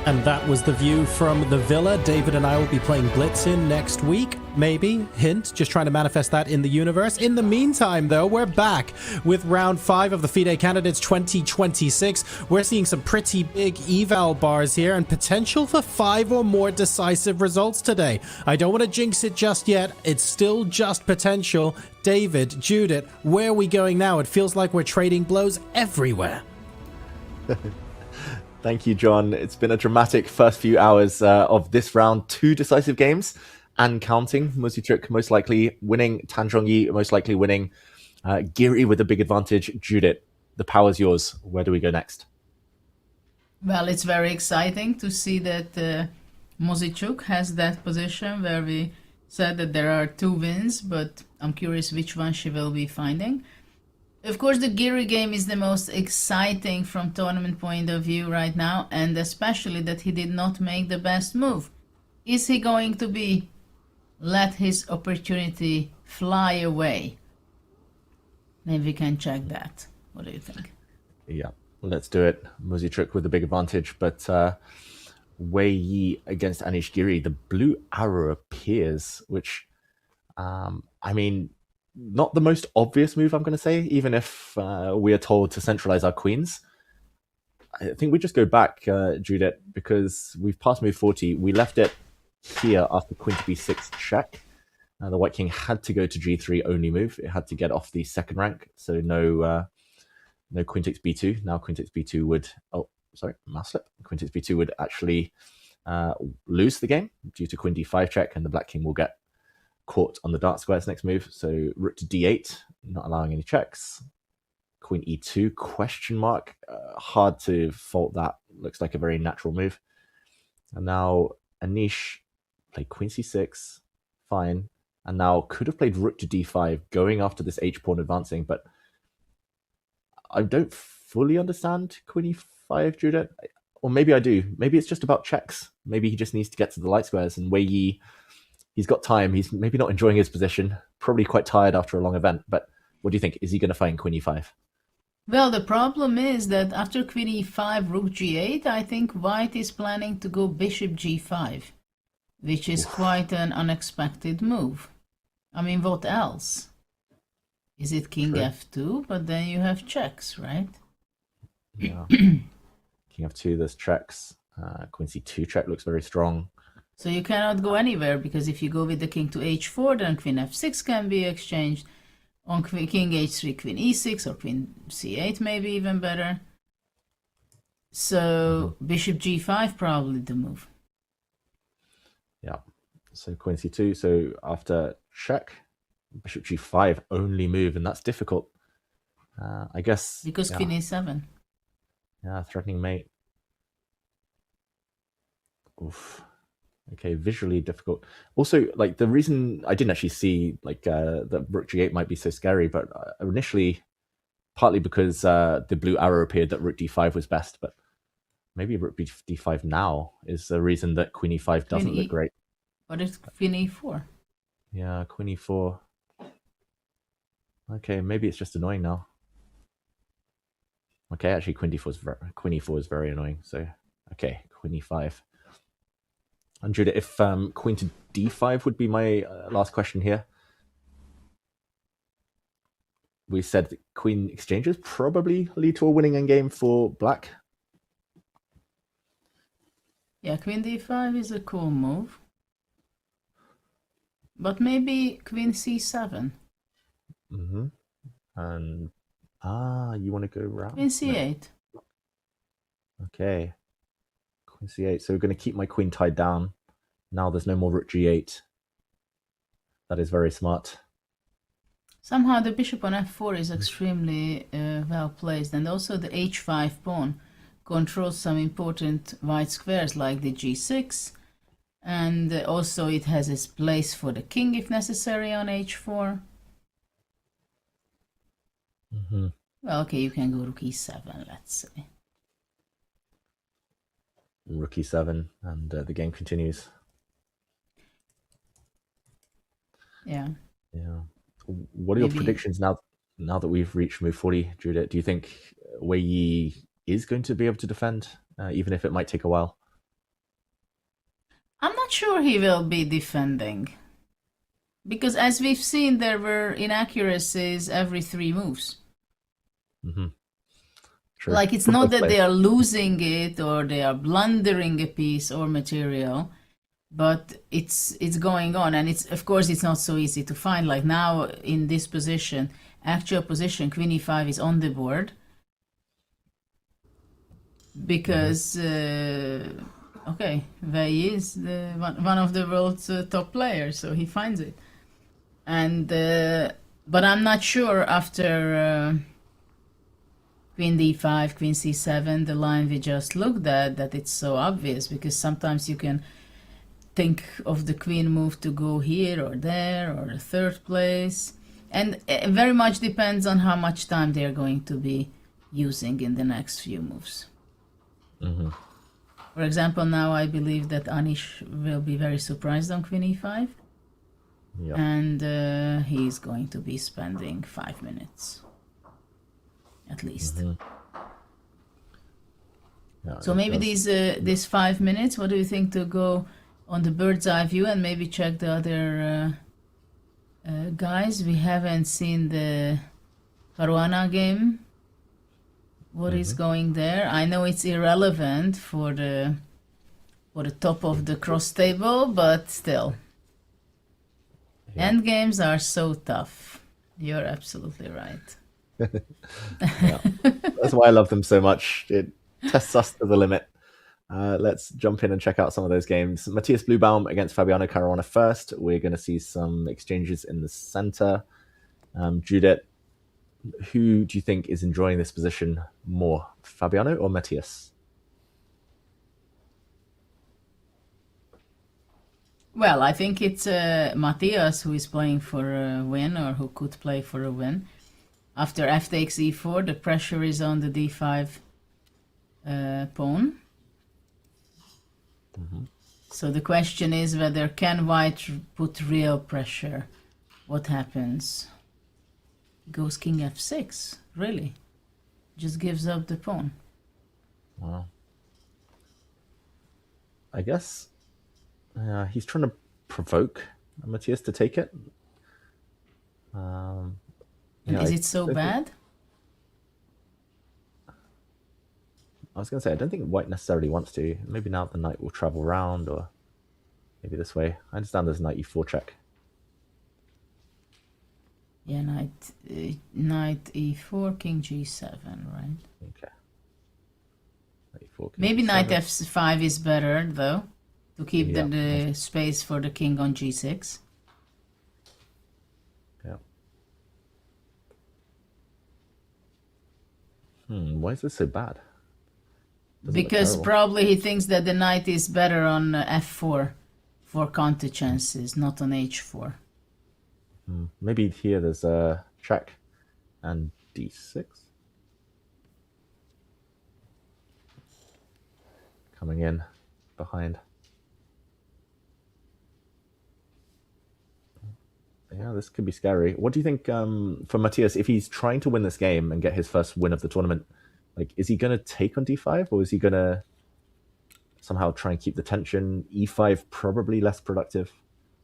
And that was the view from the Villa. David and I will be playing Blitz in next week. Maybe. Hint. Just trying to manifest that in the universe. In the meantime, though, we're back with round 5 of the FIDE Candidates 2026. We're seeing some pretty big eval bars here and potential for 5 or more decisive results today. I don't want to jinx it just yet. It's still just potential. David, Judith, where are we going now? It feels like we're trading blows everywhere. Thank you, John. It's been a dramatic first few hours of this round. 2 decisive games and counting. Muzichuk most likely winning. Tan Zhongyi most likely winning. Giri with a big advantage. Judith, the power's yours. Where do we go next? Well, it's very exciting to see that Muzichuk has that position where we said that there are 2 wins, but I'm curious which one she will be finding. Of course, the Giri game is the most exciting from tournament point of view right now, and especially that he did not make the best move. Is he going to be let his opportunity fly away? Maybe we can check that. What do you think? Yeah, let's do it. Muzichuk with the big advantage, but Weii against Anish Giri, the blue arrow appears, which, I mean, not the most obvious move, I'm going to say, even if we are told to centralize our queens. I think we just go back, Judith, because we've passed move 40. We left it here after queen to b6 check. The white king had to go to g3 only move. It had to get off the second rank, so no queen takes b2. Now queen takes b2 would... Oh, sorry, mouse slip. Queen takes b2 would actually lose the game due to queen d5 check, and the black king will get caught on the dark square's next move. So rook to d8, not allowing any checks. Queen e2, question mark. Hard to fault that. Looks like a very natural move. And now Anish played queen c6, fine. And now could have played rook to d5, going after this h-pawn advancing, but I don't fully understand queen e5, Judith. Or maybe I do. Maybe it's just about checks. Maybe he just needs to get to the light squares, and Weii, he's got time. He's maybe not enjoying his position. Probably quite tired after a long event. But what do you think? Is he going to find queen e5? Well, the problem is that after queen e5, rook g8, I think white is planning to go bishop g5, which is quite an unexpected move. I mean, what else? Is it king f2? But then you have checks, right? Yeah. King f2, there's checks. Queen c2 check looks very strong. So you cannot go anywhere, because if you go with the king to h4, then queen f6 can be exchanged. On king h3, queen e6, or queen c8 maybe even better. So bishop g5 probably the move. Yeah. So queen c2. So after check, bishop g5 only move, and that's difficult. I guess because queen e7. Yeah, threatening mate. Oof. Okay, visually difficult. Also, like, the reason I didn't actually see like that rook g8 might be so scary, but initially, partly because the blue arrow appeared that rook d5 was best, but maybe rook d5 now is the reason that queen e5 doesn't look great. What is queen e4? Yeah, queen e4. Okay, maybe it's just annoying now. Okay, actually queen e4 is very annoying. So okay, queen e5. And Judah, if queen to d5 would be my last question here. We said that queen exchanges probably lead to a winning endgame for black. Yeah, queen d5 is a cool move. But maybe queen c7. Mm-hmm. And you want to go round? Queen c8. No. Okay. Queen c8. So we're going to keep my queen tied down. Now there's no more rook g8. That is very smart. Somehow the bishop on f4 is extremely well placed, and also the h5 pawn controls some important white squares like the g6, and also it has its place for the king if necessary on h4. Mm-hmm. Well, okay, you can go rook e7, let's say. Rook e7, and the game continues. Yeah. Yeah. What are your predictions now that we've reached move 40, Judith? Do you think Weii is going to be able to defend, even if it might take a while? I'm not sure he will be defending. Because as we've seen, there were inaccuracies every 3 moves. Mm-hmm. True. Like, it's not that they are losing it or they are blundering a piece or material, but it's going on, and it's, of course, it's not so easy to find. Like now in this position, actual position, queen e5 is on the board because okay, Weii is one of the world's top players, so he finds it. And but I'm not sure after queen d5, queen c7, the line we just looked at, that it's so obvious, because sometimes you can think of the queen move to go here or there or the third place. And it very much depends on how much time they're going to be using in the next few moves. For example, now I believe that Anish will be very surprised on queen e5. Yep. And he's going to be spending 5 minutes at least. Yeah, So maybe these 5 minutes, what do you think to go on the bird's eye view and maybe check the other guys? We haven't seen the Caruana game. What is going there? I know it's irrelevant for the top of the cross table, but still. End games are so tough. You're absolutely right. Yeah. That's why I love them so much. It tests us to the limit. Let's jump in and check out some of those games. Matthias Bluebaum against Fabiano Caruana first. We're going to see some exchanges in the center. Judith, who do you think is enjoying this position more, Fabiano or Matthias? Well, I think it's Matthias who is playing for a win, or who could play for a win. After f takes e4, the pressure is on the d5 pawn. So the question is whether can white put real pressure? What happens? Goes king f6, really? Just gives up the pawn. Wow. I guess he's trying to provoke Matthias to take it. Is it so bad? I was going to say, I don't think white necessarily wants to. Maybe now the knight will travel round, or maybe this way. I understand there's knight e4 check. Yeah, knight e4, king g7, right? Okay. Knight e4, king Maybe g7. knight f5 is better, though, to keep the space for the king on g6. Yeah. Why is this so bad? Because probably he thinks that the knight is better on f4 for counter chances, not on h4. Maybe here there's a check and d6. Coming in behind. Yeah, this could be scary. What do you think for Matthias, if he's trying to win this game and get his first win of the tournament, like, is he going to take on d5, or is he going to somehow try and keep the tension? e5 probably less productive,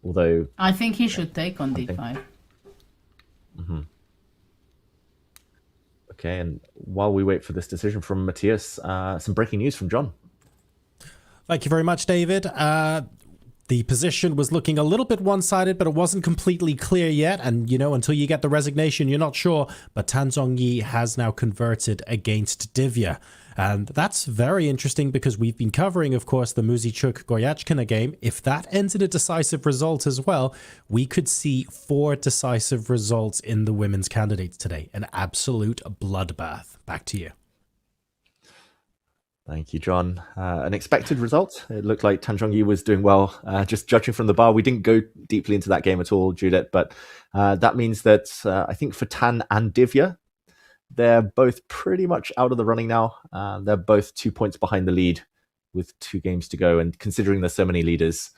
although I think he should take on d5. Okay, and while we wait for this decision from Matthias, some breaking news from John. Thank you very much, David. The position was looking a little bit one-sided, but it wasn't completely clear yet. And, you know, until you get the resignation, you're not sure. But Tan Zhongyi has now converted against Divya. And that's very interesting because we've been covering, of course, the Muzichuk-Goyachkina game. If that ends in a decisive result as well, we could see 4 decisive results in the women's candidates today. An absolute bloodbath. Back to you. Thank you, John. An expected result. It looked like Tan Zhongyi was doing well. Just judging from the bar, we didn't go deeply into that game at all, Judith. But that means that I think for Tan and Divya, they're both pretty much out of the running now. They're both 2 points behind the lead with 2 games to go. And considering there's so many leaders,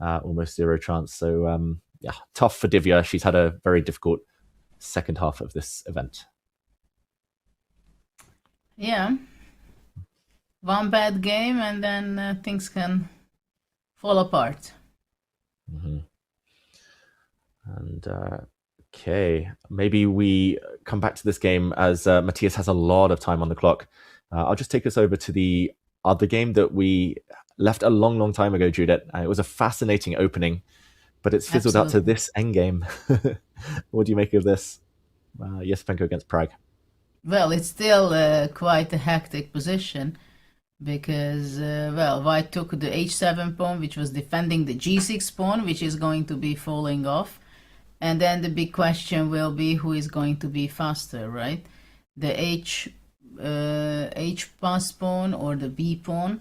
almost zero chance. So, yeah, tough for Divya. She's had a very difficult second half of this event. Yeah. One bad game and then things can fall apart. And okay, maybe we come back to this game as Matthias has a lot of time on the clock. I'll just take us over to the other game that we left a long, long time ago, Judith. It was a fascinating opening, but it's fizzled out to this endgame. What do you make of this? Esipenko against Pragg. Well, it's still quite a hectic position. Because, well, white took the h7 pawn, which was defending the g6 pawn, which is going to be falling off. And then the big question will be who is going to be faster, right? The h pass pawn or the b pawn.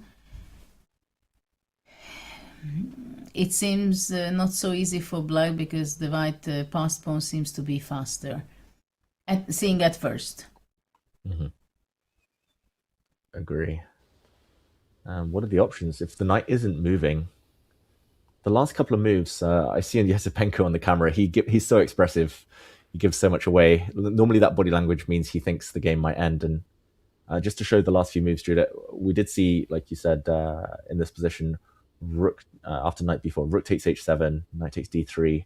it seems not so easy for black because the white passed pawn seems to be faster. Seeing at first. Agree. What are the options? If the knight isn't moving, the last couple of moves, I see in Esipenko on the camera, he's so expressive. He gives so much away. Normally that body language means he thinks the game might end. And just to show the last few moves, Judith, we did see, like you said, in this position, rook after knight b4, rook takes h7, knight takes d3.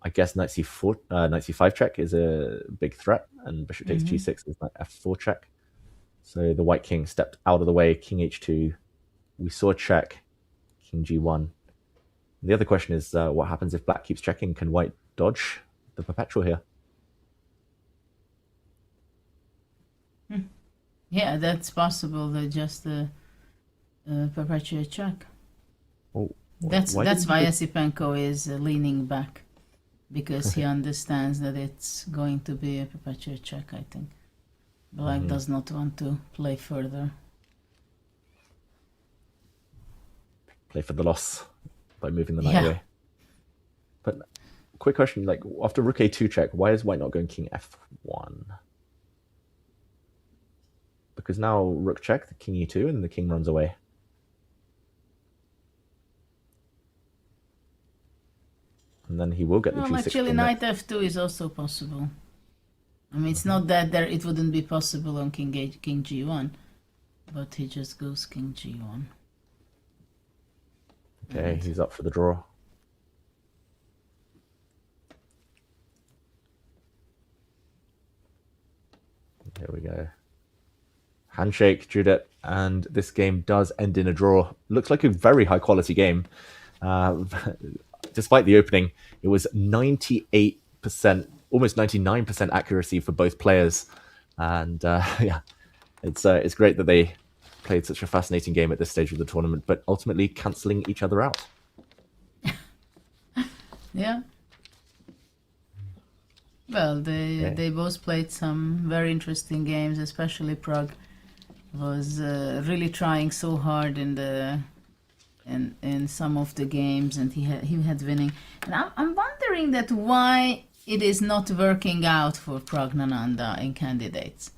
I guess knight c4, knight c5 check is a big threat, and bishop takes g6 is knight f4 check. So the white king stepped out of the way, king h2. We saw check, king g1. The other question is, what happens if black keeps checking? Can white dodge the perpetual here? Yeah, that's possible. That just perpetual check. Oh, that's why Esipenko is leaning back, because he understands that it's going to be a perpetual check. I think black does not want to play further. Play for the loss by moving the knight away. But quick question, like after rook a2 check, why is white not going king f1? Because now rook check, the king e2, and the king runs away. And then he will get the g6. Actually, knight f2 is also possible. I mean, it's not that it wouldn't be possible on king g1, but he just goes king g1. Okay, he's up for the draw. Here we go. Handshake, Judith, and this game does end in a draw. Looks like a very high quality game. Despite the opening, it was 98%, almost 99% accuracy for both players. And yeah, it's great that they played such a fascinating game at this stage of the tournament, but ultimately cancelling each other out. Yeah. Well, they both played some very interesting games, especially Pragg was really trying so hard in some of the games, and he had winning. And I'm wondering that why it is not working out for Praggnanandhaa in candidates.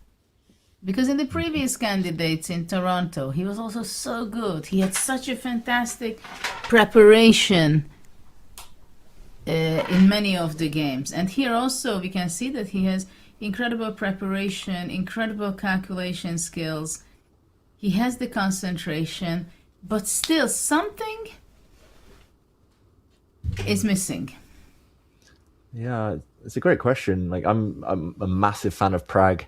Because in the previous candidates in Toronto, he was also so good. He had such a fantastic preparation in many of the games. And here also we can see that he has incredible preparation, incredible calculation skills. He has the concentration, but still something is missing. Yeah, it's a great question. Like I'm a massive fan of Pragg.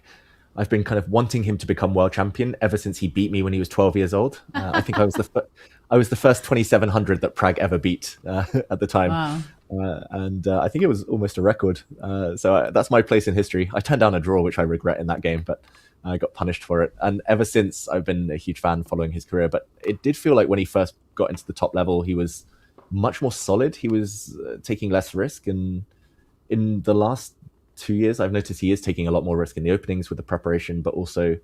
I've been kind of wanting him to become world champion ever since he beat me when he was 12 years old. I think I was the first 2700 that Pragg ever beat at the time. Wow. And I think it was almost a record. So that's my place in history. I turned down a draw, which I regret in that game, but I got punished for it. And ever since, I've been a huge fan following his career. But it did feel like when he first got into the top level, he was much more solid. He was taking less risk. And in the last 2 years, I've noticed he is taking a lot more risk in the openings with the preparation, but also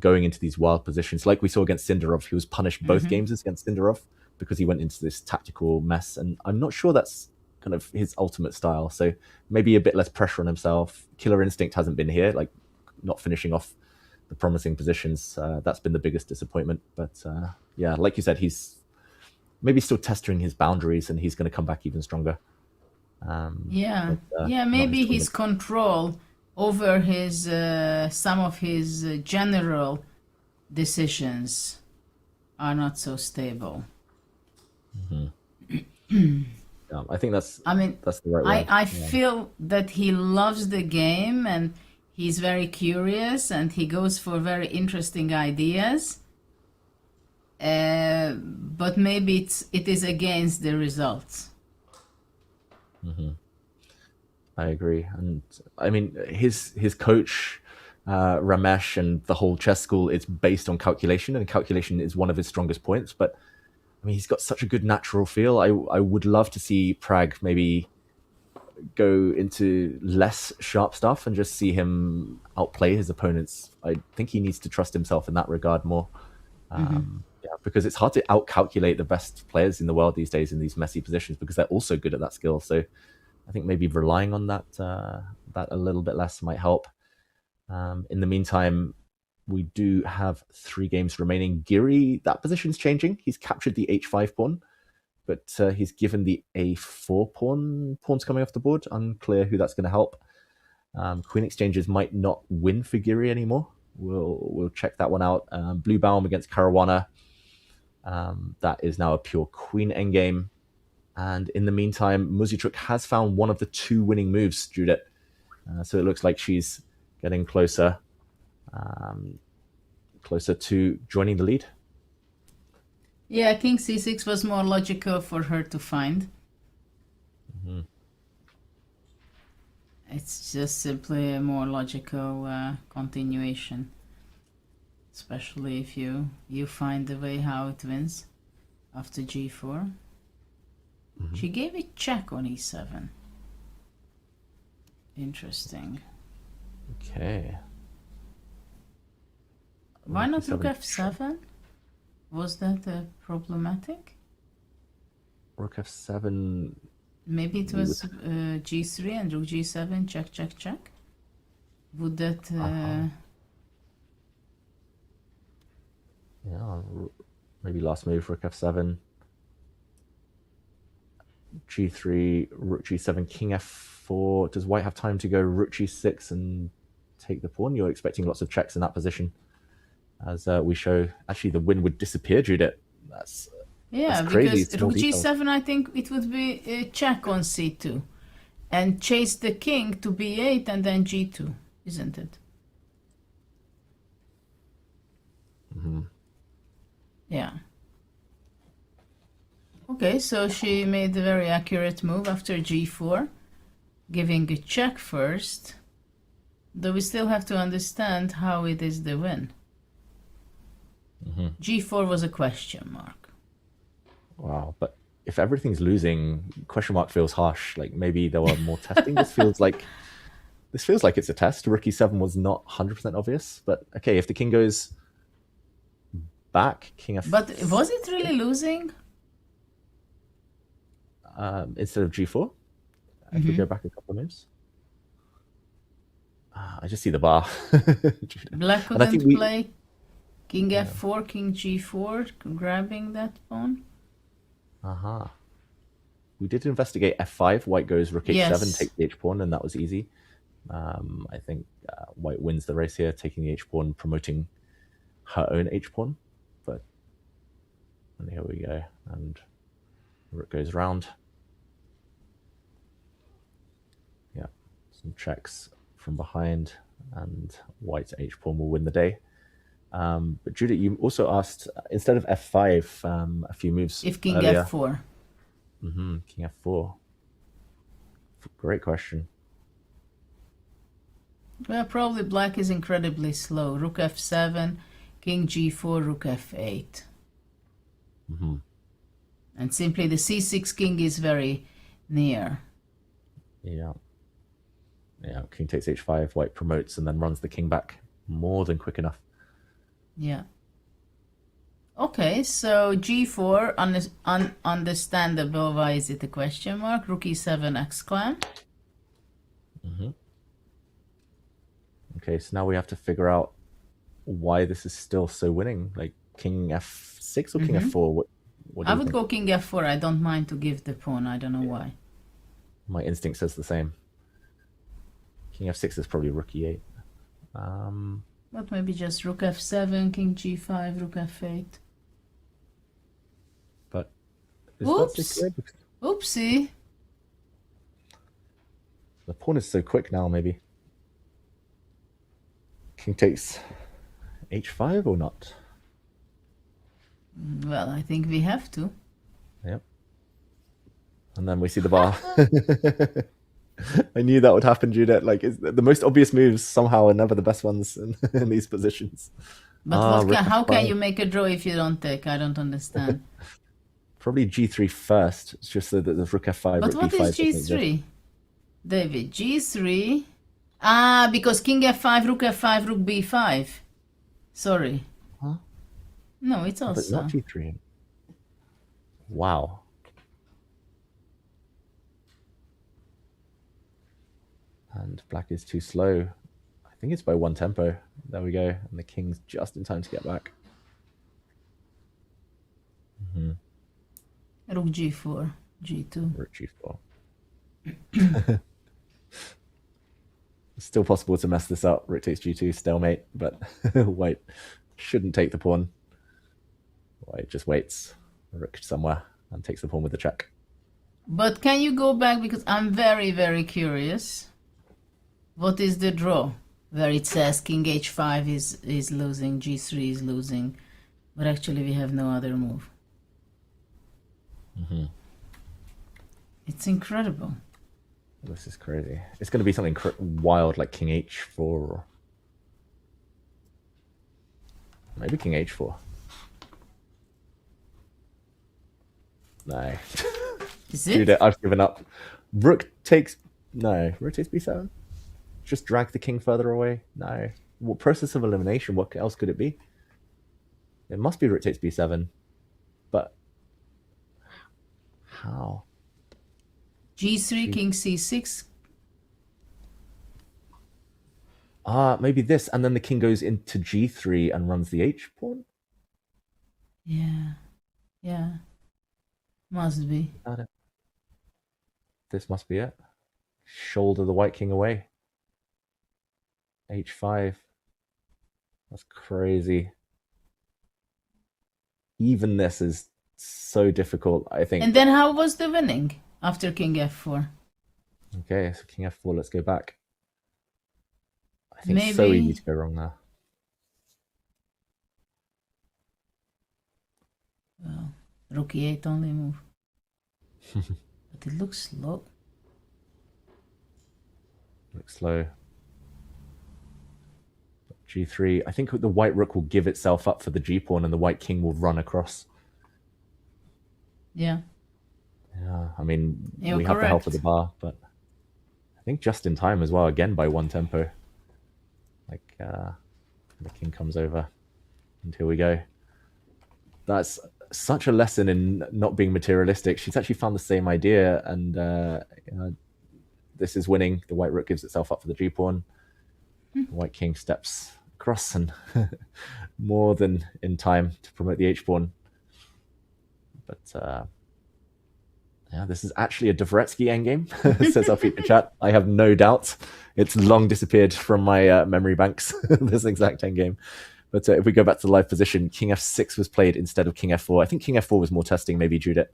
going into these wild positions. Like we saw against Sindarov, he was punished both games against Sindarov because he went into this tactical mess. And I'm not sure that's kind of his ultimate style. So maybe a bit less pressure on himself. Killer instinct hasn't been here, like not finishing off the promising positions. That's been the biggest disappointment. But yeah, like you said, he's maybe still testing his boundaries, and he's going to come back even stronger. Maybe his control over his some of his general decisions are not so stable. I think that's the right way. I feel that he loves the game, and he's very curious, and he goes for very interesting ideas, but maybe it is against the results. I agree. And I mean, his coach, Ramesh, and the whole chess school, it's based on calculation, and calculation is one of his strongest points. But I mean, he's got such a good natural feel. I would love to see Pragg maybe go into less sharp stuff and just see him outplay his opponents. I think he needs to trust himself in that regard more. Yeah, because it's hard to outcalculate the best players in the world these days in these messy positions because they're also good at that skill. So I think maybe relying on that a little bit less might help. In the meantime, we do have 3 games remaining. Giri, that position's changing. He's captured the h5 pawn, but he's given the a4 pawn. Pawn's coming off the board. Unclear who that's going to help. Queen exchanges might not win for Giri anymore. We'll check that one out. Blue Baum against Caruana. That is now a pure queen endgame. And in the meantime, Muzichuk has found one of the 2 winning moves, Judith. So it looks like she's getting closer to joining the lead. Yeah, king c6 was more logical for her to find. Mm-hmm. It's just simply a more logical continuation, especially if you find the way how it wins after g4. Mm-hmm. She gave it check on e7. Interesting. Okay. Why not rook f7? Was that problematic? Rook f7. Maybe it was g3 and rook g7, check, check, check. Would that... Yeah, maybe last move, rook f7. g3, rook g7, king f4. Does white have time to go rook g6 and take the pawn? You're expecting lots of checks in that position. As we show, actually the win would disappear, Judith. That's crazy. Because rook g7, I think it would be a check on c2 and chase the king to b8 and then g2, isn't it? Mm-hmm. Yeah. Okay, so she made a very accurate move after g4, giving a check first, though we still have to understand how it is the win. Mm-hmm. g4 was a question mark. Wow, but if everything's losing, question mark feels harsh. Like maybe there were more testing. This feels like it's a test. Rook e7 was not 100% obvious, but okay, if the king goes back, king f. But was it really losing? Instead of g4, if we go back a couple of moves. I just see the bar. Black couldn't play king f4, king g4, grabbing that pawn. We did investigate f5. White goes rook h7, Yes. take the h pawn, and that was easy. I think white wins the race here, taking the h pawn, promoting her own h pawn. But and here we go, and rook goes round. Yeah, some checks from behind, and white's h pawn will win the day. But Judith, you also asked, instead of f5, a few moves If king earlier. f4. King f4. Great question. Well, probably black is incredibly slow. Rook f7, king g4, rook f8. And simply the c6 king is very near. Yeah. Yeah, king takes h5, white promotes and then runs the king back more than quick enough. Yeah. Okay, so g4, understandable. Why is it a question mark? Rook e7 exclam. Okay, so now we have to figure out why this is still so winning. Like king f6 or king f4? What do I you would think? go king f4. I don't mind to give the pawn. I don't know why. My instinct says the same. King f6 is probably rook e8. But maybe just rook f7, king g5, rook f8. But is that so Oops. clear? Oopsie. The pawn is so quick now, maybe. King takes h5 or not? Well, I think we have to. Yep. And then we see the bar. I knew that would happen, Judith. Like, the most obvious moves somehow are never the best ones in these positions. But how can F5. you make a draw if you don't take? I don't understand. Probably g3 first. It's just so that the rook f5, But rook what b5 is doesn't g3? exist. David, g3. Because king f5, rook b5. Sorry. Huh? No, it's But also. not G3. Wow. And black is too slow. I think it's by one tempo. There we go. And the king's just in time to get back. Rook G4, G2. Rook G4. It's still possible to mess this up. Rook takes G2, stalemate, but white shouldn't take the pawn. White just waits. Rook somewhere and takes the pawn with the check. But can you go back, because I'm very, very curious. What is the draw? Where it says King H5 is losing, G3 is losing, but actually we have no other move. It's incredible. This is crazy. It's going to be something wild like King H4 or maybe King H4. No. Is it? Dude, I've given up. Rook takes... No. Rook takes B7? Just drag the king further away? No. What process of elimination? What else could it be? It must be Rook takes B7. But... how? G3, King C6. Maybe this, and then the king goes into G3 and runs the H pawn? Yeah. Yeah. Must be. Got it. This must be it. Shoulder the white king away. H5. That's crazy. Even this is so difficult, I think. And then how was the winning after King F4? Okay, so King F4, let's go back. I think it's so easy to go wrong there. Well, Rook E8 only move. But it looks slow. Looks slow. G3. I think the white rook will give itself up for the G pawn and the white king will run across. Yeah. Yeah, I mean, You're we have the help correct. of the bar, but I think just in time as well, again by one tempo. Like, the king comes over, and here we go. That's such a lesson in not being materialistic. She's actually found the same idea, and you know, this is winning. The white rook gives itself up for the G pawn. The white king steps across, and more than in time to promote the H pawn. But yeah, this is actually a Dvoretsky endgame, says our feature chat. I have no doubt. It's long disappeared from my memory banks, this exact endgame. But if we go back to the live position, King F6 was played instead of King F4. I think King F4 was more testing, maybe Judith.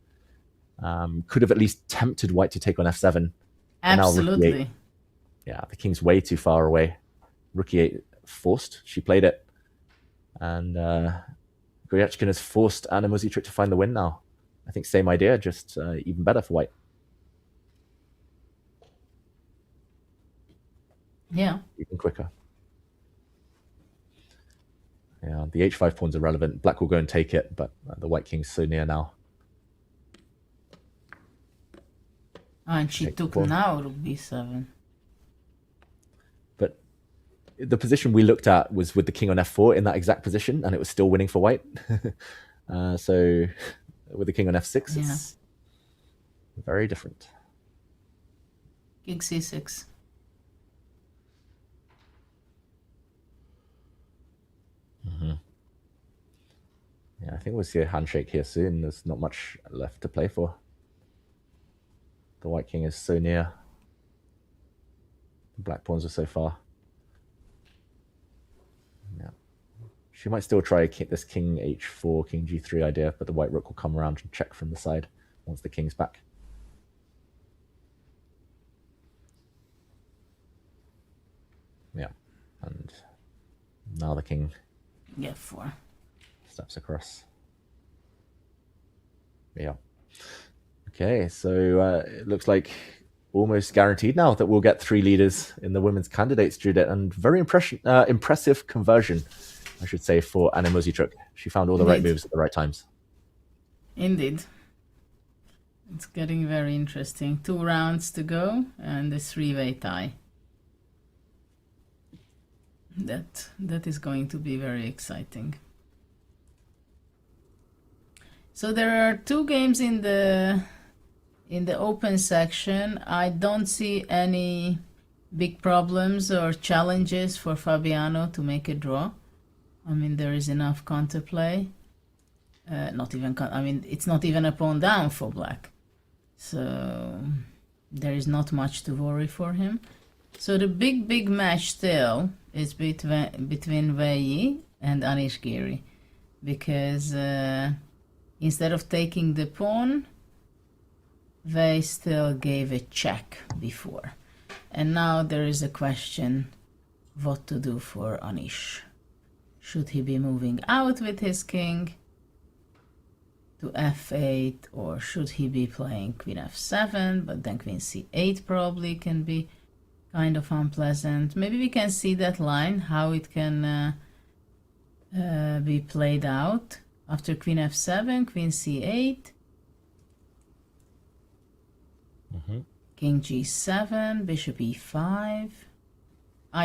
Could have at least tempted white to take on F7. Absolutely. Yeah, the king's way too far away. Rook E8 forced. She played it. And Goryachkin has forced Anna Muzychuk to find the win now. I think same idea, just even better for white. Yeah. Even quicker. Yeah, the H5 pawn's irrelevant. Black will go and take it, but the white king's so near now. And she took now Rook B7. But the position we looked at was with the king on F4 in that exact position, and it was still winning for white. So with the king on F6, it's very different. King C6. Yeah, I think we'll see a handshake here soon. There's not much left to play for. The white king is so near. The black pawns are so far. Yeah. She might still try this king h4, king g3 idea, but the white rook will come around and check from the side once the king's back. Yeah. And now the king F4. steps across. Yeah. Okay, so it looks like almost guaranteed now that we'll get 3 leaders in the women's candidates, Judith, and very impressive conversion, I should say, for Anna Muzychuk. She found all the right moves at the right times. Indeed. It's getting very interesting. 2 rounds to go and a 3-way tie. That is going to be very exciting. So there are 2 games in the open section. I don't see any big problems or challenges for Fabiano to make a draw. I mean, there is enough counterplay. Not even, I mean, it's not even a pawn down for black. So there is not much to worry for him. So the big match still is between Weii and Anish Giri. Because instead of taking the pawn, Weii still gave a check before. And now there is a question what to do for Anish. Should he be moving out with his king to f8, or should he be playing queen f7, but then queen c8 probably can be kind of unpleasant. Maybe we can see that line, how it can be played out. After queen f7, queen c8, king g7, bishop e5.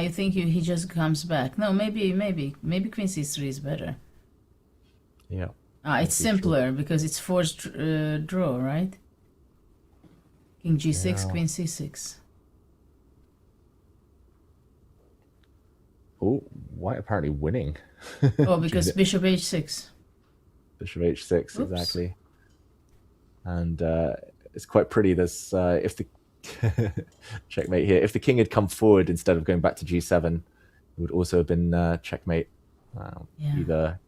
You think he just comes back? No, maybe queen c3 is better. Yeah. It's simpler because it's forced draw, right? King g6, Yeah. queen c6. Oh, white apparently winning. Oh, because bishop h6. Bishop h6, Oops. exactly. And it's quite pretty. There's if the checkmate here. If the king had come forward instead of going back to g7, it would also have been checkmate. Either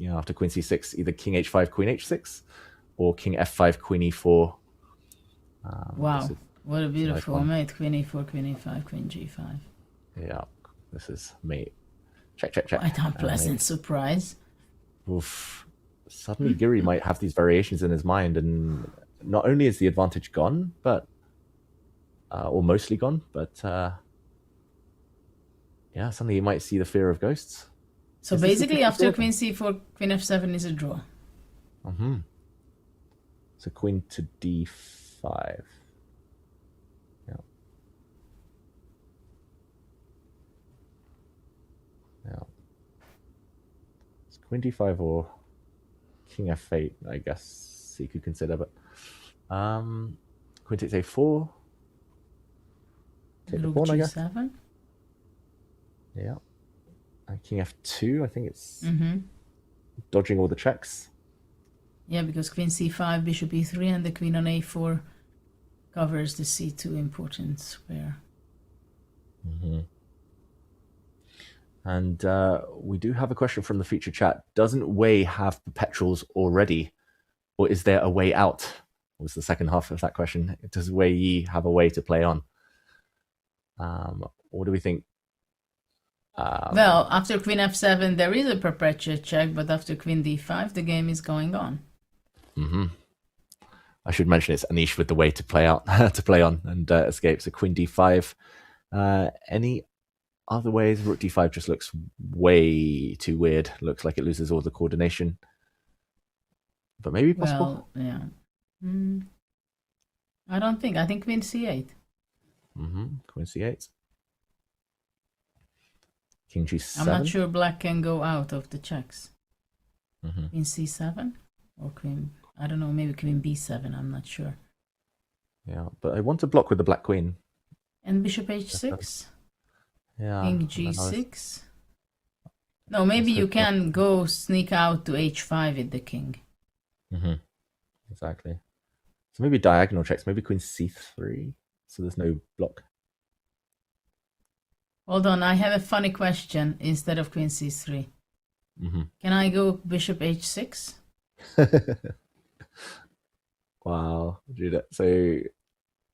after queen c6, either king h5, queen h6, or king f5, queen e4. Wow, what a beautiful nice mate. Queen e4, queen e5, queen g5. Yeah, this is mate. Check, check, check. Quite unpleasant Mate. surprise. Oof. Suddenly Giri might have these variations in his mind, and not only is the advantage gone, but or mostly gone, but suddenly you might see the fear of ghosts. So Is this the basically, king after forward? queen c4, queen f7 is a draw. So queen to d5. Yeah. Yeah. It's queen d5 or king f8, I guess you could consider, but queen takes a4. Take the Rook pawn, I guess. g7. Yeah. And king f2, I think it's Mm-hmm. dodging all the checks. Yeah, because queen c5, bishop e3, and the queen on a4 covers the c2 important square. And we do have a question from the feature chat. Doesn't Weii have perpetuals already? Or is there a way out? Was the second half of that question. Does Weii have a way to play on? What do we think? Well, after queen f7, there is a perpetual check, but after queen d5, the game is going on. I should mention it's Anish with the way to play out, to play on and escape. So queen d5. Any other ways? Rook d5 just looks way too weird. Looks like it loses all the coordination. But maybe possible. Well, yeah. I don't think. I think queen c8. Queen c8. King g7. I'm not sure black can go out of the checks. Mm-hmm. Queen c7 or queen, I don't know, maybe queen b7, I'm not sure. Yeah, but I want to block with the black queen. And bishop h6? Yeah. King g6? No, maybe you can go sneak out to h5 with the king. Mm-hmm. Exactly. So maybe diagonal checks, maybe queen c3, so there's no block. Hold on, I have a funny question instead of queen c3. Mm-hmm. Can I go bishop h6? Wow, Judah. So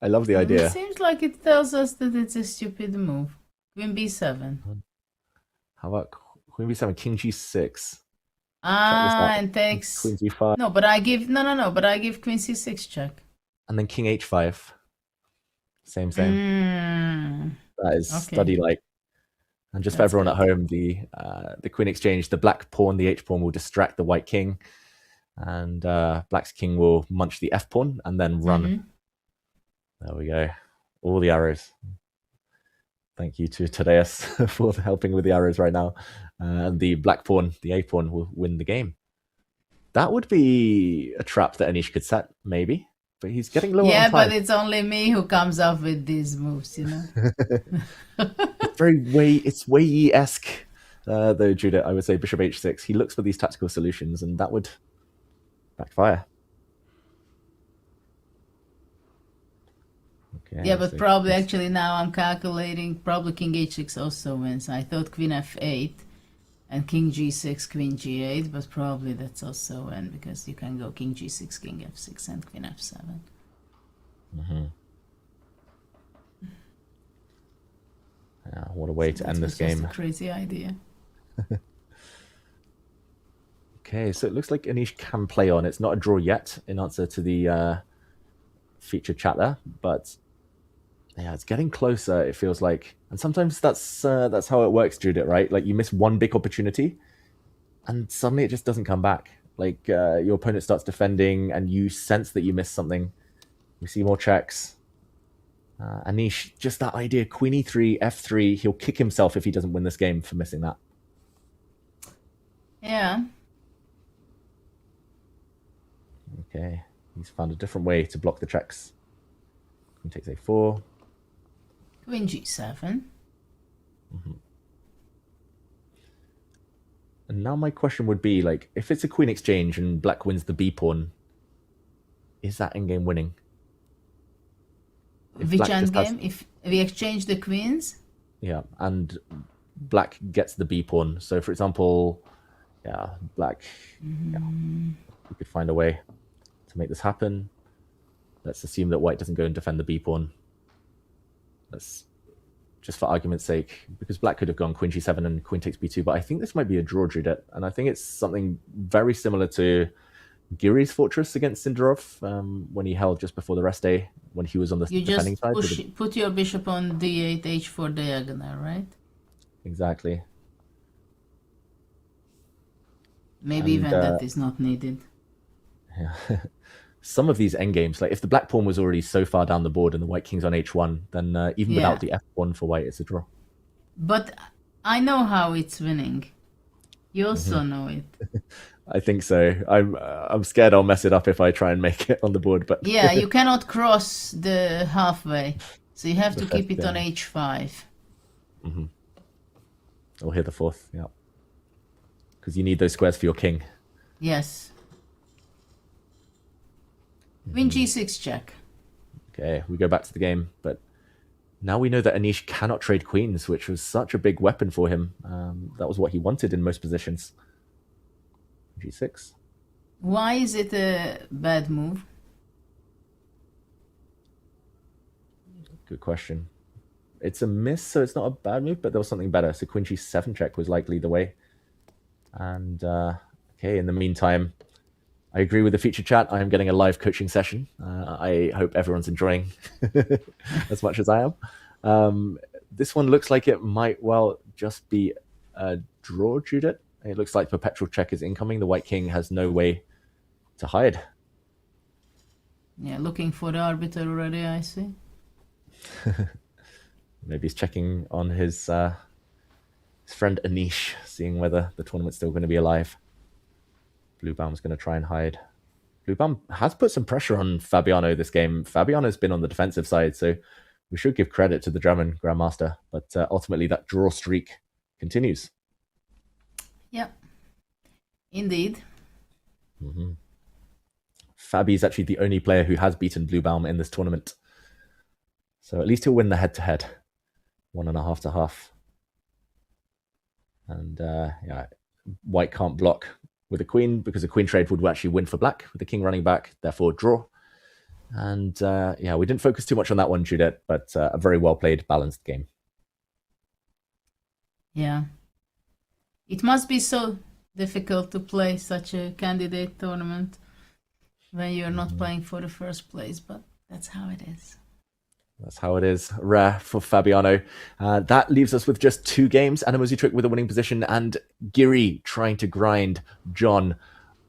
I love the idea. It seems like it tells us that it's a stupid move. Queen b7. How about queen b7, king g6? And takes queen g5. No, but I give but I give queen c6 check. And then king h5. Same. That is study like. And just for everyone at home, the queen exchange, the black pawn, the h pawn will distract the white king, and black's king will munch the f pawn and then run. There we go. All the arrows. Thank you to Tadeus for helping with the arrows right now. And the black pawn, the a pawn, will win the game. That would be a trap that Anish could set, maybe. But he's getting low on Yeah, time. but it's only me who comes up with these moves, you know. It's very Weii-esque, though, Judith. I would say bishop h6. He looks for these tactical solutions, and that would backfire. Okay, Yeah, but so probably actually now I'm calculating probably king h6 also wins. I thought queen f8 and king g6, queen g8, but probably that's also win because you can go king g6, king f6, and queen f7. Yeah, what a way to end this game. That's a crazy idea. Okay, so it looks like Anish can play on. It's not a draw yet in answer to the featured chat there, but yeah, it's getting closer, it feels like. And sometimes that's how it works, Judith, right? Like you miss one big opportunity and suddenly it just doesn't come back. Like your opponent starts defending and you sense that you missed something. We see more checks. Anish, just that idea, queen e3, f3, he'll kick himself if he doesn't win this game for missing that. Yeah. Okay, he's found a different way to block the checks. Queen takes a4. Queen g7. And now my question would be, like, if it's a queen exchange and black wins the b pawn, is that endgame winning? Which endgame? If we exchange the queens? Yeah, and black gets the b pawn. So, for example, yeah, black, yeah, we could find a way to make this happen. Let's assume that white doesn't go and defend the b pawn. Let's, just for argument's sake, because black could have gone queen g7 and queen takes b2, but I think this might be a draw, Judith, and I think it's something very similar to Giri's fortress against Sindarov when he held just before the rest day, when he was on the defending side. You just put your bishop on d8, h4 diagonal, right? Exactly. Maybe even that is not needed. Yeah. Some of these endgames, like if the black pawn was already so far down the board and the white king's on h1, then even without the f1 for white, it's a draw. But I know how it's winning. You also know it. I think so. I'm scared I'll mess it up if I try and make it on the board. But yeah, you cannot cross the halfway, so you have to keep it on h5. Or hit the fourth, yeah. Because you need those squares for your king. Yes. Queen g6 check. Okay, we go back to the game, but now we know that Anish cannot trade queens, which was such a big weapon for him. That was what he wanted in most positions. g6. Why is it a bad move? Good question. It's a miss, so it's not a bad move, but there was something better. So queen g7 check was likely the way. And okay, in the meantime, I agree with the feature chat. I am getting a live coaching session. I hope everyone's enjoying as much as I am. This one looks like it might well just be a draw, Judith. It looks like perpetual check is incoming. The white king has no way to hide. Yeah, looking for the arbiter already, I see. Maybe he's checking on his friend Anish, seeing whether the tournament's still going to be alive. Bluebaum's going to try and hide. Bluebaum has put some pressure on Fabiano this game. Fabiano's been on the defensive side, so we should give credit to the German Grandmaster. But ultimately, that draw streak continues. Yeah, indeed. Fabi is actually the only player who has beaten Bluebaum in this tournament. So at least he'll win the head-to-head. 1.5 to half. And yeah, white can't block with a queen because a queen trade would actually win for black with the king running back, therefore draw. And yeah, we didn't focus too much on that one, Judith, but a very well-played, balanced game. Yeah. It must be so difficult to play such a candidate tournament when you're not playing for the first place, but that's how it is. That's how it is. Rare for Fabiano. That leaves us with just 2 games. Anamuzitrik with a winning position and Giri trying to grind. John,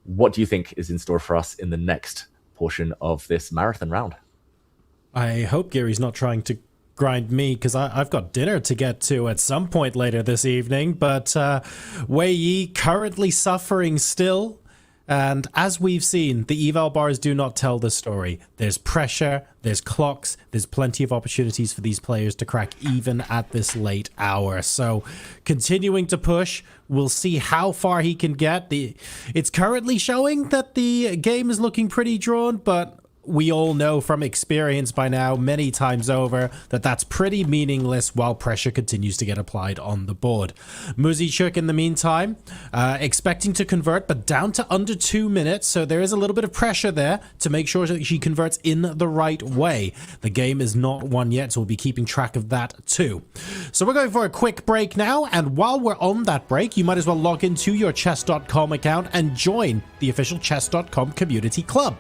what do you think is in store for us in the next portion of this marathon round? I hope Giri's not trying to grind me because I've got dinner to get to at some point later this evening. But Weii currently suffering still And as we've seen, the eval bars do not tell the story. There's pressure, there's clocks, there's plenty of opportunities for these players to crack even at this late hour. So continuing to push, we'll see how far he can get. It's currently showing that the game is looking pretty drawn, but we all know from experience by now, many times over, that that's pretty meaningless while pressure continues to get applied on the board. Muzichuk, in the meantime, expecting to convert, but down to under 2 minutes, so there is a little bit of pressure there to make sure that she converts in the right way. The game is not won yet, so we'll be keeping track of that too. So we're going for a quick break now, and while we're on that break, you might as well log into your chess.com account and join the official chess.com community club.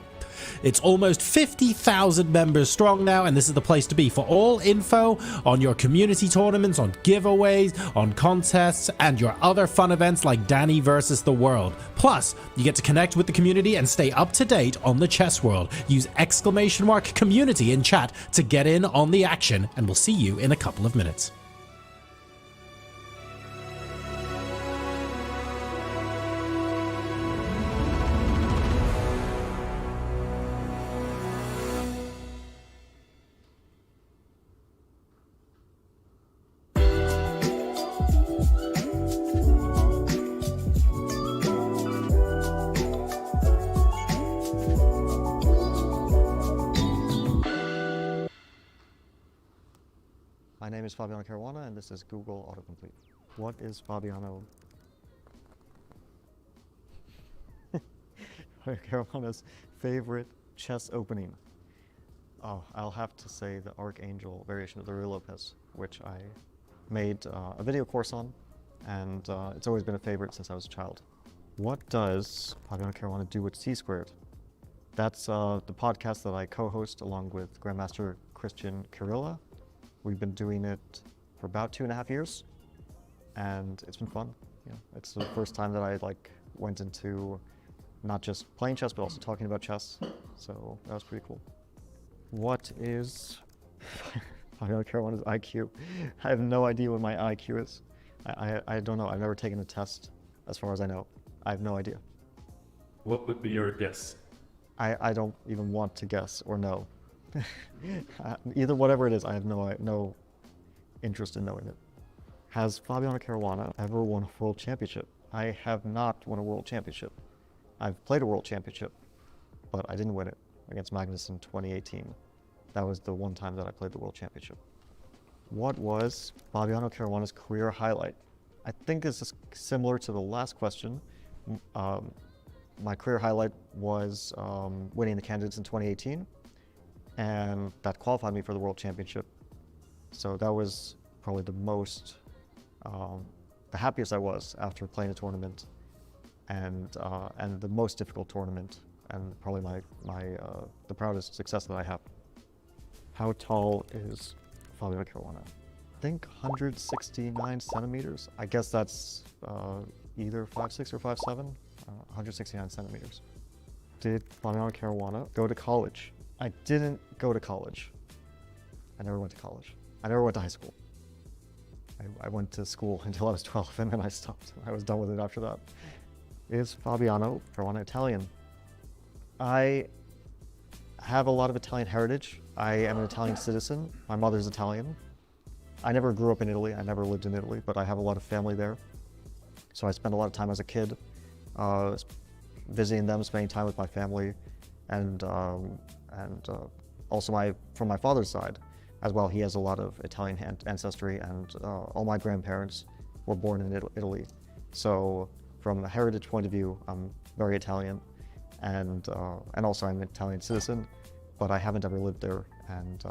It's almost 50,000 members strong now, and this is the place to be for all info on your community tournaments, on giveaways, on contests, and your other fun events like Danny versus the World. Plus, you get to connect with the community and stay up to date on the chess world. Use !community in chat to get in on the action, and we'll see you in a couple of minutes. My name is Fabiano Caruana, and this is Google Autocomplete. What is Fabiano Caruana's favorite chess opening? Oh, I'll have to say the Archangel variation of the Ruy Lopez, which I made a video course on, and it's always been a favorite since I was a child. What does Fabiano Caruana do with C-squared? That's the podcast that I co-host along with Grandmaster Christian Kirilla. We've been doing it for about 2.5 years, and it's been fun. You know, it's the first time that I went into not just playing chess, but also talking about chess. So that was pretty cool. What is Fabiano Caruana's IQ? I have no idea what my IQ is. I don't know. I've never taken a test, as far as I know. I have no idea. What would be your guess? I don't even want to guess or know. Either whatever it is, I have no interest in knowing it. Has Fabiano Caruana ever won a world championship? I have not won a world championship. I've played a world championship, but I didn't win it against Magnus in 2018. That was the one time that I played the world championship. What was Fabiano Caruana's career highlight? I think this is similar to the last question. My career highlight was winning the candidates in 2018. And that qualified me for the World Championship. So that was probably the most, the happiest I was after playing a tournament, and the most difficult tournament, and probably the proudest success that I have. How tall is Fabiano Caruana? I think 169 centimeters. I guess that's either 5'6" or 5'7", 169 centimeters. Did Fabiano Caruana go to college? I didn't go to college. I never went to college. I never went to high school. I went to school until I was 12, and then I stopped. I was done with it after that. Is Fabiano Caruana Italian? I have a lot of Italian heritage. I am an Italian citizen. My mother's Italian. I never grew up in Italy. I never lived in Italy, but I have a lot of family there. So I spent a lot of time as a kid visiting them, spending time with my family, and also from my father's side as well. He has a lot of Italian ancestry, and all my grandparents were born in Italy. So from a heritage point of view, I'm very Italian, and also I'm an Italian citizen, but I haven't ever lived there. And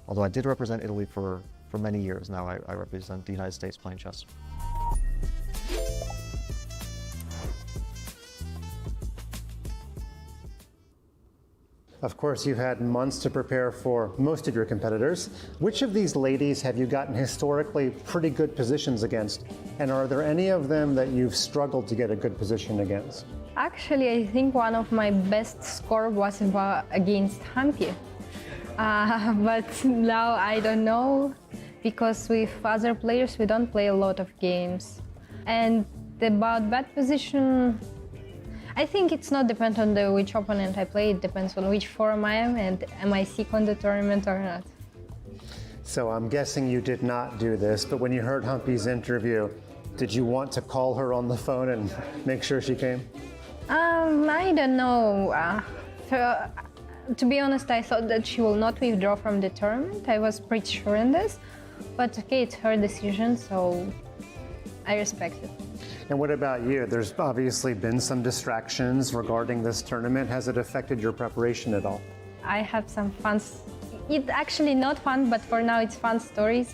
although I did represent Italy for many years now, I represent the United States playing chess. Of course, you've had months to prepare for most of your competitors. Which of these ladies have you gotten historically pretty good positions against? And are there any of them that you've struggled to get a good position against? Actually, I think one of my best score was against Hampi. But now I don't know, because with other players we don't play a lot of games. And about that position, I think it's not depend on which opponent I play. It depends on which form I am and am I sick on the tournament or not. So I'm guessing you did not do this, but when you heard Humpy's interview, did you want to call her on the phone and make sure she came? I don't know. To be honest, I thought that she will not withdraw from the tournament. I was pretty sure in this, but okay, it's her decision, so I respect it. And what about you? There's obviously been some distractions regarding this tournament. Has it affected your preparation at all? I have some fun. It's actually not fun, but for now it's fun stories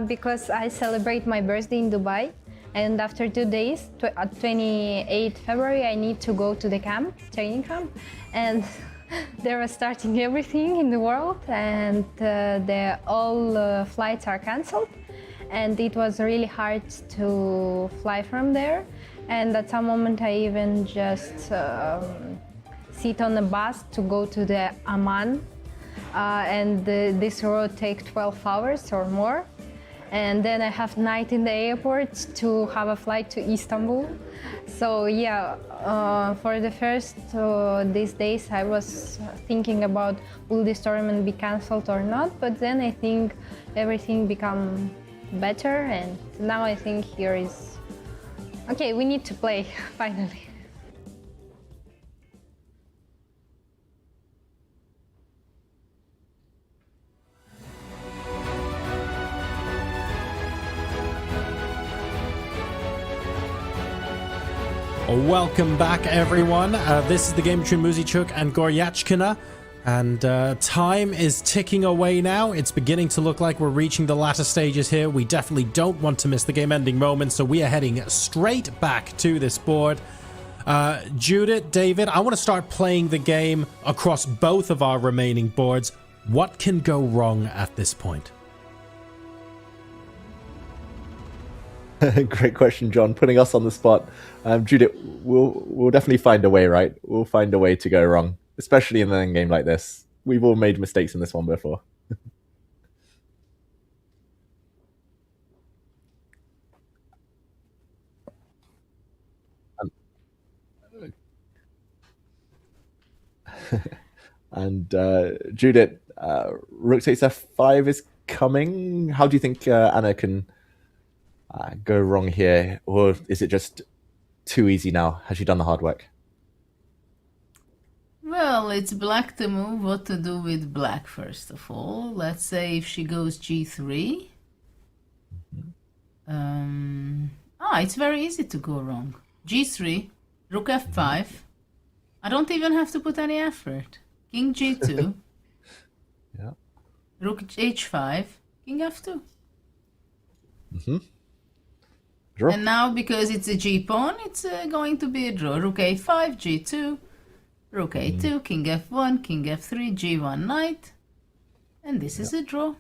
because I celebrate my birthday in Dubai. And after 2 days, 28 February, I need to go to the camp, training camp. And they were starting everything in the world and all flights are cancelled. And it was really hard to fly from there. And at some moment I even just sit on a bus to go to the Amman. This road takes 12 hours or more. And then I have night in the airport to have a flight to Istanbul. So yeah, for the first these days I was thinking about will this tournament be cancelled or not, but then I think everything become better and now I think here is okay, we need to play finally. Welcome back, everyone. This is the game between Muzychuk and Goryachkina, and time is ticking away now. It's beginning to look like we're reaching the latter stages here. We definitely don't want to miss the game-ending moment, so we are heading straight back to this board. Judith, David, I want to start playing the game across both of our remaining boards. What can go wrong at this point? Great question, John. Putting us on the spot. Judith, we'll definitely find a way, right? We'll find a way to go wrong, especially in a game like this. We've all made mistakes in this one before. And Judith, Rook takes f5 is coming. How do you think Anna can go wrong here, or is it just too easy now? Has she done the hard work? Well, it's black to move. What to do with black, first of all? Let's say if she goes g3. It's very easy to go wrong. g3, rook f5. I don't even have to put any effort. King g2. Yeah. Rook h5, king f2. Draw. And now, because it's a g-pawn, it's going to be a draw. Rook a5, g2, rook a2, king f1, king f3, g1 knight. And this is a draw.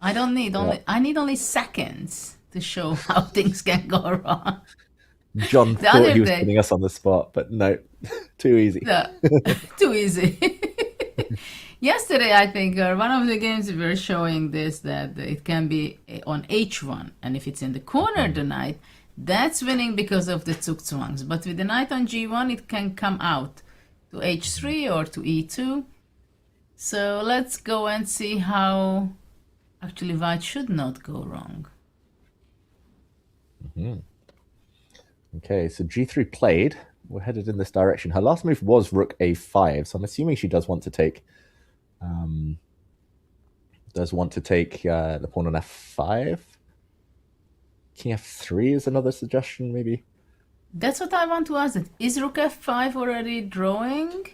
I don't need I need only seconds to show how things can go wrong. John thought he was putting us on the spot, but no, too easy. Too easy. Yesterday, I think, one of the games we were showing this, that it can be on h1. And if it's in the corner, the knight, that's winning because of the zugzwangs. But with the knight on g1, it can come out to h3 or to e2. So let's go and see how actually white should not go wrong. Okay, so g3 played. We're headed in this direction. Her last move was rook a5, so I'm assuming she does want to take the pawn on f5. King f3 is another suggestion, maybe. That's what I want to ask. Is rook f5 already drawing?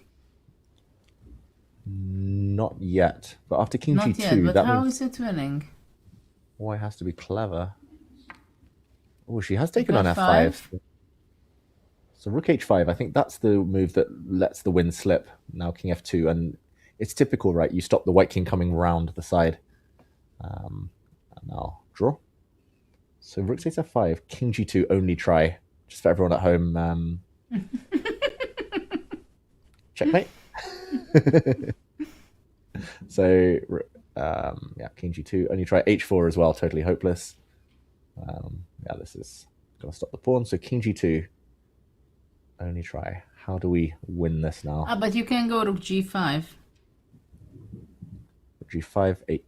Not yet, but after king Not g2, yet, but that how means is it winning? White has to be clever. Oh, she has taken Rook on f5. So rook h5, I think that's the move that lets the win slip. Now king f2, and it's typical, right? You stop the white king coming round the side. And now draw. So rook takes f5, king g2, only try. Just for everyone at home. Checkmate. So, yeah, king g2, only try h4 as well, totally hopeless. Yeah, this is going to stop the pawn. So king g2, Only try. How do we win this now? But you can go rook g5. G5,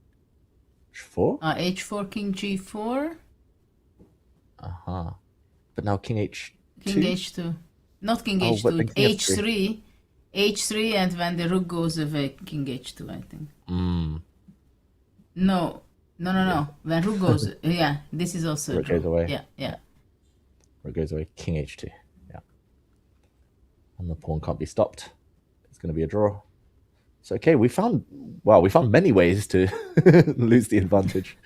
h4? H4, king g4. But now king h2? King h2. Not king h2, h3. H3, and when the rook goes away, king h2, I think. No. When rook goes, yeah, this is also rook goes away. Yeah. Rook goes away, king h2. Yeah. And the pawn can't be stopped. It's going to be a draw. So, okay, we found many ways to lose the advantage.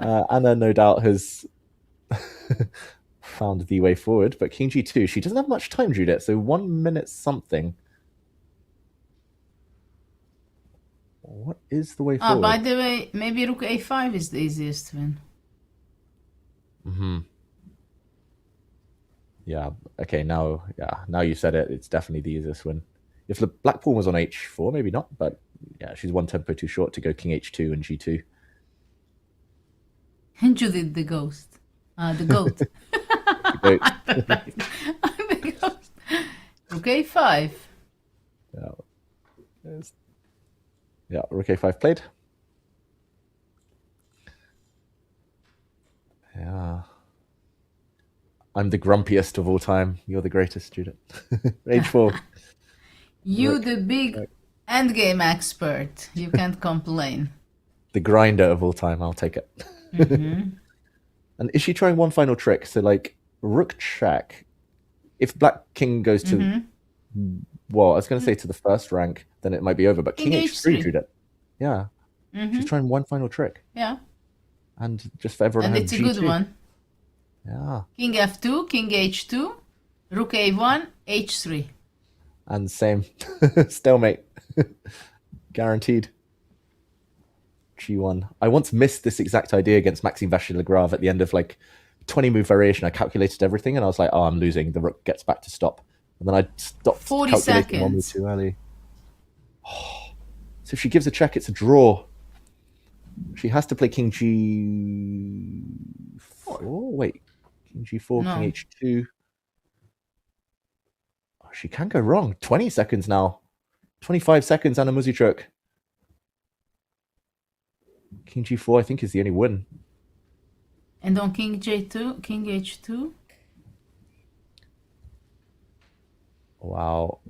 Anna, no doubt, has found the way forward, but king g2, she doesn't have much time, Judith, so 1 minute something. What is the way forward? By the way, maybe rook a5 is the easiest win. Yeah, okay, now you said it, it's definitely the easiest win. If the black pawn was on h4, maybe not, but yeah, she's one tempo too short to go king h2 and g2. And Judith the ghost. The goat. The goat. The ghost. Rook a5. Yeah, rook a5 played. Yeah. I'm the grumpiest of all time. You're the greatest, Judith. h4. You, the big endgame expert. You can't complain. The grinder of all time. I'll take it. And is she trying one final trick? So, like, rook check. If black king goes to, well, I was going to say to the first rank, then it might be over. But king h3, Judith. Yeah. She's trying one final trick. Yeah. And just for everyone, and it's a G2. good one. Yeah. King f2, king h2, rook a1, h3. And same. Stalemate. Guaranteed. G1. I once missed this exact idea against Maxime Vachier-Lagrave at the end of like 20 move variation. I calculated everything and I was like, oh, I'm losing. The rook gets back to stop. And then I stopped 40 calculating 1 move too early. So if she gives a check, it's a draw. She has to play king g4. Wait. King g4, No. king h2. Oh, she can go wrong. 20 seconds now. 25 seconds, Anna Muzychuk. King g4, I think, is the only win. And on king j2, king h2. Wow.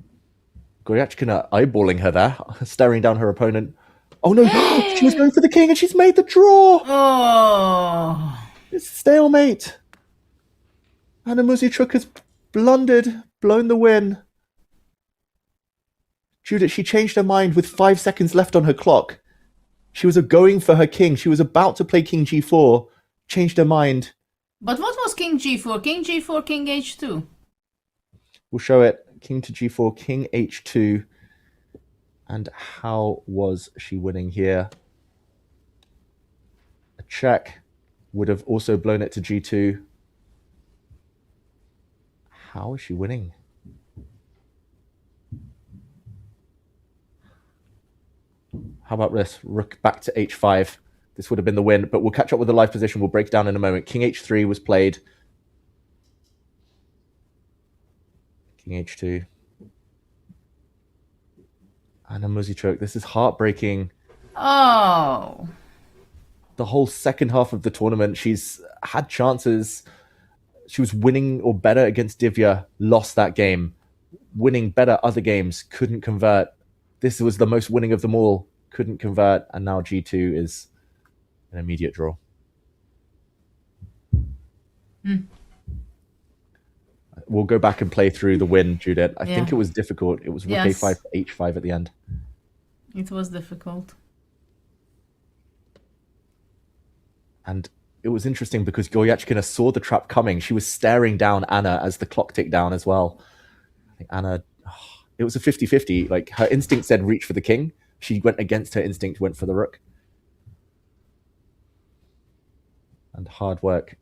Goryachkina eyeballing her there, staring down her opponent. Oh no, she was going for the king and she's made the draw! Oh! It's stalemate. Anna Muzychuk has blundered, blown the win. Judith, she changed her mind with 5 seconds left on her clock. She was going for her king. She was about to play king g4, changed her mind. But what was king g4? King g4, king h2. We'll show it. King to g4, king h2. And how was she winning here? A check would have also blown it to g2. How is she winning? How about this? Rook back to h5. This would have been the win, but we'll catch up with the live position. We'll break down in a moment. King h3 was played. King h2. Anna Muzychuk, this is heartbreaking. Oh. The whole second half of the tournament, she's had chances. She was winning or better against Divya, lost that game. Winning better other games, couldn't convert. This was the most winning of them all, couldn't convert. And now G2 is an immediate draw. We'll go back and play through the win, Judith. I think it was difficult. It was rook a5 to h5 at the end. It was difficult. And it was interesting because Goryachkina saw the trap coming. She was staring down Anna as the clock ticked down as well. I think Anna, it was a 50-50. Like, her instinct said reach for the king. She went against her instinct, went for the rook. And hard work.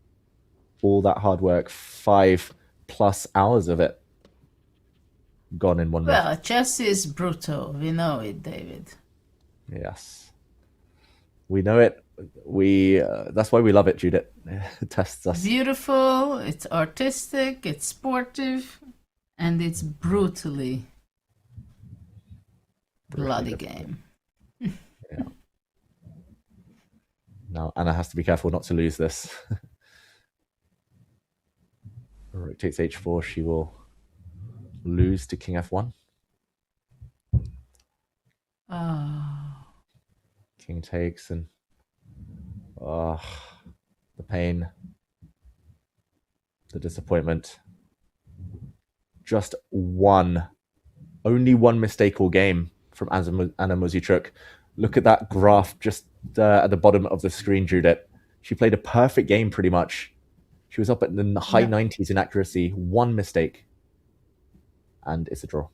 All that hard work. 5+ hours of it gone in one minute. Well, chess is brutal. We know it, David. Yes. We know it. That's why we love it, Judith. It tests us. Beautiful, it's artistic, it's sportive, And it's brutally bloody game. Yeah. Now Anna has to be careful not to lose this. Rook takes h4, she will lose to king f1. King takes, and the pain, the disappointment. Just only one mistake all game from Anna Muzychuk. Look at that graph just at the bottom of the screen, Judith. She played a perfect game pretty much. She was up at the high 90s in accuracy. One mistake, and it's a draw.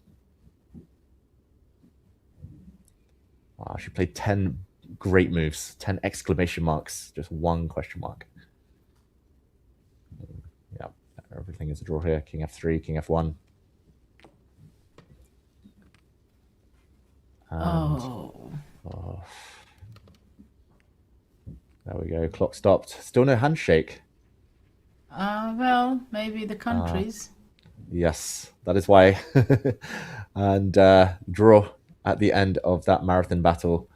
Wow, she played 10 great moves, 10 exclamation marks, just one question mark. Yeah, everything is a draw here. King f3, king f1. There we go, clock stopped. Still no handshake. Well, maybe the countries. Yes, that is why. And draw at the end of that marathon battle.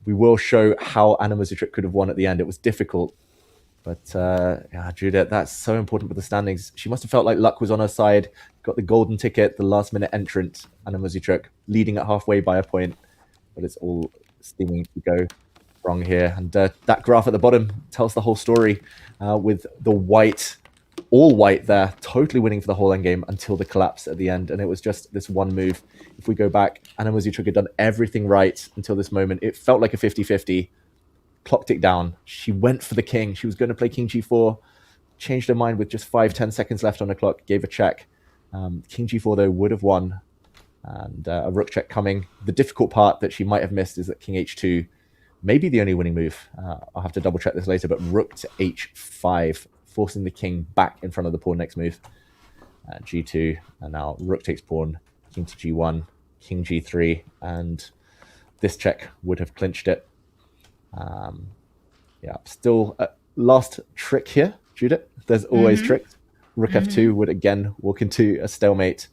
We will show how Anna Muzychuk could have won at the end. It was difficult. But yeah, Judith, that's so important with the standings. She must have felt like luck was on her side. Got the golden ticket, the last minute entrant, Anna Muzychuk, leading at halfway by a point. But it's all seeming to go wrong here. And that graph at the bottom tells the whole story with the white, all white there, totally winning for the whole endgame until the collapse at the end. And it was just this one move. If we go back, Anna Muzychuk had done everything right until this moment. It felt like a 50-50. Clock ticked down. She went for the king. She was going to play king g4. Changed her mind with just 5-10 seconds left on the clock. Gave a check. King g4, though, would have won. And a rook check coming. The difficult part that she might have missed is that king h2 may be the only winning move. I'll have to double check this later, but rook to h5, forcing the king back in front of the pawn next move. G2, and now rook takes pawn, king to g1, king g3, and this check would have clinched it. Yeah, still last trick here, Judith. There's always tricks. Rook f2 would again walk into a stalemate.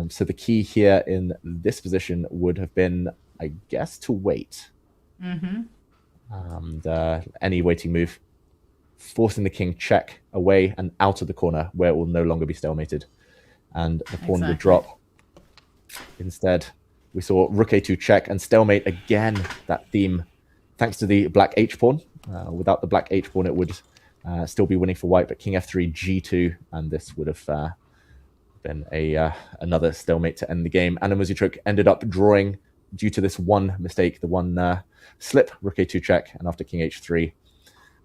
So the key here in this position would have been, I guess, to wait. And any waiting move, forcing the king check away and out of the corner where it will no longer be stalemated. And the pawn would drop. Instead, we saw rook a2 check and stalemate again, that theme. Thanks to the black h-pawn. Without the black h-pawn, it would still be winning for white, but king f3, g2, and this would have been another stalemate to end the game. Anna Muzychuk ended up drawing due to this one mistake, the one slip, rook a2 check, and after king h3,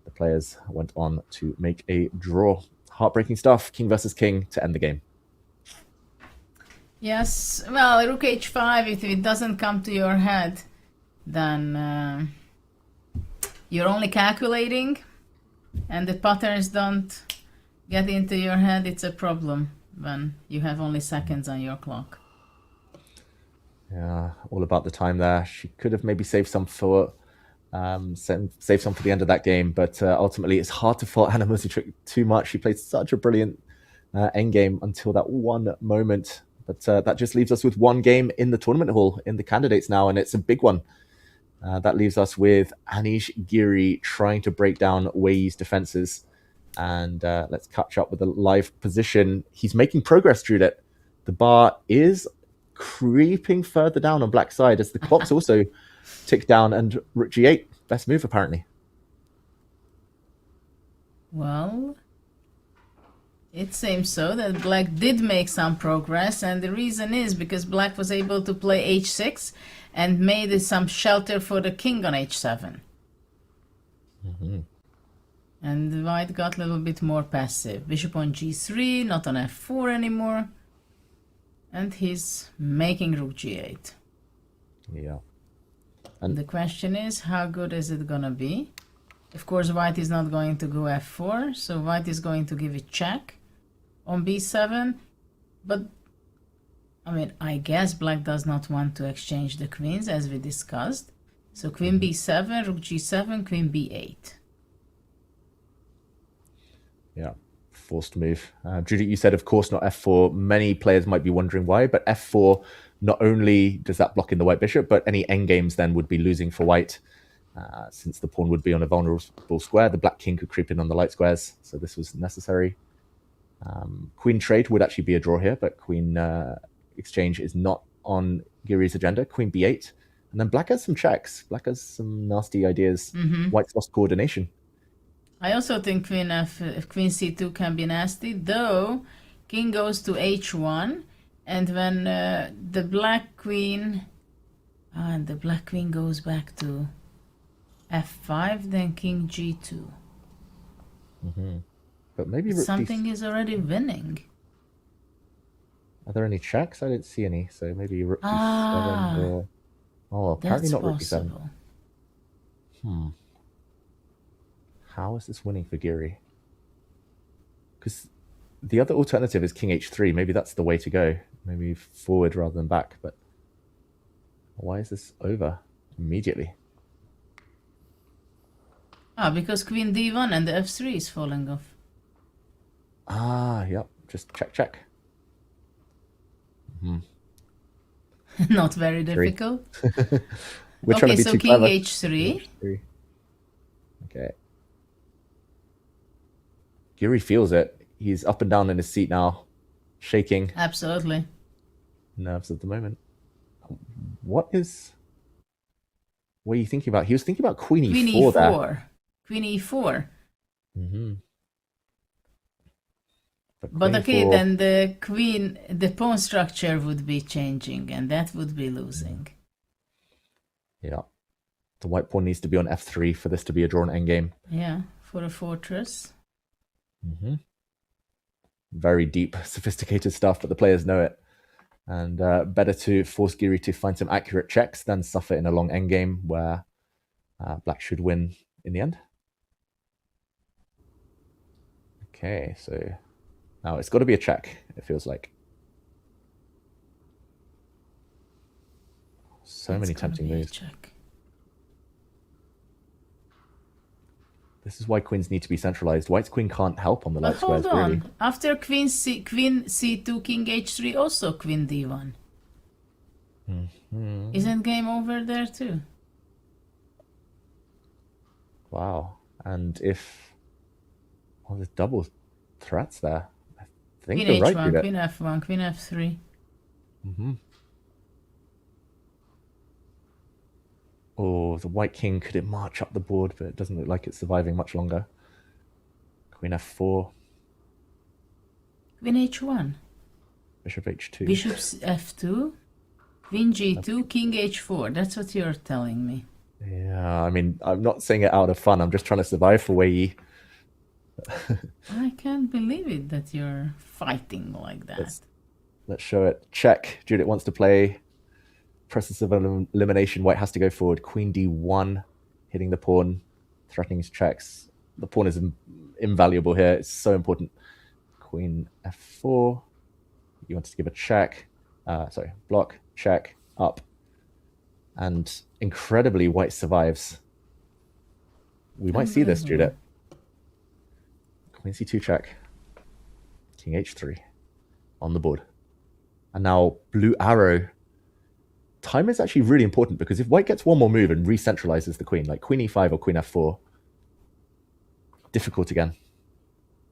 the players went on to make a draw. Heartbreaking stuff, king versus king, to end the game. Yes, well, rook h5, if it doesn't come to your head, then you're only calculating, and the patterns don't get into your head. It's a problem when you have only seconds on your clock. Yeah, all about the time there. She could have maybe saved some for the end of that game, but ultimately it's hard to fault Anna Muzychuk too much. She played such a brilliant endgame until that one moment. But that just leaves us with one game in the tournament hall, in the candidates now, and it's a big one. That leaves us with Anish Giri trying to break down Weii's defenses. And let's catch up with the live position. He's making progress, Judith. The bar is creeping further down on black side as the clocks also tick down, and rook g8, best move apparently. Well, it seems so that black did make some progress, and the reason is because black was able to play h6 and made some shelter for the king on h7. And white got a little bit more passive. Bishop on g3, not on f4 anymore. And he's making rook g8. Yeah. And the question is, how good is it gonna be? Of course, white is not going to go f4, so white is going to give it check on b7. But, I mean, I guess black does not want to exchange the queens, as we discussed. So queen b7, rook g7, queen b8. Yeah. forced move. Judy, you said, of course, not f4. Many players might be wondering why, but f4, not only does that block in the white bishop, but any endgames then would be losing for white. Since the pawn would be on a vulnerable square, the black king could creep in on the light squares, so this was necessary. Queen trade would actually be a draw here, but queen exchange is not on Giri's agenda. Queen b8, and then black has some checks. Black has some nasty ideas. White's lost coordination. I also think queen c2 can be nasty, though king goes to h1, and when the black queen goes back to f5, then king g2. But maybe something is already winning. Are there any checks? I didn't see any, so maybe rook d7 or... Oh, apparently not rook d7. How is this winning for Giri? Because the other alternative is king h3. Maybe that's the way to go. Maybe forward rather than back. But why is this over immediately? Because queen d1 and the f3 is falling off. Yep. Just check. Not very difficult. We're trying to be so too king clever. h3. Okay. Giri feels it. He's up and down in his seat now, shaking. Absolutely. Nerves at the moment. What are you thinking about? He was thinking about queen e4 there. Queen e4. But okay, then the pawn structure would be changing, and that would be losing. Yeah. The white pawn needs to be on f3 for this to be a drawn endgame. Yeah, for a fortress. Very deep, sophisticated stuff, but the players know it. And better to force Giri to find some accurate checks than suffer in a long endgame where black should win in the end. Okay, so now it's got to be a check, it feels like. So many tempting moves. This is why queens need to be centralized. White's queen can't help on the light squares, hold on. really. After queen c2, king h3, also queen d1. Isn't game over there too? Wow. And if... Oh, there's double threats there. I think Queen you're right, h1, Judith. queen f1, queen f3. Oh, the white king, could it march up the board? But it doesn't look like it's surviving much longer. Queen f4. Queen h1. Bishop h2. Bishop f2. Queen g2, king h4. That's what you're telling me. Yeah, I mean, I'm not saying it out of fun. I'm just trying to survive for Weii. I can't believe it that you're fighting like that. Let's show it. Check. Judith wants to play. Process of elimination. White has to go forward. Queen d1, hitting the pawn, threatening his checks. The pawn is invaluable here. It's so important. Queen f4. You want to give a check. Block, check, up. And incredibly, white survives. We might see this, Judith. Queen c2 check. King h3 on the board. And now blue arrow. Time is actually really important because if white gets one more move and re-centralizes the queen, like queen e5 or queen f4, difficult again.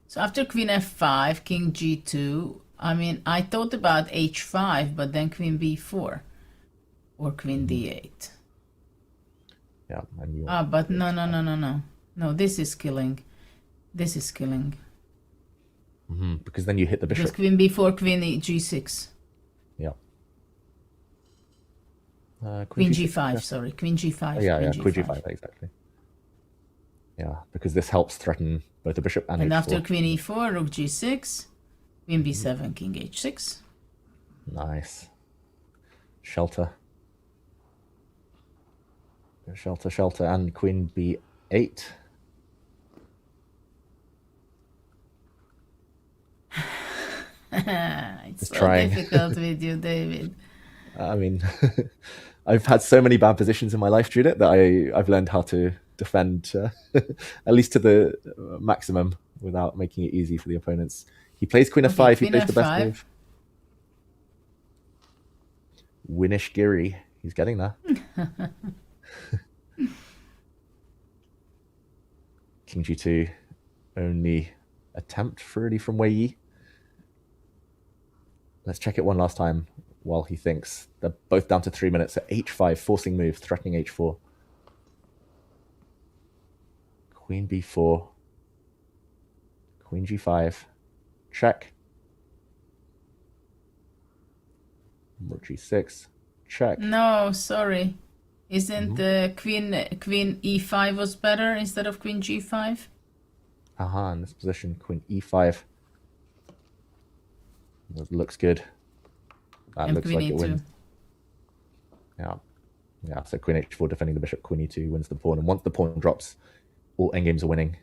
So after queen f5, king g2, I mean, I thought about h5, but then queen b4 or queen d8. Yeah, and you but no. No, this is killing. This is killing. Because then you hit the bishop. Because queen b4, queen g6. Yeah. Queen g5, sorry. Queen g5. Queen g5, exactly. Yeah, because this helps threaten both the bishop and And h4. after queen e4, rook g6, queen b7, king h6. Nice. Shelter. Shelter, and queen b8. It's so difficult with you, David. I mean, I've had so many bad positions in my life, Judith, that I've learned how to defend at least to the maximum without making it easy for the opponents. He plays queen f5. Okay, He plays the best F5. move. Winish Giri. He's getting there. King g2. Only attempt really from Weii. Let's check it one last time while he thinks. They're both down to 3 minutes. At h5, forcing move, threatening h4. Queen b4. Queen g5. Check. Rook g6. Check. No, sorry. Isn't queen e5 was better instead of queen g5? In this position, queen e5. That looks good. That And looks queen like it e2. wins. Yeah, so queen h4 defending the bishop, queen e2 wins the pawn. And once the pawn drops, all endgames are winning.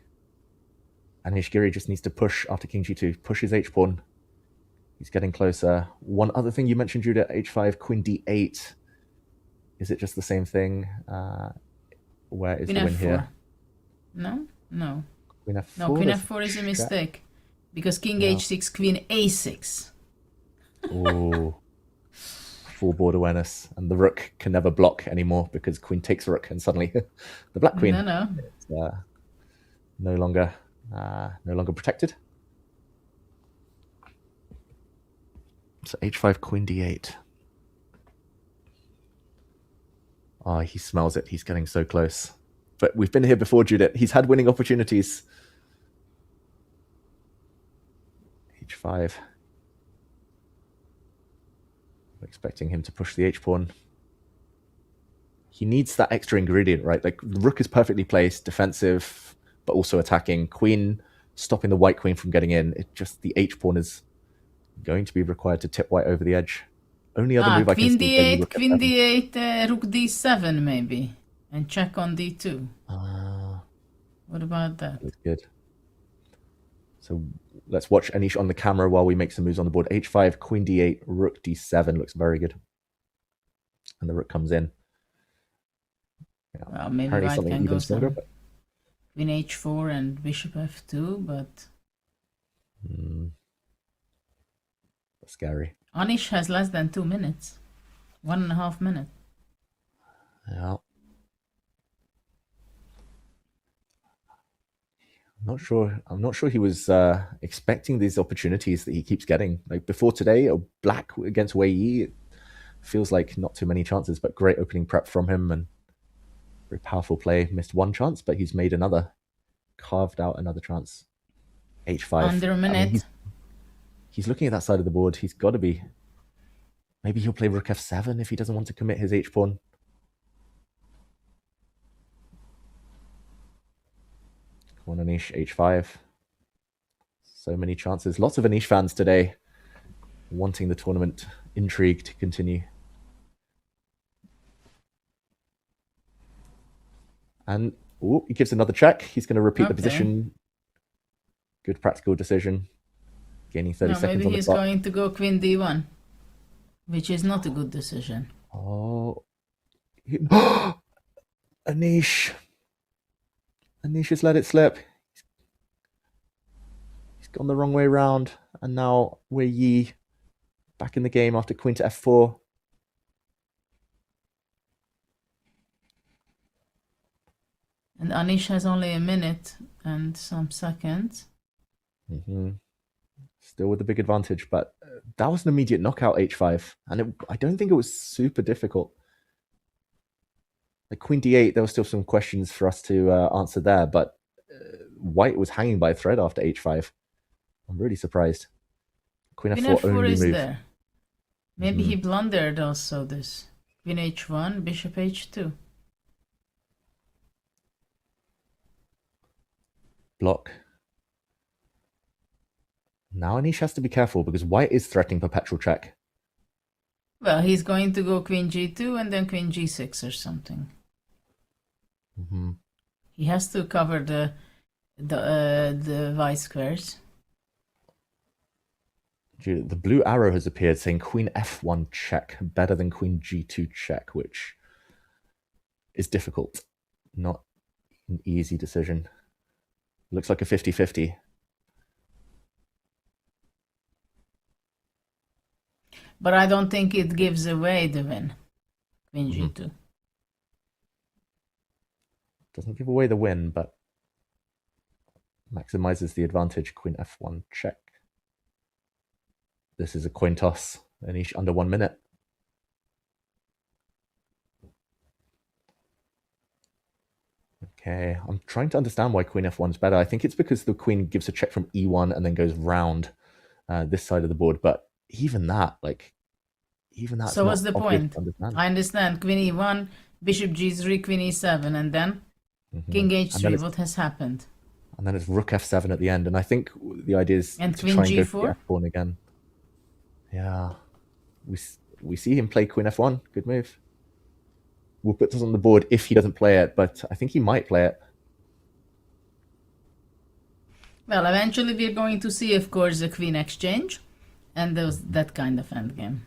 Anish Giri just needs to push after king g2, push his h-pawn. He's getting closer. One other thing you mentioned, Judah, h5, queen d8. Is it just the same thing? Where is Queen the win f4. here? No? No. Queen f4, No, queen there's f4 is a check. mistake. Because king Yeah. h6, queen a6. Ooh. Full board awareness. And the rook can never block anymore because queen takes rook and suddenly the black queen No. is no longer protected. So h5, queen d8. Oh, he smells it. He's getting so close. But we've been here before, Judith. He's had winning opportunities. h5. I'm expecting him to push the h-pawn. He needs that extra ingredient, right? Like, the rook is perfectly placed, defensive, but also attacking. Queen, stopping the white queen from getting in. It just, the h-pawn is going to be required to tip white over the edge. Only other move I can Queen see. maybe d8, rook queen f7. d8, rook d7 maybe. And check on d2. What about that? Looks good. So let's watch Anish on the camera while we make some moves on the board. h5, queen d8, rook d7 looks very good. And the rook comes in. Yeah, Well, maybe apparently white something can go even stronger. some queen h4 and bishop f2, but That's scary. Anish has less than 2 minutes. 1.5 minutes. Yeah. I'm not sure he was expecting these opportunities that he keeps getting. Like before today, a black against Weii, it feels like not too many chances, but great opening prep from him and very powerful play. Missed one chance, but he's made another, carved out another chance. h5. Under a minute. He's looking at that side of the board. He's got to be. Maybe he'll play rook f7 if he doesn't want to commit his h-pawn. Come on, Anish, h5. So many chances. Lots of Anish fans today wanting the tournament intrigue to continue. And he gives another check. He's going to repeat the position. Good practical decision. Gaining 30 seconds maybe on the he's clock. going to go queen d1, which is not a good decision. Oh. Anish. Anish has let it slip. He's gone the wrong way round. And now Weii back in the game after queen to f4. And Anish has only a minute and some seconds. Still with the big advantage, but that was an immediate knockout h5. And I don't think it was super difficult. Like queen d8, there were still some questions for us to answer there, but white was hanging by a thread after h5. I'm really surprised. Queen Queen f4 f4 only is move. there. Maybe he blundered also this. Queen h1, bishop h2. Block. Now Anish has to be careful because white is threatening perpetual check. Well, he's going to go queen g2 and then queen g6 or something. He has to cover the white squares. The blue arrow has appeared saying queen f1 check better than queen g2 check, which is difficult. Not an easy decision. Looks like a 50-50. But I don't think it gives away the win. Queen Mhm. G2. Doesn't give away the win, but maximizes the advantage. Queen F1 check. This is a coin toss, and each under 1 minute. Okay, I'm trying to understand why Queen F1 is better. I think it's because the queen gives a check from E1 and then goes round this side of the board. But even that, even that's So what's not the obvious point? to understand. I understand. Queen E1, Bishop G3, Queen E7, and then King And then H3. it's- What has happened? And then it's Rook F7 at the end. And I think the idea is And to Queen try and go G4? for the F pawn again. Yeah. We see him play Queen F1. Good move. We'll put this on the board if he doesn't play it, but I think he might play it. Well, eventually we're going to see, of course, the queen exchange and that kind of endgame.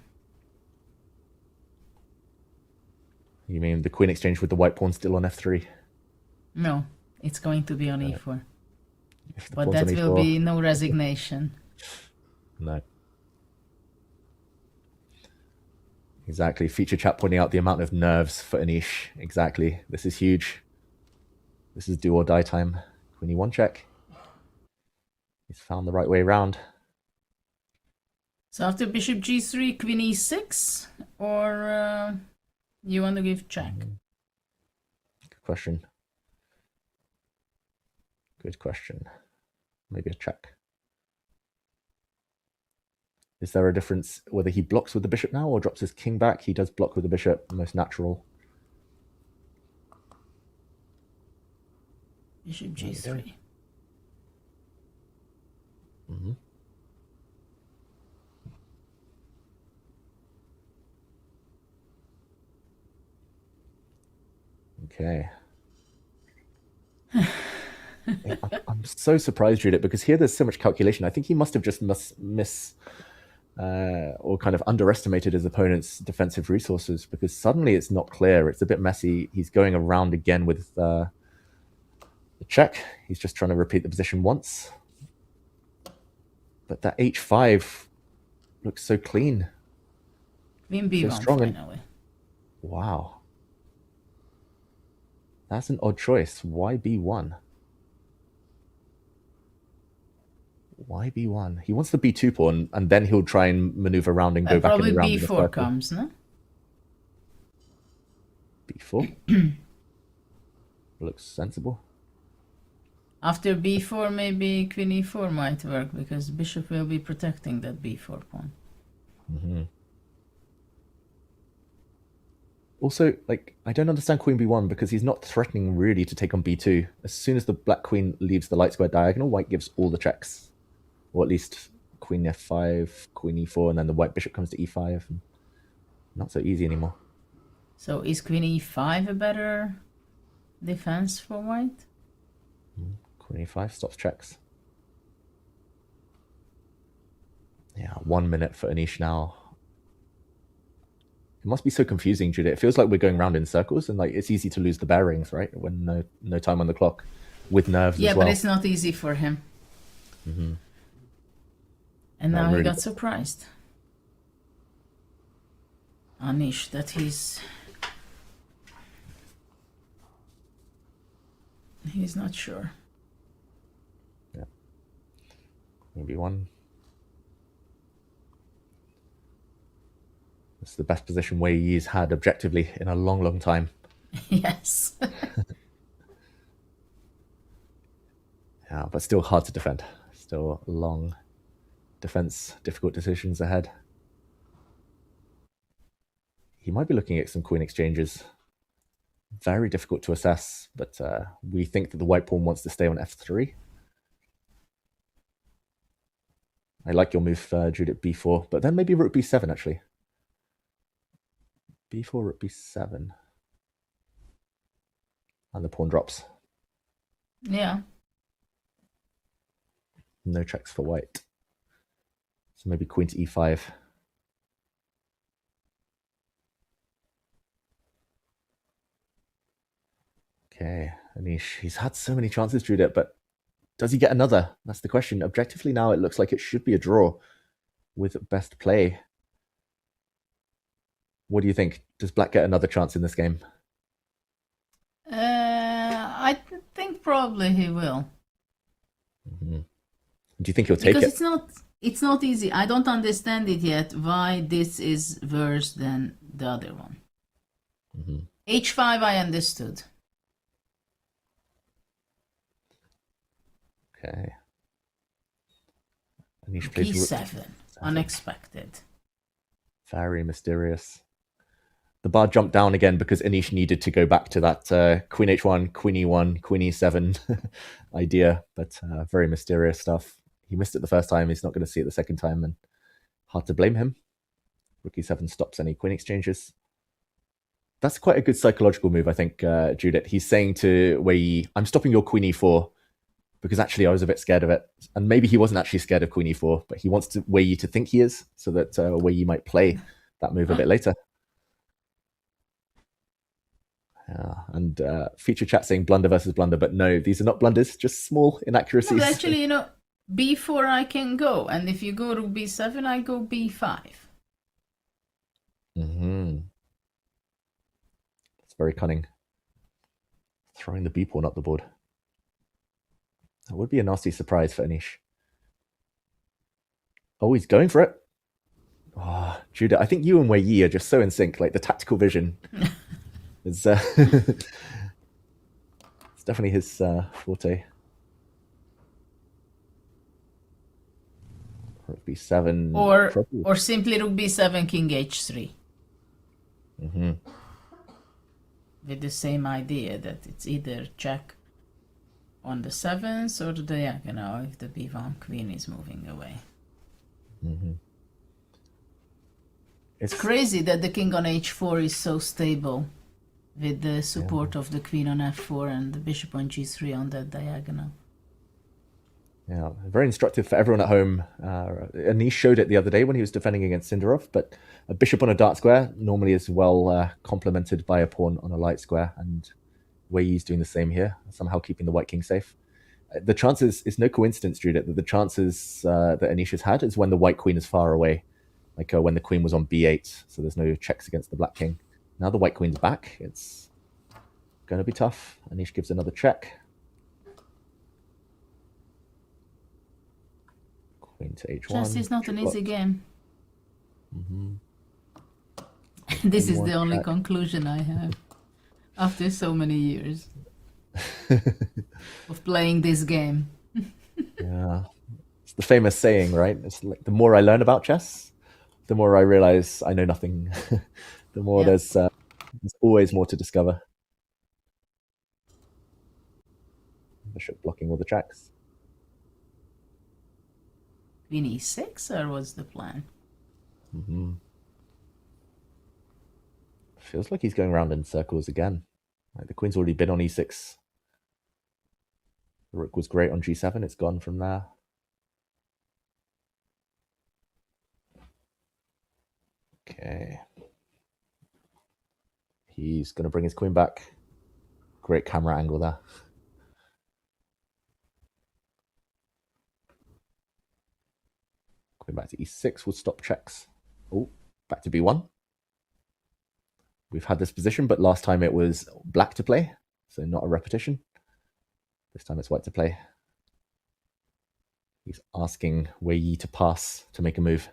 You mean the queen exchange with the white pawn still on F3? No, it's going to be on E4. If the But pawn's that on will E4, be no resignation. No. Exactly. Feature chat pointing out the amount of nerves for Anish. Exactly. This is huge. This is do or die time. Queen E1 check. He's found the right way around. So after Bishop G3, Queen E6, or you want to give check? Good question. Good question. Maybe a check. Is there a difference whether he blocks with the bishop now or drops his king back? He does block with the bishop, most natural. Bishop G3. Mm-hmm. Okay. I'm so surprised, Judith, because here there's so much calculation. I think he must have just or kind of underestimated his opponent's defensive resources, because suddenly it's not clear. It's a bit messy. He's going around again with the check. He's just trying to repeat the position once. But that H5 looks so clean. Queen B1 so strong finally. Wow. That's an odd choice. Why B1? Why B1? He wants the B2 pawn, and then he'll try and maneuver around and go back Probably and around. in a B4 circle. comes, no? B4? Looks sensible. After B4, maybe Queen E4 might work, because Bishop will be protecting that B4 pawn. Mm-hmm. Also, I don't understand Queen B1 because he's not threatening really to take on B2. As soon as the black queen leaves the light square diagonal, white gives all the checks. Or at least Queen F5, Queen E4, and then the white bishop comes to E5. Not so easy anymore. So is Queen E5 a better defense for white? Queen E5 stops checks. Yeah, 1 minute for Anish now. It must be so confusing, Judah. It feels like we're going round in circles, and it's easy to lose the bearings, right? When no time on the clock, with nerves Yeah, as well. but it's not easy for him. Mm-hmm. And No, now he really. got surprised. Anish, that he's not sure. Yeah. Maybe one. It's the best position Weii's had objectively in a long, long time. Yes. Yeah, but still hard to defend. Still long defense, difficult decisions ahead. He might be looking at some queen exchanges. Very difficult to assess, but we think that the white pawn wants to stay on F3. I like your move, Judith, B4, but then maybe rook B7, actually. B4, rook B7. And the pawn drops. Yeah. No checks for white. So maybe queen to E5. Okay, Anish, he's had so many chances, Judith, but does he get another? That's the question. Objectively now, it looks like it should be a draw with best play. What do you think? Does Black get another chance in this game? I think probably he will. Mm-hmm. Do you think he'll take because it? it's not easy. I don't understand it yet why this is worse than the other one. Mm-hmm. H5 I understood. Okay. P7. Unexpected. Very mysterious. The bar jumped down again because Anish needed to go back to that Queen H1, Queen E1, Queen E7 idea, but very mysterious stuff. He missed it the first time. He's not going to see it the second time, and hard to blame him. Rook E7 stops any queen exchanges. That's quite a good psychological move, I think, Judith. He's saying to Weii, I'm stopping your Queen E4 because actually I was a bit scared of it. And maybe he wasn't actually scared of Queen E4, but he wants Weii to think he is, so that Weii might play that move a bit later. And feature chat saying blunder versus blunder, but no, these are not blunders, just small inaccuracies. No, but actually, B4 I can go, and if you go to B7, I go B5. Mm-hmm. It's very cunning. Throwing the B pawn up the board. That would be a nasty surprise for Anish. Oh, he's going for it. Oh, Judah, I think you and Weii are just so in sync, like the tactical vision. It's definitely his forte. Rook B7. Or simply Rook B7, King H3. Mm-hmm. With the same idea that it's either check on the 7th or the diagonal if the B1 queen is moving away. Mm-hmm. It's crazy that the king on H4 is so stable with the support of the queen on F4 and the bishop on G3 on that diagonal. Yeah, very instructive for everyone at home. Anish showed it the other day when he was defending against Sindarov, but a bishop on a dark square normally is well complemented by a pawn on a light square, and Weii's doing the same here, somehow keeping the white king safe. The chances, it's no coincidence, Judith, that the chances that Anish has had is when the white queen is far away, like when the queen was on B8, so there's no checks against the black king. Now the white queen's back, it's going to be tough. Anish gives another check. Queen to H1. Chess is not an easy game. Mm-hmm. This is the only conclusion I have after so many years of playing this game. Yeah, it's the famous saying, right? It's like the more I learn about chess, the more I realize I know nothing. The more there's always more to discover. Bishop blocking all the tracks. Queen E6, or what's the plan? Mm-hmm. Feels like he's going around in circles again. Like the queen's already been on E6. The rook was great on G7. It's gone from there. Okay. He's going to bring his queen back. Great camera angle there. Queen back to E6 will stop checks. Oh, back to B1. We've had this position, but last time it was black to play, so not a repetition. This time it's white to play. He's asking Weii to pass to make a move.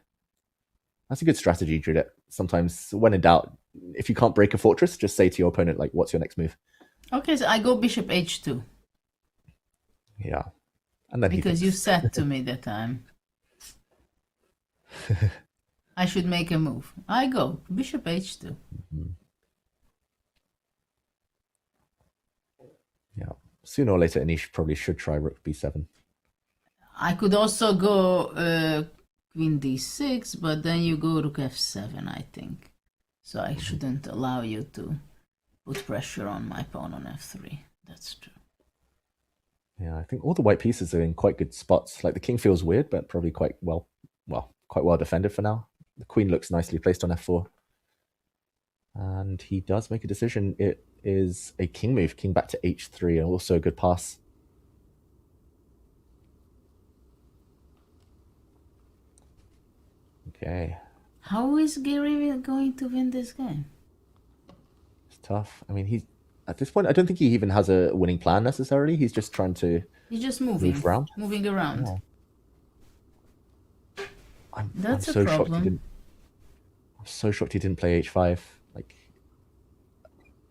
That's a good strategy, Judith. Sometimes, when in doubt, if you can't break a fortress, just say to your opponent, like, what's your next move? Okay, so I go bishop H2. Yeah. And then because you said to me that time I should make a move. I go bishop H2. Mm-hmm. Yeah. Sooner or later, Anish probably should try rook B7. I could also go queen D6, but then you go rook F7, I think. So I shouldn't allow you to put pressure on my pawn on F3. That's true. Yeah, I think all the white pieces are in quite good spots. Like the king feels weird, but probably quite well defended for now. The queen looks nicely placed on F4. And he does make a decision. It is a king move, king back to H3, and also a good pass. Okay. How is Giri going to win this game? It's tough. I mean, he's at this point, I don't think he even has a winning plan necessarily. He's just trying to He's just moving around. Yeah. I'm That's so a shocked he problem. didn't. I'm so shocked he didn't play h5. Like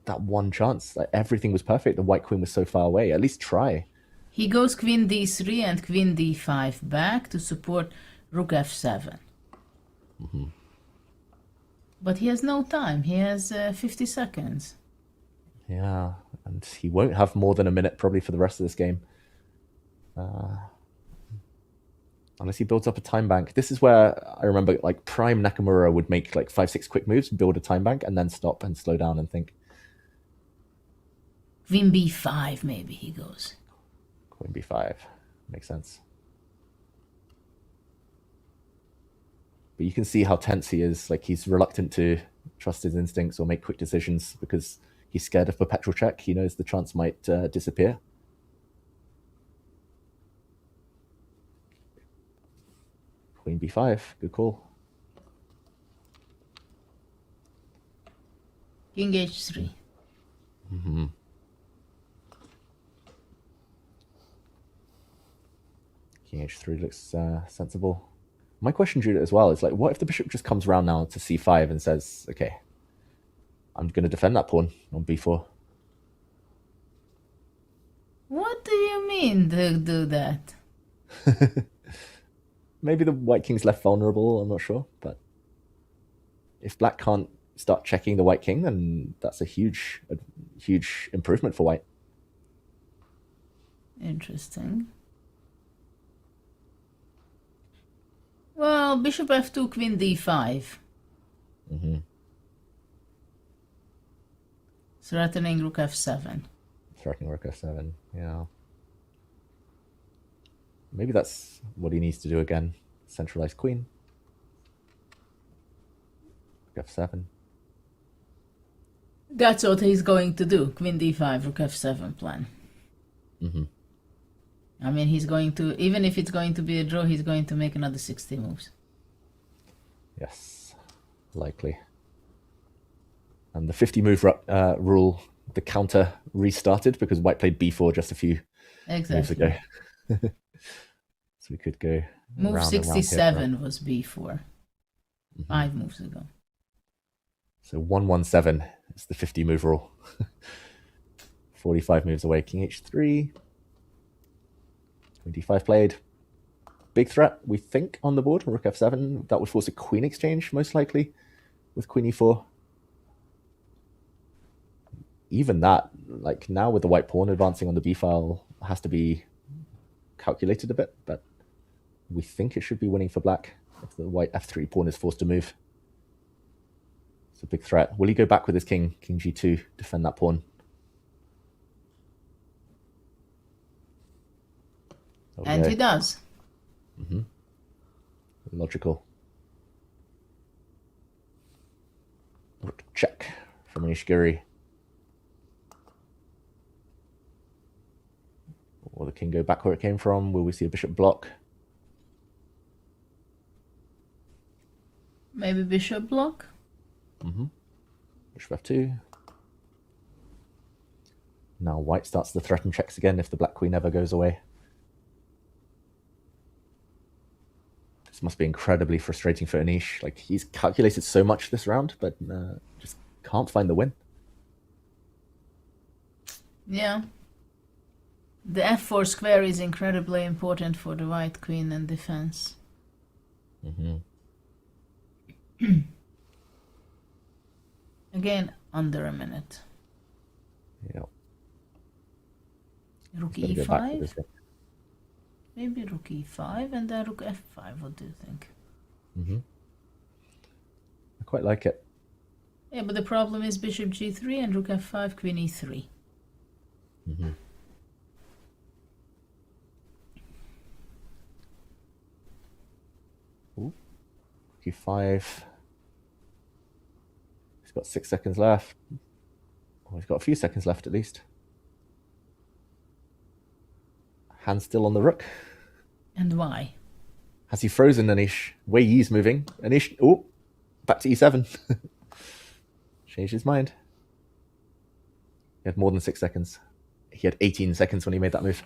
that one chance, like everything was perfect. The white queen was so far away. At least try. He goes queen d3 and queen d5 back to support rook f7. But he has no time. He has 50 seconds. Yeah, and he won't have more than a minute probably for the rest of this game. Unless he builds up a time bank. This is where I remember like prime Nakamura would make like 5-6 quick moves, build a time bank, and then stop and slow down and think. Queen b5 maybe he goes. Queen b5. Makes sense. But you can see how tense he is. Like he's reluctant to trust his instincts or make quick decisions because he's scared of perpetual check. He knows the chance might disappear. Queen b5. Good call. King h3. King h3 looks sensible. My question, Judah, as well, is like, what if the bishop just comes around now to c5 and says, okay, I'm going to defend that pawn on b4? What do you mean they do that? Maybe the white king's left vulnerable, I'm not sure. But if black can't start checking the white king, then that's a huge improvement for white. Interesting. Well, bishop f2, queen d5. Threatening rook f7. Threatening rook f7, yeah. Maybe that's what he needs to do again. Centralized queen. Rook f7. That's what he's going to do. Queen d5, rook f7 plan. I mean, he's going to, even if it's going to be a draw, he's going to make another 60 moves. Yes, likely. And the 50 move rule, the counter restarted because white played b4 just a few moves ago. So we could go Move round 67 and round was b4. 5 moves ago. So 117 is the 50 move rule. 45 moves away. King h3. Queen d5 played. Big threat, we think, on the board. Rook f7. That would force a queen exchange, most likely, with queen e4. Even that, like now with the white pawn advancing on the b file, has to be calculated a bit, but we think it should be winning for black if the white f3 pawn is forced to move. It's a big threat. Will he go back with his king? King g2, defend that pawn. And he does. Logical. Rook check from Giri. Will the king go back where it came from? Will we see a bishop block? Maybe bishop block? Bishop f2. Now white starts to threaten checks again if the black queen ever goes away. This must be incredibly frustrating for Anish. Like, he's calculated so much this round, but just can't find the win. Yeah. The f4 square is incredibly important for the white queen and defense. Again, under a minute. Yeah. Rook e5? Maybe rook e5 and then rook f5. What do you think? I quite like it. Yeah, but the problem is bishop g3 and rook f5, queen e3. Ooh. e5. He's got 6 seconds left. Oh, he's got a few seconds left at least. Hand still on the rook. And why? Has he frozen Anish? Weiyi's moving. Anish, oh, back to e7. Changed his mind. He had more than 6 seconds. He had 18 seconds when he made that move.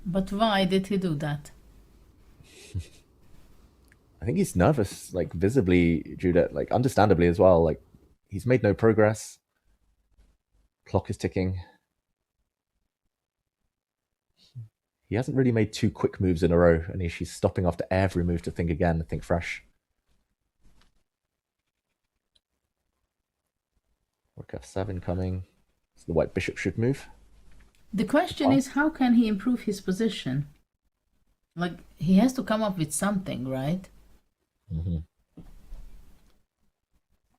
But why did he do that? I think he's nervous, like visibly, Judith, like understandably as well. Like he's made no progress. Clock is ticking. He hasn't really made 2 quick moves in a row, and she's stopping after every move to think again, think fresh. Rook f7 coming. So the white bishop should move. The question is, how can he improve his position? Like, he has to come up with something, right? Mm-hmm.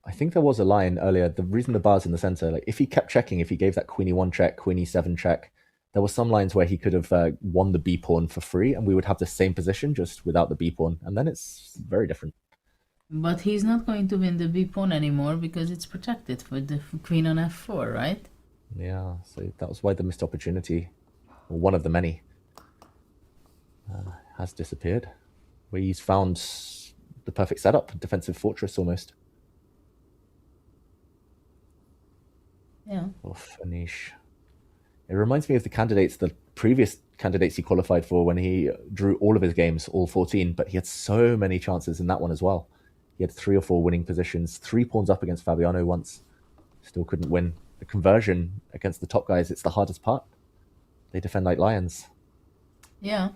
I think there was a line earlier. The reason the bar's in the center, like if he kept checking, if he gave that queen e1 check, queen e7 check, there were some lines where he could have won the b pawn for free, and we would have the same position just without the b pawn, and then it's very different. But he's not going to win the b pawn anymore because it's protected with the queen on f4, right? Yeah, so that was why the missed opportunity, or one of the many, has disappeared. Where he's found the perfect setup, defensive fortress almost. Yeah. Oof, Anish. It reminds me of the previous candidates he qualified for when he drew all of his games, all 14, but he had so many chances in that one as well. He had 3 or 4 winning positions, 3 pawns up against Fabiano once, still couldn't win. The conversion against the top guys, it's the hardest part. They defend like lions. Yeah.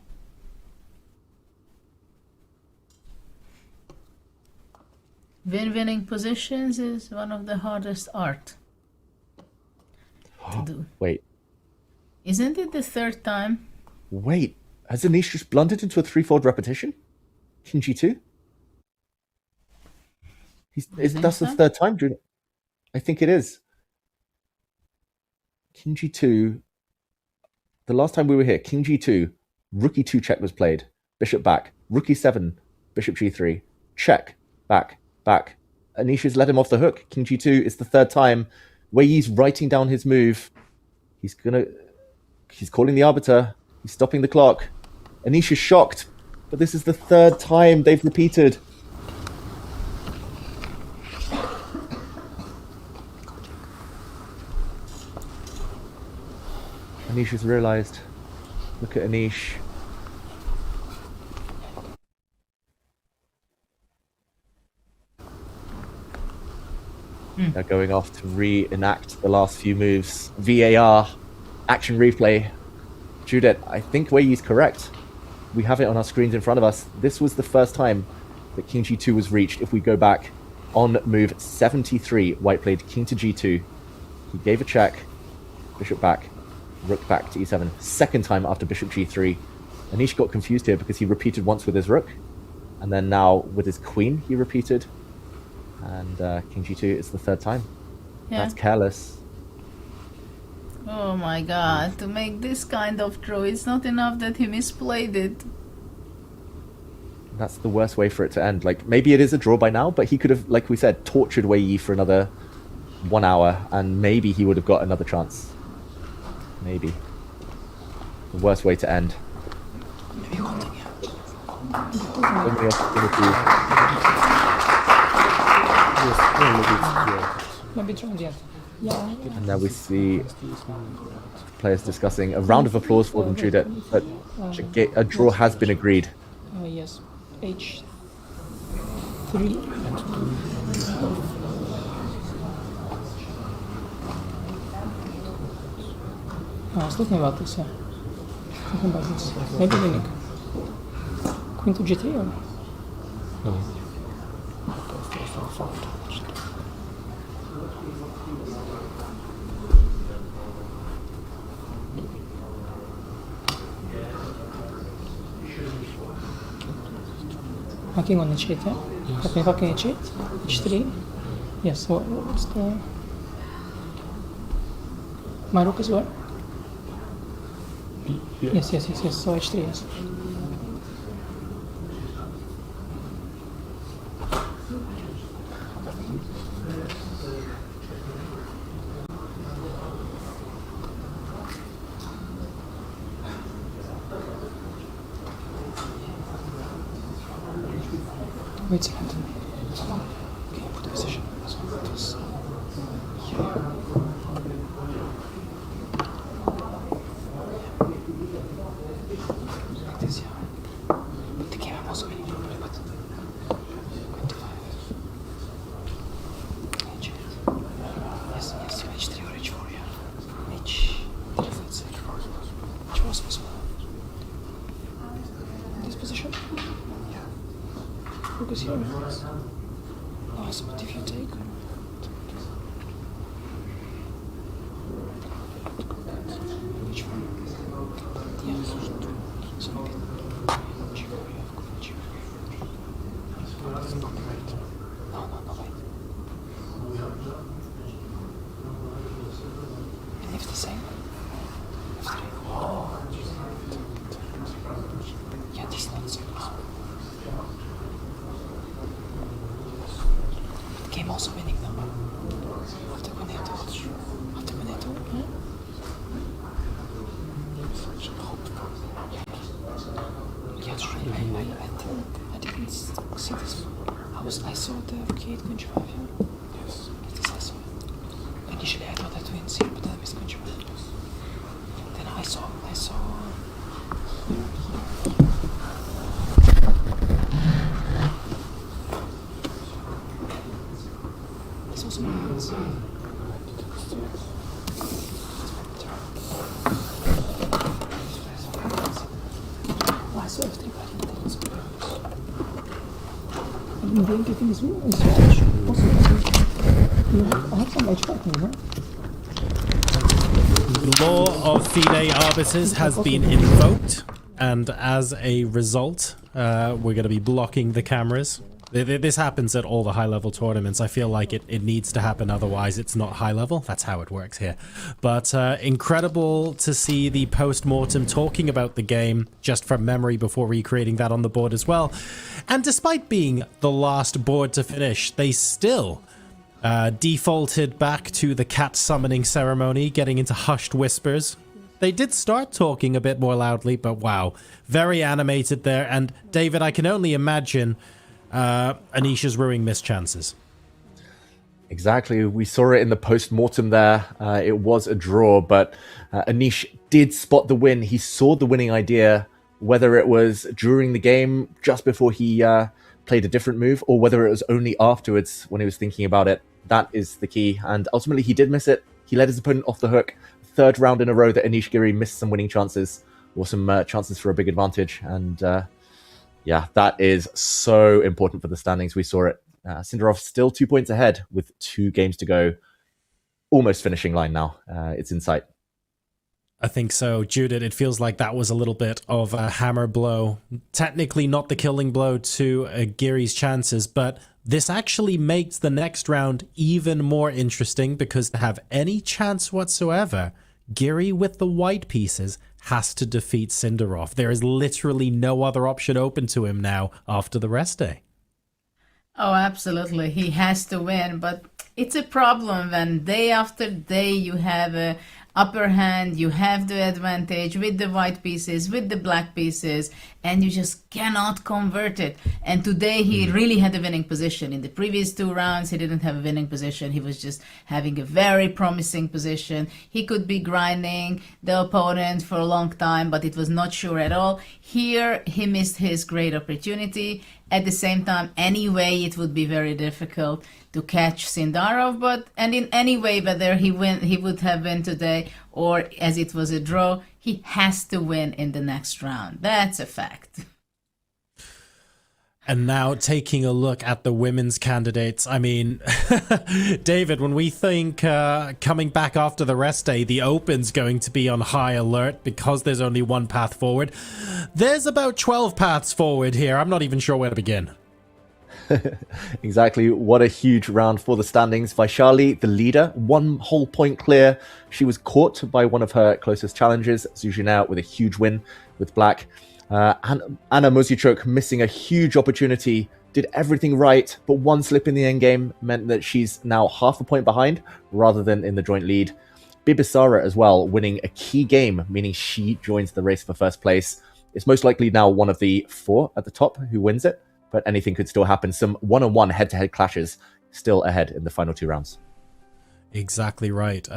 Winning positions is one of the hardest art to do. Wait. Isn't it the 3rd time? Wait, has Anish just blundered into a 3-fold repetition? King g2? That's the 3rd time, Jude. I think it is. King g2. The last time we were here, King g2, rook e2 check was played. Bishop back. Rook e7, bishop g3. Check. Back. Back. Anish has let him off the hook. King g2 is the 3rd time. Weiyi's writing down his move. He's calling the arbiter. He's stopping the clock. Anish is shocked, but this is the 3rd time they've repeated. Anish has realized. Look at Anish. They're going off to reenact the last few moves. VAR, action replay. Judith, I think Weiyi's correct. We have it on our screens in front of us. This was the first time that King g2 was reached. If we go back on move 73, white played King to g2. He gave a check, bishop back, rook back to e7. 2nd time after bishop g3. Anish got confused here because he repeated once with his rook, and then now with his queen he repeated. And King g2 is the 3rd time. Yeah. That's careless. Oh my god, to make this kind of draw, it's not enough that he misplayed it. That's the worst way for it to end. Like, maybe it is a draw by now, but he could have, like we said, tortured Weiyi for another 1 hour, and maybe he would have got another chance. Maybe. The worst way to end. Only opportunity. And now we see players discussing. A round of applause for them, Judith. But a draw has been agreed. Yes, H3. I was thinking about this, yeah. Thinking about this. Maybe winning. Queen to g3 or? No. King on h8, yeah? Yes. King h8, h3. Yes, what's the... My rook as well? Yeah. Yes, so h3, yes. Wait a second. here. Yes, but if you take... Which one? Yes. So no, wait. And if the same? F3. Oh. Yeah, this is not so game also winning number. After Cornetto. After Cornetto. Yeah, true. I didn't see this. I saw the Kate Kuncheva. Yes. This I saw. Initially I thought that wins here, but then I missed Kuncheva. Then I saw. I saw some hands. I saw everything, but I didn't think so. I didn't think it was I have some edge back now, The law of FIDE arbiters has been invoked, and as a result, we're going to be blocking the cameras. This happens at all the high-level tournaments. I feel like it needs to happen, otherwise it's not high-level. That's how it works here. But incredible to see the post-mortem talking about the game just from memory before recreating that on the board as well. And despite being the last board to finish, they still defaulted back to the cat summoning ceremony, getting into hushed whispers. They did start talking a bit more loudly, but wow, very animated there. And David, I can only imagine Anisha's ruining missed chances. Exactly. We saw it in the post-mortem there. It was a draw, but Anish did spot the win. He saw the winning idea, whether it was during the game, just before he played a different move, or whether it was only afterwards when he was thinking about it. That is the key. And ultimately, he did miss it. He let his opponent off the hook. Third round in a row that Anish Giri missed some winning chances, or some chances for a big advantage. And yeah, that is so important for the standings. We saw it. Sindarov still 2 points ahead with 2 games to go. Almost finishing line now. It's in sight. I think so. Judith, it feels like that was a little bit of a hammer blow. Technically not the killing blow to Giri's chances, but this actually makes the next round even more interesting, because to have any chance whatsoever, Giri with the white pieces has to defeat Sindarov. There is literally no other option open to him now after the rest day. Oh, absolutely. He has to win, but it's a problem when day after day you have a upper hand, you have the advantage with the white pieces, with the black pieces, and you just cannot convert it. And today he really had a winning position. In the previous 2 rounds, he didn't have a winning position. He was just having a very promising position. He could be grinding the opponent for a long time, but it was not sure at all. Here, he missed his great opportunity. At the same time, anyway, it would be very difficult to catch Sindarov, and in any way, whether he would have won today, or as it was a draw, he has to win in the next round. That's a fact. And now taking a look at the women's candidates, I mean, David, when we think coming back after the rest day, the Open's going to be on high alert because there's only one path forward. There's about 12 paths forward here. I'm not even sure where to begin. Exactly. What a huge round for the standings. Vaishali, the leader, 1 whole point clear. She was caught by one of her closest challengers, Zuzhina, with a huge win with black. Anna Muzychuk missing a huge opportunity, did everything right, but one slip in the endgame meant that she's now half a point behind rather than in the joint lead. Bibisara as well, winning a key game, meaning she joins the race for first place. It's most likely now one of the 4 at the top who wins it, but anything could still happen. Some one-on-one head-to-head clashes still ahead in the final 2 rounds. Exactly right.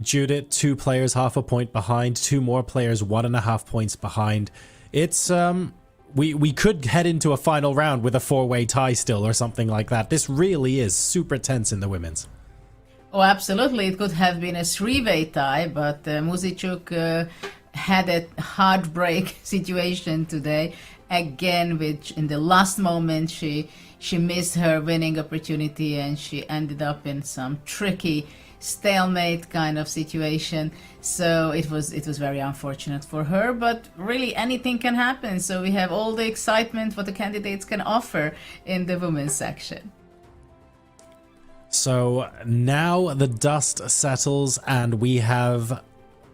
Judith, 2 players half a point behind, 2 more players 1.5 points behind. It's we could head into a final round with a 4-way tie still or something like that. This really is super tense in the women's. Oh, absolutely. It could have been a 3-way tie, but Muzychuk had a heartbreak situation today. Again, which in the last moment she she missed her winning opportunity and she ended up in some tricky stalemate kind of situation. So it was very unfortunate for her, but really anything can happen. So we have all the excitement what the candidates can offer in the women's section. So now the dust settles and we have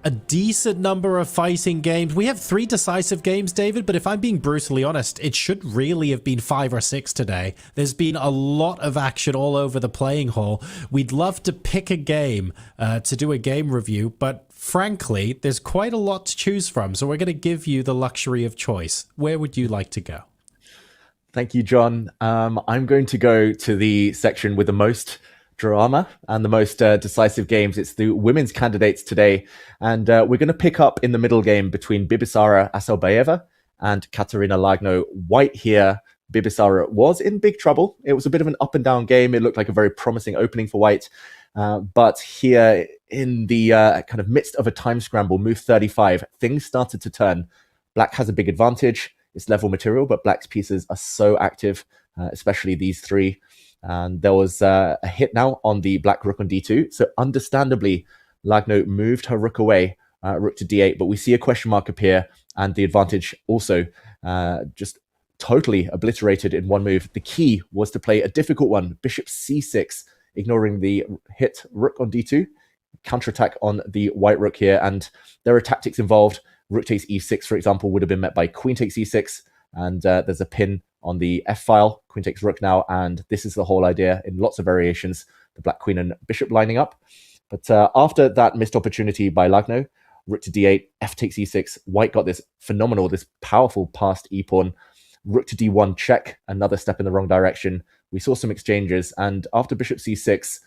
a decent number of fighting games. We have 3 decisive games, David, but if I'm being brutally honest, it should really have been 5 or 6 today. There's been a lot of action all over the playing hall. We'd love to pick a game to do a game review, but frankly, there's quite a lot to choose from, so we're going to give you the luxury of choice. Where would you like to go? Thank you, John. I'm going to go to the section with the most drama and the most decisive games. It's the women's candidates today, and we're going to pick up in the middle game between Bibisara Aselbayeva and Katerina Lagno. White here, Bibisara was in big trouble. It was a bit of an up and down game. It looked like a very promising opening for White, but here in the kind of midst of a time scramble, move 35, things started to turn. Black has a big advantage. It's level material, but Black's pieces are so active, especially these 3. And there was a hit now on the black rook on d2. So understandably, Lagno moved her rook away, rook to d8. But we see a question mark appear and the advantage also just totally obliterated in one move. The key was to play a difficult one, bishop c6, ignoring the hit rook on d2, counterattack on the white rook here. And there are tactics involved. Rook takes e6, for example, would have been met by queen takes e6. And there's a pin on the f-file, queen takes rook now, and this is the whole idea in lots of variations, the black queen and bishop lining up. But after that missed opportunity by Lagno, rook to d8, f takes e6, white got this phenomenal, this powerful passed e-pawn, rook to d1 check, another step in the wrong direction. We saw some exchanges, and after bishop c6,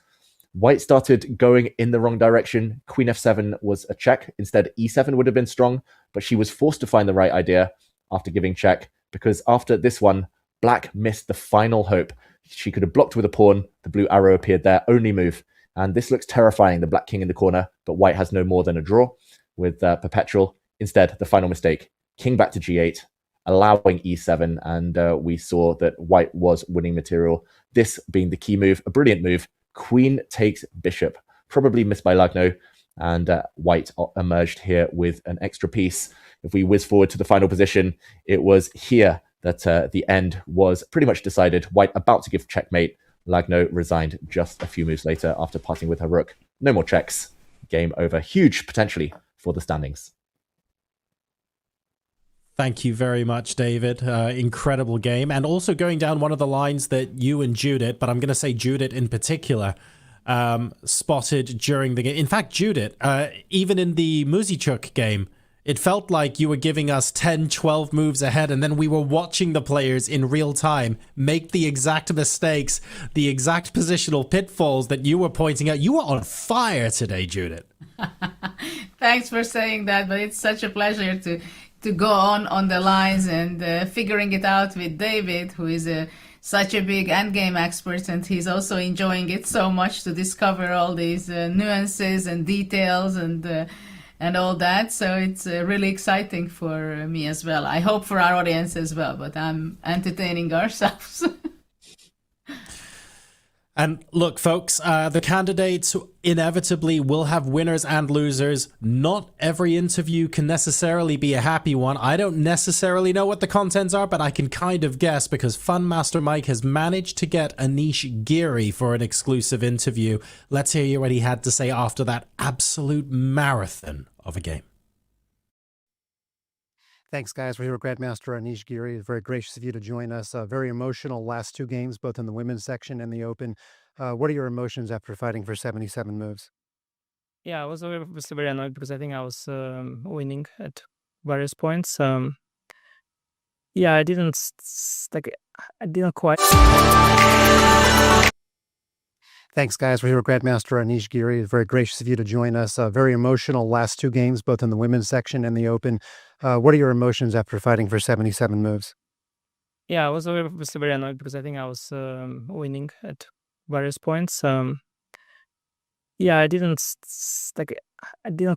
white started going in the wrong direction. Queen f7 was a check, instead e7 would have been strong, but she was forced to find the right idea after giving check, because after this one, black missed the final hope. She could have blocked with a pawn. The blue arrow appeared there, only move. And this looks terrifying, the black king in the corner, but white has no more than a draw with perpetual. Instead, the final mistake, king back to g8, allowing e7, and we saw that white was winning material. This being the key move, a brilliant move. Queen takes bishop, probably missed by Lagno, and white emerged here with an extra piece. If we whiz forward to the final position, it was here that the end was pretty much decided. White about to give checkmate. Lagno resigned just a few moves later after parting with her rook. No more checks. Game over. Huge, potentially, for the standings. Thank you very much, David. Incredible game. And also going down one of the lines that you and Judith, but I'm going to say Judith in particular, spotted during the game. In fact, Judith, even in the Muzichuk game, it felt like you were giving us 10, 12 moves ahead, and then we were watching the players in real time make the exact mistakes, the exact positional pitfalls that you were pointing out. You were on fire today, Judith. Thanks for saying that, but it's such a pleasure to go on the lines and figuring it out with David, who is such a big endgame expert, and he's also enjoying it so much to discover all these nuances and details and all that. So it's really exciting for me as well. I hope for our audience as well, but I'm entertaining ourselves. And look, folks, the candidates inevitably will have winners and losers. Not every interview can necessarily be a happy one. I don't necessarily know what the contents are, but I can kind of guess because Fun Master Mike has managed to get Anish Giri for an exclusive interview. Let's hear what he had to say after that absolute marathon of a game. Thanks, guys. We're here with Grandmaster Anish Giri. Very gracious of you to join us. Very emotional last 2 games, both in the women's section and the open. What are your emotions after fighting for 77 moves? Yeah, I was obviously very annoyed because I think I was winning at various points. Yeah, I didn't quite. Thanks, guys. We're here with Grandmaster Anish Giri. Very gracious of you to join us. Very emotional last 2 games, both in the women's section and the open. What are your emotions after fighting for 77 moves? Yeah, I was obviously very annoyed because I think I was winning at various points. Yeah, I didn't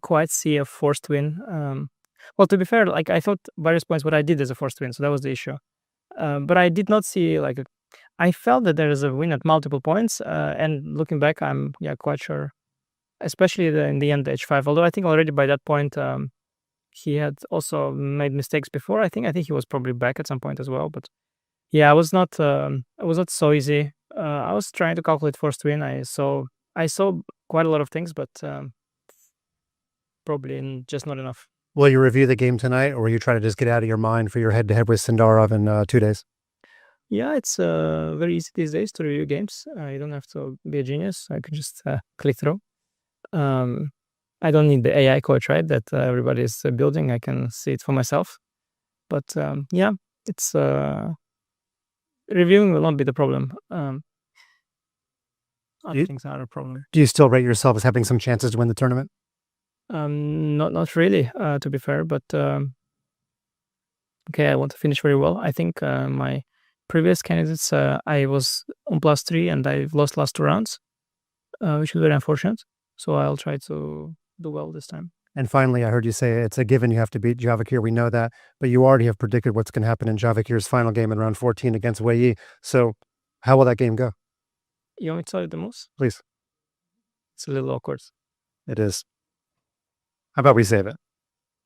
quite see a forced win. Well, to be fair, I thought various points what I did as a forced win, so that was the issue. But I did not see I felt that there is a win at multiple points, and looking back, I'm quite sure, especially in the end, the h5. Although I think already by that point, he had also made mistakes before. I think he was probably back at some point as well. But yeah, it was not so easy. I was trying to calculate first win. I saw quite a lot of things, but probably just not enough. Will you review the game tonight, or will you try to just get out of your mind for your head-to-head with Sindarov in 2 days? Yeah, it's very easy these days to review games. You don't have to be a genius. I can just click through. I don't need the AI coach, right, that everybody is building. I can see it for myself. But yeah, it's reviewing will not be the problem. Other things are a problem. Do you still rate yourself as having some chances to win the tournament? Not really, to be fair. But okay, I want to finish very well. I think my previous candidates, I was on +3 and I've lost last 2 rounds, which is very unfortunate. So I'll try to do well this time. And finally, I heard you say it's a given you have to beat Javokhir. We know that, but you already have predicted what's going to happen in Javokhir's final game in round 14 against Weii. So how will that game go? You want me to tell you the moves? Please. It's a little awkward. It is. How about we save it?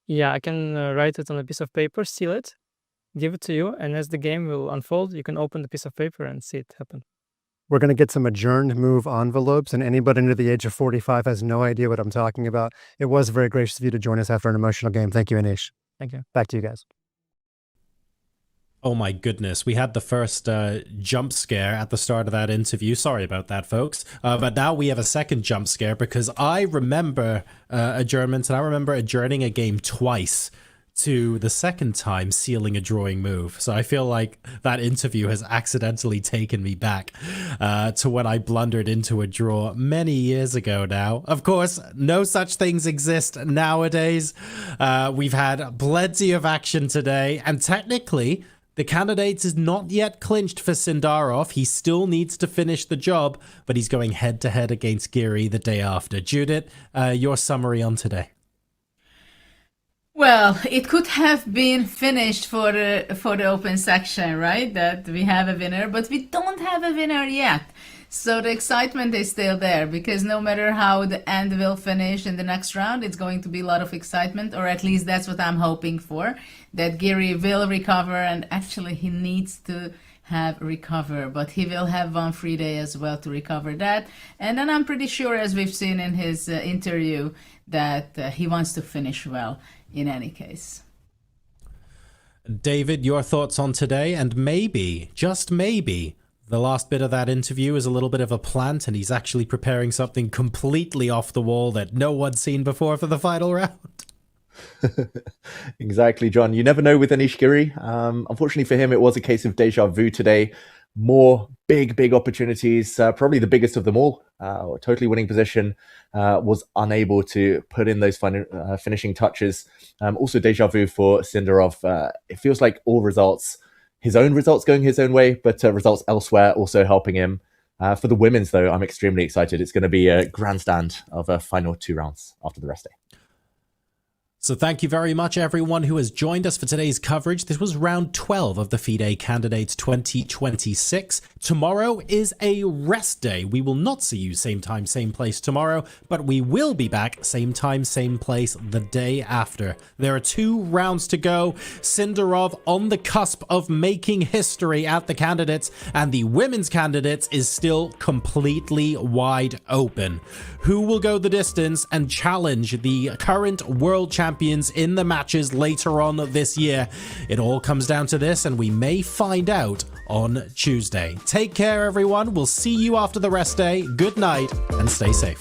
Yeah, I can write it on a piece of paper, seal it, give it to you, and as the game will unfold, you can open the piece of paper and see it happen. We're going to get some adjourned move envelopes, and anybody under the age of 45 has no idea what I'm talking about. It was very gracious of you to join us after an emotional game. Thank you, Anish. Thank you. Back to you guys. Oh my goodness, we had the first jump scare at the start of that interview. Sorry about that, folks. But now we have a second jump scare because I remember adjournments, and I remember adjourning a game twice to the second time sealing a drawing move. So I feel like that interview has accidentally taken me back to when I blundered into a draw many years ago now. Of course, no such things exist nowadays. We've had plenty of action today, and technically, the candidates is not yet clinched for Sindarov. He still needs to finish the job, but he's going head-to-head against Giri the day after. Judith, your summary on today. Well, it could have been finished for the open section, right? That we have a winner, but we don't have a winner yet. So the excitement is still there, because no matter how the end will finish in the next round, it's going to be a lot of excitement, or at least that's what I'm hoping for, that Giri will recover, and actually he needs to have recover, but he will have one free day as well to recover that. And then I'm pretty sure, as we've seen in his interview, that he wants to finish well in any case. David, your thoughts on today, and maybe, just maybe, the last bit of that interview is a little bit of a plant and he's actually preparing something completely off the wall that no one's seen before for the final round. Exactly, John. You never know with Anish Giri. Unfortunately for him, it was a case of deja vu today. More big opportunities, probably the biggest of them all. Totally winning position, was unable to put in those finishing touches. Also deja vu for Sindarov. It feels like all results, his own results going his own way, but results elsewhere also helping him. For the women's, though, I'm extremely excited. It's going to be a grandstand of a final 2 rounds after the rest day. So thank you very much, everyone who has joined us for today's coverage. This was round 12 of the FIDE Candidates 2026. Tomorrow is a rest day. We will not see you same time, same place tomorrow, but we will be back same time, same place the day after. There are 2 rounds to go. Sindarov on the cusp of making history at the candidates, and the women's candidates is still completely wide open. Who will go the distance and challenge the current world champions in the matches later on this year? It all comes down to this, and we may find out on Tuesday. Take care, everyone. We'll see you after the rest day. Good night and stay safe.